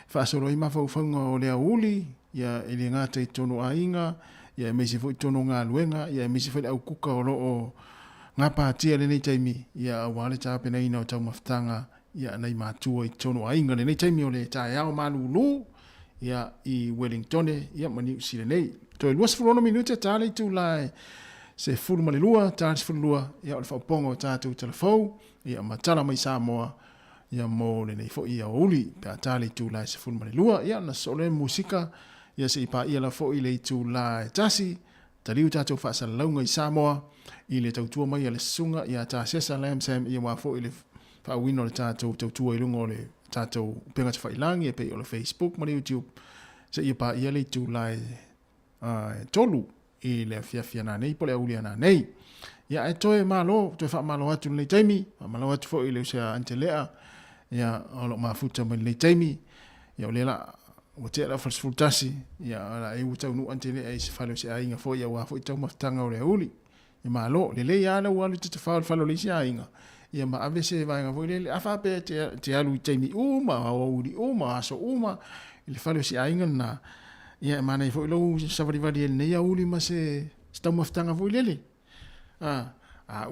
fa solo i ma fo fonga o le uli ya ile ngata i tono ainga ya mese fo i tono nga luenga ya mese fo au kuka o lo o ngapa tia le nei taimi ya wale tape na ina o tau maftanga ya nei matua i tono ainga le nei taimi o le ta ya o malulu ya i Wellington ya mani sile nei to i luas fulono minute tali tu lai se fulu mali lua tali fulu lua ya o pongo tatu telefou ya matala mai Samoa ya mo le nei fo ia uli pa tali tu lai se fulu mali lua ya na sole musika ya se pa ia la fo i le tu lai tasi tali tatu fa sa launga i Samoa i le tautua mai le sunga ya ta sesa lam sam ia wa fo i le fa wino le tatu tautua i lungo le tato penga te whailangi e pe o le Facebook ma le YouTube se ia pa ia le tu lai tolu i le fia na nei po le aulia na nei ia e toe malo toe wha malo atu le taimi malo atu fo i le usea antelea ia o lo mafuta ma le taimi ia o le la o te la falsfultasi ia la e utau nu antelea i se falo se ainga fo ia wa fo i tau maftanga o le auli ia malo le le ia la walu te falo le se ainga ia ma ave se vai ngavo le afa pe te alu taimi uma o uri uma so uma il falo si ainga na ia mana fo lo savari vari ne ia uli ma se sta maftanga vo lele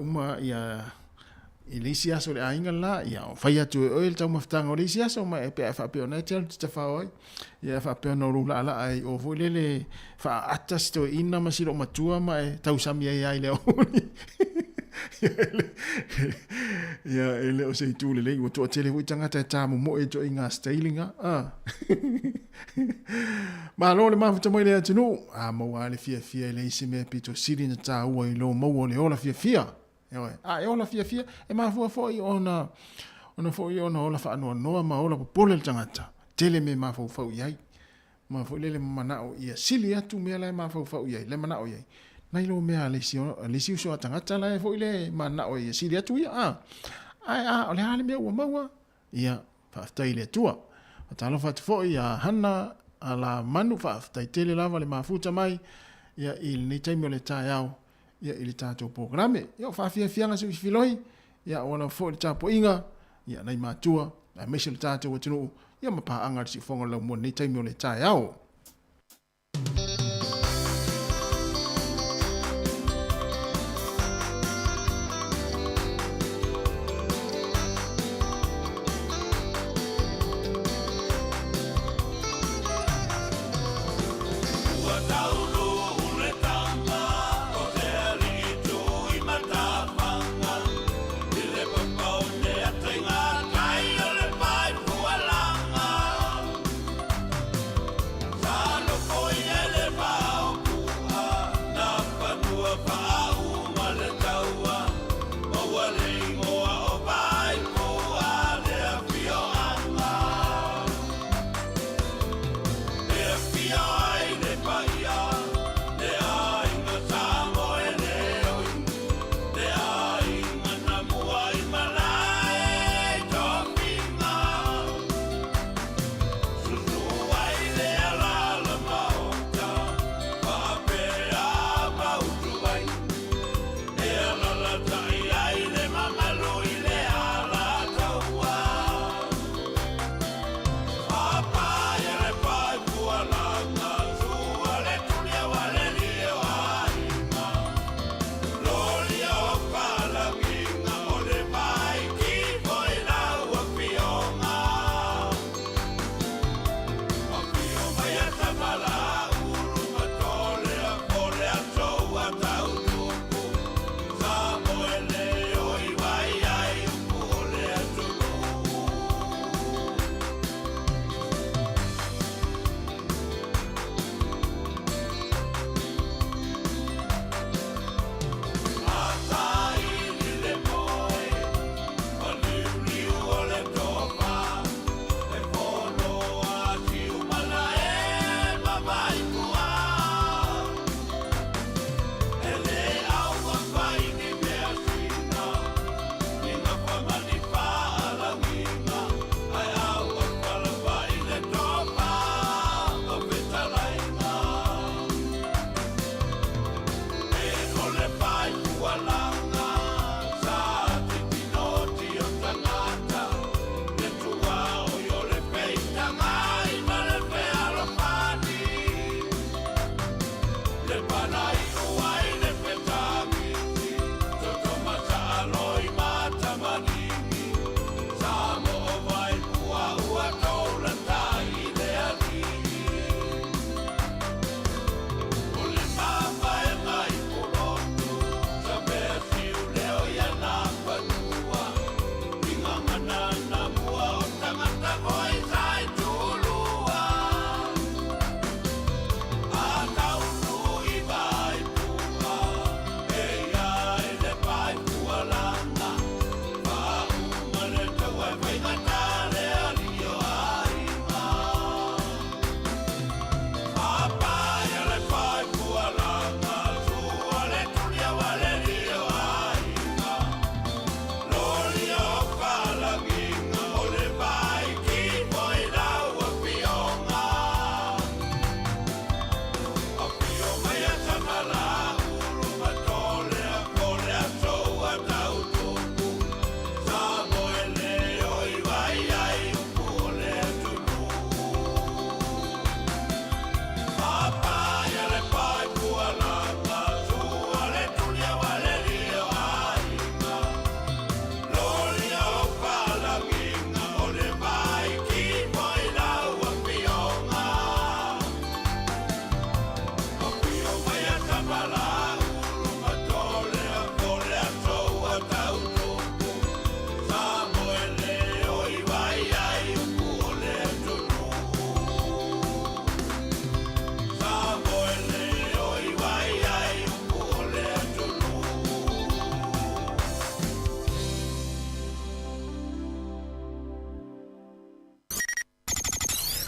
uma ia ilisia so le ainga la ia fai atu o il tau maftanga o ilisia so ma pe afa pe ona te te fa oi ia fa pe no rula la ai o vo lele fa atas to ina ma si lo matua ma tau samia ia ile uli ya ele o sei tu le o to tele wi tanga ta mo e to inga stylinga ma lo le ma futa mo le tunu mo wale fia le isi me pito siri na ta o lo mo le ola fia e ola fia e ma fo i ona fo i ona ola fa no ma ola po le tanga tele me ma fo yai ma fo le mana o ia sili atu me la ma fo yai le mana o yai nai lo mea le si so tangata la fo ile mana o ia sili atu ia o le hale mea ua maua ia whaaftai le tua o talo fo ia hana ala manu whaaftai tele lava le mafuta mai ia il ni taimi o le tai au ia ili tātou programe ia o whaafia fianga su filoi ia wana fo le tāpo inga ia nai matua na mese le tātou atinu ia mapa anga si fonga lau mo ni taimi o le tai au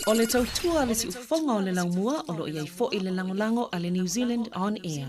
O le tautua le si ufonga o le laumua o lo iai fo i le langolango a le New Zealand On Air.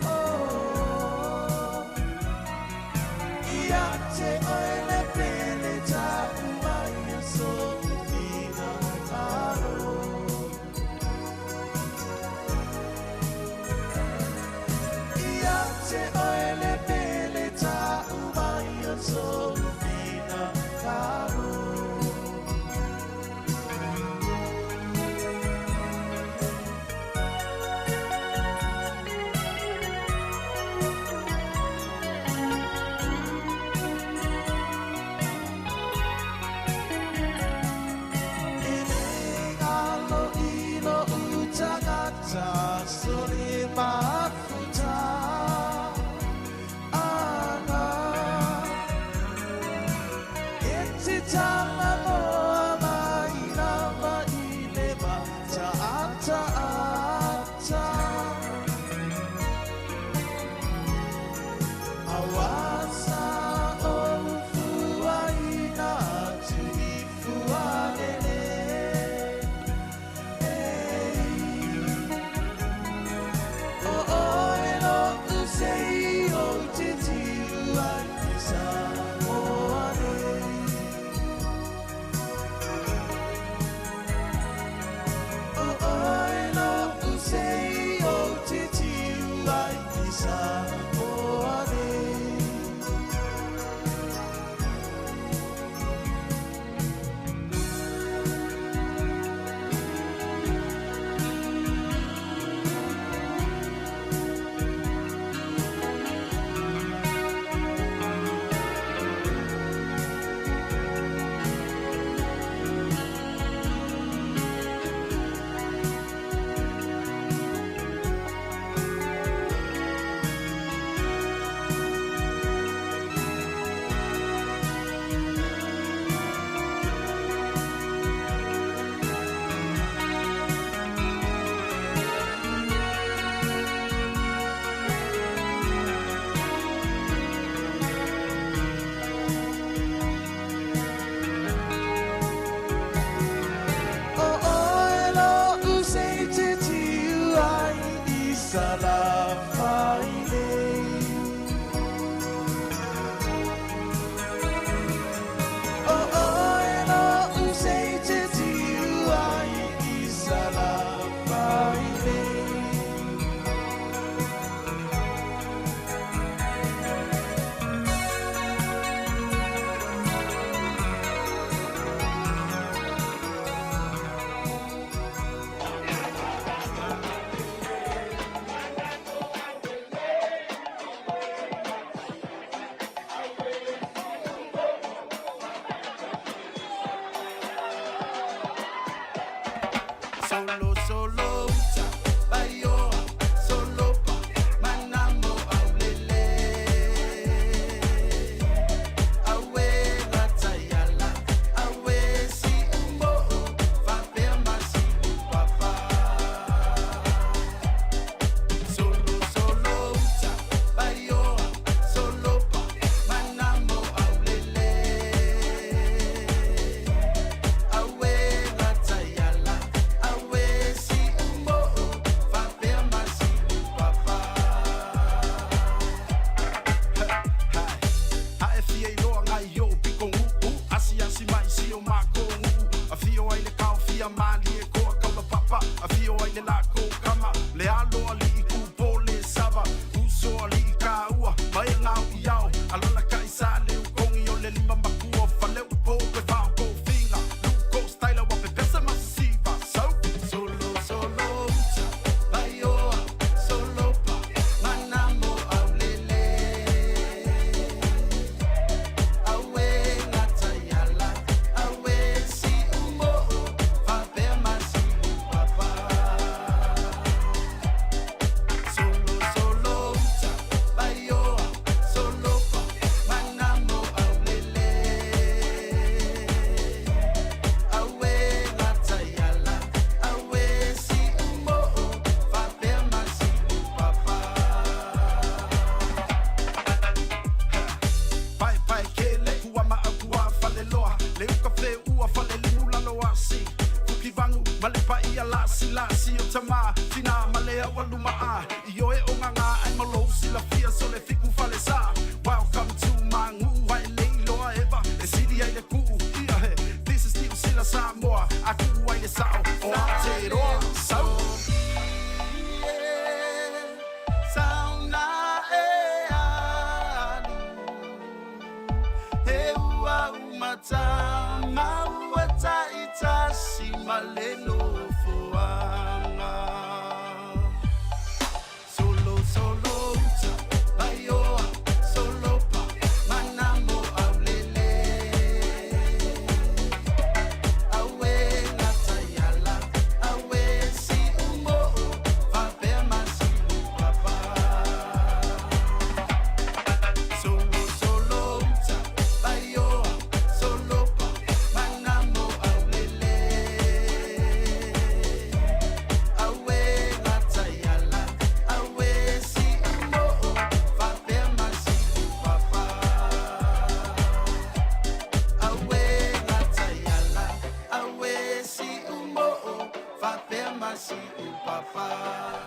Oh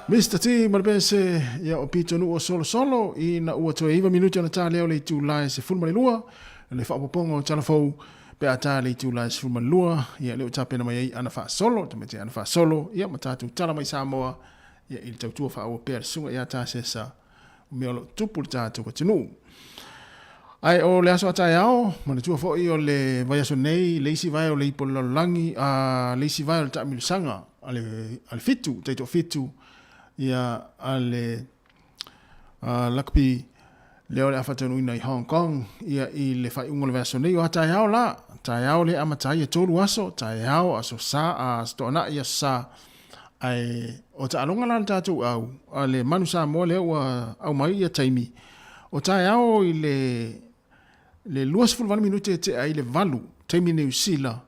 Mr. T, malbese ya opito nu o solo i na ua toe iwa minuti ana tā leo le tu lai se fulma le lua, le whaapopongo talafou pe ata le tu lai se fulma le lua, ia leo tapena mai ana wha solo, tamete ana wha solo, ia matatu tala mai Samoa, ia ili tautua wha awa pēr sunga ia tā sesa, meolo tupu le tātou ka tinu. Ai o le aso atai ao, mana tua fo i o le vai aso nei, le isi vai o le ipo langi, le isi vai o le taamilusanga, ale fitu, teito fitu, ia ale lakpi leo le afatanu ina i Hong Kong, ia i le fai ungo le vai aso nei, o atai ao la, tai ao le amatai e tolu aso, tai ao aso sa, a stona ia sa, ai o ta alonga lan tātou au, ale manu sa mo leo au mai ia taimi, o tai ao i le luas fulvani minute te ai le valu, taimi New Zealand,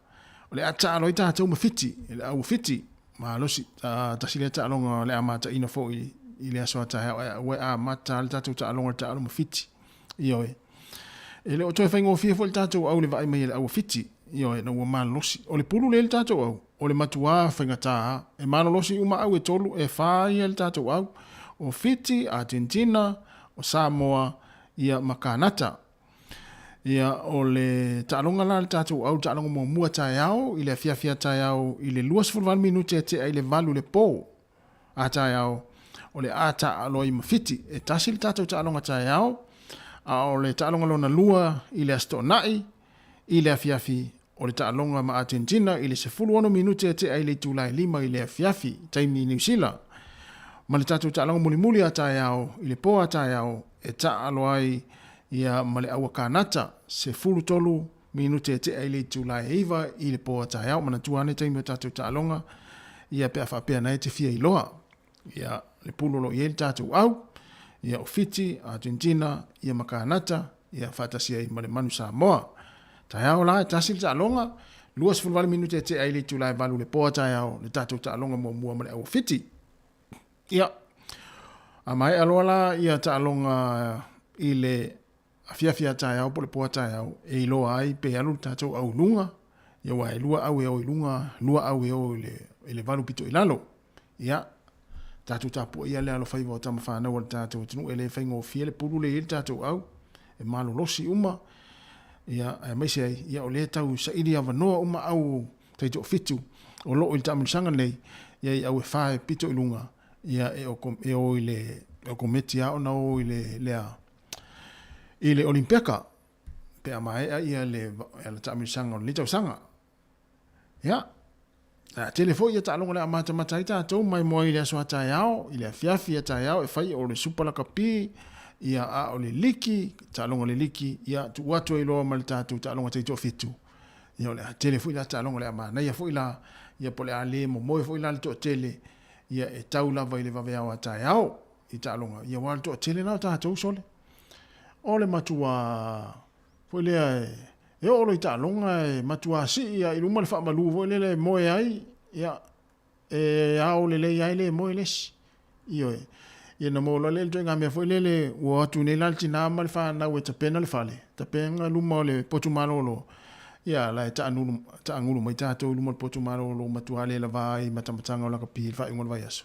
o le ata alo i tātou mawhiti, le au fiti, ma losi, tasile ta alonga le amata ina fo i le aso ata we a mata le tātou ta alonga ta alo mawhiti, ioe. E le o toi whaingo fia fo le tātou au le vai mai le au fiti, ioe, na ua ma losi, o le pulu le tātou au, o le matua whainga tā, e ma losi uma au e tolu, e whai le tātou au, o Fiji, Argentina, o Samoa, ia Makanata. Ia o le ta'alonga la le tātou au ta'alonga mua tai au, i le fiafia tai au, i le 2 minute te ai le valu le pō a tai au, o le a ta'alo i mawhiti, e tasi le tātou ta'alonga tai au, a o le ta'alonga lona lua i le astonai, i le fiafi, o le ta'alonga ma Argentina, i le 10 minute te ai le tūlai 5 i le fiafi, taimi New Zealand. Ma le tātou ta'alonga muli a tai au, i le pō a tai au, e ta'alo ai, ia male awa kanata se fulu tolu minute te aile tūlai eiva i le pōa tai au mana tuane taimi o tātou ta'alonga ia pea whapea nei te fia iloa ia le pulolo i ele tātou au ia o Fiji, Argentina, ia makanata ia whatasia i male manu Samoa tai au la e tasil ta'alonga 2 minute te aile tūlai valu le pōa tai au le tātou ta'alonga mua male awa Fiji ia a mai aloa la ia ta'alonga i le fiafia tai au po le poa tai au e iloa ai pe alu tātou au lunga ia wai lua au e o ilunga lua au e o le valu pito ilalo ia tātou tapu ia le alo whaiva o tama whanau o le tātou tinu e le whaingo fia le puru le il tātou au e malo losi uma ia e maise ai ia o le tau sa ili a vanoa uma au teito fitu o loo il tamunisanga nei ia i au e whae pito ilunga ia e o ile kometi a o na o ile lea i le Olimpiaka, pe a mai ia le taamisanga o le tausanga. Ia, telefo ia ta'alonga le amata matai tātou, mai moa i le asoa tai au, i le afiafi a tai au, e whai o le supalaka pi, ia a o le liki, ta'alonga le liki, ia tu watu e loa ma le tātou ta'alonga teito fitu. Ia o le telefo i la ta'alonga le amana, ia fo i la, ia po le ale mo moe fo i la le to tele, ia e tau lava i le vaveawa tai au, i ta'alonga, ia wale to tele nao tātou sole. O le matua foi le e o lo ita longa e matua si ia i luma le fa malu foi le moe ai ia e au le ai le moe les io e na mo le tenga me foi le o tu ne la tina mal fa na we tapena le fale tapenga luma le potumalo lo ia la ta ngulu mai ta to luma potumalo lo matua le la vai matamatanga la kapi fa ingol vai aso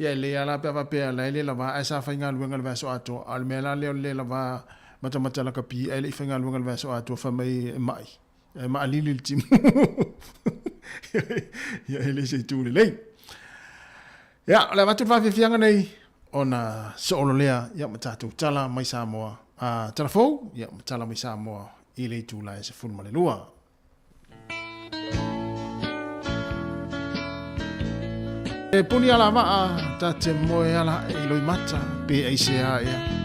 ia le ala pe va pe la le va esa fa inga luenga le vaso ato al mela le la va mata la kapi ele fa inga luenga le vaso ato fa mai ma lili il tim ia ele se tu le ia la va tu va fianga nei ona solo lea ia mata tu tala mai Samoa a telefon ia tala mai Samoa ile tu la se fun male lua e puni ala maa ta te moe ala e loi mata pe eisea ea.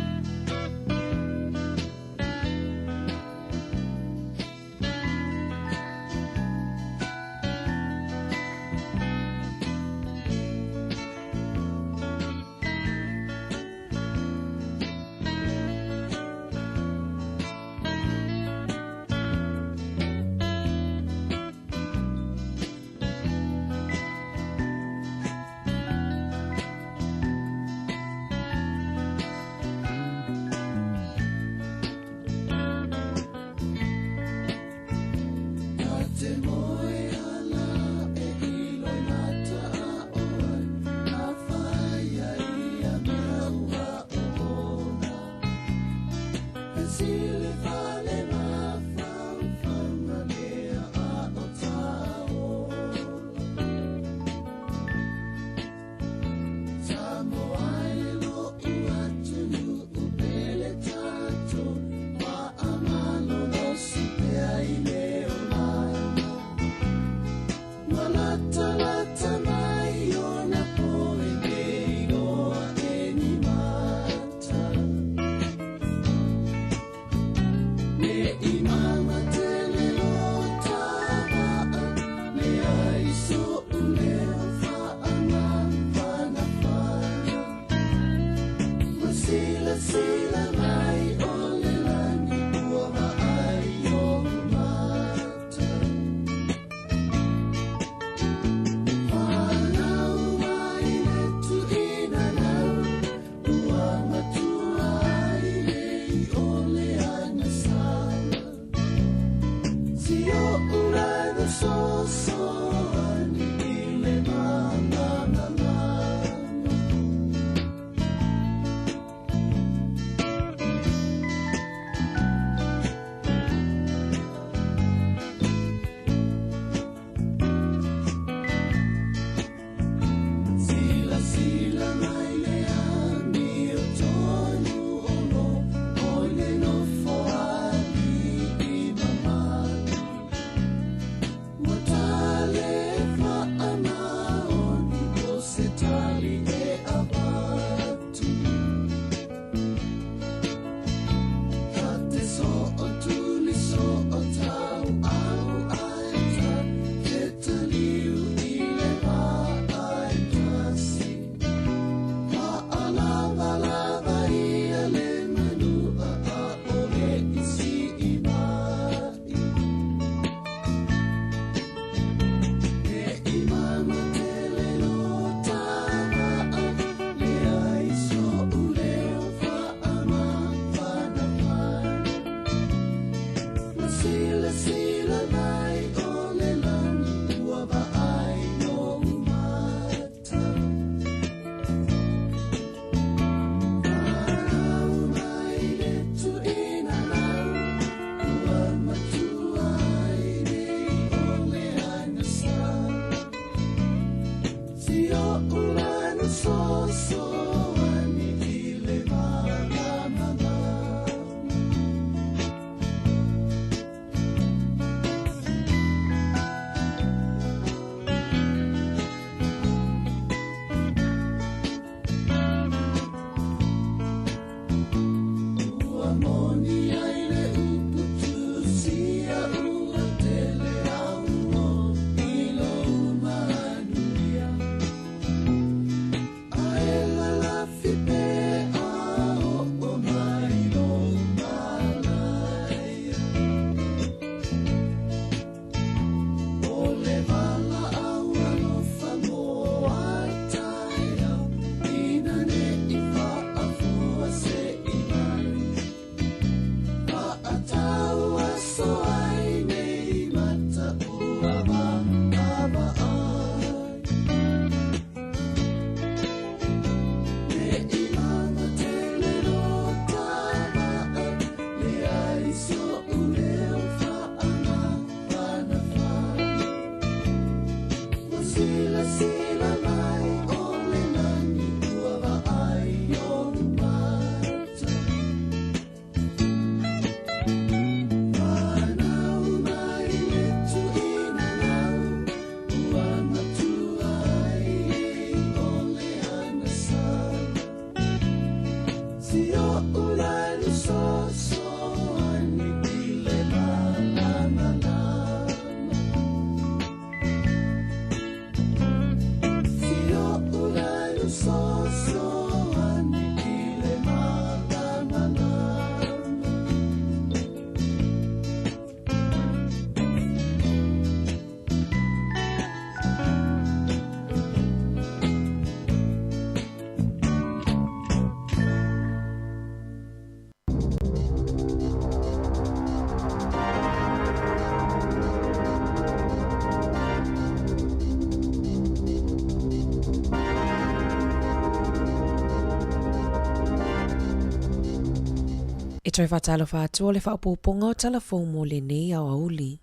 Toi whatalo whātua le whaupoponga o talafou mo le nei au auli.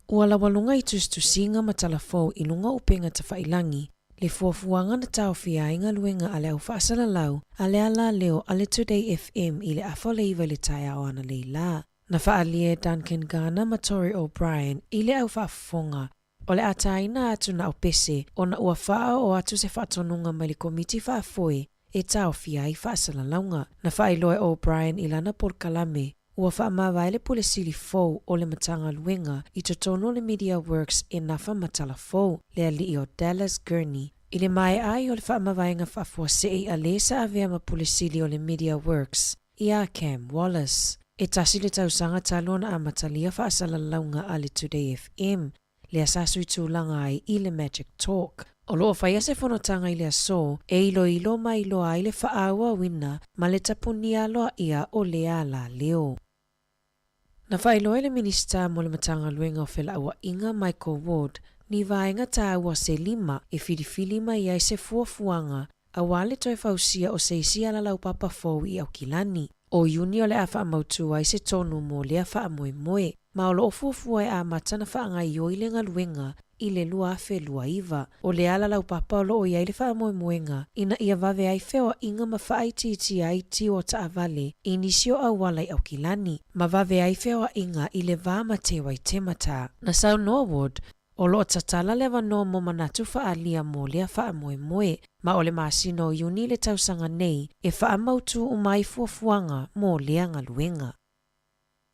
Ua la walunga I tustusinga ma talafou I lunga upenga ta whailangi, le fuafuanga na tau whiainga luenga ale au whaasala lau, ale ala leo ale Today FM I le awhole iwa le tai au ana le la. Na whaalie Duncan Garner ma Tori O'Brien I le au whaafonga, o le ataina atu na upese, o na ua whaa o atu se whaatonunga ma le komiti whaafoe, e tau fia I whaasala launga. Na whailoe O'Brien I lana porkalame, ua whaamawai le pule sili fau o le matanga luenga I totono le Media Works e nafa matala fau, le ali o Dallas Gurney. I le mai ai o le whaamawai nga whaafua sei a lesa avea ma pule sili o le Media Works, I a Cam Wallace. E tasi le tausanga talona a matalia whaasala launga a le Today FM, le asasu I tūlanga ai I le Magic Talk. O loo whaia se whanotanga I le aso, e ilo mai ilo ai le whaaua wina, ma le tapuni aloa ia o le ala leo. Na whailoa le minista mo le matanga luenga o whela ua inga Michael Ward, ni vaenga ta ua se lima e whirifili mai ai se fuafuanga, a wale toi whausia o se isi ala lau papa fau I au kilani. O Iuni o le a whaamautu ai se tonu mo le a whaamoe moe, ma o loo fuafua e a matana whaangai o ilenga luenga, I le lua afe lua iwa. O le ala lau papa o loo iai le whaamoe moenga, ina ia vave ai whewa inga ma whaaiti ai ti o ta avale, inisio au walai au kilani, ma vave ai whewa inga I le vama te wai temata. Na sau Norwood, o loo tatala lewa no mo manatu whaalia mo lea whaamoe moe, ma o le masino Iuni le tausanga nei, e whaamautu umai fuafuanga mo lea ngaluenga.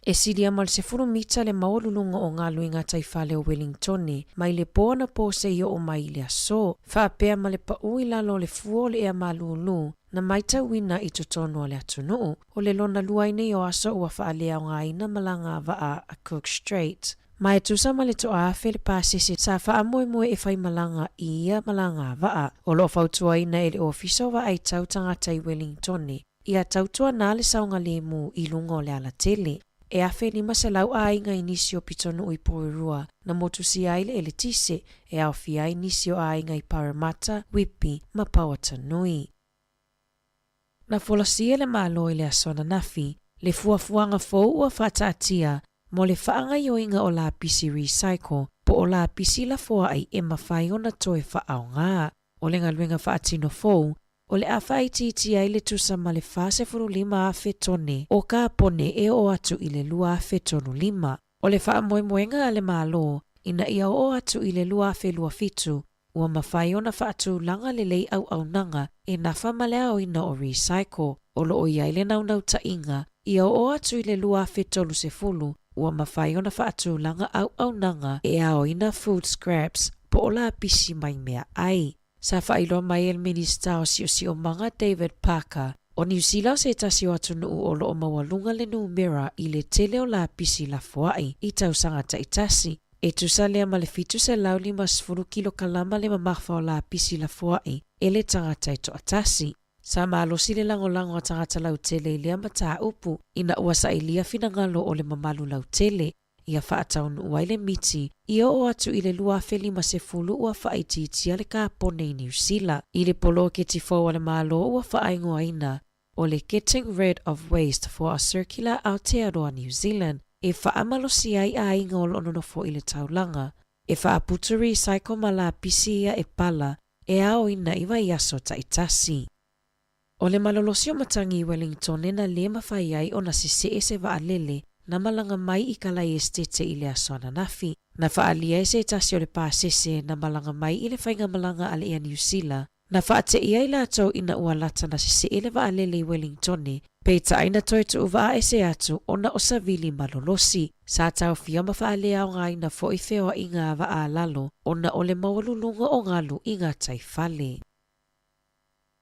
E sidia mal se furumita le maolulunga o ngā luinga taifale o Wellingtone, mai le pōna pōse I o mai le aso, whaapea ma le paui lalo le fuo le ea malulu, na maita wina I totono le atunuu, o le lona luaine o aso ua whaalea o ngā ina malanga waa a Cook Strait. Mai tusa ma le toa afe le pāsese sa whaamoe moe e whai malanga I ia malanga waa, o lo whautua ina e le ofiso wa ai tau tangata I Wellingtone, ia tautua nā le saunga le mu I lunga o le ala tele. E afe lima se lau a inga inisio pitonu I Porirua, na motusi aile ele tise, e au fia inisio a inga I Parramatta, Whitby, ma Pauatanui. Na folasia le malo I le asona nafi, le fuafuanga fau ua whataatia, mo le whaanga yoinga o la pisi recycle, po o la pisi la fua ai e mawhai o na toe whaao ngā. O le ngaluenga whaatino fau, o le awhaiti ai le tusa ma le fase furu lima afe tone o ka pone e o atu I le lua afe tonu lima. O le wha moe moenga a le malo, ina ia o atu I le lua afe lua fitu, ua mawhai o na whaatu langa le lei au nanga e na whamalea o ina o recycle. O lo o iai le naunau ta inga, ia o atu I le lua afe tolu se fulu, ua mawhai o na whaatu langa au nanga e a o ina food scraps, po o la pisi mai mea ai. Sa whailo mai el minista o si o manga David Parker, o New Zealand se tasi o atu nuu o loo mawalunga le numera I le tele o la pisi la fuai, I tausanga ta itasi. E tusa lea ma le fitu se lau 5 kilo kalama le mamawha o la pisi la fuai, e le tangata ito atasi. Sa maalosi le lango a tangata lau tele lea mataa upu, ina uasa ilia finangalo o le mamalu lau tele. Ia whaataunu uai le miti, ia o atu I le lua feli ma se fulu ua whaititia le ka pone I New Zealand. I le polo ke tifo a le malo ua whaingoa ina, o le Getting Rid of Waste for a Circular Aotearoa New Zealand, e whaamalosi ai a inga o lononofo I le taulanga, e whaaputu recycle ma la pisi ia e pala, e ao ina iwa iaso ta itasi. O le malolosio matangi Wellington na le mawhai ai o na sise se vaalele, na malanga mai I kalai estete I le asona nafi. Na whaalia se tasi o le pāsese na malanga mai I le whainga malanga ale ea New Zealand, Na whaate ia I lātou ina ua lata na sisi ele wa alele Wellingtone, pe ta aina toi tu uwa ese atu ona o savili malolosi. Sa tau fia ma whaalea o ngā ina fo I whewa I ngā wa a lalo, ona ole mawalulunga o ngalu I ngā taifale.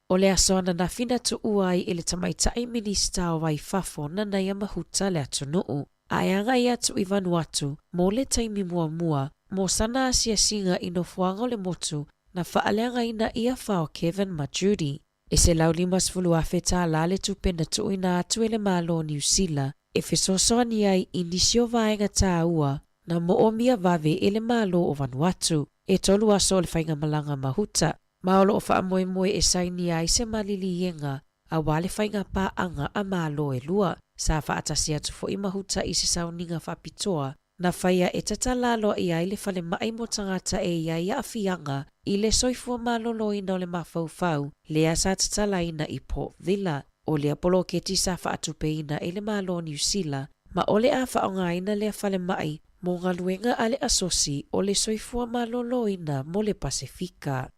O le asoana na fina tu uai I le tamaitai minista o waifafo na nai mahuta le atu nuu. A eanga I atu I Vanuatu, mo le taimi mua, mo sana asia singa ino fuanga le motu, na whaaleanga ina ia whao Kevin Majudi. E se lau limas fulu afe tā la le tupena tu ina atu ele malo New Zealand, e fesosoani ai inisio vaenga tā ua, na mo o mia vave ele malo o Vanuatu, e tolu aso le whainga malanga mahuta. Maolo o wha moe e saini ai se malili yenga, a wale whainga pā anga a malo e lua, sa wha atasi atu fo I mahuta I se sauninga whapitoa, na whaia e tatalalo I ai le whale mai mo tangata e ia a fianga, I le soifua malolo ina o le mawhauwhau, lea sa tatalaina I Port Vila, o le apolo keti sa wha atupeina e le malo New Zealand, ma ole a wha o ngaina le whale mai, mo ngā luenga ale asosi o le soifua malolo ina mo le Pasifika.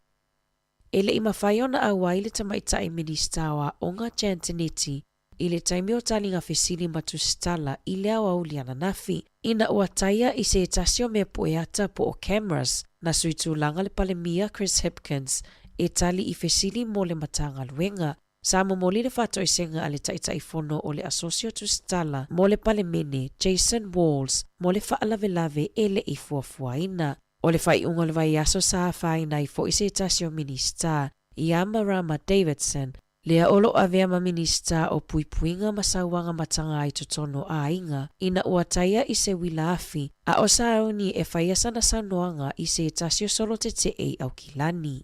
Ele I mawhaiona awa I le tamaitai ministawa o ngā Jantaneti, I le taimi o talinga fesili matusitala I le awa uliana nafi, ina ua taia I se etasio mea poeata po o cameras, na suitu langa le palemia Chris Hipkins, e tali I fesili mo le matanga luenga, sa momoli le fato I senga ale taitai fono o le asosio tusitala, mo le palemene Jason Walls, mo le whaalavelave ele I fuafuaina. O le whai unga le vai aso sa whaina I fo I se etasio minista, I Amarama Davidson, lea olo avea ma minista o puipuinga masauanga matanga I totono a inga, ina ua taia I se wilaafi, a o saoni e whaia sana sanoanga I se etasio solo te e au kilani.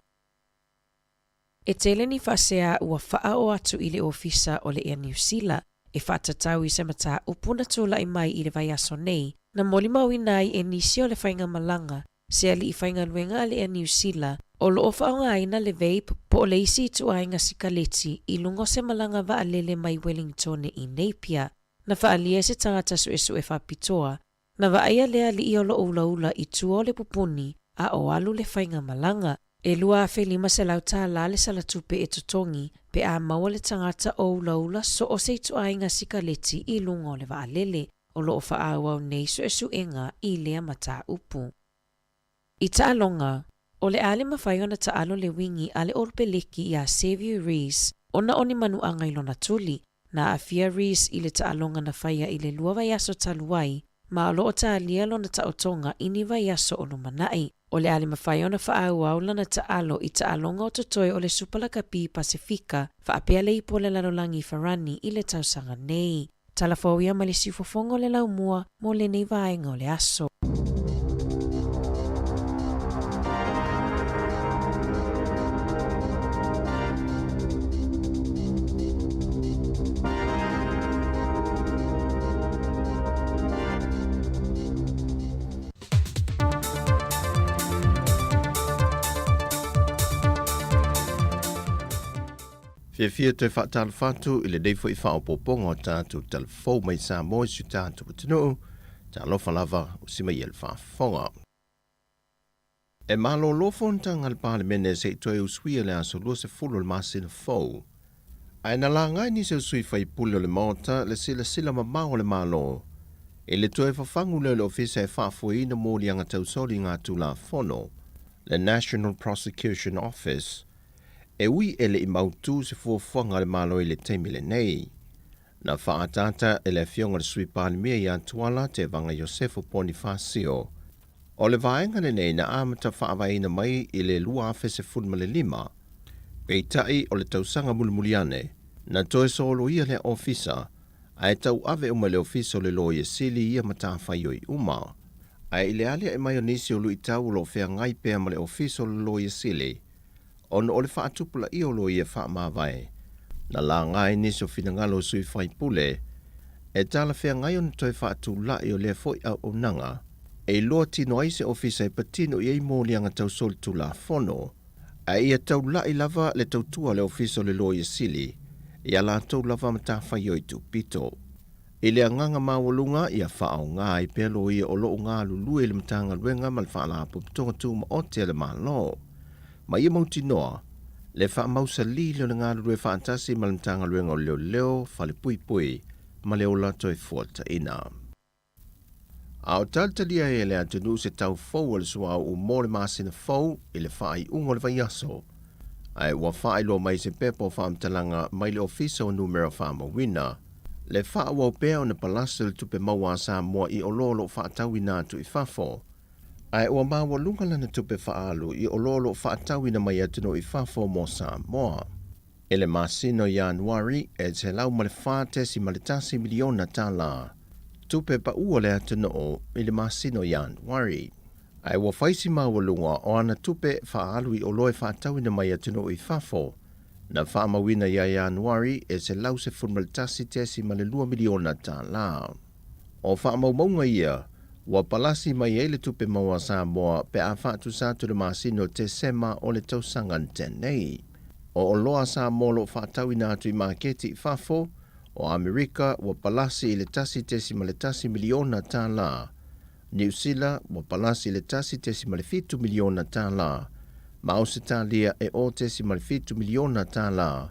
E tele ni whasea ua wha o atu I le ofisa o le Air New Zealand, e whaatatau I se mata upuna tula I mai I le vai aso nei, na molimau inai e nisi o le whainga malanga, se ali I whainga luenga ale Air New Zealand, o lo ofa o ngaina le vape po o le isi tu ainga sikaleti I lungo se malanga va alele mai Wellingtone I Napier, na va alia se tangata su e whapitoa, na va aia lea li I o lo ula I tua o le pupuni a o alu le whainga malanga, e lua a lima se lau tā la le salatupe e tutongi, pe a maua le tangata o ula so o se tu ainga sikaleti I lungo le va alele, o lo ofa awa nei su enga I lea mata upu. I taalonga, o le ale mawhaiona taalo le wingi ale orpeleki I a Xavier Rees, ona oni manu anga I lona tuli, na afia Rees I le taalonga na whaia I le lua vai aso taluai, ma alo o taalia lona taotonga ini vai aso ono manai. O le ale mawhaiona whaau lana taalo I taalonga o totoi o le Supalakapi Pasifika, whaapea le ipo le lalolangi Farani I le tausanga nei. Talafauia ma le siufofongo le laumua mo le nei vaenga o le aso. Fia te whaatala whatu I le deifo I whaopoponga o tātou talafou mai sa moi su tātou tino, tā lofa lava o sima I el whaafonga. E malo lofonta ngal parlemene se toi usui le aso lua se fulu le masina fou. Ai na la ngai ni se usui whai pule le maota le sila mamao le malo. E le toi whafangu le ofisa e whaafuina mōli anga tausori ngā tula fono, le National Prosecution Office, e ui ele I mautu se fuafuanga le malo I le teimile nei. Na whaatata ele fionga le sui palimia I Antuala te vanga Josefo Bonifacio. O le vaenga le nei na amata whaawaina mai I le lua afe se funma le lima. Pei tai o le tausanga mulmuliane, na toe solo ia le ofisa, a e tau ave uma le ofisa o le loia sili ia matawhai o I uma. A e le alia e mai o nisi o lui tau lo fea ngai pea ma le ofisa o le loia sili. Ono o le whaatupula I o loia whaamawai. Na la ngai nisi o finangalo sui whai pule, e tala fea ngai o toi whaatula I o lea foi au o nanga, e loa tino ai se ofisa e patino I ei mōli anga tau sol tula fono, a ia tau lai lava le tau tua le ofisa o le loia sili, ia la tau lava matawhai o I tupito. I le anganga mawalunga ia whaao ngā I pelo ia o loo ngā lulue le matanga luenga mal whaala puputonga tūma o te le malo. Ma ia mauti noa, Le wha mausa li leo na ngā rue wha antasi ma le mtanga luenga o leo leo, whale pui pui, ma leo lato e fuata ina. A o taltalia e le atunu se tau fau al sua o mō le māsina fau i le wha i ungo le vai aso. Ai ua wha i lo mai se pepo wha amtalanga mai le ofisa o numero wha mawina. Le wha ua pēo na palasa le tupe maua sa mua i o lolo wha tawina atu i whafo. Ai ua maua lunga lana tupe wha alu i o lolo wha tawina mai atunu i whafo mo sa mua. E le māsino Januari e te lau ma le wha tesi ma le tasi miliona tā la. Tupe pa ua le atunu o i le māsino Januari. Ai ua whaisi maua lunga o ana tupe wha alu i o loe wha tawina mai atunu i whafo. Na wha mawina ia Januari e se lau se funmalitasi tesi ma le 2 miliona tā la. O wha maumaunga ia, ua palasi mai e le tupe maua sa moa pe a whaatu sātu le māsino te sema o le tausangan tenei. O loa sa molo whaatawina atu i maketi i whafo, o Amerika ua palasi i le tasi tesi ma le tasi miliona tā la. New Zealand ua palasi i le tasi tesi ma le 5 miliona tā la. Ma Ausitalia e o tesi ma le 5 miliona tā la.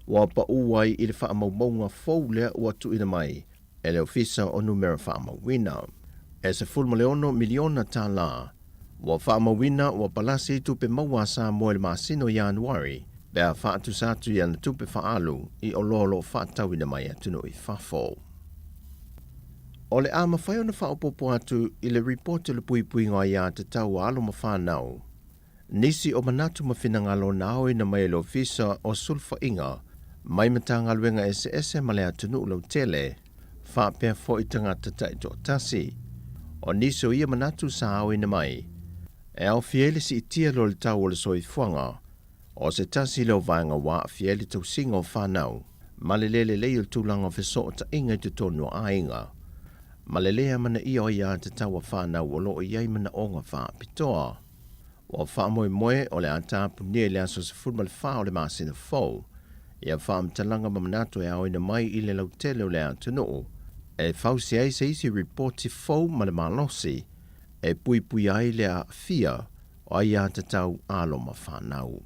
Ua pa uai i le wha maumaunga fau lea ua tu ina mai, e le ofisa o numero wha mawina. E se fulmaleono miliona tā la. Ua wha mawina ua palasi tupe maua sa moe le māsino Januari, bea wha atu sātu ia na tupe wha alu i o lolo wha tawina mai atunu i whafo. O le ama whai na wha opopo atu i le reporte le pui pui ngā ia te tau alo ma whanau. Nisi o manatu ma whinangalo na aoi na mai le ofisa o sulfa inga, mai matanga luenga SS ma le atunu lau tele, wha pia fo i tangata taito tasi. O nisi o ia manatu sa aoi na mai, e au fiele si itia lo le tau o le soi fuanga, o se tasi leo vaenga wa fiele tau singa o whanau, ma le lele leil tūlanga fiso o ta inga i te tonu a inga. Ma le lea mana ia o ia te tau a whanau o lo o iai mana onga wha pitoa. O wha moe moe o le ata punie le aso se fulma le wha o le māsina fau. Ia wha amtalanga mamanatu e aoina mai i le lautele o le atunu. E whau si ai se isi reporti fau ma le malosi. E pui pui ai le a fia o ai ata tau alo ma whanau.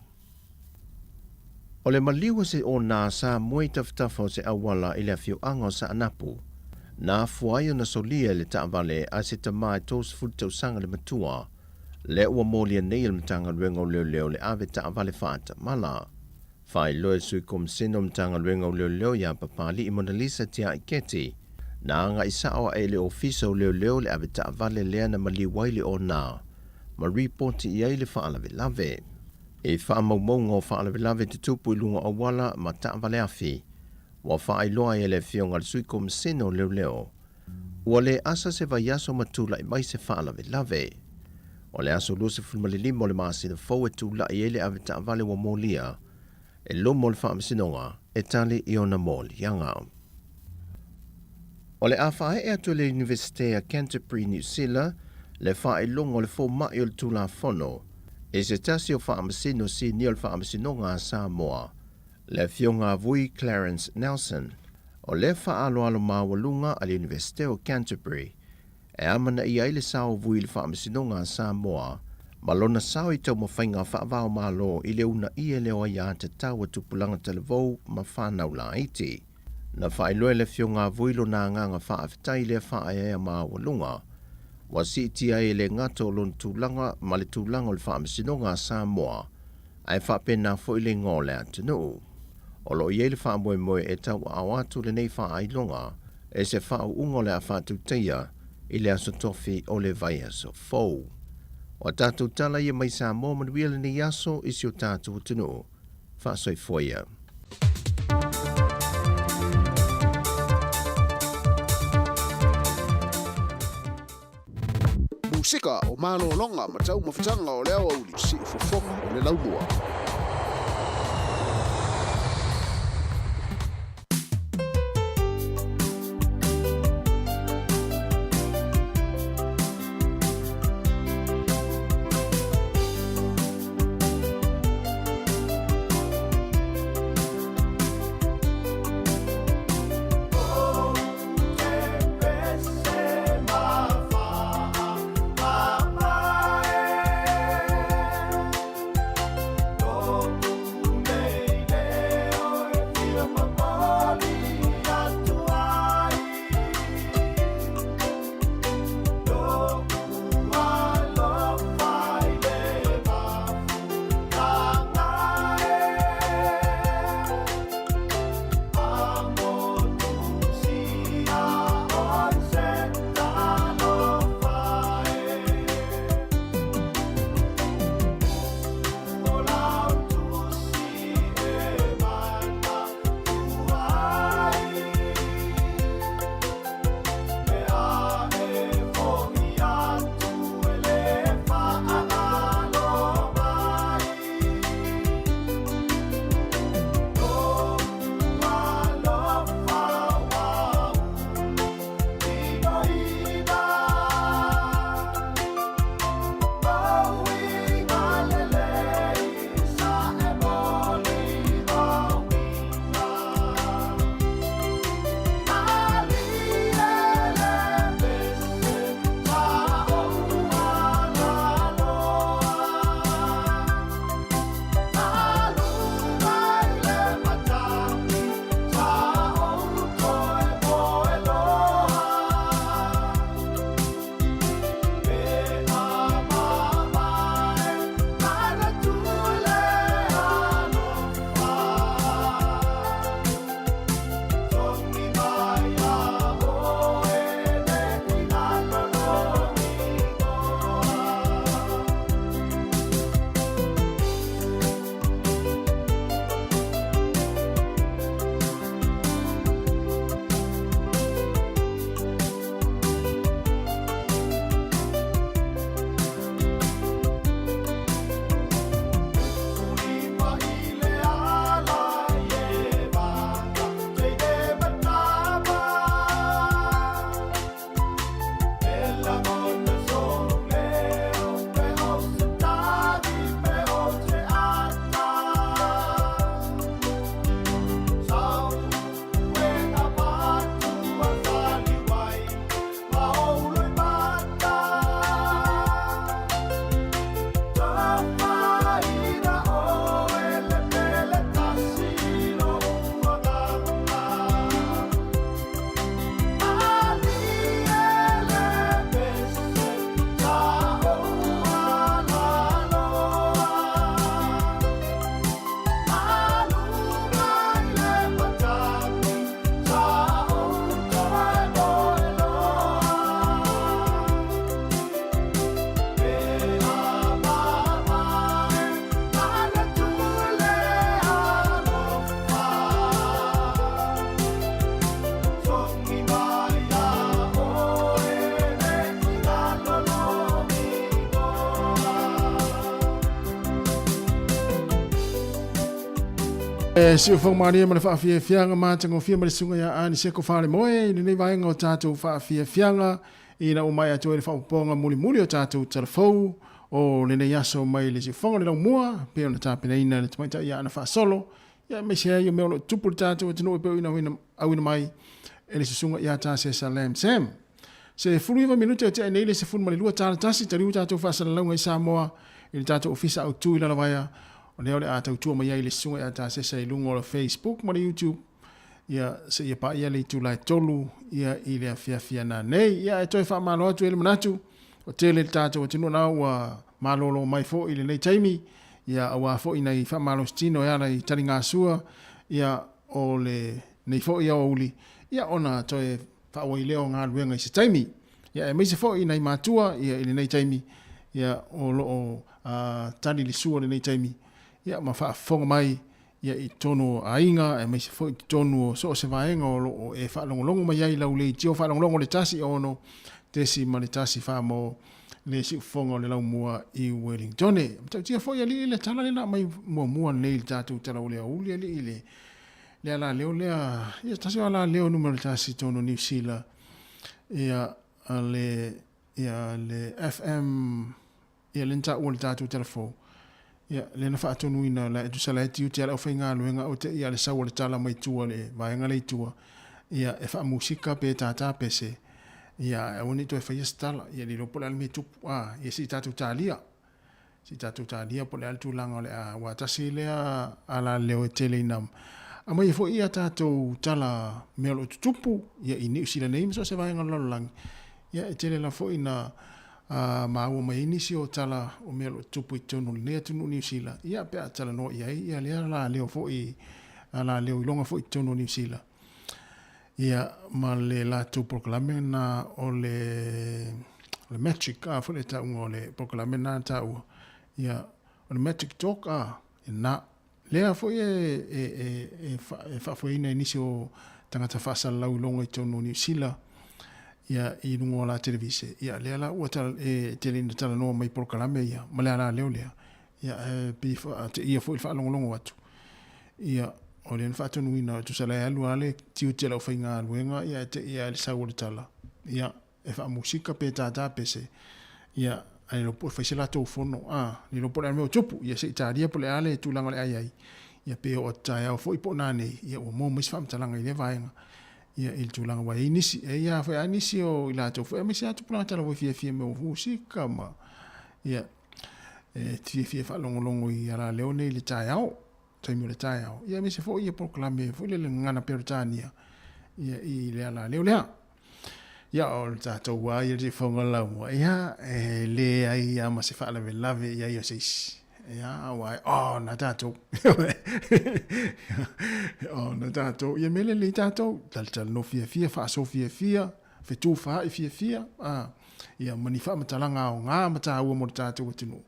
O le maliwa se o nā sa moe taftafo se awala i le afio ango sa anapu. Nā fuaio na solia le taavale a se tamai tos fultau sanga le matua. Le ua molia nei le mtanga luenga o leo le ave taavale whaata mala. Whai loe sui komisino mtanga luenga o leo ia papali i Mona Lisa tia i keti. Nā anga isa awa e le ofisa o leo le ave taavale lea na mali waile o nā. Ma reporti i eile whaalave lave. E whaamaumaunga o whaalave lave te tupu i lunga o wala ma taavale afi. Wa whaai loa e le fionga le sui komisino leo. Ua le asa se vai aso matula i mai se whaalave lave. O le aso lua se fulmalilima o le maasina fau e tūla i ele ave taavale wa molia. E lomo le whaamisinonga e tali i ona moli anga. O le awhae e atu le Universite a Canterbury, New Zealand, le whae longo le fau mai o le tūla fono. E se tasi o whaamisino si ni o le whaamisinonga a Samoa. Le fionga vui Clarence Nelson. O le whaalo alo mawalunga a le Universite o Canterbury. E amana i aile sao vui le whaamisinonga a Samoa. Malona sao i tau mawhainga whaavao malo i le una i e leo ia te taua tupulanga televou ma whanau la iti. Na whaeloe le fionga vui lo na nganga whaafitai le whaea mawalunga. Wa si itia e le ngato lon tūlanga ma le tūlanga o le whaamisinonga a Samoa. Ai whapena fo i le ngole atunu. O lo i ele wha moe moe e tau awatu le nei wha ailonga, e se wha ungo le a whatu teia i le aso tofi o le vai aso fau. O tātou tala ia mai sa mō manuia ni aso isi o tātou tunu, wha soi foia. Musika o mano longa matau mawhitanga o leo au li si fofonga o le laumua. Si o whangmaria mana whaafia whianga mātanga o whia mare sunga ia ani seko whare moe, ni nei vaenga o tātou whaafia whianga, ina o mai atu e whauponga muli o tātou telefou, o le nei aso mai le si whanga le rau mua, pe ona tāpina ina le tumaita ia ana whaasolo, ia me se ai o meo lo tupu le tātou e tino e peo ina awina mai, e le si sunga ia tā se Salam Sam. Se fulu iwa minute o te ai nei le se fulu mali lua tāra tasi, tariu tātou whaasala launga i Samoa, i le tātou ofisa au tui la waya, o leo le ata utua mai ai le sunga ia tā se sa ilunga o Facebook ma le YouTube ia se ia pa ia le tu lai tolu ia i le afia na nei ia e toi wha malo atu ele manatu o te le tātou o tino na ua malolo mai fo i le nei taimi ia awa fo i nei wha malo stino ia nei taringa sua ia o le nei fo ia o uli ia ona toi wha o i leo ngā ruenga i se taimi ia e meise fo i nei matua ia i le nei taimi ia o loo tani li sua le nei taimi ia ma fa fonga mai ia i tono ainga e mai se foi tono so se vaenga o e fa longo mai ai lau le tio fa longo le tasi ono te si mani tasi fa mo le si fonga le lau mua i Wellington e ta tia foi ali le tala le na mai mua nei tatu tala o le uli ali le ala leo le ia tasi ala leo numero tasi tono New Zealand ia le FM ia lenta o le tatu telefon ia le na faatonu ina la tu sala tiu te ala fainga luenga o te ia le sawa le tala mai tua le vaenga le tua ia e fa musika pe tata pese ia oni to e fa stala ia li lopo le me tu ia si tatu talia po le altu langa le wa tasi le ala le tele nam ama ia fo ia tatu tala melo tupu ia ini usila nei so se vaenga lolang ia e tele la fo ina ma o mai inisi o tala o melo tupu i tonu le tonu New Zealand ia pe tala no ia le ala leo fo i ala leo longa fo i tonu New Zealand ia ma le la tu proclame na o le metric fo le ta o le proclame na ta o ia o le metric talk na le fo e fa fo ina inisi o tangata fa sala longa i tonu New Zealand ia i lungo la televise ia le ala o tal e telina tala no mai proclame ia ma le ala leo ia pe ia foi fa longo atu ia o le fa tonu ina tu sala alu ale tiu tela o fainga luenga ia le sa o tala ia e fa musika pe tata pese ia ai lo po fa sela to fono ni lo po le meu tupu ia se italia po le ale tu langa le ai ia pe o taia o foi po nane ia o mo mis fam talanga ile vaenga ia il tulanga wa inisi ia foi inisi o ila to foi mesi atu planta la fie me musika ma ia fie fa longo ia la leone le taiao taimi le taiao ia mesi foi ia proclame foi le ngana peritania ia i le ala leolea ia o tato wa ia di fonga la mo ia le ai ama se fa la lave ia ia seis ia wai na tato na tato ia mele le tato tal no fie fa so fie fe tu fa fie ia mani fa matalanga o nga mata o mo tato tinu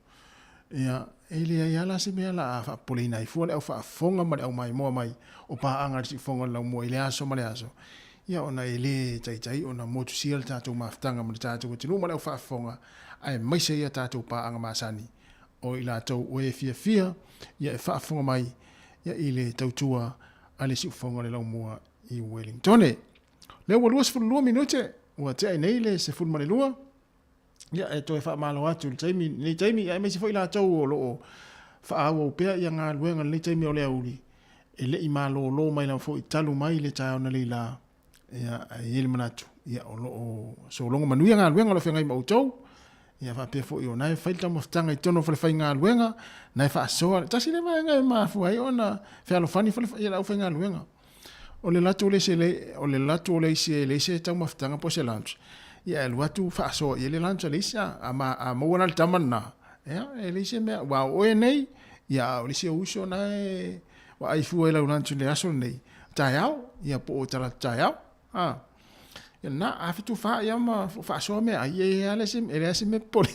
ia ele ia la se me la fa polina i fu le fa fonga ma o mai mo mai o pa anga si fonga la mo ile aso ma le aso ia ona ele tai ona motu sial tato maftanga mo tato tinu ma le fa fonga ai mai se ia tato pa anga masani o ila tau o e fia ia e whaafonga mai ia i le tautua ale si ufonga le lau mua i Wellington. Leo walua se fulua minute ua te ai nei le se fulma le lua ia e toi whaamalo atu nei taimi ia e mei se fo ila tau o loo whaawa upea ia ngā luenga nei taimi o le auli e le i malo lo mai lau fo i talu mai le tai ona le ila ia e ele manatu ia o loo so longo manuia ngā luenga lo whengai mautau ia fa pe fo yo nai fa tamo tanga itono fa fainga luenga nai fa so tasi le mai ma fu ai ona fa lo fani fa ia fainga luenga o le latu le se tamo tanga po se lunch ia el watu fa so ia le lunch le sa ama mo na tamanna ia le se me wa o nei ia o le se uso nai wa ai fu ele lunch le aso nei taiao ia po tala taiao ia na afitu fa ia ma fa so me ai ele se me pole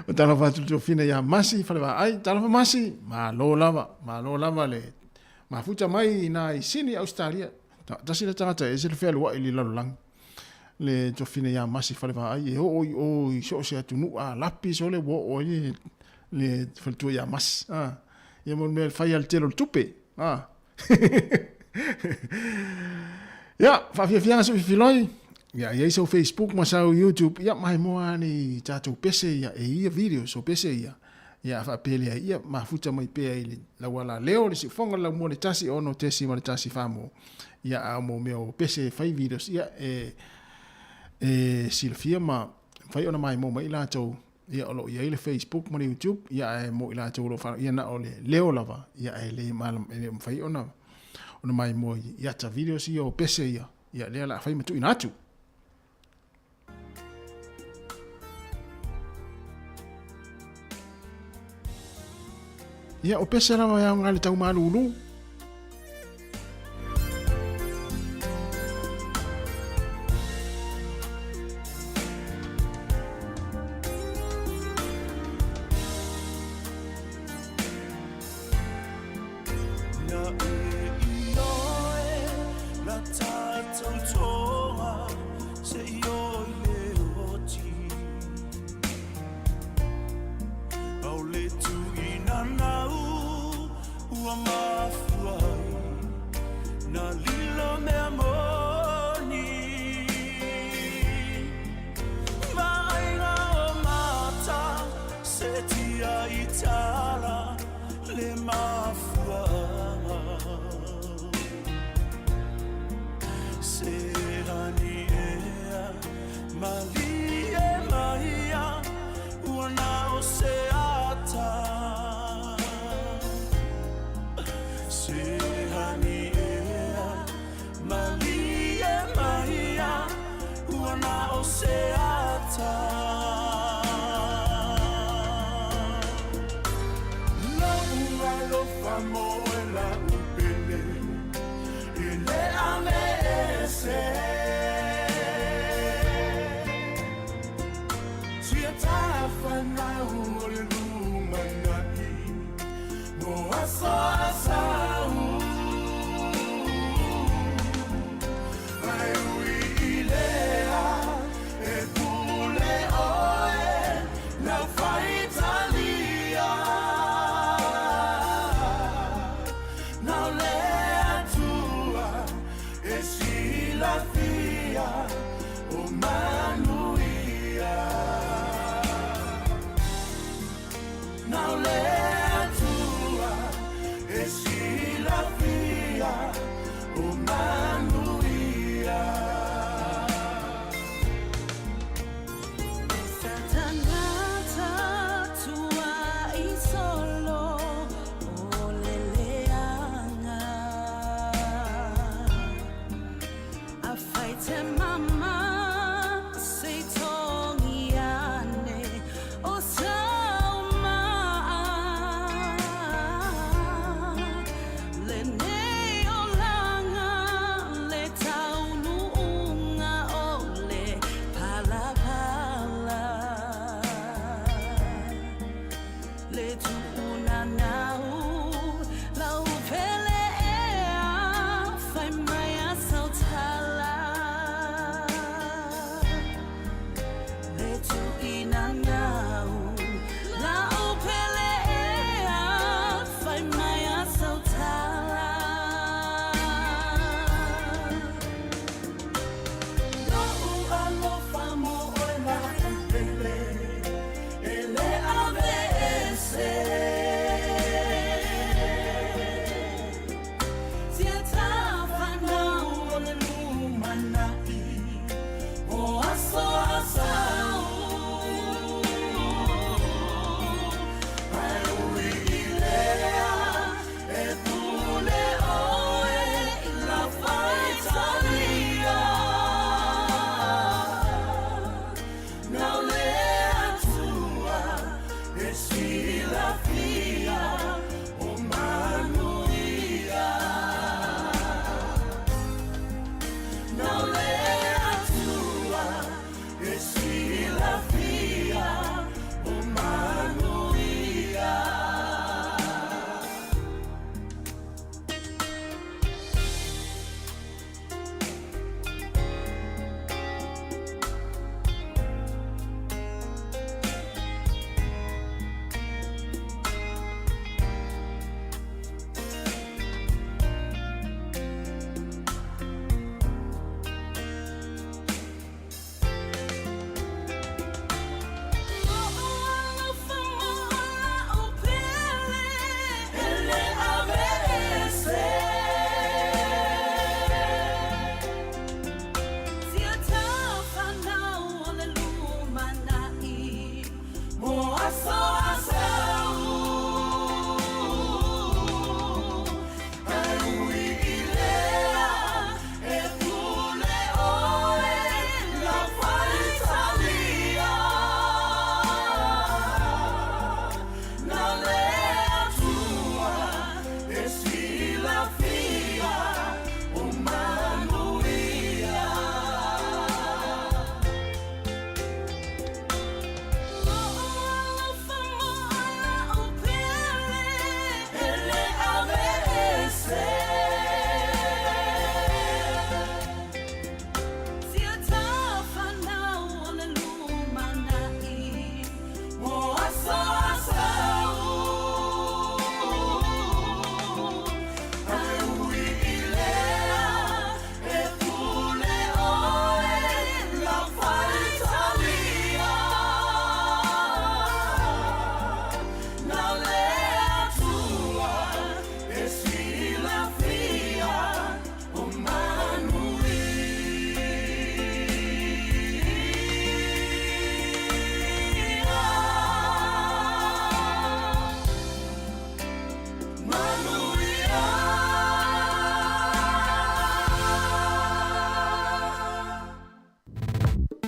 o tala fa tu fina ia masi fa va ai tala fa masi ma lo lava le ma futa mai na i sini Australia ta sila tanga e se le felu wa ili lalang le to fina ia masi fa va ai o so se tu nu lapi so le wo o le fa tu ia mas ia mo me fa ia telo tupe Ya, whawhiawhia sa whiwhiloi. Ia, ia isa o Facebook, masau YouTube. Ia, mai moa ni tātou pese ia, e ia video so pese ia. Ia, whapele ia, mafuta mai pea ili. La wala leo, le si whonga la mua le tasi ono tesi ma le tasi whamo. Ia, a mo meo pese whai videos. Ia, silfia ma, whai ona mai mo mai lātou. Ia, olo ia ile Facebook ma le YouTube. Ia, mo ila tau lo whano. Ia, na ole leo lava. Ia, le malam, whai ona. Ona mai mo ia ta videos ia o pese ia. Ia, lea la whai matu inatu. Ia o pese rawa ya ngali tau malulu.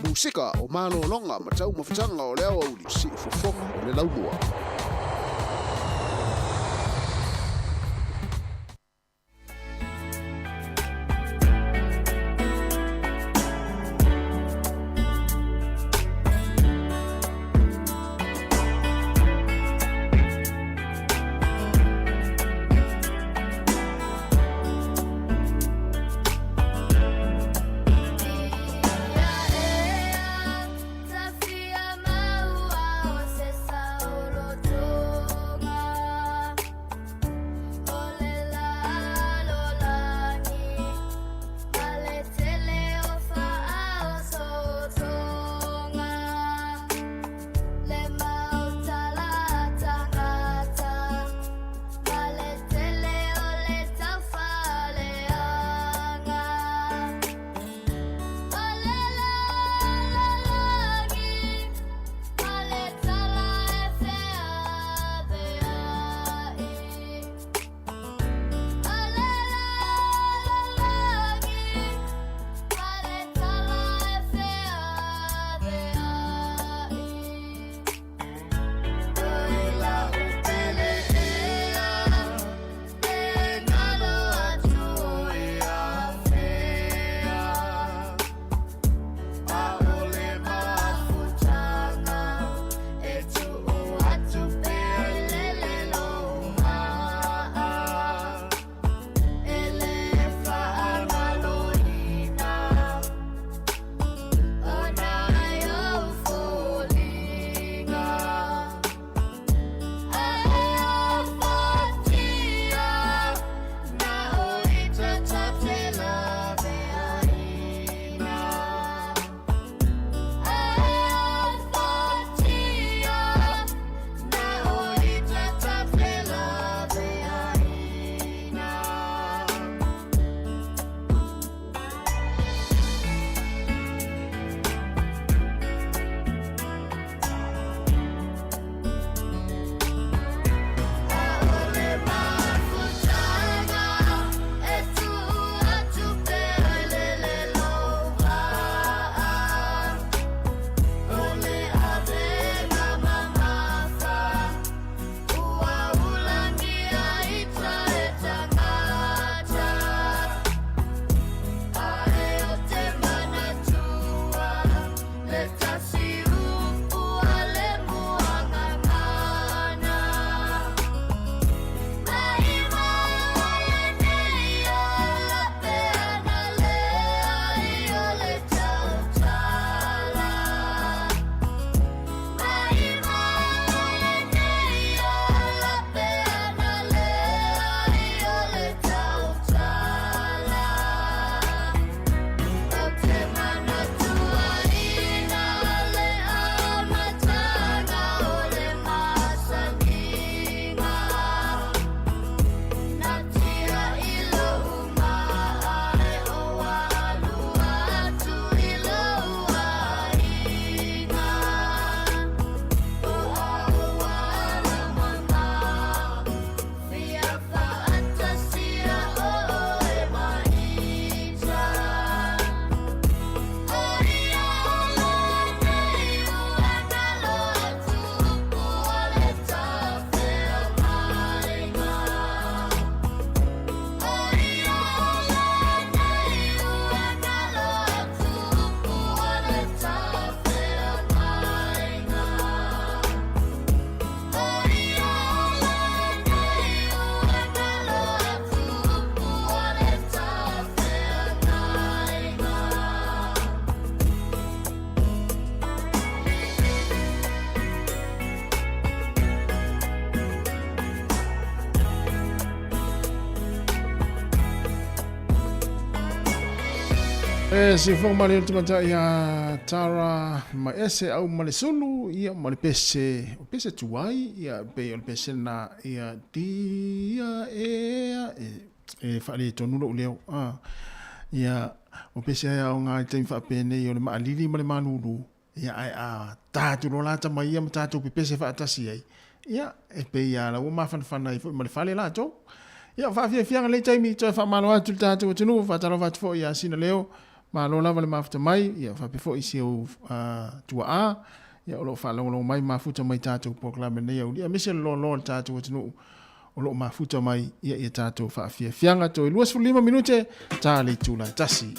Musika o malo longa matau mafutanga o leo au si fofonga o le laumua. Si fong mali ultimata ia Tara ma ese au mali sulu ia mali pese tuai ia pe ol pese na ia dia e fali tonulo leo ia o pese ia o nga te fa pene o le malili mali manulu ia ai a tatu lo la tama ia tatu pese fa atasi ai ia e pe ia la o ma fan fan ai fo mali fale la to ia fa fia le taimi to fa malo atu tatu tunu fa taro fa fo ia sina leo Ma lo lava le mafuta mai, ia whapefo i seo tua a, ia o lo whalongolong mai mafuta mai tātou poklame nei au. Ia mese lo lo tātou atinu o lo mafuta mai ia tātou whaafia fianga to i 25 minute tā le tūla tasi.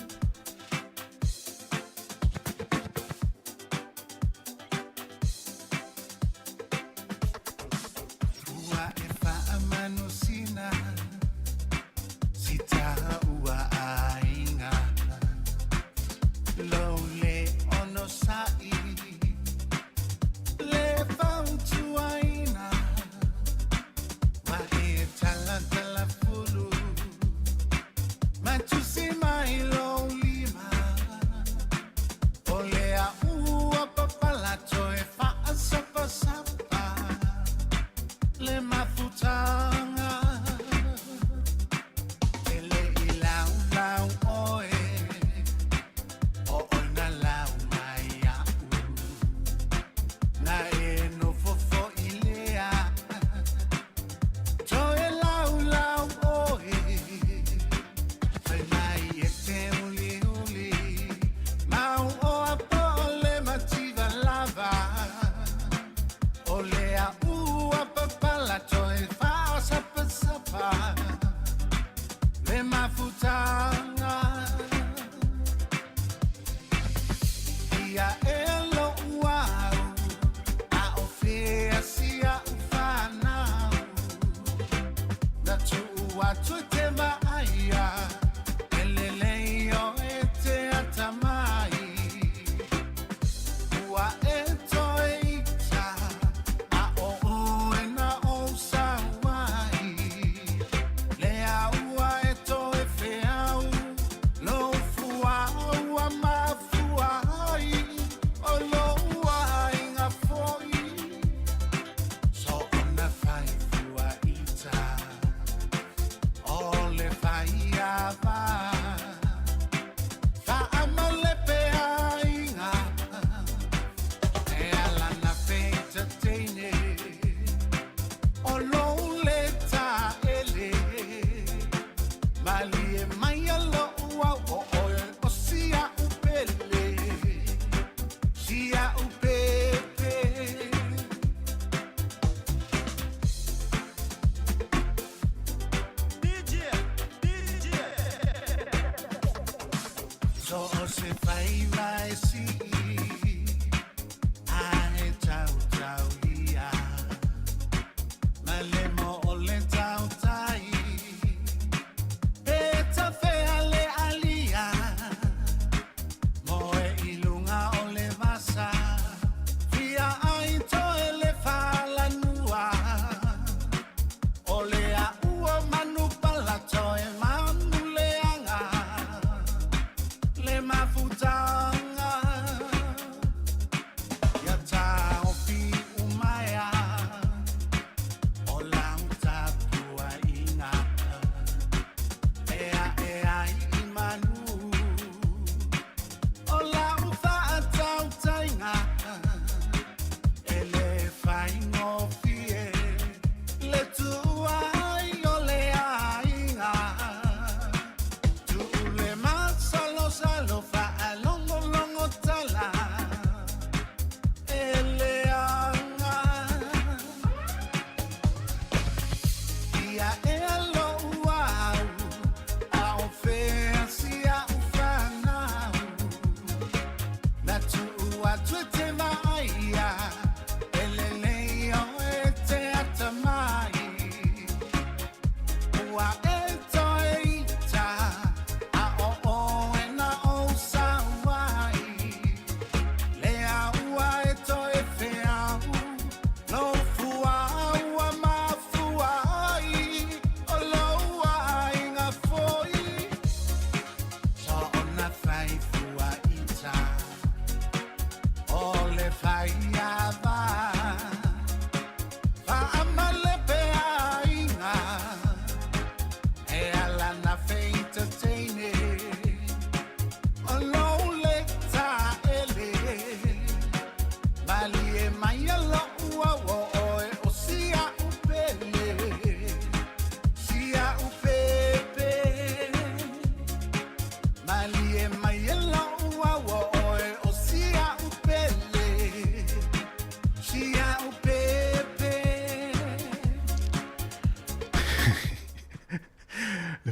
my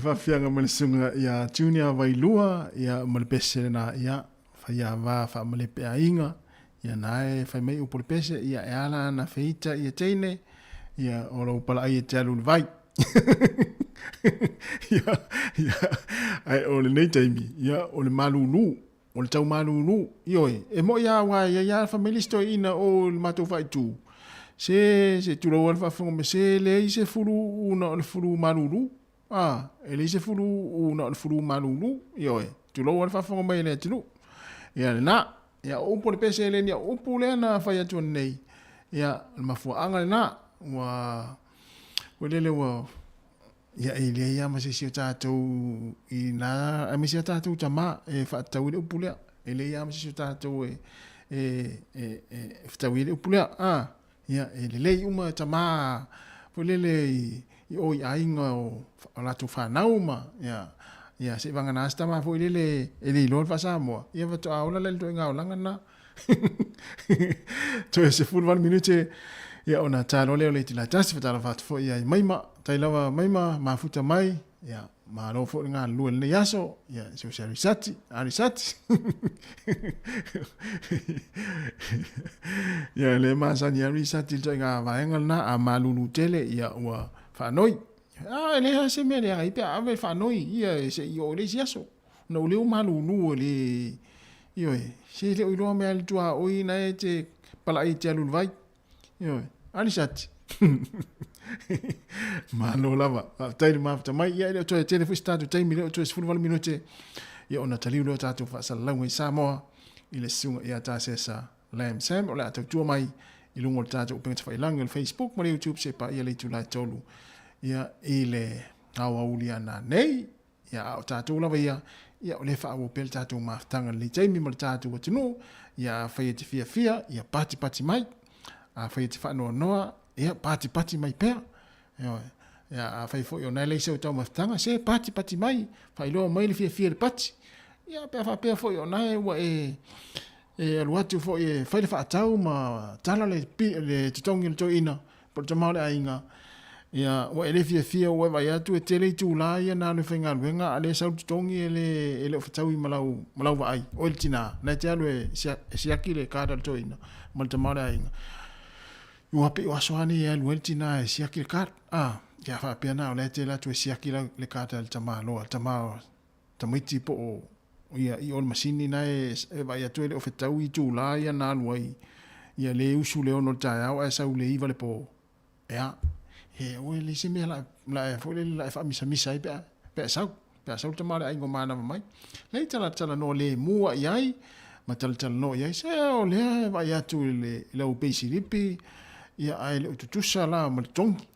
whawhianga mele sunga ia Junior Wailua, ia mele pese na ia, whaia wha mele pea inga, ia nae whai mei upole pese, ia e ala na whita ia teine, ia ora upala ai e te alu vai. Ia, ai ole nei taimi, ia ole malulu, ole tau malulu, ioi, e mo ia wa ia family story ina o le matou vai tu. Se tu lo fa fongo me se le se fulu una le fulu malulu. Ah, ele se fulu una le fulu malulu, ioi, tu lo fa fongo me le tu. Ia na, ia o po le pese le ia o po le na fa ia tu nei. Ia mafu anga na wa le wa ia ele ia ma se si tatou I na a me se tatou tama e fa tau le upule ele ia ma se tatou e tau le upule ia ele le uma tama le I o ainga o la tu fa nauma ia se vanga na sta ma fo le lo fa samo ia va to aula le to nga langa na to se full 1 minute ia ona talo leo le tila tasi fatala fat fo ia maima tailawa maima mafuta mai ia ma lo fo nga lu le yaso ia so arisati ia le masa ni arisati to nga vaenga na amalulu tele ia wa fa noi le ha se me le ai pe ave fa noi ia se io le yaso no le malulu le io se le lo me al tua o ina e te pala I te alu vai io anisati ma no lava tai ma fta mai ia le to telefone statu tai mi le to se fulval minute ia ona tali lo tatu fa salango I Samoa I le sunga ia ta sesa lam sam o la tu mai I lungo tatu pe fa ilang Facebook ma le YouTube se pa ia le tu la tolu ia ile awa uliana nei ia o tatu lava ia o le fa o pel tatu ma tanga le tai mi ma tatu tunu ia fa ia fia ia pati mai a fai te whanua noa, ia pati mai pēr. Ia a fai fo i o nai leise o tau maftanga, se pati mai, fai loa mai le fia le pati. Ia pēr fo I o nai wa e aluatu fo I fai le whaatau ma tala le tutongi le toi ina, por te maule a inga. Ia wa e le fia wa vai atu e tele I tu la ia na le whainga luenga, a le sau tutongi e le whaatau I malau wa ai, o il tina, na te alu e siaki le kāda le toi ina, ma te maule a inga. Ua pe o asoani e luelti na e siaki le kar. Ia wha pia na o le te latu e siaki le kata le tama loa. Tamaiti po o ia I o le masini na e vai atu ele o whetau I tū la ia na alua ia le usu le ono tae au e sau le iwa le po. Ea, oe le se mea la e fo le la e wha misa I pe sau tama le aingo mana mai. Le tala no le mua I ai, ma tala no I ai, se o le vai atu le au peisi ripi, ia ai le ututusa la ma le tongi.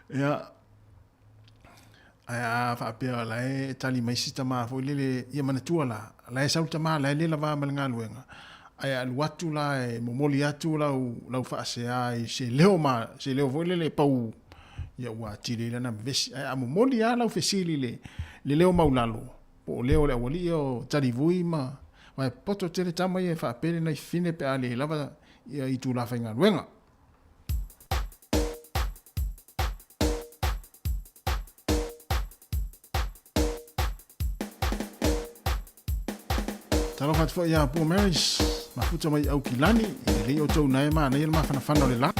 Ia ai whaapea la e tali mai sita maa fo lele ia manatua la e sauta maa la e lela waa malanga luenga. Ai alu atu la e momoli atu lau whaasea I se leo fo lele pau ia ua tire lana vesi. Ai a momoli a lau fesili le leo maulalo. Po leo le awali o tali vui ma mai poto tele tama ia whaapere na I fine pe ale lava ia I tu la whainga luenga. Talo fat fo ia po Marys mafuta mai au kilani le o tau nai ma nei ma fana le la.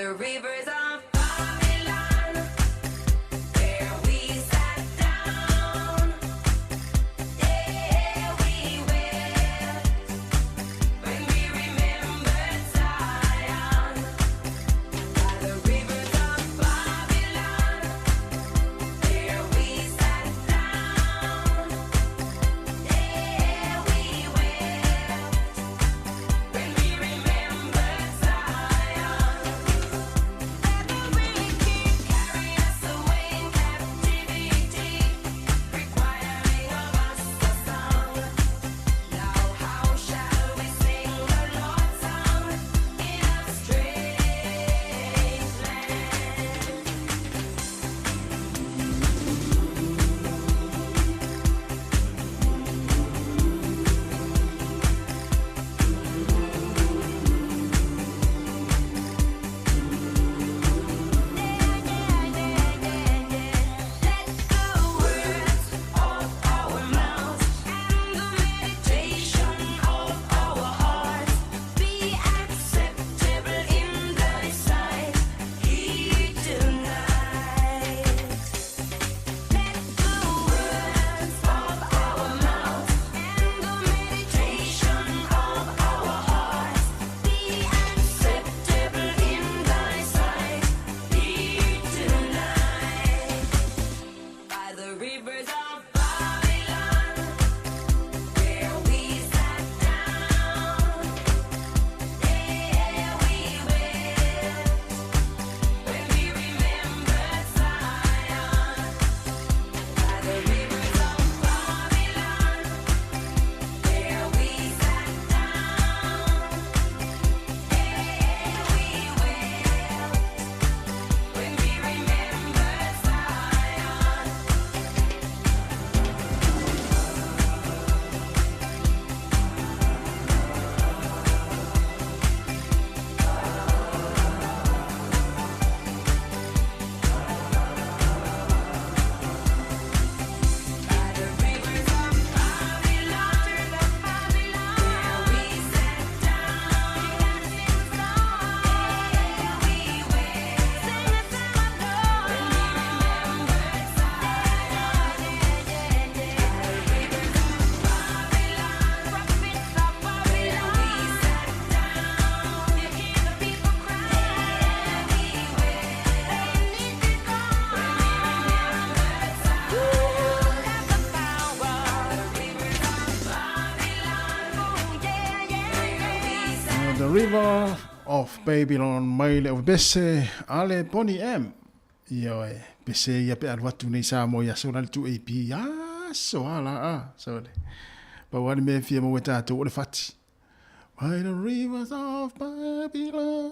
the rivers of Babylon, where we sat down. Yeah, we wept when we remembered Zion. By the rivers of Babylon, where we sat down. Yeah, we wept when we remembered Zion. Let the wicked carry us away in captivity, requiring of us a song. Now how shall we sing the Lord's song in a strange land? Let the words of our mouths and the meditation of our hearts be acceptable in thy sight here tonight. Let the words of our mouths and the meditation of our hearts be acceptable in thy sight here tonight. By the rivers of Babylon, where we sat down. Yeah, we wept when we remembered Zion. By the rivers of Babylon, where we sat down. Yeah, we wept when we remembered Zion. The River of Babylon mai le o bese ale Bonnie M. Yo bese ia pe alwatu nei sa mo ia so na tu AP. So ala so le. Ba wani me fia mo weta to o le fati. By the rivers of Babylon.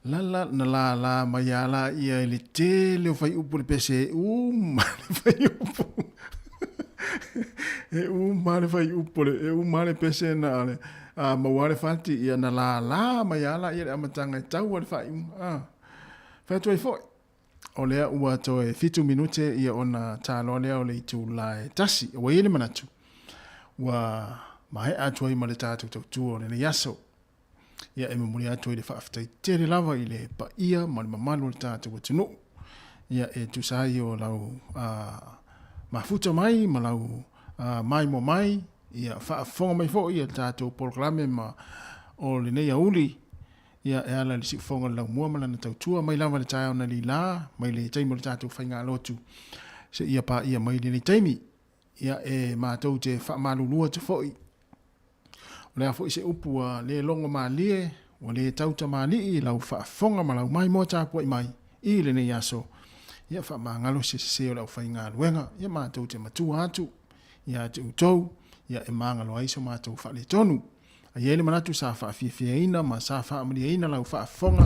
La la mayala ia le te le fai upu le bese ma le fai upu. Ma le fai upu le ma le bese na le. Mawale fati ia na la mayala ia amatanga tau al fai fa toi foi o lea ua toe fitu minute ia ona talo lea o le itu lai tasi o ile manatu wa mai atoi ma le tatu tu o le yaso ia e memori atoi le fa aftai tere lava ile pa ia ma le mamalu le tatu tunu ia e tu sai o lau mafuta mai ma lau mai mo mai ia fonga mai fo ia tato programe ma o le nei auli ia e ala le si fonga la mua mala na tautua mai lava le tae ona li la mai le taimi le tato whainga lotu se ia pa ia mai le taimi ia e mātou te whamalulua te foi o le a foi se upua le longa ma lie o le tauta ma li lau fonga ma lau mai mo tāpua i mai i le nei aso ia whamangalo se o lau whainga luenga ia mātou te matua atu ia te utou ia e manga lo aiso mātou wha le tonu. A iele manatu sa wha fia ina, ma sa wha amari ina lau wha fonga,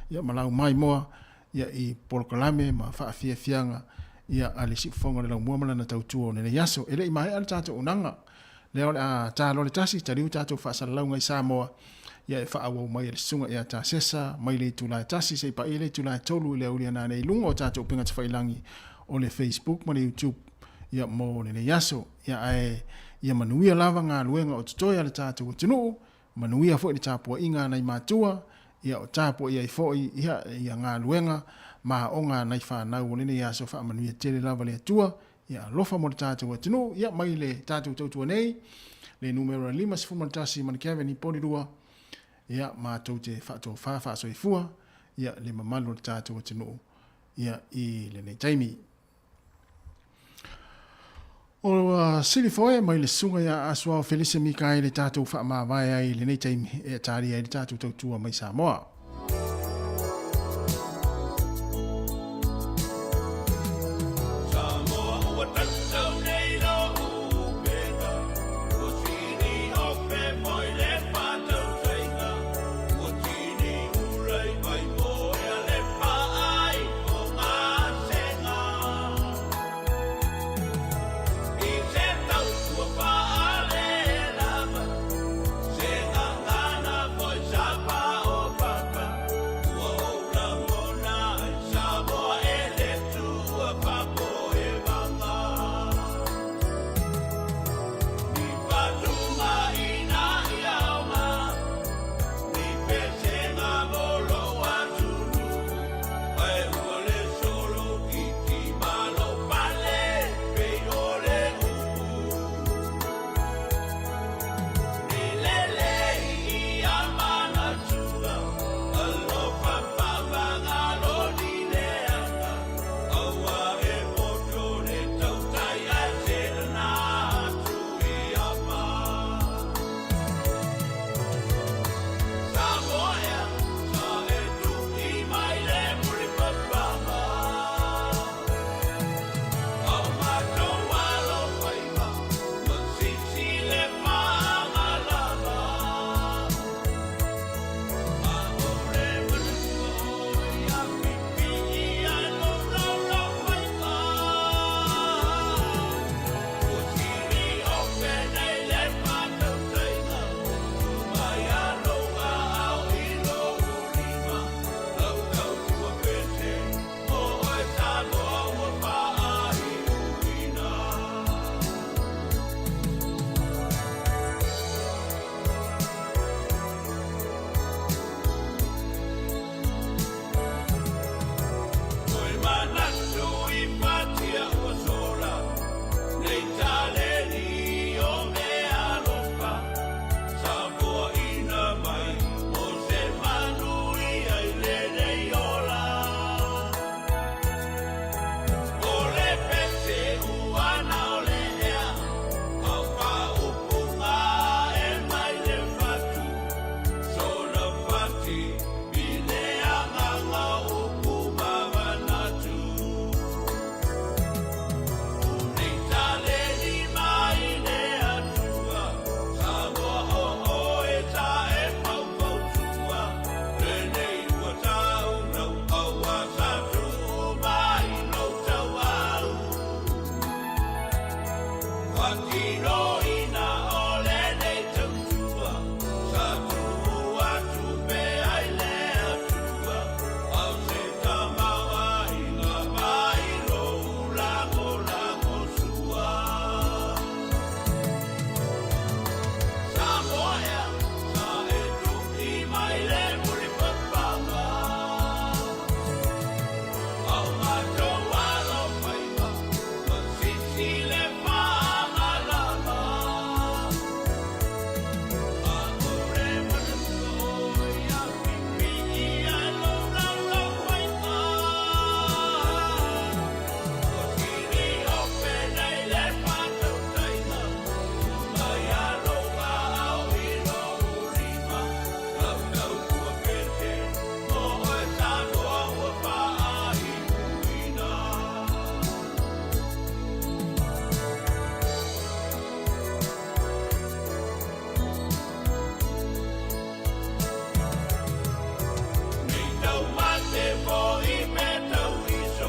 ia ma lau mai moa, ia i polokalame, ma wha fia fianga, ia ale si fonga le lau muamala na tautua ne yaso. Ele i mahe ala tātou unanga. Leo le a tā lo le tasi, tariu tātou wha salalau ngai sa moa, ia e wha awau mai le sunga ia tā sesa, mai le tūlai tasi, se pa ele tūlai tolu le aulia nā nei lunga o tātou pinga te whailangi o le Facebook, ma le YouTube, ia mo le yaso, ia ai ia manuia lava ngā luenga o tutoia le tātou o tunu, manuia fo i le tāpua inga nei mātua, ia o tapo ia i foi ia ngā luenga ma o ngā nei whanau o nene ia so whaamanuia tere lava le atua ia lofa mo le tātou atinu ia mai le tātou tautua nei le numero 5 sifumatasi manikiawe ni polirua ia mātou te whaatou whawha i fua ia le mamalu le tātou atinu ia i le nei taimi. O sili foe mai le sunga ia asua o Felicia Mikai le tātou whaamawai ai le nei taimi e tāri ai le tātou tautua mai Samoa.